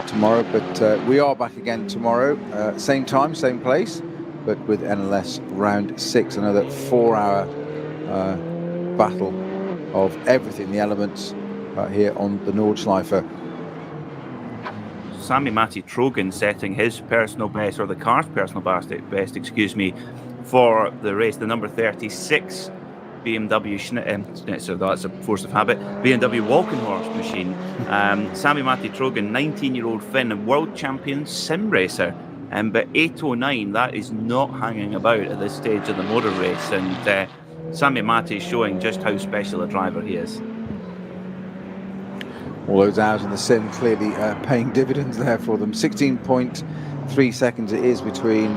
tomorrow. But we are back again tomorrow, same time, same place, but with NLS round 6, another 4-hour battle of everything, the elements here on the Nordschleife. Sami-Matti Trojan setting his personal best, or the car's personal best, for the race. The number 36 BMW Schnitzer, that's a force of habit, BMW Walkenhorst machine. Sami-Matti Trojan, 19-year-old Finn, world champion sim racer. But 809, that is not hanging about at this stage of the motor race. And Sami-Matti is showing just how special a driver he is. All those hours in the sim clearly paying dividends there for them. 16.3 seconds it is between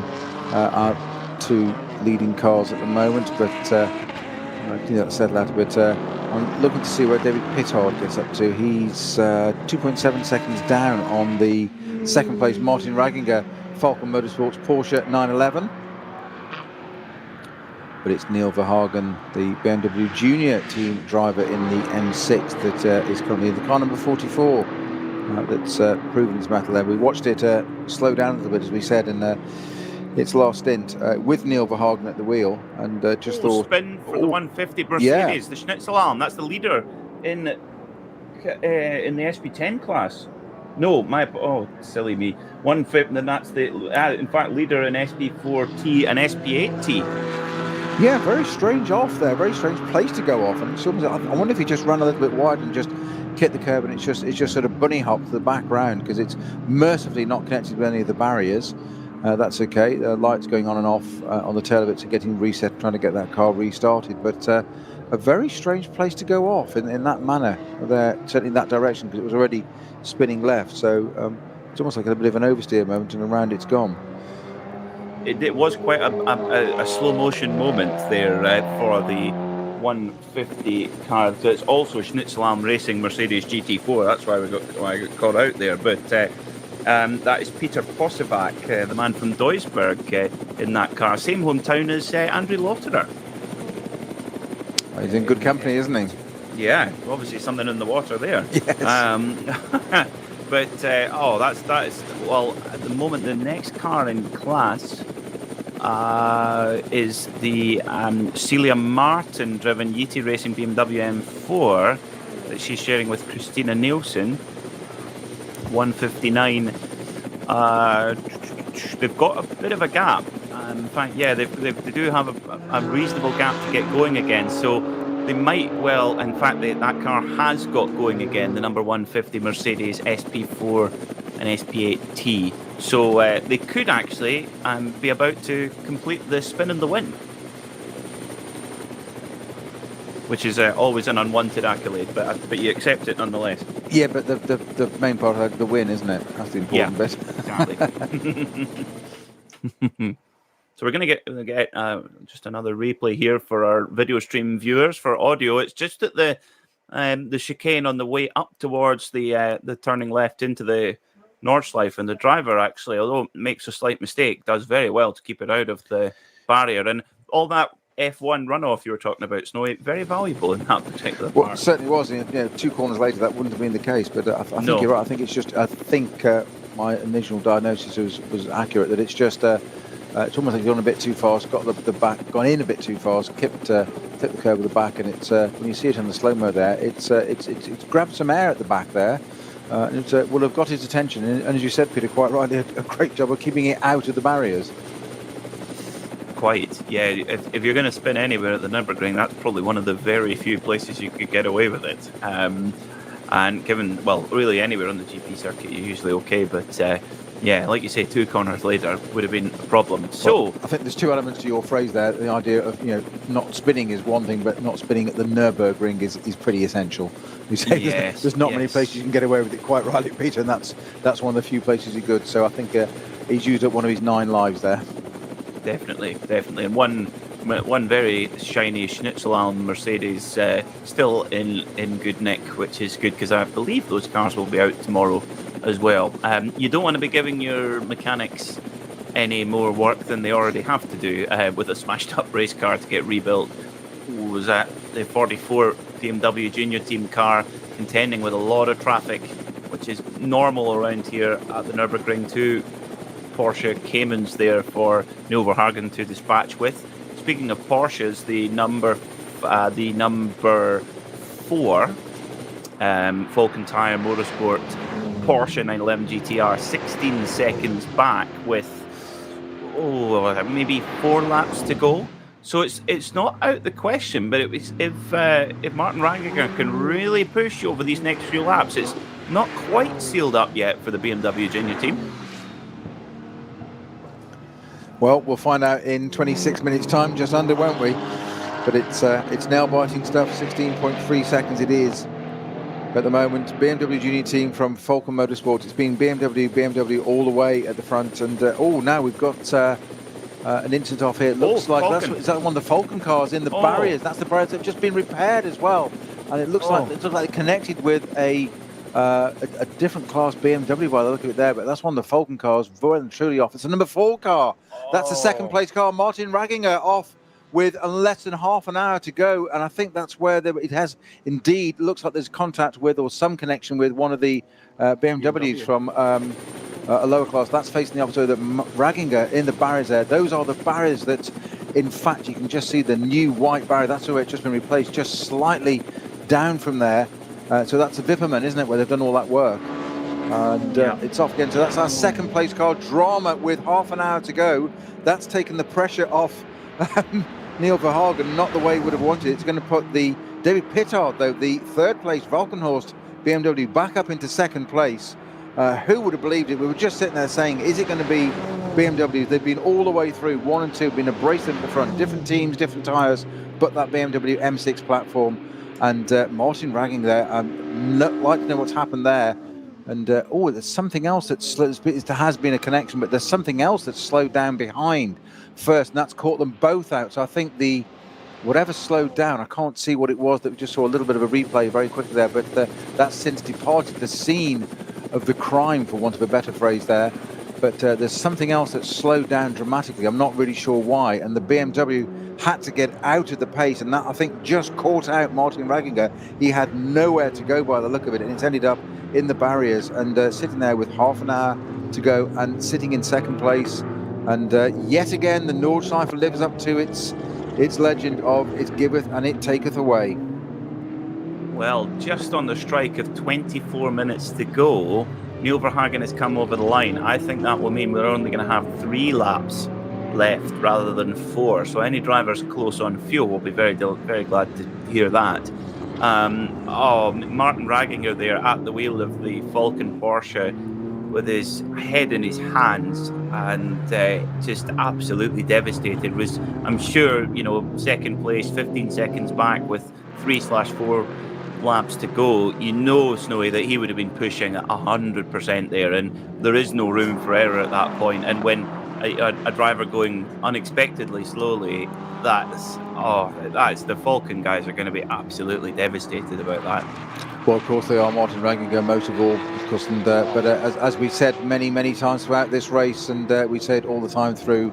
our 2 leading cars at the moment, but I think that'll settle out a bit. I'm looking to see where David Pittard gets up to. He's 2.7 seconds down on the second place Martin Raginger Falcon Motorsports Porsche 911. But it's Neil Verhagen, the BMW Junior team driver in the M6, that is currently in the car number 44 that's proven his battle there. We watched it slow down a little bit, as we said, in its last stint with Neil Verhagen at the wheel, and just thought... Spin for the 150 Mercedes, the Schnitzel Arm, that's the leader in the SP10 class. No, silly me. 150, then that's the, in fact, leader in SP4T and SP8T. Yeah, very strange off there, very strange place to go off, and it's almost, I wonder if he just ran a little bit wide and just hit the curb, and it's just sort of bunny hop to the back round, because it's mercifully not connected with any of the barriers. That's okay. Lights going on and off on the tail of it, so getting reset, trying to get that car restarted. But a very strange place to go off in that manner, there, certainly in that direction, because it was already spinning left. So it's almost like a bit of an oversteer moment, and around it's gone. It was quite a slow motion moment there for the 150 car. So it's also Schnitzelarm Racing Mercedes GT4. That's why I got caught out there. But that is Peter Possevac, the man from Duisburg, in that car. Same hometown as Andrew Lotterer. He's in good company, isn't he? Yeah, obviously something in the water there. Yes. But that is well. At the moment, the next car in class is the Celia Martin-driven Yeti Racing BMW M4 that she's sharing with Christina Nielsen. 159. They've got a bit of a gap. In fact, yeah, they do have a reasonable gap to get going again. So they might well, in fact, that car has got going again, the number 150 Mercedes SP4 and SP8T. So they could actually be about to complete the spin and the win, which is always an unwanted accolade, but you accept it nonetheless. Yeah, but the main part of the win, isn't it? That's the important bit. Exactly. So we're going to get just another replay here for our video stream viewers. For audio, it's just at the chicane on the way up towards the turning left into the Nordschleife, and the driver actually, although makes a slight mistake, does very well to keep it out of the barrier. And all that F1 runoff you were talking about, Snowy, very valuable in that particular part. Well, it certainly was. You know, 2 corners later, that wouldn't have been the case. But I think you're right. I think it's just. I think my initial diagnosis was accurate. That it's just. It's almost like you've gone a bit too fast, got the back, gone in a bit too fast, flipped the curve with the back, and it's when you see it on the slow-mo there, it's grabbed some air at the back there, and it will have got his attention. And as you said, Peter, quite rightly, a great job of keeping it out of the barriers. Quite, yeah. If you're going to spin anywhere at the Nürburgring, that's probably one of the very few places you could get away with it. And given, well, really anywhere on the GP circuit, you're usually okay, but. Yeah, like you say, 2 corners later would have been a problem. So well, I think there's 2 elements to your phrase there. The idea of not spinning is one thing, but not spinning at the Nürburgring is pretty essential. You say there's not many places you can get away with it. Quite rightly, Peter, and that's one of the few places you're good. So I think he's used up one of his 9 lives there. Definitely, and one very shiny Schnitzelalm Mercedes still in good nick, which is good because I believe those cars will be out tomorrow as well. You don't want to be giving your mechanics any more work than they already have to do with a smashed up race car to get rebuilt. Was that the 44 BMW Junior Team car contending with a lot of traffic, which is normal around here at the Nürburgring. 2 Porsche Caymans there for Neil Verhagen to dispatch with. Speaking of Porsches, the number 4 Falcon Tire Motorsport Porsche 911 GTR 16 seconds back with maybe 4 laps to go. So it's not out the question, but if Martin Rangiger can really push over these next few laps, it's not quite sealed up yet for the BMW Junior Team. Well, we'll find out in 26 minutes' time, just under, won't we? But it's nail-biting stuff. 16.3 seconds it is at the moment. BMW Junior Team from Falcon Motorsport. It's been BMW all the way at the front. And now we've got an incident off here. It looks like is that one of the Falcon cars in the barriers? That's the barriers that have just been repaired as well. And it looks like it connected with a different class BMW by the look of it there, but that's one of the Falcon cars, well and truly off. It's a number 4 car. That's the 2nd place car. Martin Rangiger off with less than half an hour to go, and I think that's where it has indeed looks like there's contact with or some connection with one of the BMWs from a lower class. That's facing the opposite. That Rangiger in the barriers there. Those are the barriers that, in fact, you can just see the new white barrier. That's where it's just been replaced, just slightly down from there. So that's a Vipperman, isn't it, where they've done all that work? And it's off again. So that's our 2nd place car. Drama with half an hour to go. That's taken the pressure off Neil Verhagen, not the way he would have wanted. It's going to put the David Pittard, though, the 3rd place Valkenhorst BMW, back up into 2nd place. Who would have believed it? We were just sitting there saying, is it going to be BMW? They've been all the way through. 1 and 2 have been abrasive at the front. Different teams, different tyres, but that BMW M6 platform. And Martin Rangiger there, like to know what's happened there. And there's something else there has been a connection, but there's something else that's slowed down behind first, and that's caught them both out. So I think whatever slowed down, I can't see what it was that we just saw a little bit of a replay very quickly there, but that's since departed the scene of the crime, for want of a better phrase there. But there's something else that's slowed down dramatically. I'm not really sure why. And the BMW had to get out of the pace, and that, I think, just caught out Martin Ragginger. He had nowhere to go by the look of it, and it's ended up in the barriers and sitting there with half an hour to go and sitting in second place. And yet again, the Nordschleife lives up to its legend of it giveth and it taketh away. Well, just on the strike of 24 minutes to go, Neil Verhagen has come over the line. I think that will mean we're only going to have 3 laps left rather than 4. So any drivers close on fuel will be very glad to hear that. Martin Ragginger there at the wheel of the Falcon Porsche with his head in his hands and just absolutely devastated. Was, I'm sure, second place, 15 seconds back with 3/4 laps to go. Snowy, that he would have been pushing at 100% there, and there is no room for error at that point. And when a driver going unexpectedly slowly, that's the Falcon guys are going to be absolutely devastated about that. Well, of course they are. Martin Ragginger most of all, of course. And but as we said many times throughout this race, and we say it all the time through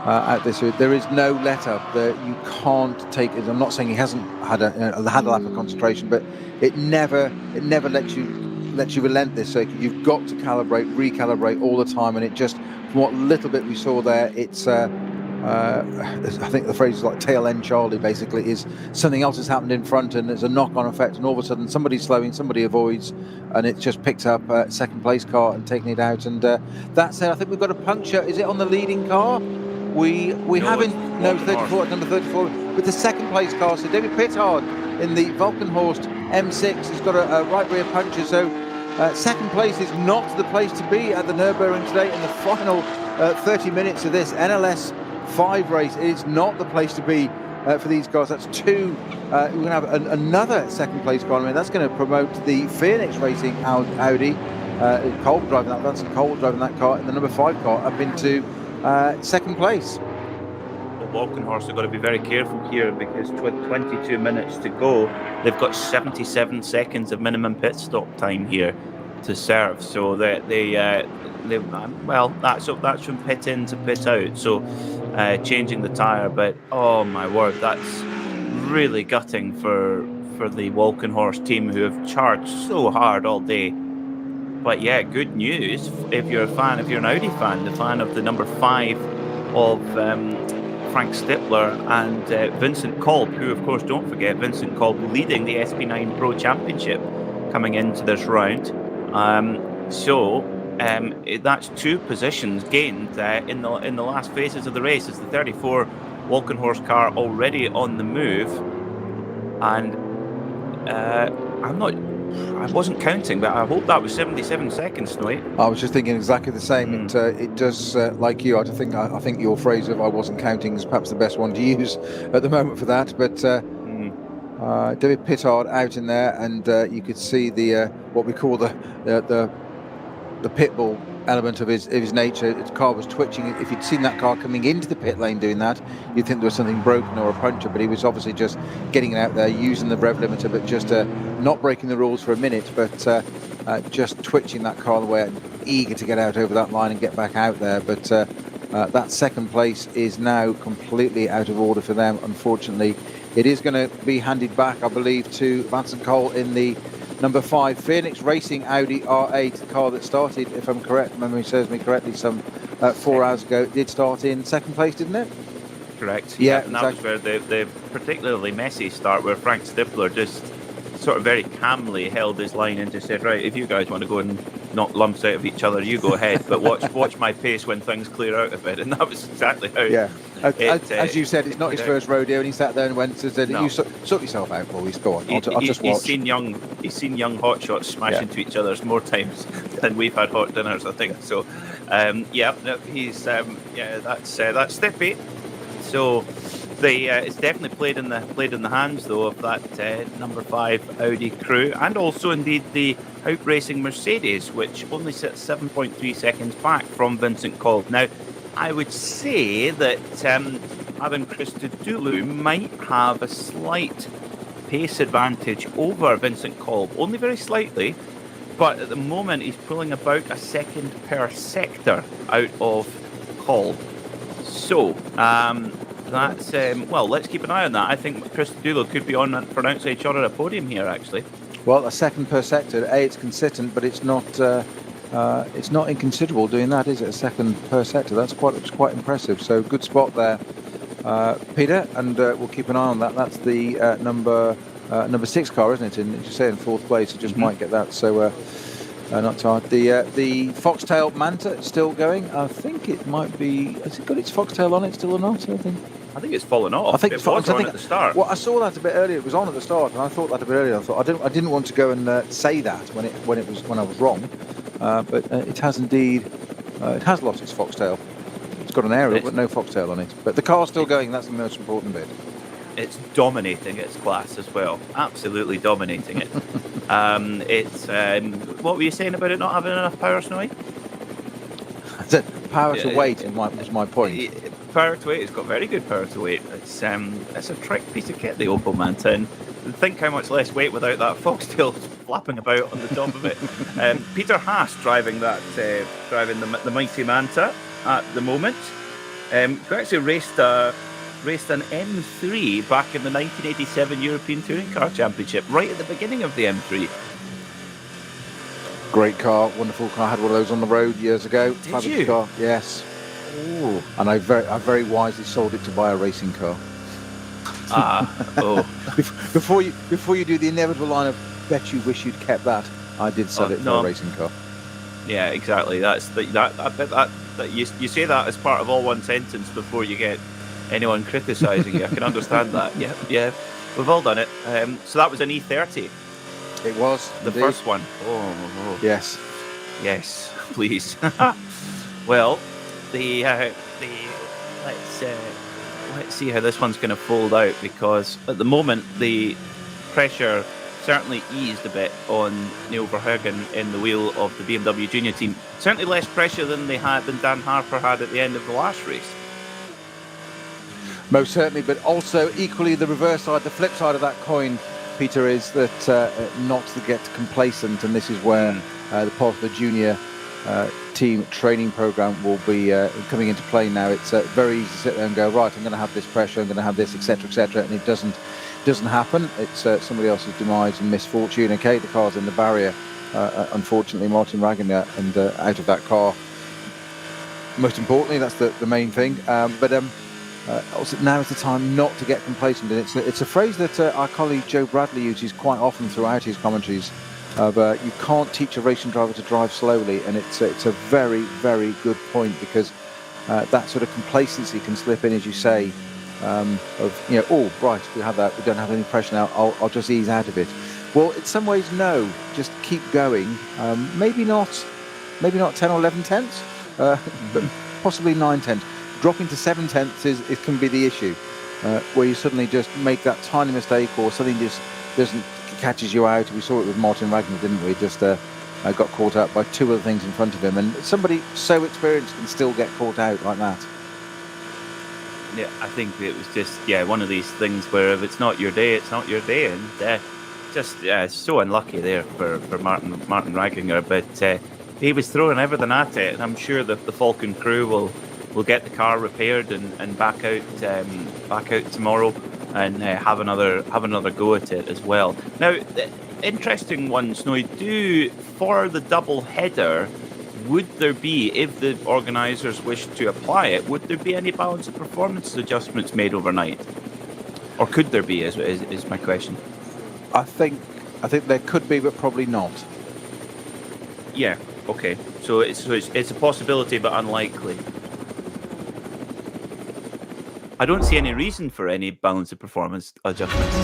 at this, there is no let up. You can't take it. I'm not saying he hasn't had a lap of concentration, but it never lets you relent this. So you've got to recalibrate all the time, and it just, from what little bit we saw there, it's I think the phrase is like tail end Charlie. Basically, is something else has happened in front, and there's a knock-on effect, and all of a sudden somebody's slowing, somebody avoids, and it's just picked up a second place car and taken it out. And that said, I think we've got a puncture. Is it on the leading car? We haven't. No, 34, number 34, with the second place car. So David Pittard in the Valkenhorst M6 has got a right rear puncture. So second place is not the place to be at the Nürburgring today in the final 30 minutes of this NLS 5 race. It is not the place to be for these cars. That's 2. We're going to have another second place car. I mean, that's going to promote the Phoenix Racing Audi. Cole driving that. Vincent Cole driving that car in the number 5 car up into second place. Well, Walkenhorst have got to be very careful here, because with 22 minutes to go, they've got 77 seconds of minimum pit stop time here to serve. So that's from pit in to pit out. So changing the tyre, but oh my word, that's really gutting for the Walkenhorst team, who have charged so hard all day. But yeah, good news if you're an Audi fan, the fan of the number 5 of Frank Stippler and Vincent Kolb, who, of course, don't forget, Vincent Kolb leading the SP9 Pro Championship coming into this round. That's 2 positions gained in the last phases of the race. It's the 34 Walkenhorst car already on the move, and I wasn't counting, but I hope that was 77 seconds, Snowy. I was just thinking exactly the same. It does, like you, I think your phrase of "I wasn't counting" is perhaps the best one to use at the moment for that. But David Pittard out in there, and you could see the what we call the pit bull element of his nature. His car was twitching. If you'd seen that car coming into the pit lane doing that, you'd think there was something broken or a puncture, but he was obviously just getting it out there, using the rev limiter, but just not breaking the rules for a minute, but just twitching that car away, eager to get out over that line and get back out there. But that second place is now completely out of order for them, unfortunately. It is going to be handed back, I believe, to Vincent Cole in the number 5 Phoenix Racing Audi R8 car that started, if I'm correct, memory serves me correctly, some 4 hours ago. It did start in second place, didn't it? Correct. Yeah, and that was where the particularly messy start, where Frank Stippler just sort of very calmly held his line and just said, right, if you guys want to go and knock lumps out of each other, you go ahead, but watch my pace when things clear out a bit. And that was exactly how. Yeah. As you said, it's not his first rodeo, and he sat there and went and said, No. "You sort yourself out, boys. Go on. I'll just watch." He's seen young hotshots smash into each other more times than we've had hot dinners, I think. So, he's that's Stippy. So, it's definitely played in the hands though of that number 5 Audi crew, and also indeed the outracing Mercedes, which only sits 7.3 seconds back from Vincent Kolb. Now, I would say that Adam Christodoulou might have a slight pace advantage over Vincent Kolb, only very slightly, but at the moment he's pulling about a second per sector out of Kolb. So, That's well. Let's keep an eye on that. I think Chris Dulo could be on for an outside shot at a podium here, actually. Well, a second per sector. It's consistent, but it's not inconsiderable doing that, is it? A second per sector. That's quite impressive. So good spot there, Peter, and we'll keep an eye on that. That's the number 6 car, isn't it? And as you say, in 4th place, it just might get that. So not tired. The Foxtail Manta still going. I think it might be. Has it got its Foxtail on it still or not? I think it's fallen off. I think it was on at the start. Well, I saw that a bit earlier. It was on at the start, and I thought that a bit earlier. I thought I didn't want to go and say that when I was wrong, but it has indeed. It has lost its Foxtail. It's got an aerial, but no Foxtail on it. But the car's still going. That's the most important bit. It's dominating its class as well. Absolutely dominating it. It's what were you saying about it not having enough power, Snowy? Power to weight was my point. Power to weight, it's got very good power to weight. It's a trick piece of kit, the Opel Manta, and think how much less weight without that Foxtail flapping about on the top of it. Peter Haas driving the mighty Manta at the moment. Who actually raced an M3 back in the 1987 European Touring Car Championship, right at the beginning of the M3. Great car, wonderful car. I had one of those on the road years ago. Did you? Car. Yes. Oh. And I very wisely sold it to buy a racing car. Before you do the inevitable line of "bet you wish you'd kept that," I did sell it for a racing car. Yeah, exactly. That's that you say that as part of all one sentence before you get anyone criticising you. I can understand that. Yeah, we've all done it. So that was an E30. It was the indeed. first one. Oh. Yes, please. Well, let's see how this one's going to fold out, because at the moment the pressure certainly eased a bit on Neil Verhoeven in the wheel of the BMW Junior team. Certainly less pressure than Dan Harper had at the end of the last race. Most certainly, but also equally the reverse side, the flip side of that coin, Peter, is that not to get complacent, and this is where the Junior team training program will be coming into play now. It's very easy to sit there and go, right, I'm going to have this pressure, I'm going to have this, etc., and it doesn't happen. It's somebody else's demise and misfortune. Okay, the car's in the barrier. Unfortunately, Martin Ragnar and out of that car. Most importantly, that's the main thing. But also now is the time not to get complacent. And it's a phrase that our colleague Joe Bradley uses quite often throughout his commentaries. You can't teach a racing driver to drive slowly, and it's a very, very good point, because that sort of complacency can slip in, as you say, oh right, we have that, we don't have any pressure now, I'll just ease out of it. Well, in some ways, no, just keep going. Maybe not 10 or 11 tenths, but possibly 9 tenths. Dropping to 7 tenths it can be the issue, where you suddenly just make that tiny mistake, or something just catches you out. We saw it with Martin Ragnar, didn't we? Just got caught out by two other things in front of him, and somebody so experienced can still get caught out like that. Yeah, I think it was just one of these things where if it's not your day, it's not your day, and just so unlucky there for Martin Ragnar. But he was throwing everything at it, and I'm sure the Falcon crew will get the car repaired and back out tomorrow and have another go at it as well. Now, interesting one, Snowy. For the double header, would there be, if the organisers wish to apply it, would there be any balance of performance adjustments made overnight, or could there be? Is my question. I think there could be, but probably not. Yeah. Okay. So it's a possibility, but unlikely. I don't see any reason for any balance of performance adjustments.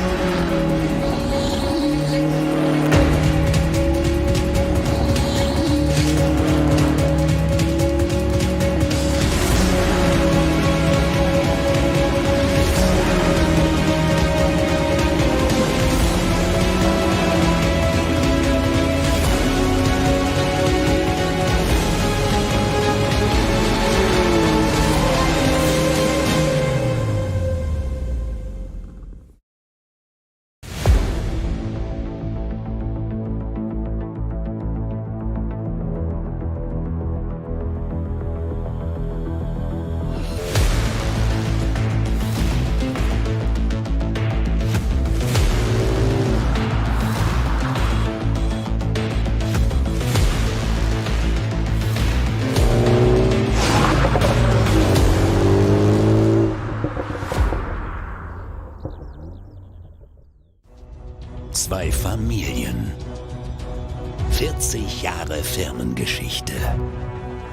Firmengeschichte.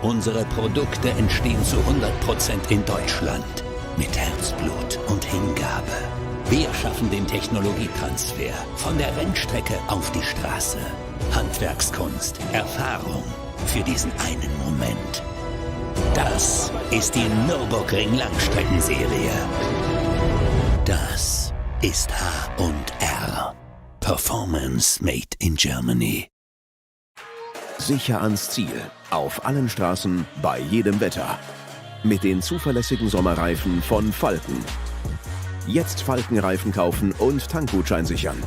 Unsere Produkte entstehen zu 100% in Deutschland. Mit Herzblut und Hingabe. Wir schaffen den Technologietransfer von der Rennstrecke auf die Straße. Handwerkskunst, Erfahrung für diesen einen Moment. Das ist die Nürburgring Langstreckenserie. Das ist H&R. Performance made in Germany. Sicher ans Ziel. Auf allen Straßen, bei jedem Wetter. Mit den zuverlässigen Sommerreifen von Falken. Jetzt Falkenreifen kaufen und Tankgutschein sichern.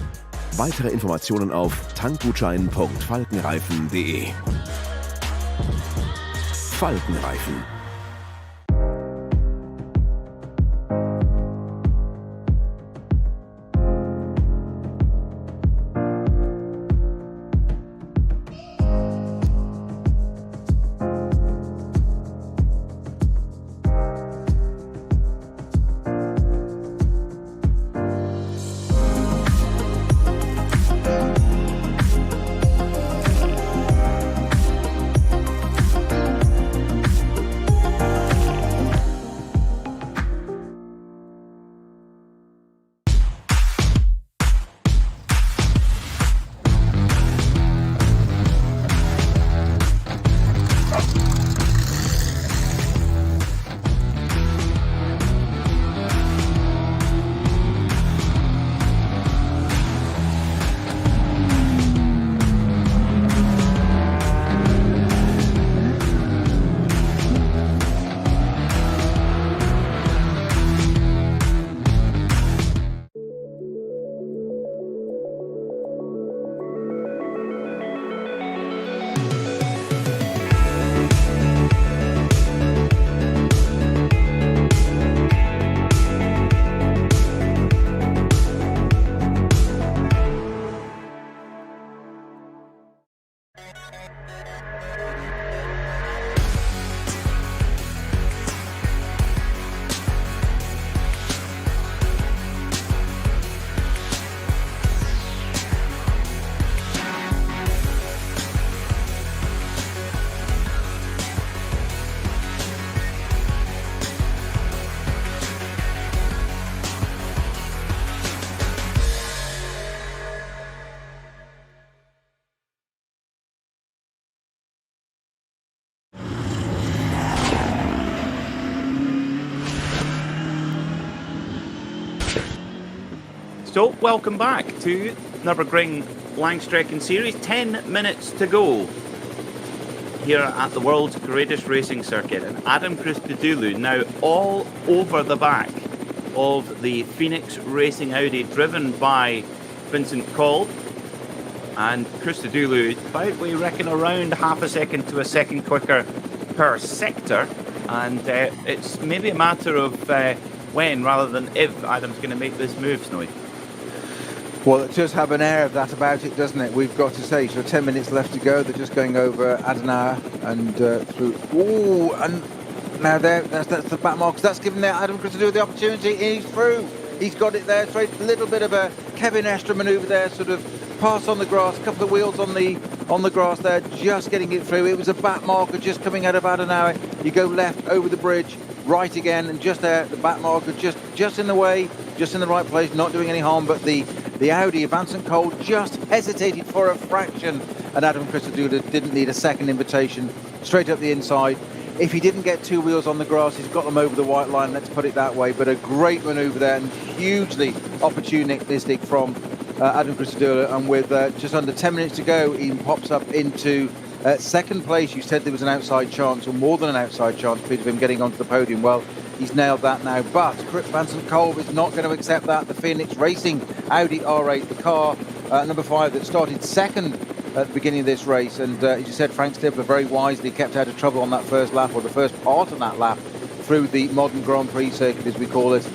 Weitere Informationen auf tankgutschein.falkenreifen.de. Falkenreifen. So, welcome back to Nürburgring Langstrecke Series. 10 minutes to go here at the world's greatest racing circuit. And Adam Christodoulou now all over the back of the Phoenix Racing Audi, driven by Vincent Kolb. And Christodoulou, about, we reckon, around half a second to a second quicker per sector. And it's maybe a matter of when rather than if Adam's going to make this move, Snowy. Well, it does have an air of that about it, doesn't it? We've got to say, so 10 minutes left to go. They're just going over Adenauer and through. Ooh, and now that's the back marks. That's given Adam Christodoulou the opportunity. He's through. He's got it there straight. A little bit of a Kevin Estre manoeuvre there, sort of pass on the grass, a couple of wheels on the grass there, just getting it through. It was a back marker just coming out of Adenauer. You go left over the bridge, right again, and just there, the back marker just in the way, just in the right place, not doing any harm, but the Audi of Vincent Kolb just hesitated for a fraction, and Adam Christodoulou didn't need a second invitation, straight up the inside. If he didn't get two wheels on the grass, he's got them over the white line, let's put it that way, but a great manoeuvre there and hugely opportunistic from Adam Christodoulou, and with just under 10 minutes to go, he pops up into second place. You said there was an outside chance, or more than an outside chance, Peter, of him getting onto the podium. Well, he's nailed that now, but Vincent Kolb is not going to accept that. The Phoenix Racing Audi R8, the car number 5 that started second at the beginning of this race, and as you said, Frank Stifler very wisely kept out of trouble on that first lap, or the first part of that lap, through the modern Grand Prix circuit, as we call it,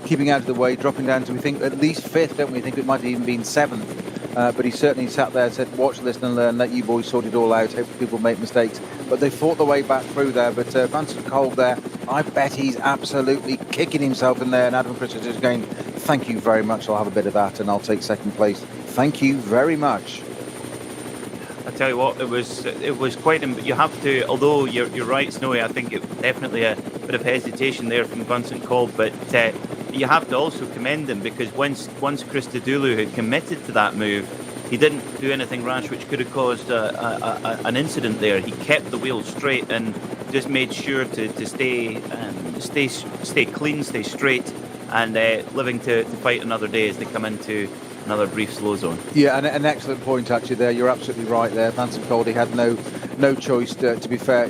keeping out of the way, dropping down to, we think, at least 5th, don't we? Think it might have even been 7th. But he certainly sat there and said, watch, listen and learn, let you boys sort it all out. Hopefully people make mistakes. But they fought their way back through there. But Vincent Kolb there, I bet he's absolutely kicking himself in there. And Adam Christodoulou is going, thank you very much. I'll have a bit of that and I'll take second place. Thank you very much. I tell you what, it was quite. You have to, although you're right, Snowy. I think it definitely a bit of hesitation there from Vincent Kolb, but you have to also commend him, because once Christodoulou had committed to that move, he didn't do anything rash which could have caused an incident there. He kept the wheel straight and just made sure to stay clean, stay straight, and living to fight another day as they come into another brief slow zone. Yeah, and an excellent point actually there. You're absolutely right there. Vincent Kolb had no choice. To be fair,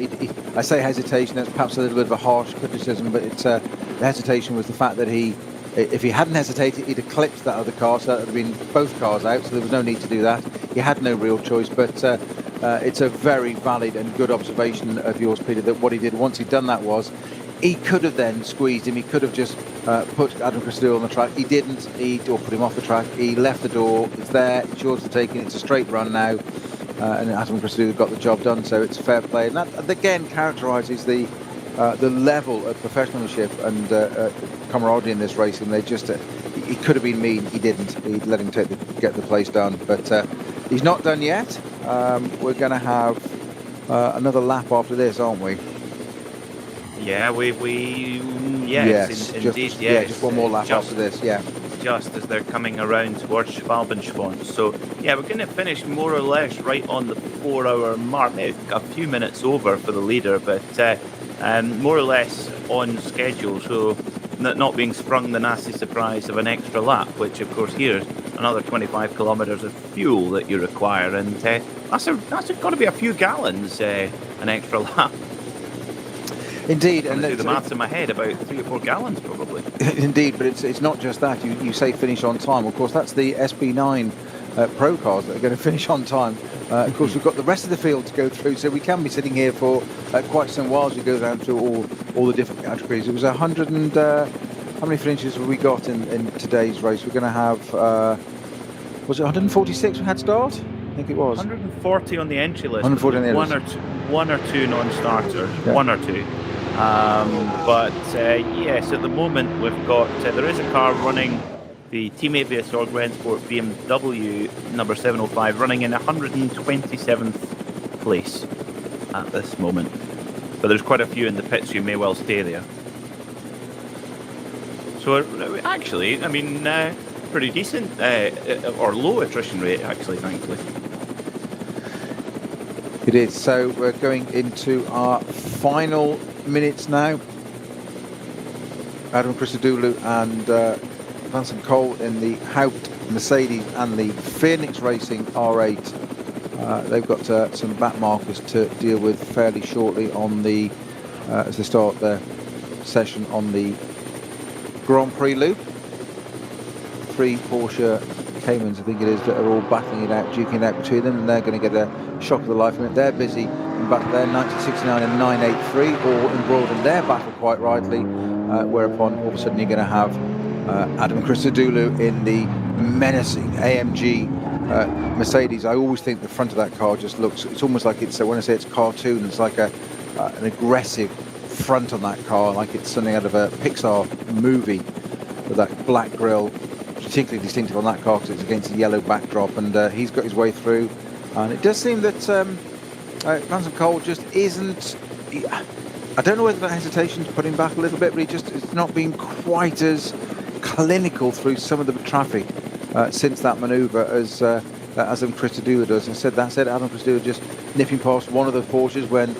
I say hesitation. That's perhaps a little bit of a harsh criticism, but it's the hesitation was the fact that if he hadn't hesitated, he'd have clipped that other car, so that would have been both cars out, so there was no need to do that. He had no real choice, but it's a very valid and good observation of yours, Peter, that what he did once he'd done that was, he could have then squeezed him, he could have just put Adam Christodoulou on the track. He didn't, or put him off the track. He left the door, it's there, it's yours for taking, it's a straight run now, and Adam Christodoulou got the job done, so it's fair play. And that, again, characterises the level of professionalship and camaraderie in this racing. They just, he could have been mean, he didn't. He let him get the place done, but he's not done yet. We're going to have another lap after this, aren't we? Yeah, yes, indeed, yes. Just one more lap after this, yeah. Just as they're coming around towards Schwalbenschwanz. So, yeah, we're going to finish more or less right on the 4-hour mark. Maybe a few minutes over for the leader, but more or less on schedule. So, not being sprung the nasty surprise of an extra lap, which, of course, here's another 25 kilometres of fuel that you require. And that's got to be a few gallons, an extra lap. Indeed, and do the maths in my head, about 3 or 4 gallons probably. Indeed, but it's not just that. You say finish on time. Of course, that's the SB9 Pro cars that are going to finish on time. Of course, we've got the rest of the field to go through, so we can be sitting here for quite some while as we go down through all the different categories. It was 100 and how many finishes have we got in today's race? We're going to have was it 146 we had start? I think it was 140 on the entry list. 140 on the one or two non-starters, yeah. One or two. But yes, at the moment we've got there is a car running, the Team ABSR Grandsport BMW number 705, running in 127th place at this moment. But there's quite a few in the pits who may well stay there. So actually, I mean, pretty decent or low attrition rate actually, thankfully. It is. So we're going into our final minutes now. Adam Christodoulou and Vincent Kolb in the Haupt Mercedes and the Phoenix Racing R8. They've got some back markers to deal with fairly shortly on the as they start their session on the Grand Prix loop. 3 Porsche Caymans, I think it is, that are all battling it out, duking it out between them, and they're going to get a shock of the life from it. They're busy in battle there, 1969 and 983, all embroiled in their battle quite rightly, whereupon all of a sudden you're going to have Adam Christodoulou in the menacing AMG Mercedes. I always think the front of that car just looks, it's almost like it's, when I say it's cartoon, it's like an aggressive front on that car, like it's something out of a Pixar movie, with that black grille, particularly distinctive on that car because it's against a yellow backdrop, and he's got his way through. And it does seem that Vincent Kolb just isn't, I don't know whether that hesitation to put him back a little bit, but it's not been quite as clinical through some of the traffic since that manoeuvre as Adam Christodoulou does. And that said, Adam Christodoulou just nipping past one of the Porsches when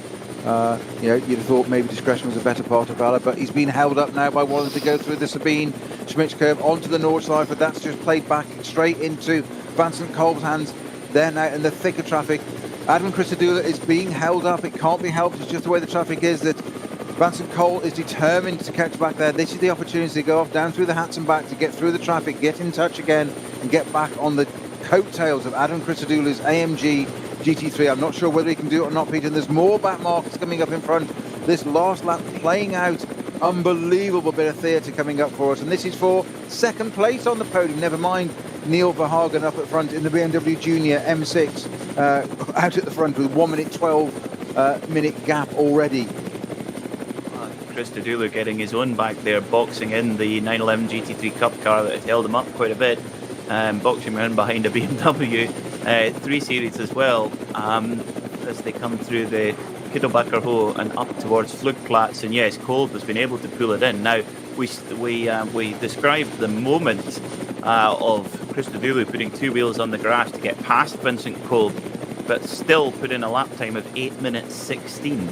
you'd have thought maybe discretion was a better part of valor, but he's been held up now by wanting to go through the Sabine Schmitz curve onto the Nordschleife. That's just played back straight into Vincent Kolb's hands. They're now in the thick of traffic. Adam Christodoulou is being held up. It can't be helped. It's just the way the traffic is that Vincent Kolb is determined to catch back there. This is the opportunity to go off down through the hats and back, to get through the traffic, get in touch again, and get back on the coattails of Adam Christodoulou's AMG GT3. I'm not sure whether he can do it or not, Peter. And there's more back markers coming up in front. This last lap playing out. Unbelievable bit of theatre coming up for us. And this is for second place on the podium. Never mind Neil Verhagen up at front in the BMW Junior M6. Out at the front with 1 minute 12 minute gap already. Christodoulou getting his own back there, boxing in the 911 GT3 Cup car that had held him up quite a bit. Boxing around behind a BMW. 3 Series as well, as they come through the Kittelbacher Ho and up towards Flugplatz. And yes, Kolb has been able to pull it in. Now, we described the moment of Christodoulou putting 2 wheels on the grass to get past Vincent Kolb, but still put in a lap time of 8 minutes 16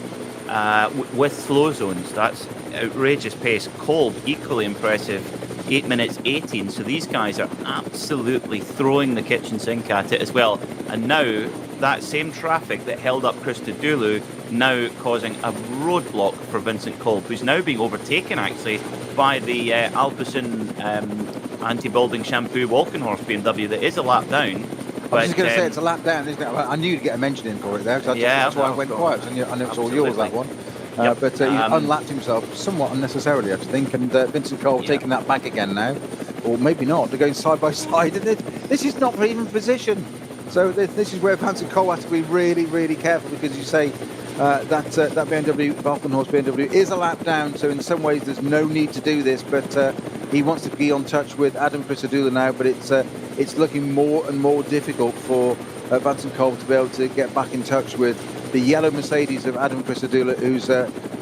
with slow zones. That's outrageous pace. Kolb, equally impressive, 8 minutes 18. So these guys are absolutely throwing the kitchen sink at it as well. And now that same traffic that held up Christodoulou now causing a roadblock for Vincent Kolb, who's now being overtaken actually by the Alpecin anti-balding shampoo Walkenhorst BMW that is a lap down. I was just going to say it's a lap down, isn't it? I knew you'd get a mention in for it there. So that's why I went quiet. I know it's all yours, that one. But he unlapped himself somewhat unnecessarily, I think. And Vincent Kolb taking that back again now. Or maybe not. They're going side by side. And this is not for even position. So this is where Vincent Kolb has to be really, really careful, because you say that BMW, Walkenhorst BMW, is a lap down. So in some ways there's no need to do this. But he wants to be on touch with Adam Christodoulou now. But it's looking more and more difficult for Vincent Kolb to be able to get back in touch with the yellow Mercedes of Adam Christodoulou, who's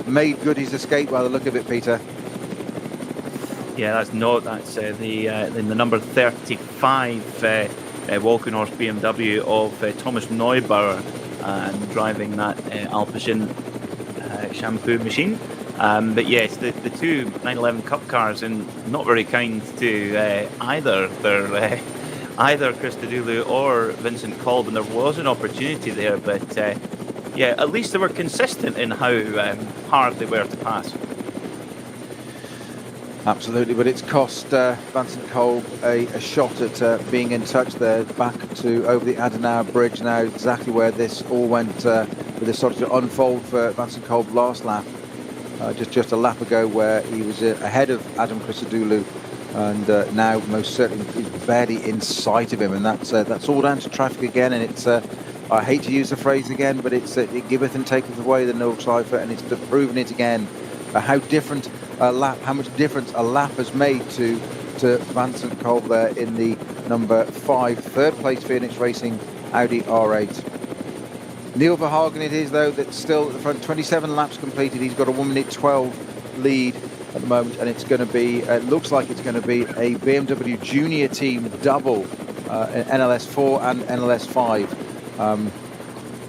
made good his escape by the look of it, Peter. Yeah, that's the number 35 Walkenhorst BMW of Thomas Neubauer driving that Alpecin shampoo machine. But yes, the two 911 Cup cars, and not very kind to either Christodoulou or Vincent Kolb, and there was an opportunity there, but at least they were consistent in how hard they were to pass. Absolutely, but it's cost Vincent Kolb a shot at being in touch there, back to over the Adenauer Bridge now, exactly where this all went, with this sort of unfold for Vincent Kolb last lap. Just a lap ago, where he was ahead of Adam Christodoulou, and now most certainly he's barely in sight of him, and that's all down to traffic again. And it's I hate to use the phrase again, but it giveth and taketh away the Nordschleife, and it's proven it again how much difference a lap has made to Vincent Kolb there in the number 5 third place Phoenix Racing Audi R8. Neil Verhagen it is, though, that's still at the front. 27 laps completed. He's got a 1 minute 12 lead at the moment, and it's going to be, looks like it's going to be a BMW Junior Team double, NLS 4 and NLS 5.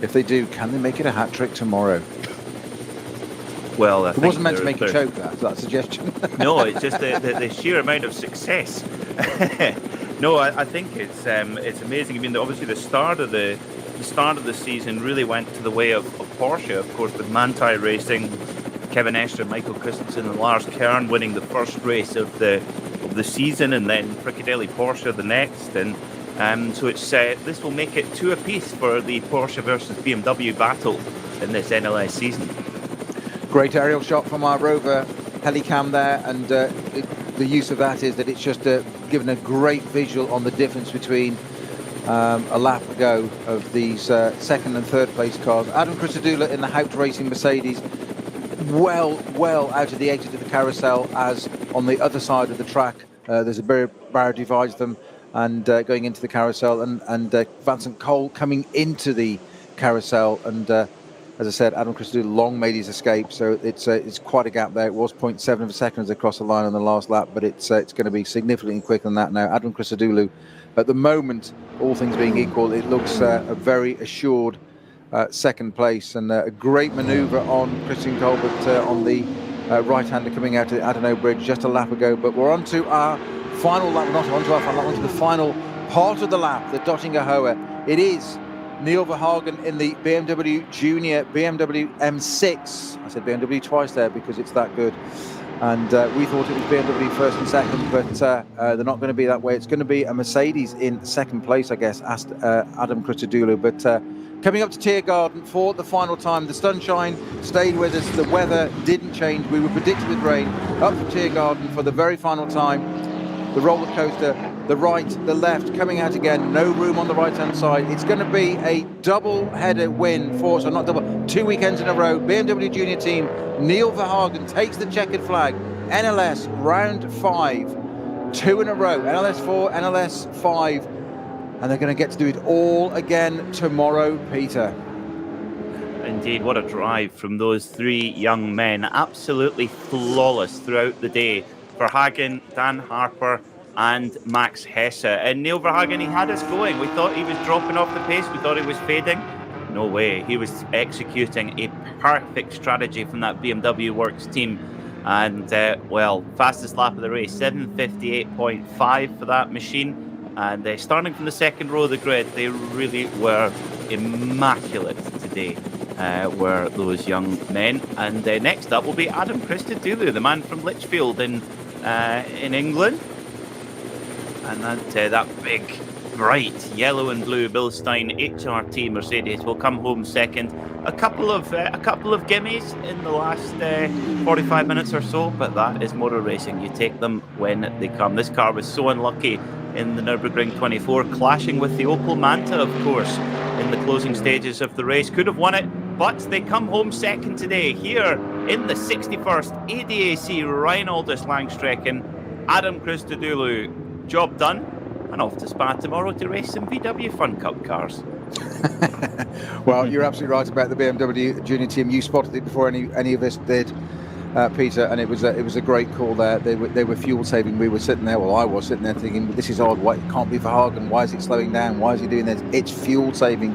If they do, can they make it a hat trick tomorrow? Well, it wasn't meant to make a choke, that suggestion. No, it's just the sheer amount of success. No, I think it's amazing. I mean, obviously the start of the season really went to the way of Porsche, of course, with Manta Racing, Kevin Estre, Michael Christensen, and Lars Kern winning the first race of the season, and then Frickadeli Porsche the next, and so it's this will make it 2 apiece for the Porsche versus BMW battle in this NLS season. Great aerial shot from our Rover Helicam there, and the use of that is that it's just given a great visual on the difference between a lap ago of these second and third place cars. Adam Christodoulou in the Haupt Racing Mercedes, well out of the exit of the carousel, as on the other side of the track there's a barrier divides them, and going into the carousel, and Vincent Kolb coming into the carousel, and as I said, Adam Christodoulou long made his escape, so it's quite a gap there. It was 0.7 of a second as they crossed the line on the last lap, but it's going to be significantly quicker than that now. Adam Christodoulou, at the moment, all things being equal, it looks a very assured second place, and a great manoeuvre on Christian Kolb on the right-hander coming out of the Adenauer Bridge just a lap ago. But we're on to our final lap, not onto our final lap, onto the final part of the lap, the Dottinger Hohe. It is Neil Verhagen in the BMW Junior BMW M6. I said BMW twice there because it's that good. And we thought it was BMW first and second, but they're not going to be that way. It's going to be a Mercedes in second place, I guess, asked Adam Christodoulou. But coming up to Tiergarten for the final time, the sunshine stayed with us. The weather didn't change. We were predicted with rain. Up to Tiergarten for the very final time. The roller coaster, the right, the left, coming out again. No room on the right-hand side. It's going to be a double-header win for, so not double, 2 weekends in a row. BMW Junior Team, Neil Verhagen takes the checkered flag. NLS round 5, 2 in a row. NLS 4, NLS 5. and they're going to get to do it all again tomorrow, Peter. Indeed, what a drive from those three young men. Absolutely flawless throughout the day. Verhagen, Dan Harper and Max Hesse. And Neil Verhagen, he had us going. We thought he was dropping off the pace. We thought he was fading. No way. He was executing a perfect strategy from that BMW Works team. And, well, fastest lap of the race, 7:58.5 for that machine. And starting from the second row of the grid, they really were immaculate today, were those young men. And next up will be Adam Christodoulou, the man from Lichfield in England. And that big, bright yellow and blue Bilstein HRT Mercedes will come home second. A couple of gimmies in the last 45 minutes or so, but that is motor racing. You take them when they come. This car was so unlucky in the Nürburgring 24, clashing with the Opel Manta, of course, in the closing stages of the race. Could have won it, but they come home second today here in the 61st ADAC Reinaldus Langstrecken. Adam Christodoulou, job done, and off to Spa tomorrow to race some VW Fun Cup cars. Well, you're absolutely right about the BMW junior team. You spotted it before any of us did, Peter, and it was a great call there. They were fuel saving. We were sitting there. Well, I was sitting there thinking, this is odd. Why it can't be Verhagen? Why is it slowing down? Why is he doing this? It's fuel saving,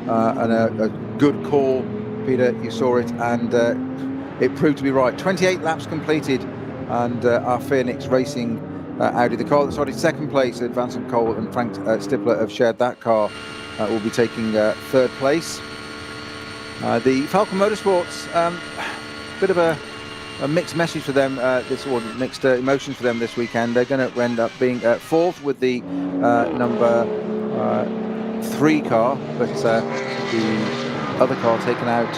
and a good call, Peter. You saw it, and it proved to be right. 28 laps completed, and our Phoenix Racing Audi, the car that started second place, Vincent Cole and Frank Stippler have shared that car, will be taking third place. The Falcon Motorsports, bit of a mixed message for them, mixed emotions for them this weekend. They're going to end up being fourth with the number 3 car, but the other car taken out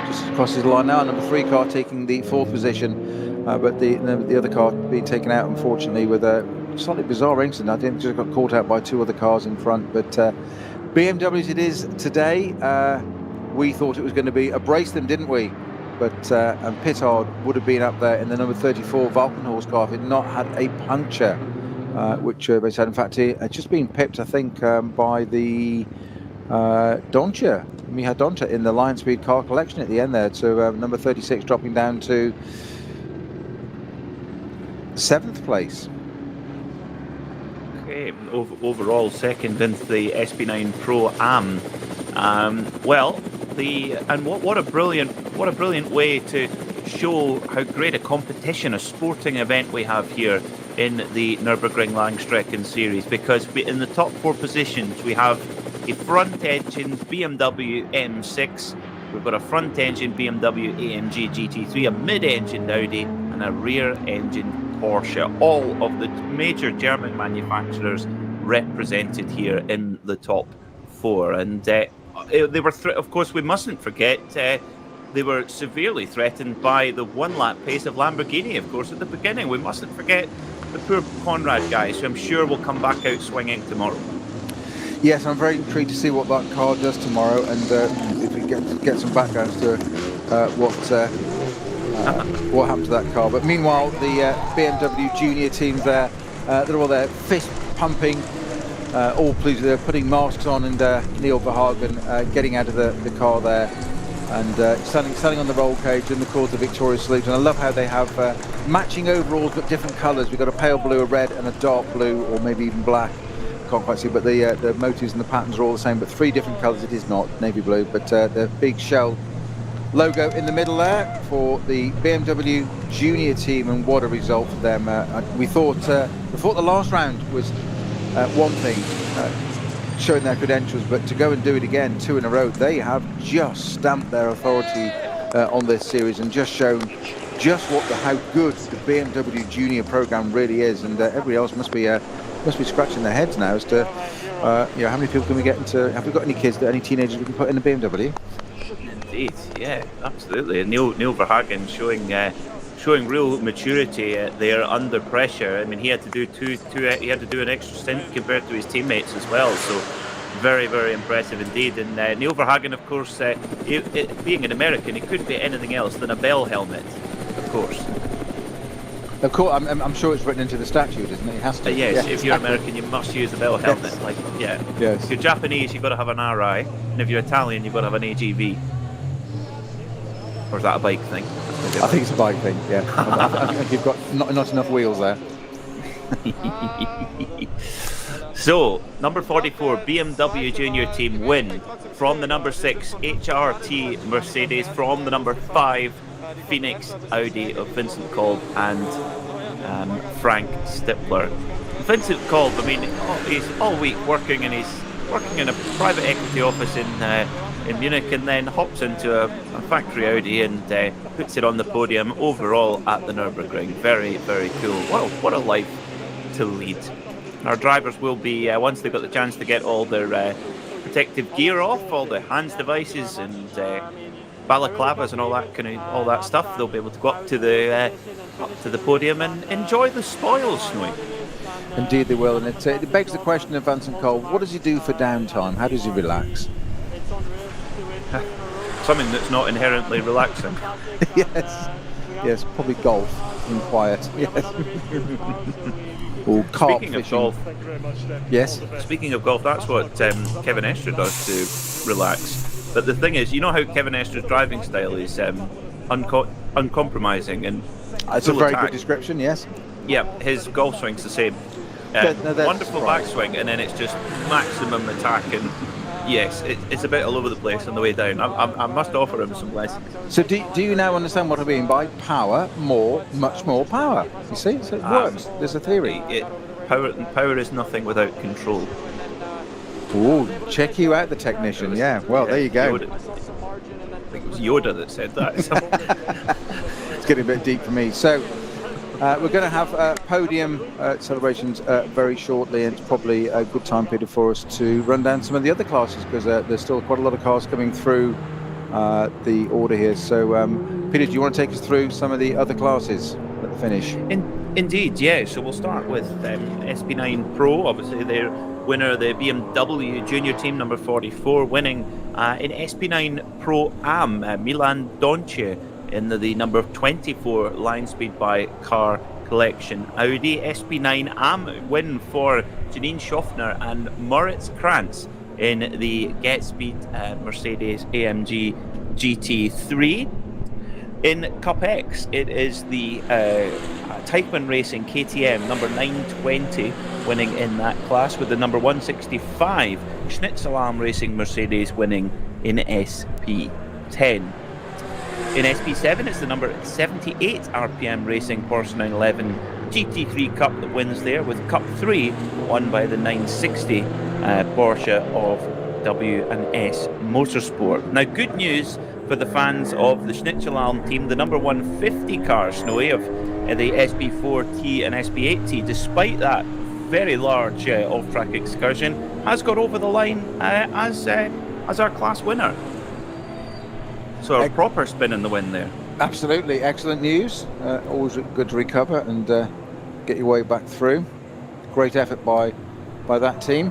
just across the line now. Number 3 car taking the 4th position. But the other car being taken out, unfortunately, with a slightly bizarre incident. I think just got caught out by 2 other cars in front. But BMWs it is today. We thought it was going to be brace them, didn't we? But and Pittard would have been up there in the number 34 Valkenhorst car if it had not had a puncture, which they said, in fact, he had just been pipped, I think, by the Doncha, Miha Doncha, in the Lion Speed car collection at the end there. So number 36 dropping down to 7th place. Okay, overall second in the SP9 Pro Am. What a brilliant way to show how great a competition, a sporting event we have here in the Nürburgring Langstrecken Series, because in the top 4 positions we have a front-engine BMW M6, we've got a front-engine BMW AMG GT3, a mid-engine Audi, and a rear-engine Porsche. All of the major German manufacturers represented here in the top 4. And they were, of course, we mustn't forget, they were severely threatened by the 1-lap pace of Lamborghini, of course, at the beginning. We mustn't forget the poor Conrad guys, who I'm sure will come back out swinging tomorrow. Yes, I'm very intrigued to see what that car does tomorrow, and if we get some backgrounds to what happened to that car. But meanwhile, the BMW junior teams there, they're all there fist pumping, all pleased. They're putting masks on, and Neil Verhagen getting out of the car there and standing on the roll cage in the cause of Victoria salute. And I love how they have matching overalls but different colours. We've got a pale blue, a red and a dark blue, or maybe even black. Can't quite see, but the motives and the patterns are all the same, but 3 different colours. It is not navy blue, but the big shell logo in the middle there for the BMW junior team, and what a result for them. We thought the last round was one thing, showing their credentials, but to go and do it again 2 in a row, they have just stamped their authority on this series and just shown just how good the BMW junior program really is. And everybody else must be scratching their heads now as to how many people can we get into. Have we got any kids, any teenagers we can put in the BMW? Indeed, yeah, absolutely. And Neil Verhagen showing real maturity there under pressure. I mean, he had to do he had to do an extra stint compared to his teammates as well. So very, very impressive indeed. And Neil Verhagen, of course, being an American, he couldn't be anything else than a bell helmet, of course. Of course, I'm sure it's written into the statute, isn't it? It has to. Yes, Yeah, if you're American, you must use a bell helmet. Yes. Like, yeah. Yes. If you're Japanese, you've got to have an RI, and if you're Italian, you've got to have an AGV. Or is that a bike thing? I think it's a bike thing. Yeah. I think you've got not enough wheels there. So, number 44, BMW Junior Team win from the number 6 HRT Mercedes, from the number 5 Phoenix Audi of Vincent Kolb and Frank Stippler. Vincent Kolb, I mean, he's all week working in a private equity office in Munich, and then hops into a factory Audi and puts it on the podium overall at the Nürburgring. Very, very cool. What a life to lead. Our drivers will be, once they've got the chance to get all their protective gear off, all the hands devices and balaclavas and all that stuff, they'll be able to go up to the podium and enjoy the spoils, Snowy. Indeed they will, and it begs the question of Vincent Kolb, what does he do for downtime? How does he relax? Something that's not inherently relaxing. Yes, probably golf in quiet. Yes. Or carp Speaking fishing. of golf, Yes. Speaking of golf, that's what Kevin Estre does to relax. But the thing is, you know how Kevin Estre's driving style is uncompromising and It's a full very attack. good description, yes. Yeah, his golf swing's the same. No, that's Wonderful right. backswing, and then it's just maximum attack. And yes, it's a bit all over the place on the way down. I must offer him some lessons. So do you now understand what I mean by power, much more power? You see, so it works. There's a theory. Power is nothing without control. Ooh, check you out, the technician. Yeah, well, there you go. Yoda. I think it was Yoda that said that. It's getting a bit deep for me. So we're going to have podium celebrations very shortly, and it's probably a good time, Peter, for us to run down some of the other classes, because there's still quite a lot of cars coming through the order here. So, Peter, do you want to take us through some of the other classes at the finish? Indeed, yeah. So we'll start with SP9 Pro, obviously their winner, the BMW Junior Team, number 44, winning in SP9 Pro Am, Milan Donche, in the number 24 line speed by Car Collection Audi. SP9 Am win for Janine Schaffner and Moritz Krantz in the Get Speed Mercedes-AMG GT3. In Cup X, it is the Teichmann Racing KTM number 920 winning in that class, with the number 165 Schnitzelarm Racing Mercedes winning in SP10. In SP7, it's the number 78 RPM Racing Porsche 911 GT3 Cup that wins there, with Cup 3 won by the 960 Porsche of W&S Motorsport. Now, good news for the fans of the Schnitzelarm team. The number 150 car, Snowy, of the SP4T and SP8T, despite that very large off-track excursion, has got over the line as our class winner. So a proper spin in the win there. Absolutely, excellent news. Always good to recover and get your way back through. Great effort by that team.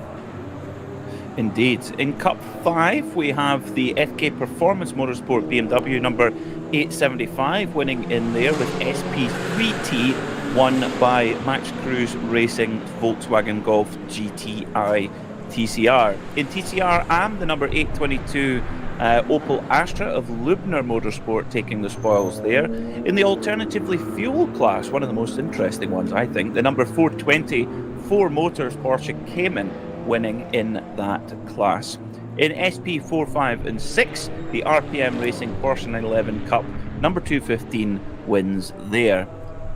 Indeed. In Cup 5, we have the FK Performance Motorsport BMW number 875 winning in there, with SP3T won by Max Cruz Racing Volkswagen Golf GTI TCR. In TCR Am, the number 822 Opel Astra of Lubner Motorsport taking the spoils there. In the alternatively fuel class, one of the most interesting ones, I think, the number 420 Four Motors Porsche Cayman winning in that class. In SP 4, 5 and 6, the RPM Racing Porsche 911 Cup number 215 wins there.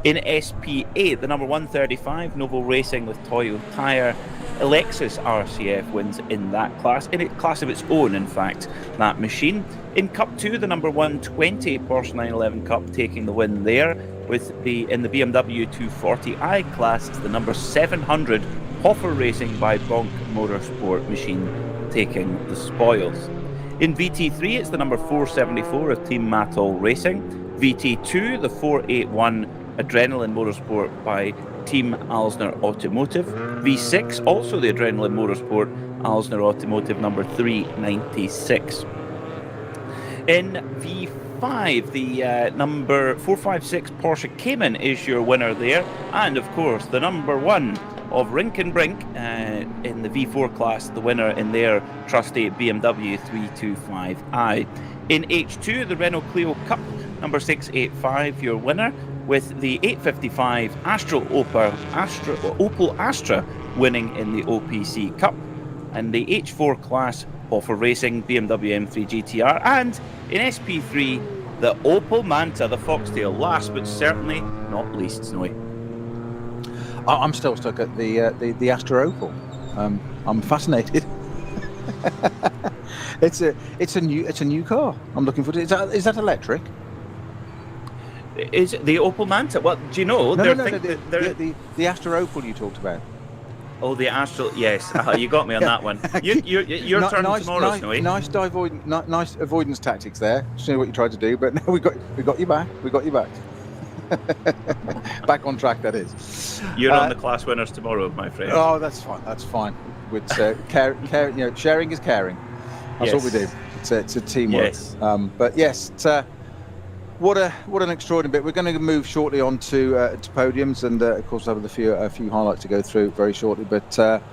In SP 8, the number 135 Novo Racing with Toyo Tire Lexus RCF wins in that class, in a class of its own, in fact, that machine. In Cup 2, the number 120 Porsche 911 Cup taking the win there, with in the BMW 240i class, it's the number 700 Hoffer Racing by Bonk Motorsport machine taking the spoils. In VT3, it's the number 474 of Team Matol Racing. VT2, the 481 Adrenaline Motorsport by Team Alsner Automotive. V6, also the Adrenaline Motorsport, Alsner Automotive number 396. In 5, the number 456 Porsche Cayman is your winner there. And, of course, the number 1 of Rink and Brink in the V4 class, the winner in their trusty BMW 325i. In H2, the Renault Clio Cup, number 685, your winner, with the 855 Opel Astra winning in the OPC Cup. And the H4 class, Offer Racing, BMW M3 GTR. And in SP3, the Opel Manta, the Foxtail, last but certainly not least, Snowy. I'm still stuck at the Astra Opel. I'm fascinated. It's a new car. I'm looking for it. Is that electric? Is it the Opel Manta? Well, do you know? The Astra Opel you talked about. Oh, the Astra. Yes, you got me on that one. Your turn tomorrow, Snowy. Nice avoidance tactics there. Just know what you tried to do, but no, we got you back. We got you back. Back on track, that is. You're on the class winners tomorrow, my friend. Oh, that's fine. That's fine. With sharing is caring. That's what we do. It's a teamwork. Yes. But yes, what an extraordinary bit. We're going to move shortly on to podiums, and of course, we'll have a few highlights to go through very shortly. But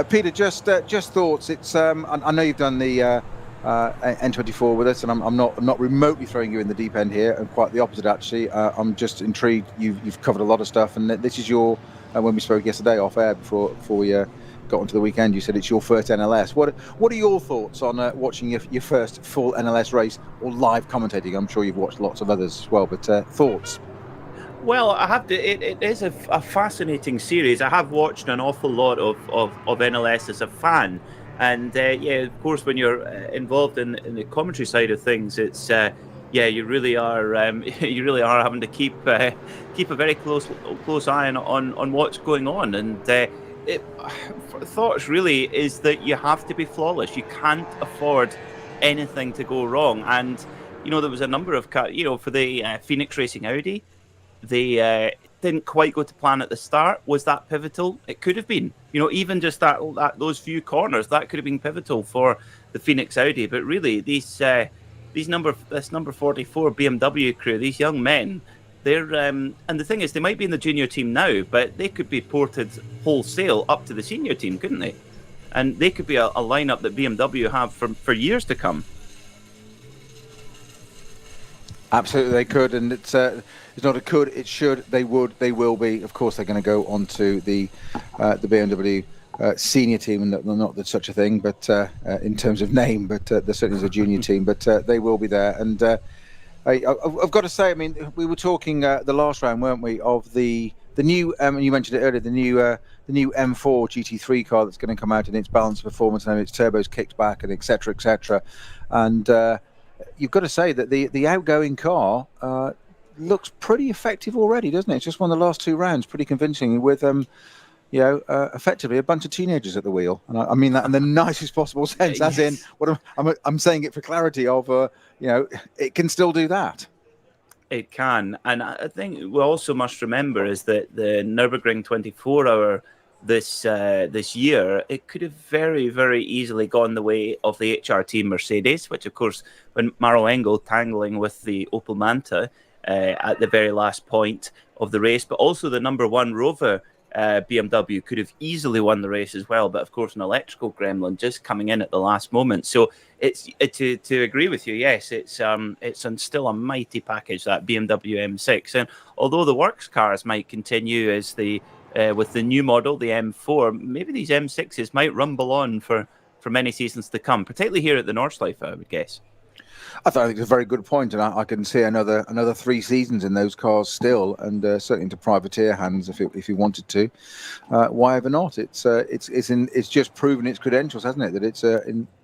Peter, just thoughts. It's I know you've done the N24 with us, and I'm not remotely throwing you in the deep end here. I'm quite the opposite, actually. I'm just intrigued. You've covered a lot of stuff, and this is your when we spoke yesterday off air before we got onto the weekend, you said it's your first NLS. What are your thoughts on watching your first full NLS race or live commentating? I'm sure you've watched lots of others as well, but thoughts? Well, I have to. It is a fascinating series. I have watched an awful lot of NLS as a fan, and of course, when you're involved in the commentary side of things, it's you really are having to keep a very close eye on what's going on, and. Thoughts really is that you have to be flawless. You can't afford anything to go wrong. And there was a number of for the Phoenix Racing Audi, they didn't quite go to plan at the start. Was that pivotal? It could have been. Even just those few corners, that could have been pivotal for the Phoenix Audi. But really, this number 44 BMW crew, these young men. They're and the thing is, they might be in the junior team now, but they could be ported wholesale up to the senior team, couldn't they? And they could be a lineup that BMW have for years to come. Absolutely, they could, and it's not a could. It should. They would. They will be. Of course, they're going to go onto the BMW senior team, and not that such a thing, but in terms of name, but there certainly is a junior team, but they will be there. And I've got to say, I mean, we were talking the last round, weren't we, of the new, you mentioned it earlier, the new M4 GT3 car that's going to come out in its balanced performance and its turbos kicked back and et cetera, and you've got to say that the outgoing car looks pretty effective already, doesn't it? It's just won the last two rounds pretty convincingly with effectively a bunch of teenagers at the wheel, and I mean that in the nicest possible sense. As in, what I'm saying it for clarity of, it can still do that. It can, and I think we also must remember is that the Nürburgring 24-hour this year, it could have very, very easily gone the way of the HRT Mercedes, which of course, when Maro Engel tangling with the Opel Manta at the very last point of the race, but also the number 1 Rover. BMW could have easily won the race as well, but of course an electrical gremlin just coming in at the last moment. So it's to agree with you. Yes, it's still a mighty package, that BMW M6. And although the works cars might continue as with the new model, the M4, maybe these M6s might rumble on for many seasons to come, particularly here at the Nordschleife, I would guess. I think it's a very good point, and I can see another 3 seasons in those cars still, and certainly into privateer hands if he wanted to. Why ever not? It's just proven its credentials, hasn't it? That it's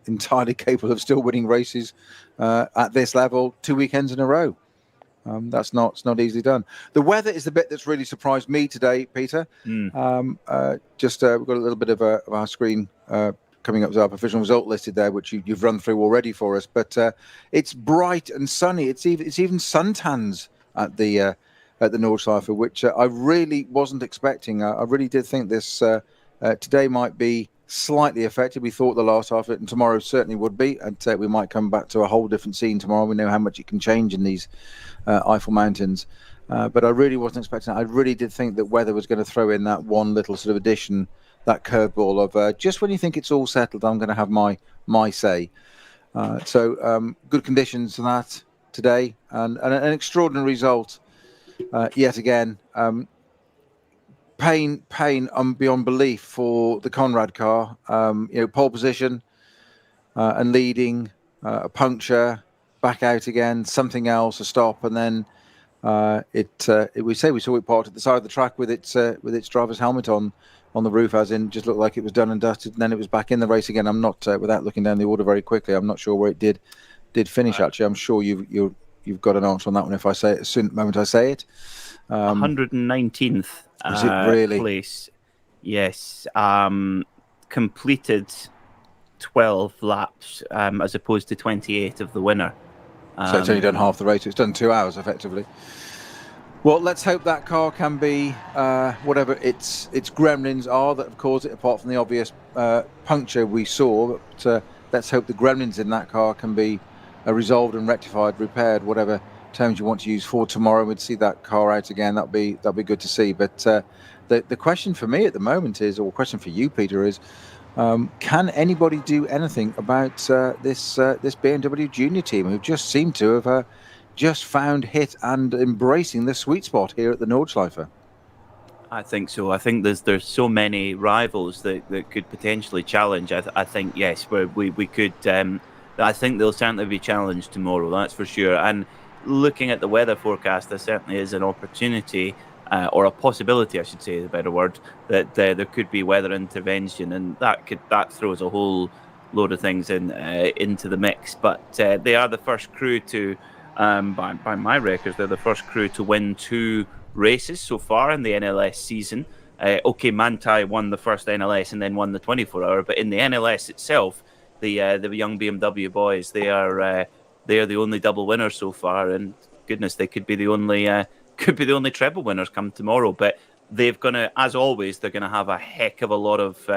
entirely capable of still winning races at this level 2 weekends in a row. It's not easily done. The weather is the bit that's really surprised me today, Peter. We've got a little bit of our screen. Coming up with our provisional result listed there, which you've run through already for us. But it's bright and sunny. It's even suntans at the Nordschleife, which I really wasn't expecting. I really did think this today might be slightly affected. We thought the last half of it, and tomorrow certainly would be. And we might come back to a whole different scene tomorrow. We know how much it can change in these Eiffel Mountains. But I really wasn't expecting that. I really did think that weather was going to throw in that one little sort of addition, that curveball of just when you think it's all settled, I'm going to have my say. So good conditions for that today, and an extraordinary result yet again. Pain beyond belief for the Conrad car. Pole position and leading, a puncture, back out again, something else, a stop, and then we saw it parked at the side of the track with its driver's helmet on the roof, as in just looked like it was done and dusted, and then it was back in the race again. I'm not without looking down the order very quickly, I'm not sure where it did finish. Actually, I'm sure you've got an answer on that one if I say it the moment I say it. 119th is it really? Place. Yes. Completed 12 laps as opposed to 28 of the winner. So it's only done half the race. It's done 2 hours effectively. Well, let's hope that car can be whatever its gremlins are that have caused it, apart from the obvious puncture we saw. But let's hope the gremlins in that car can be resolved and rectified, repaired, whatever terms you want to use for tomorrow. We'd see that car out again. That'd be good to see. But the question for me at the moment is, or question for you, Peter, is can anybody do anything about this BMW Junior team, who just seem to have just found hit and embracing the sweet spot here at the Nordschleife? I think so. I think there's so many rivals that could potentially challenge. I think, yes, we could. I think they'll certainly be challenged tomorrow, that's for sure. And looking at the weather forecast, there certainly is an opportunity, or a possibility, I should say, is a better word, that there could be weather intervention, and that throws a whole load of things into the mix. But they are the first crew to, by my records, they're the first crew to win 2 races so far in the NLS season. Manta won the first NLS and then won the 24-hour, but in the NLS itself, the young BMW boys, they are the only double winners so far, and goodness, they could be the only treble winners come tomorrow. But they've gonna, as always, they're gonna have a heck of a lot of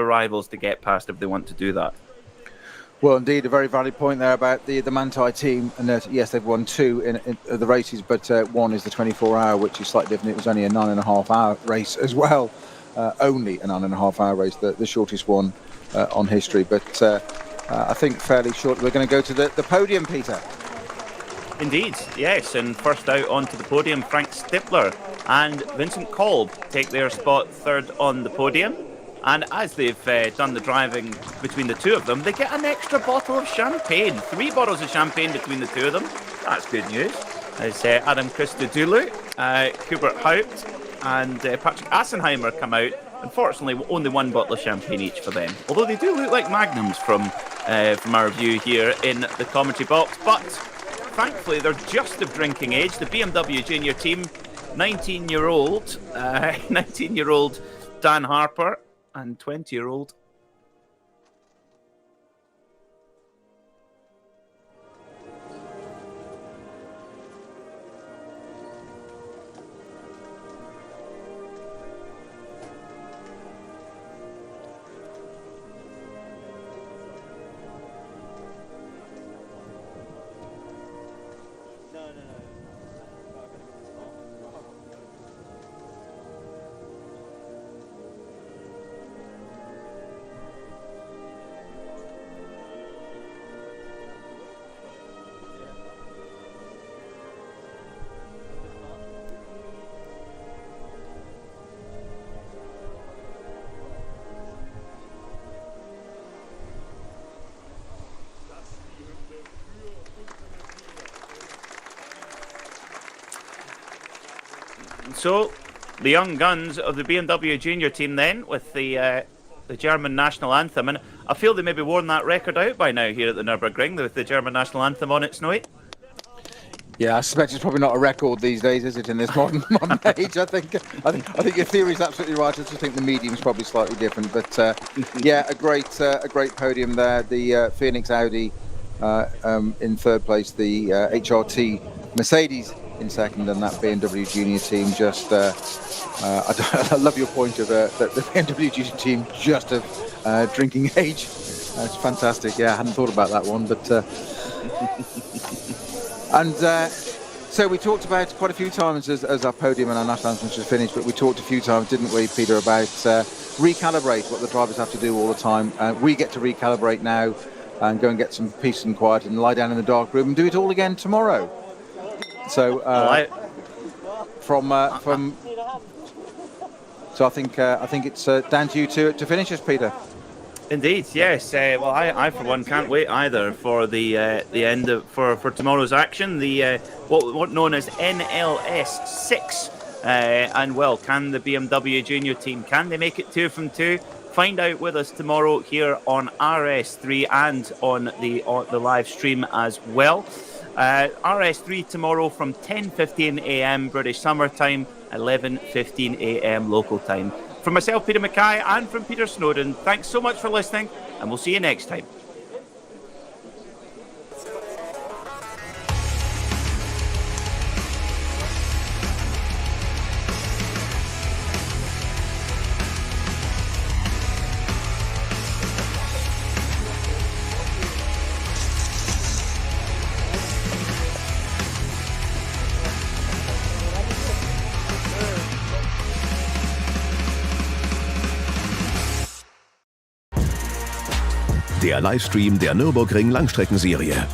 rivals to get past if they want to do that. Well, indeed, a very valid point there about the Mantai team, and that yes, they've won 2 in the races, but one is the 24-hour, which is slightly different. It was only a 9.5-hour race as well, only a 9.5-hour race, the shortest one on history. But I think fairly short. We're going to go to the podium, Peter. Indeed, yes, and first out onto the podium, Frank Stippler and Vincent Kolb take their spot third on the podium. And as they've done the driving between the two of them, they get an extra bottle of champagne. 3 bottles of champagne between the two of them. That's good news. As Adam Christodoulou, Hubert Haupt and Patrick Assenheimer come out. Unfortunately, only 1 bottle of champagne each for them. Although they do look like magnums from our view here in the commentary box. But thankfully, they're just of drinking age. The BMW Junior team, 19-year-old Dan Harper and 20-year-old So, the young guns of the BMW Junior team then, with the German national anthem. And I feel they maybe worn that record out by now here at the Nürburgring, with the German national anthem on it, Snowy. Yeah, I suspect it's probably not a record these days, is it, in this modern age? I think your theory is absolutely right. I just think the medium's probably slightly different. But yeah, a great podium there. The Phoenix Audi in third place, the HRT Mercedes in second, and that BMW Junior team just. I love your point of that the BMW Junior team just of drinking age. It's fantastic. Yeah, I hadn't thought about that one, but and. So we talked about quite a few times as our podium and our national anthem was finished, but we talked a few times, didn't we, Peter, about recalibrate what the drivers have to do all the time. We get to recalibrate now and go and get some peace and quiet and lie down in the dark room and do it all again tomorrow. So so I think it's down to you to finish us, Peter. Indeed, yes. Well, I for one can't wait either for the end of for tomorrow's action. The what known as NLS 6, and well, can the BMW Junior team, can they make it 2 from 2? Find out with us tomorrow here on RS3 and on the live stream as well. RS3 tomorrow from 10:15 a.m. British Summer Time, 11:15 a.m. local time. From myself, Peter Mackay, and from Peter Snowden, thanks so much for listening, and we'll see you next time. Der Livestream der Nürburgring Langstreckenserie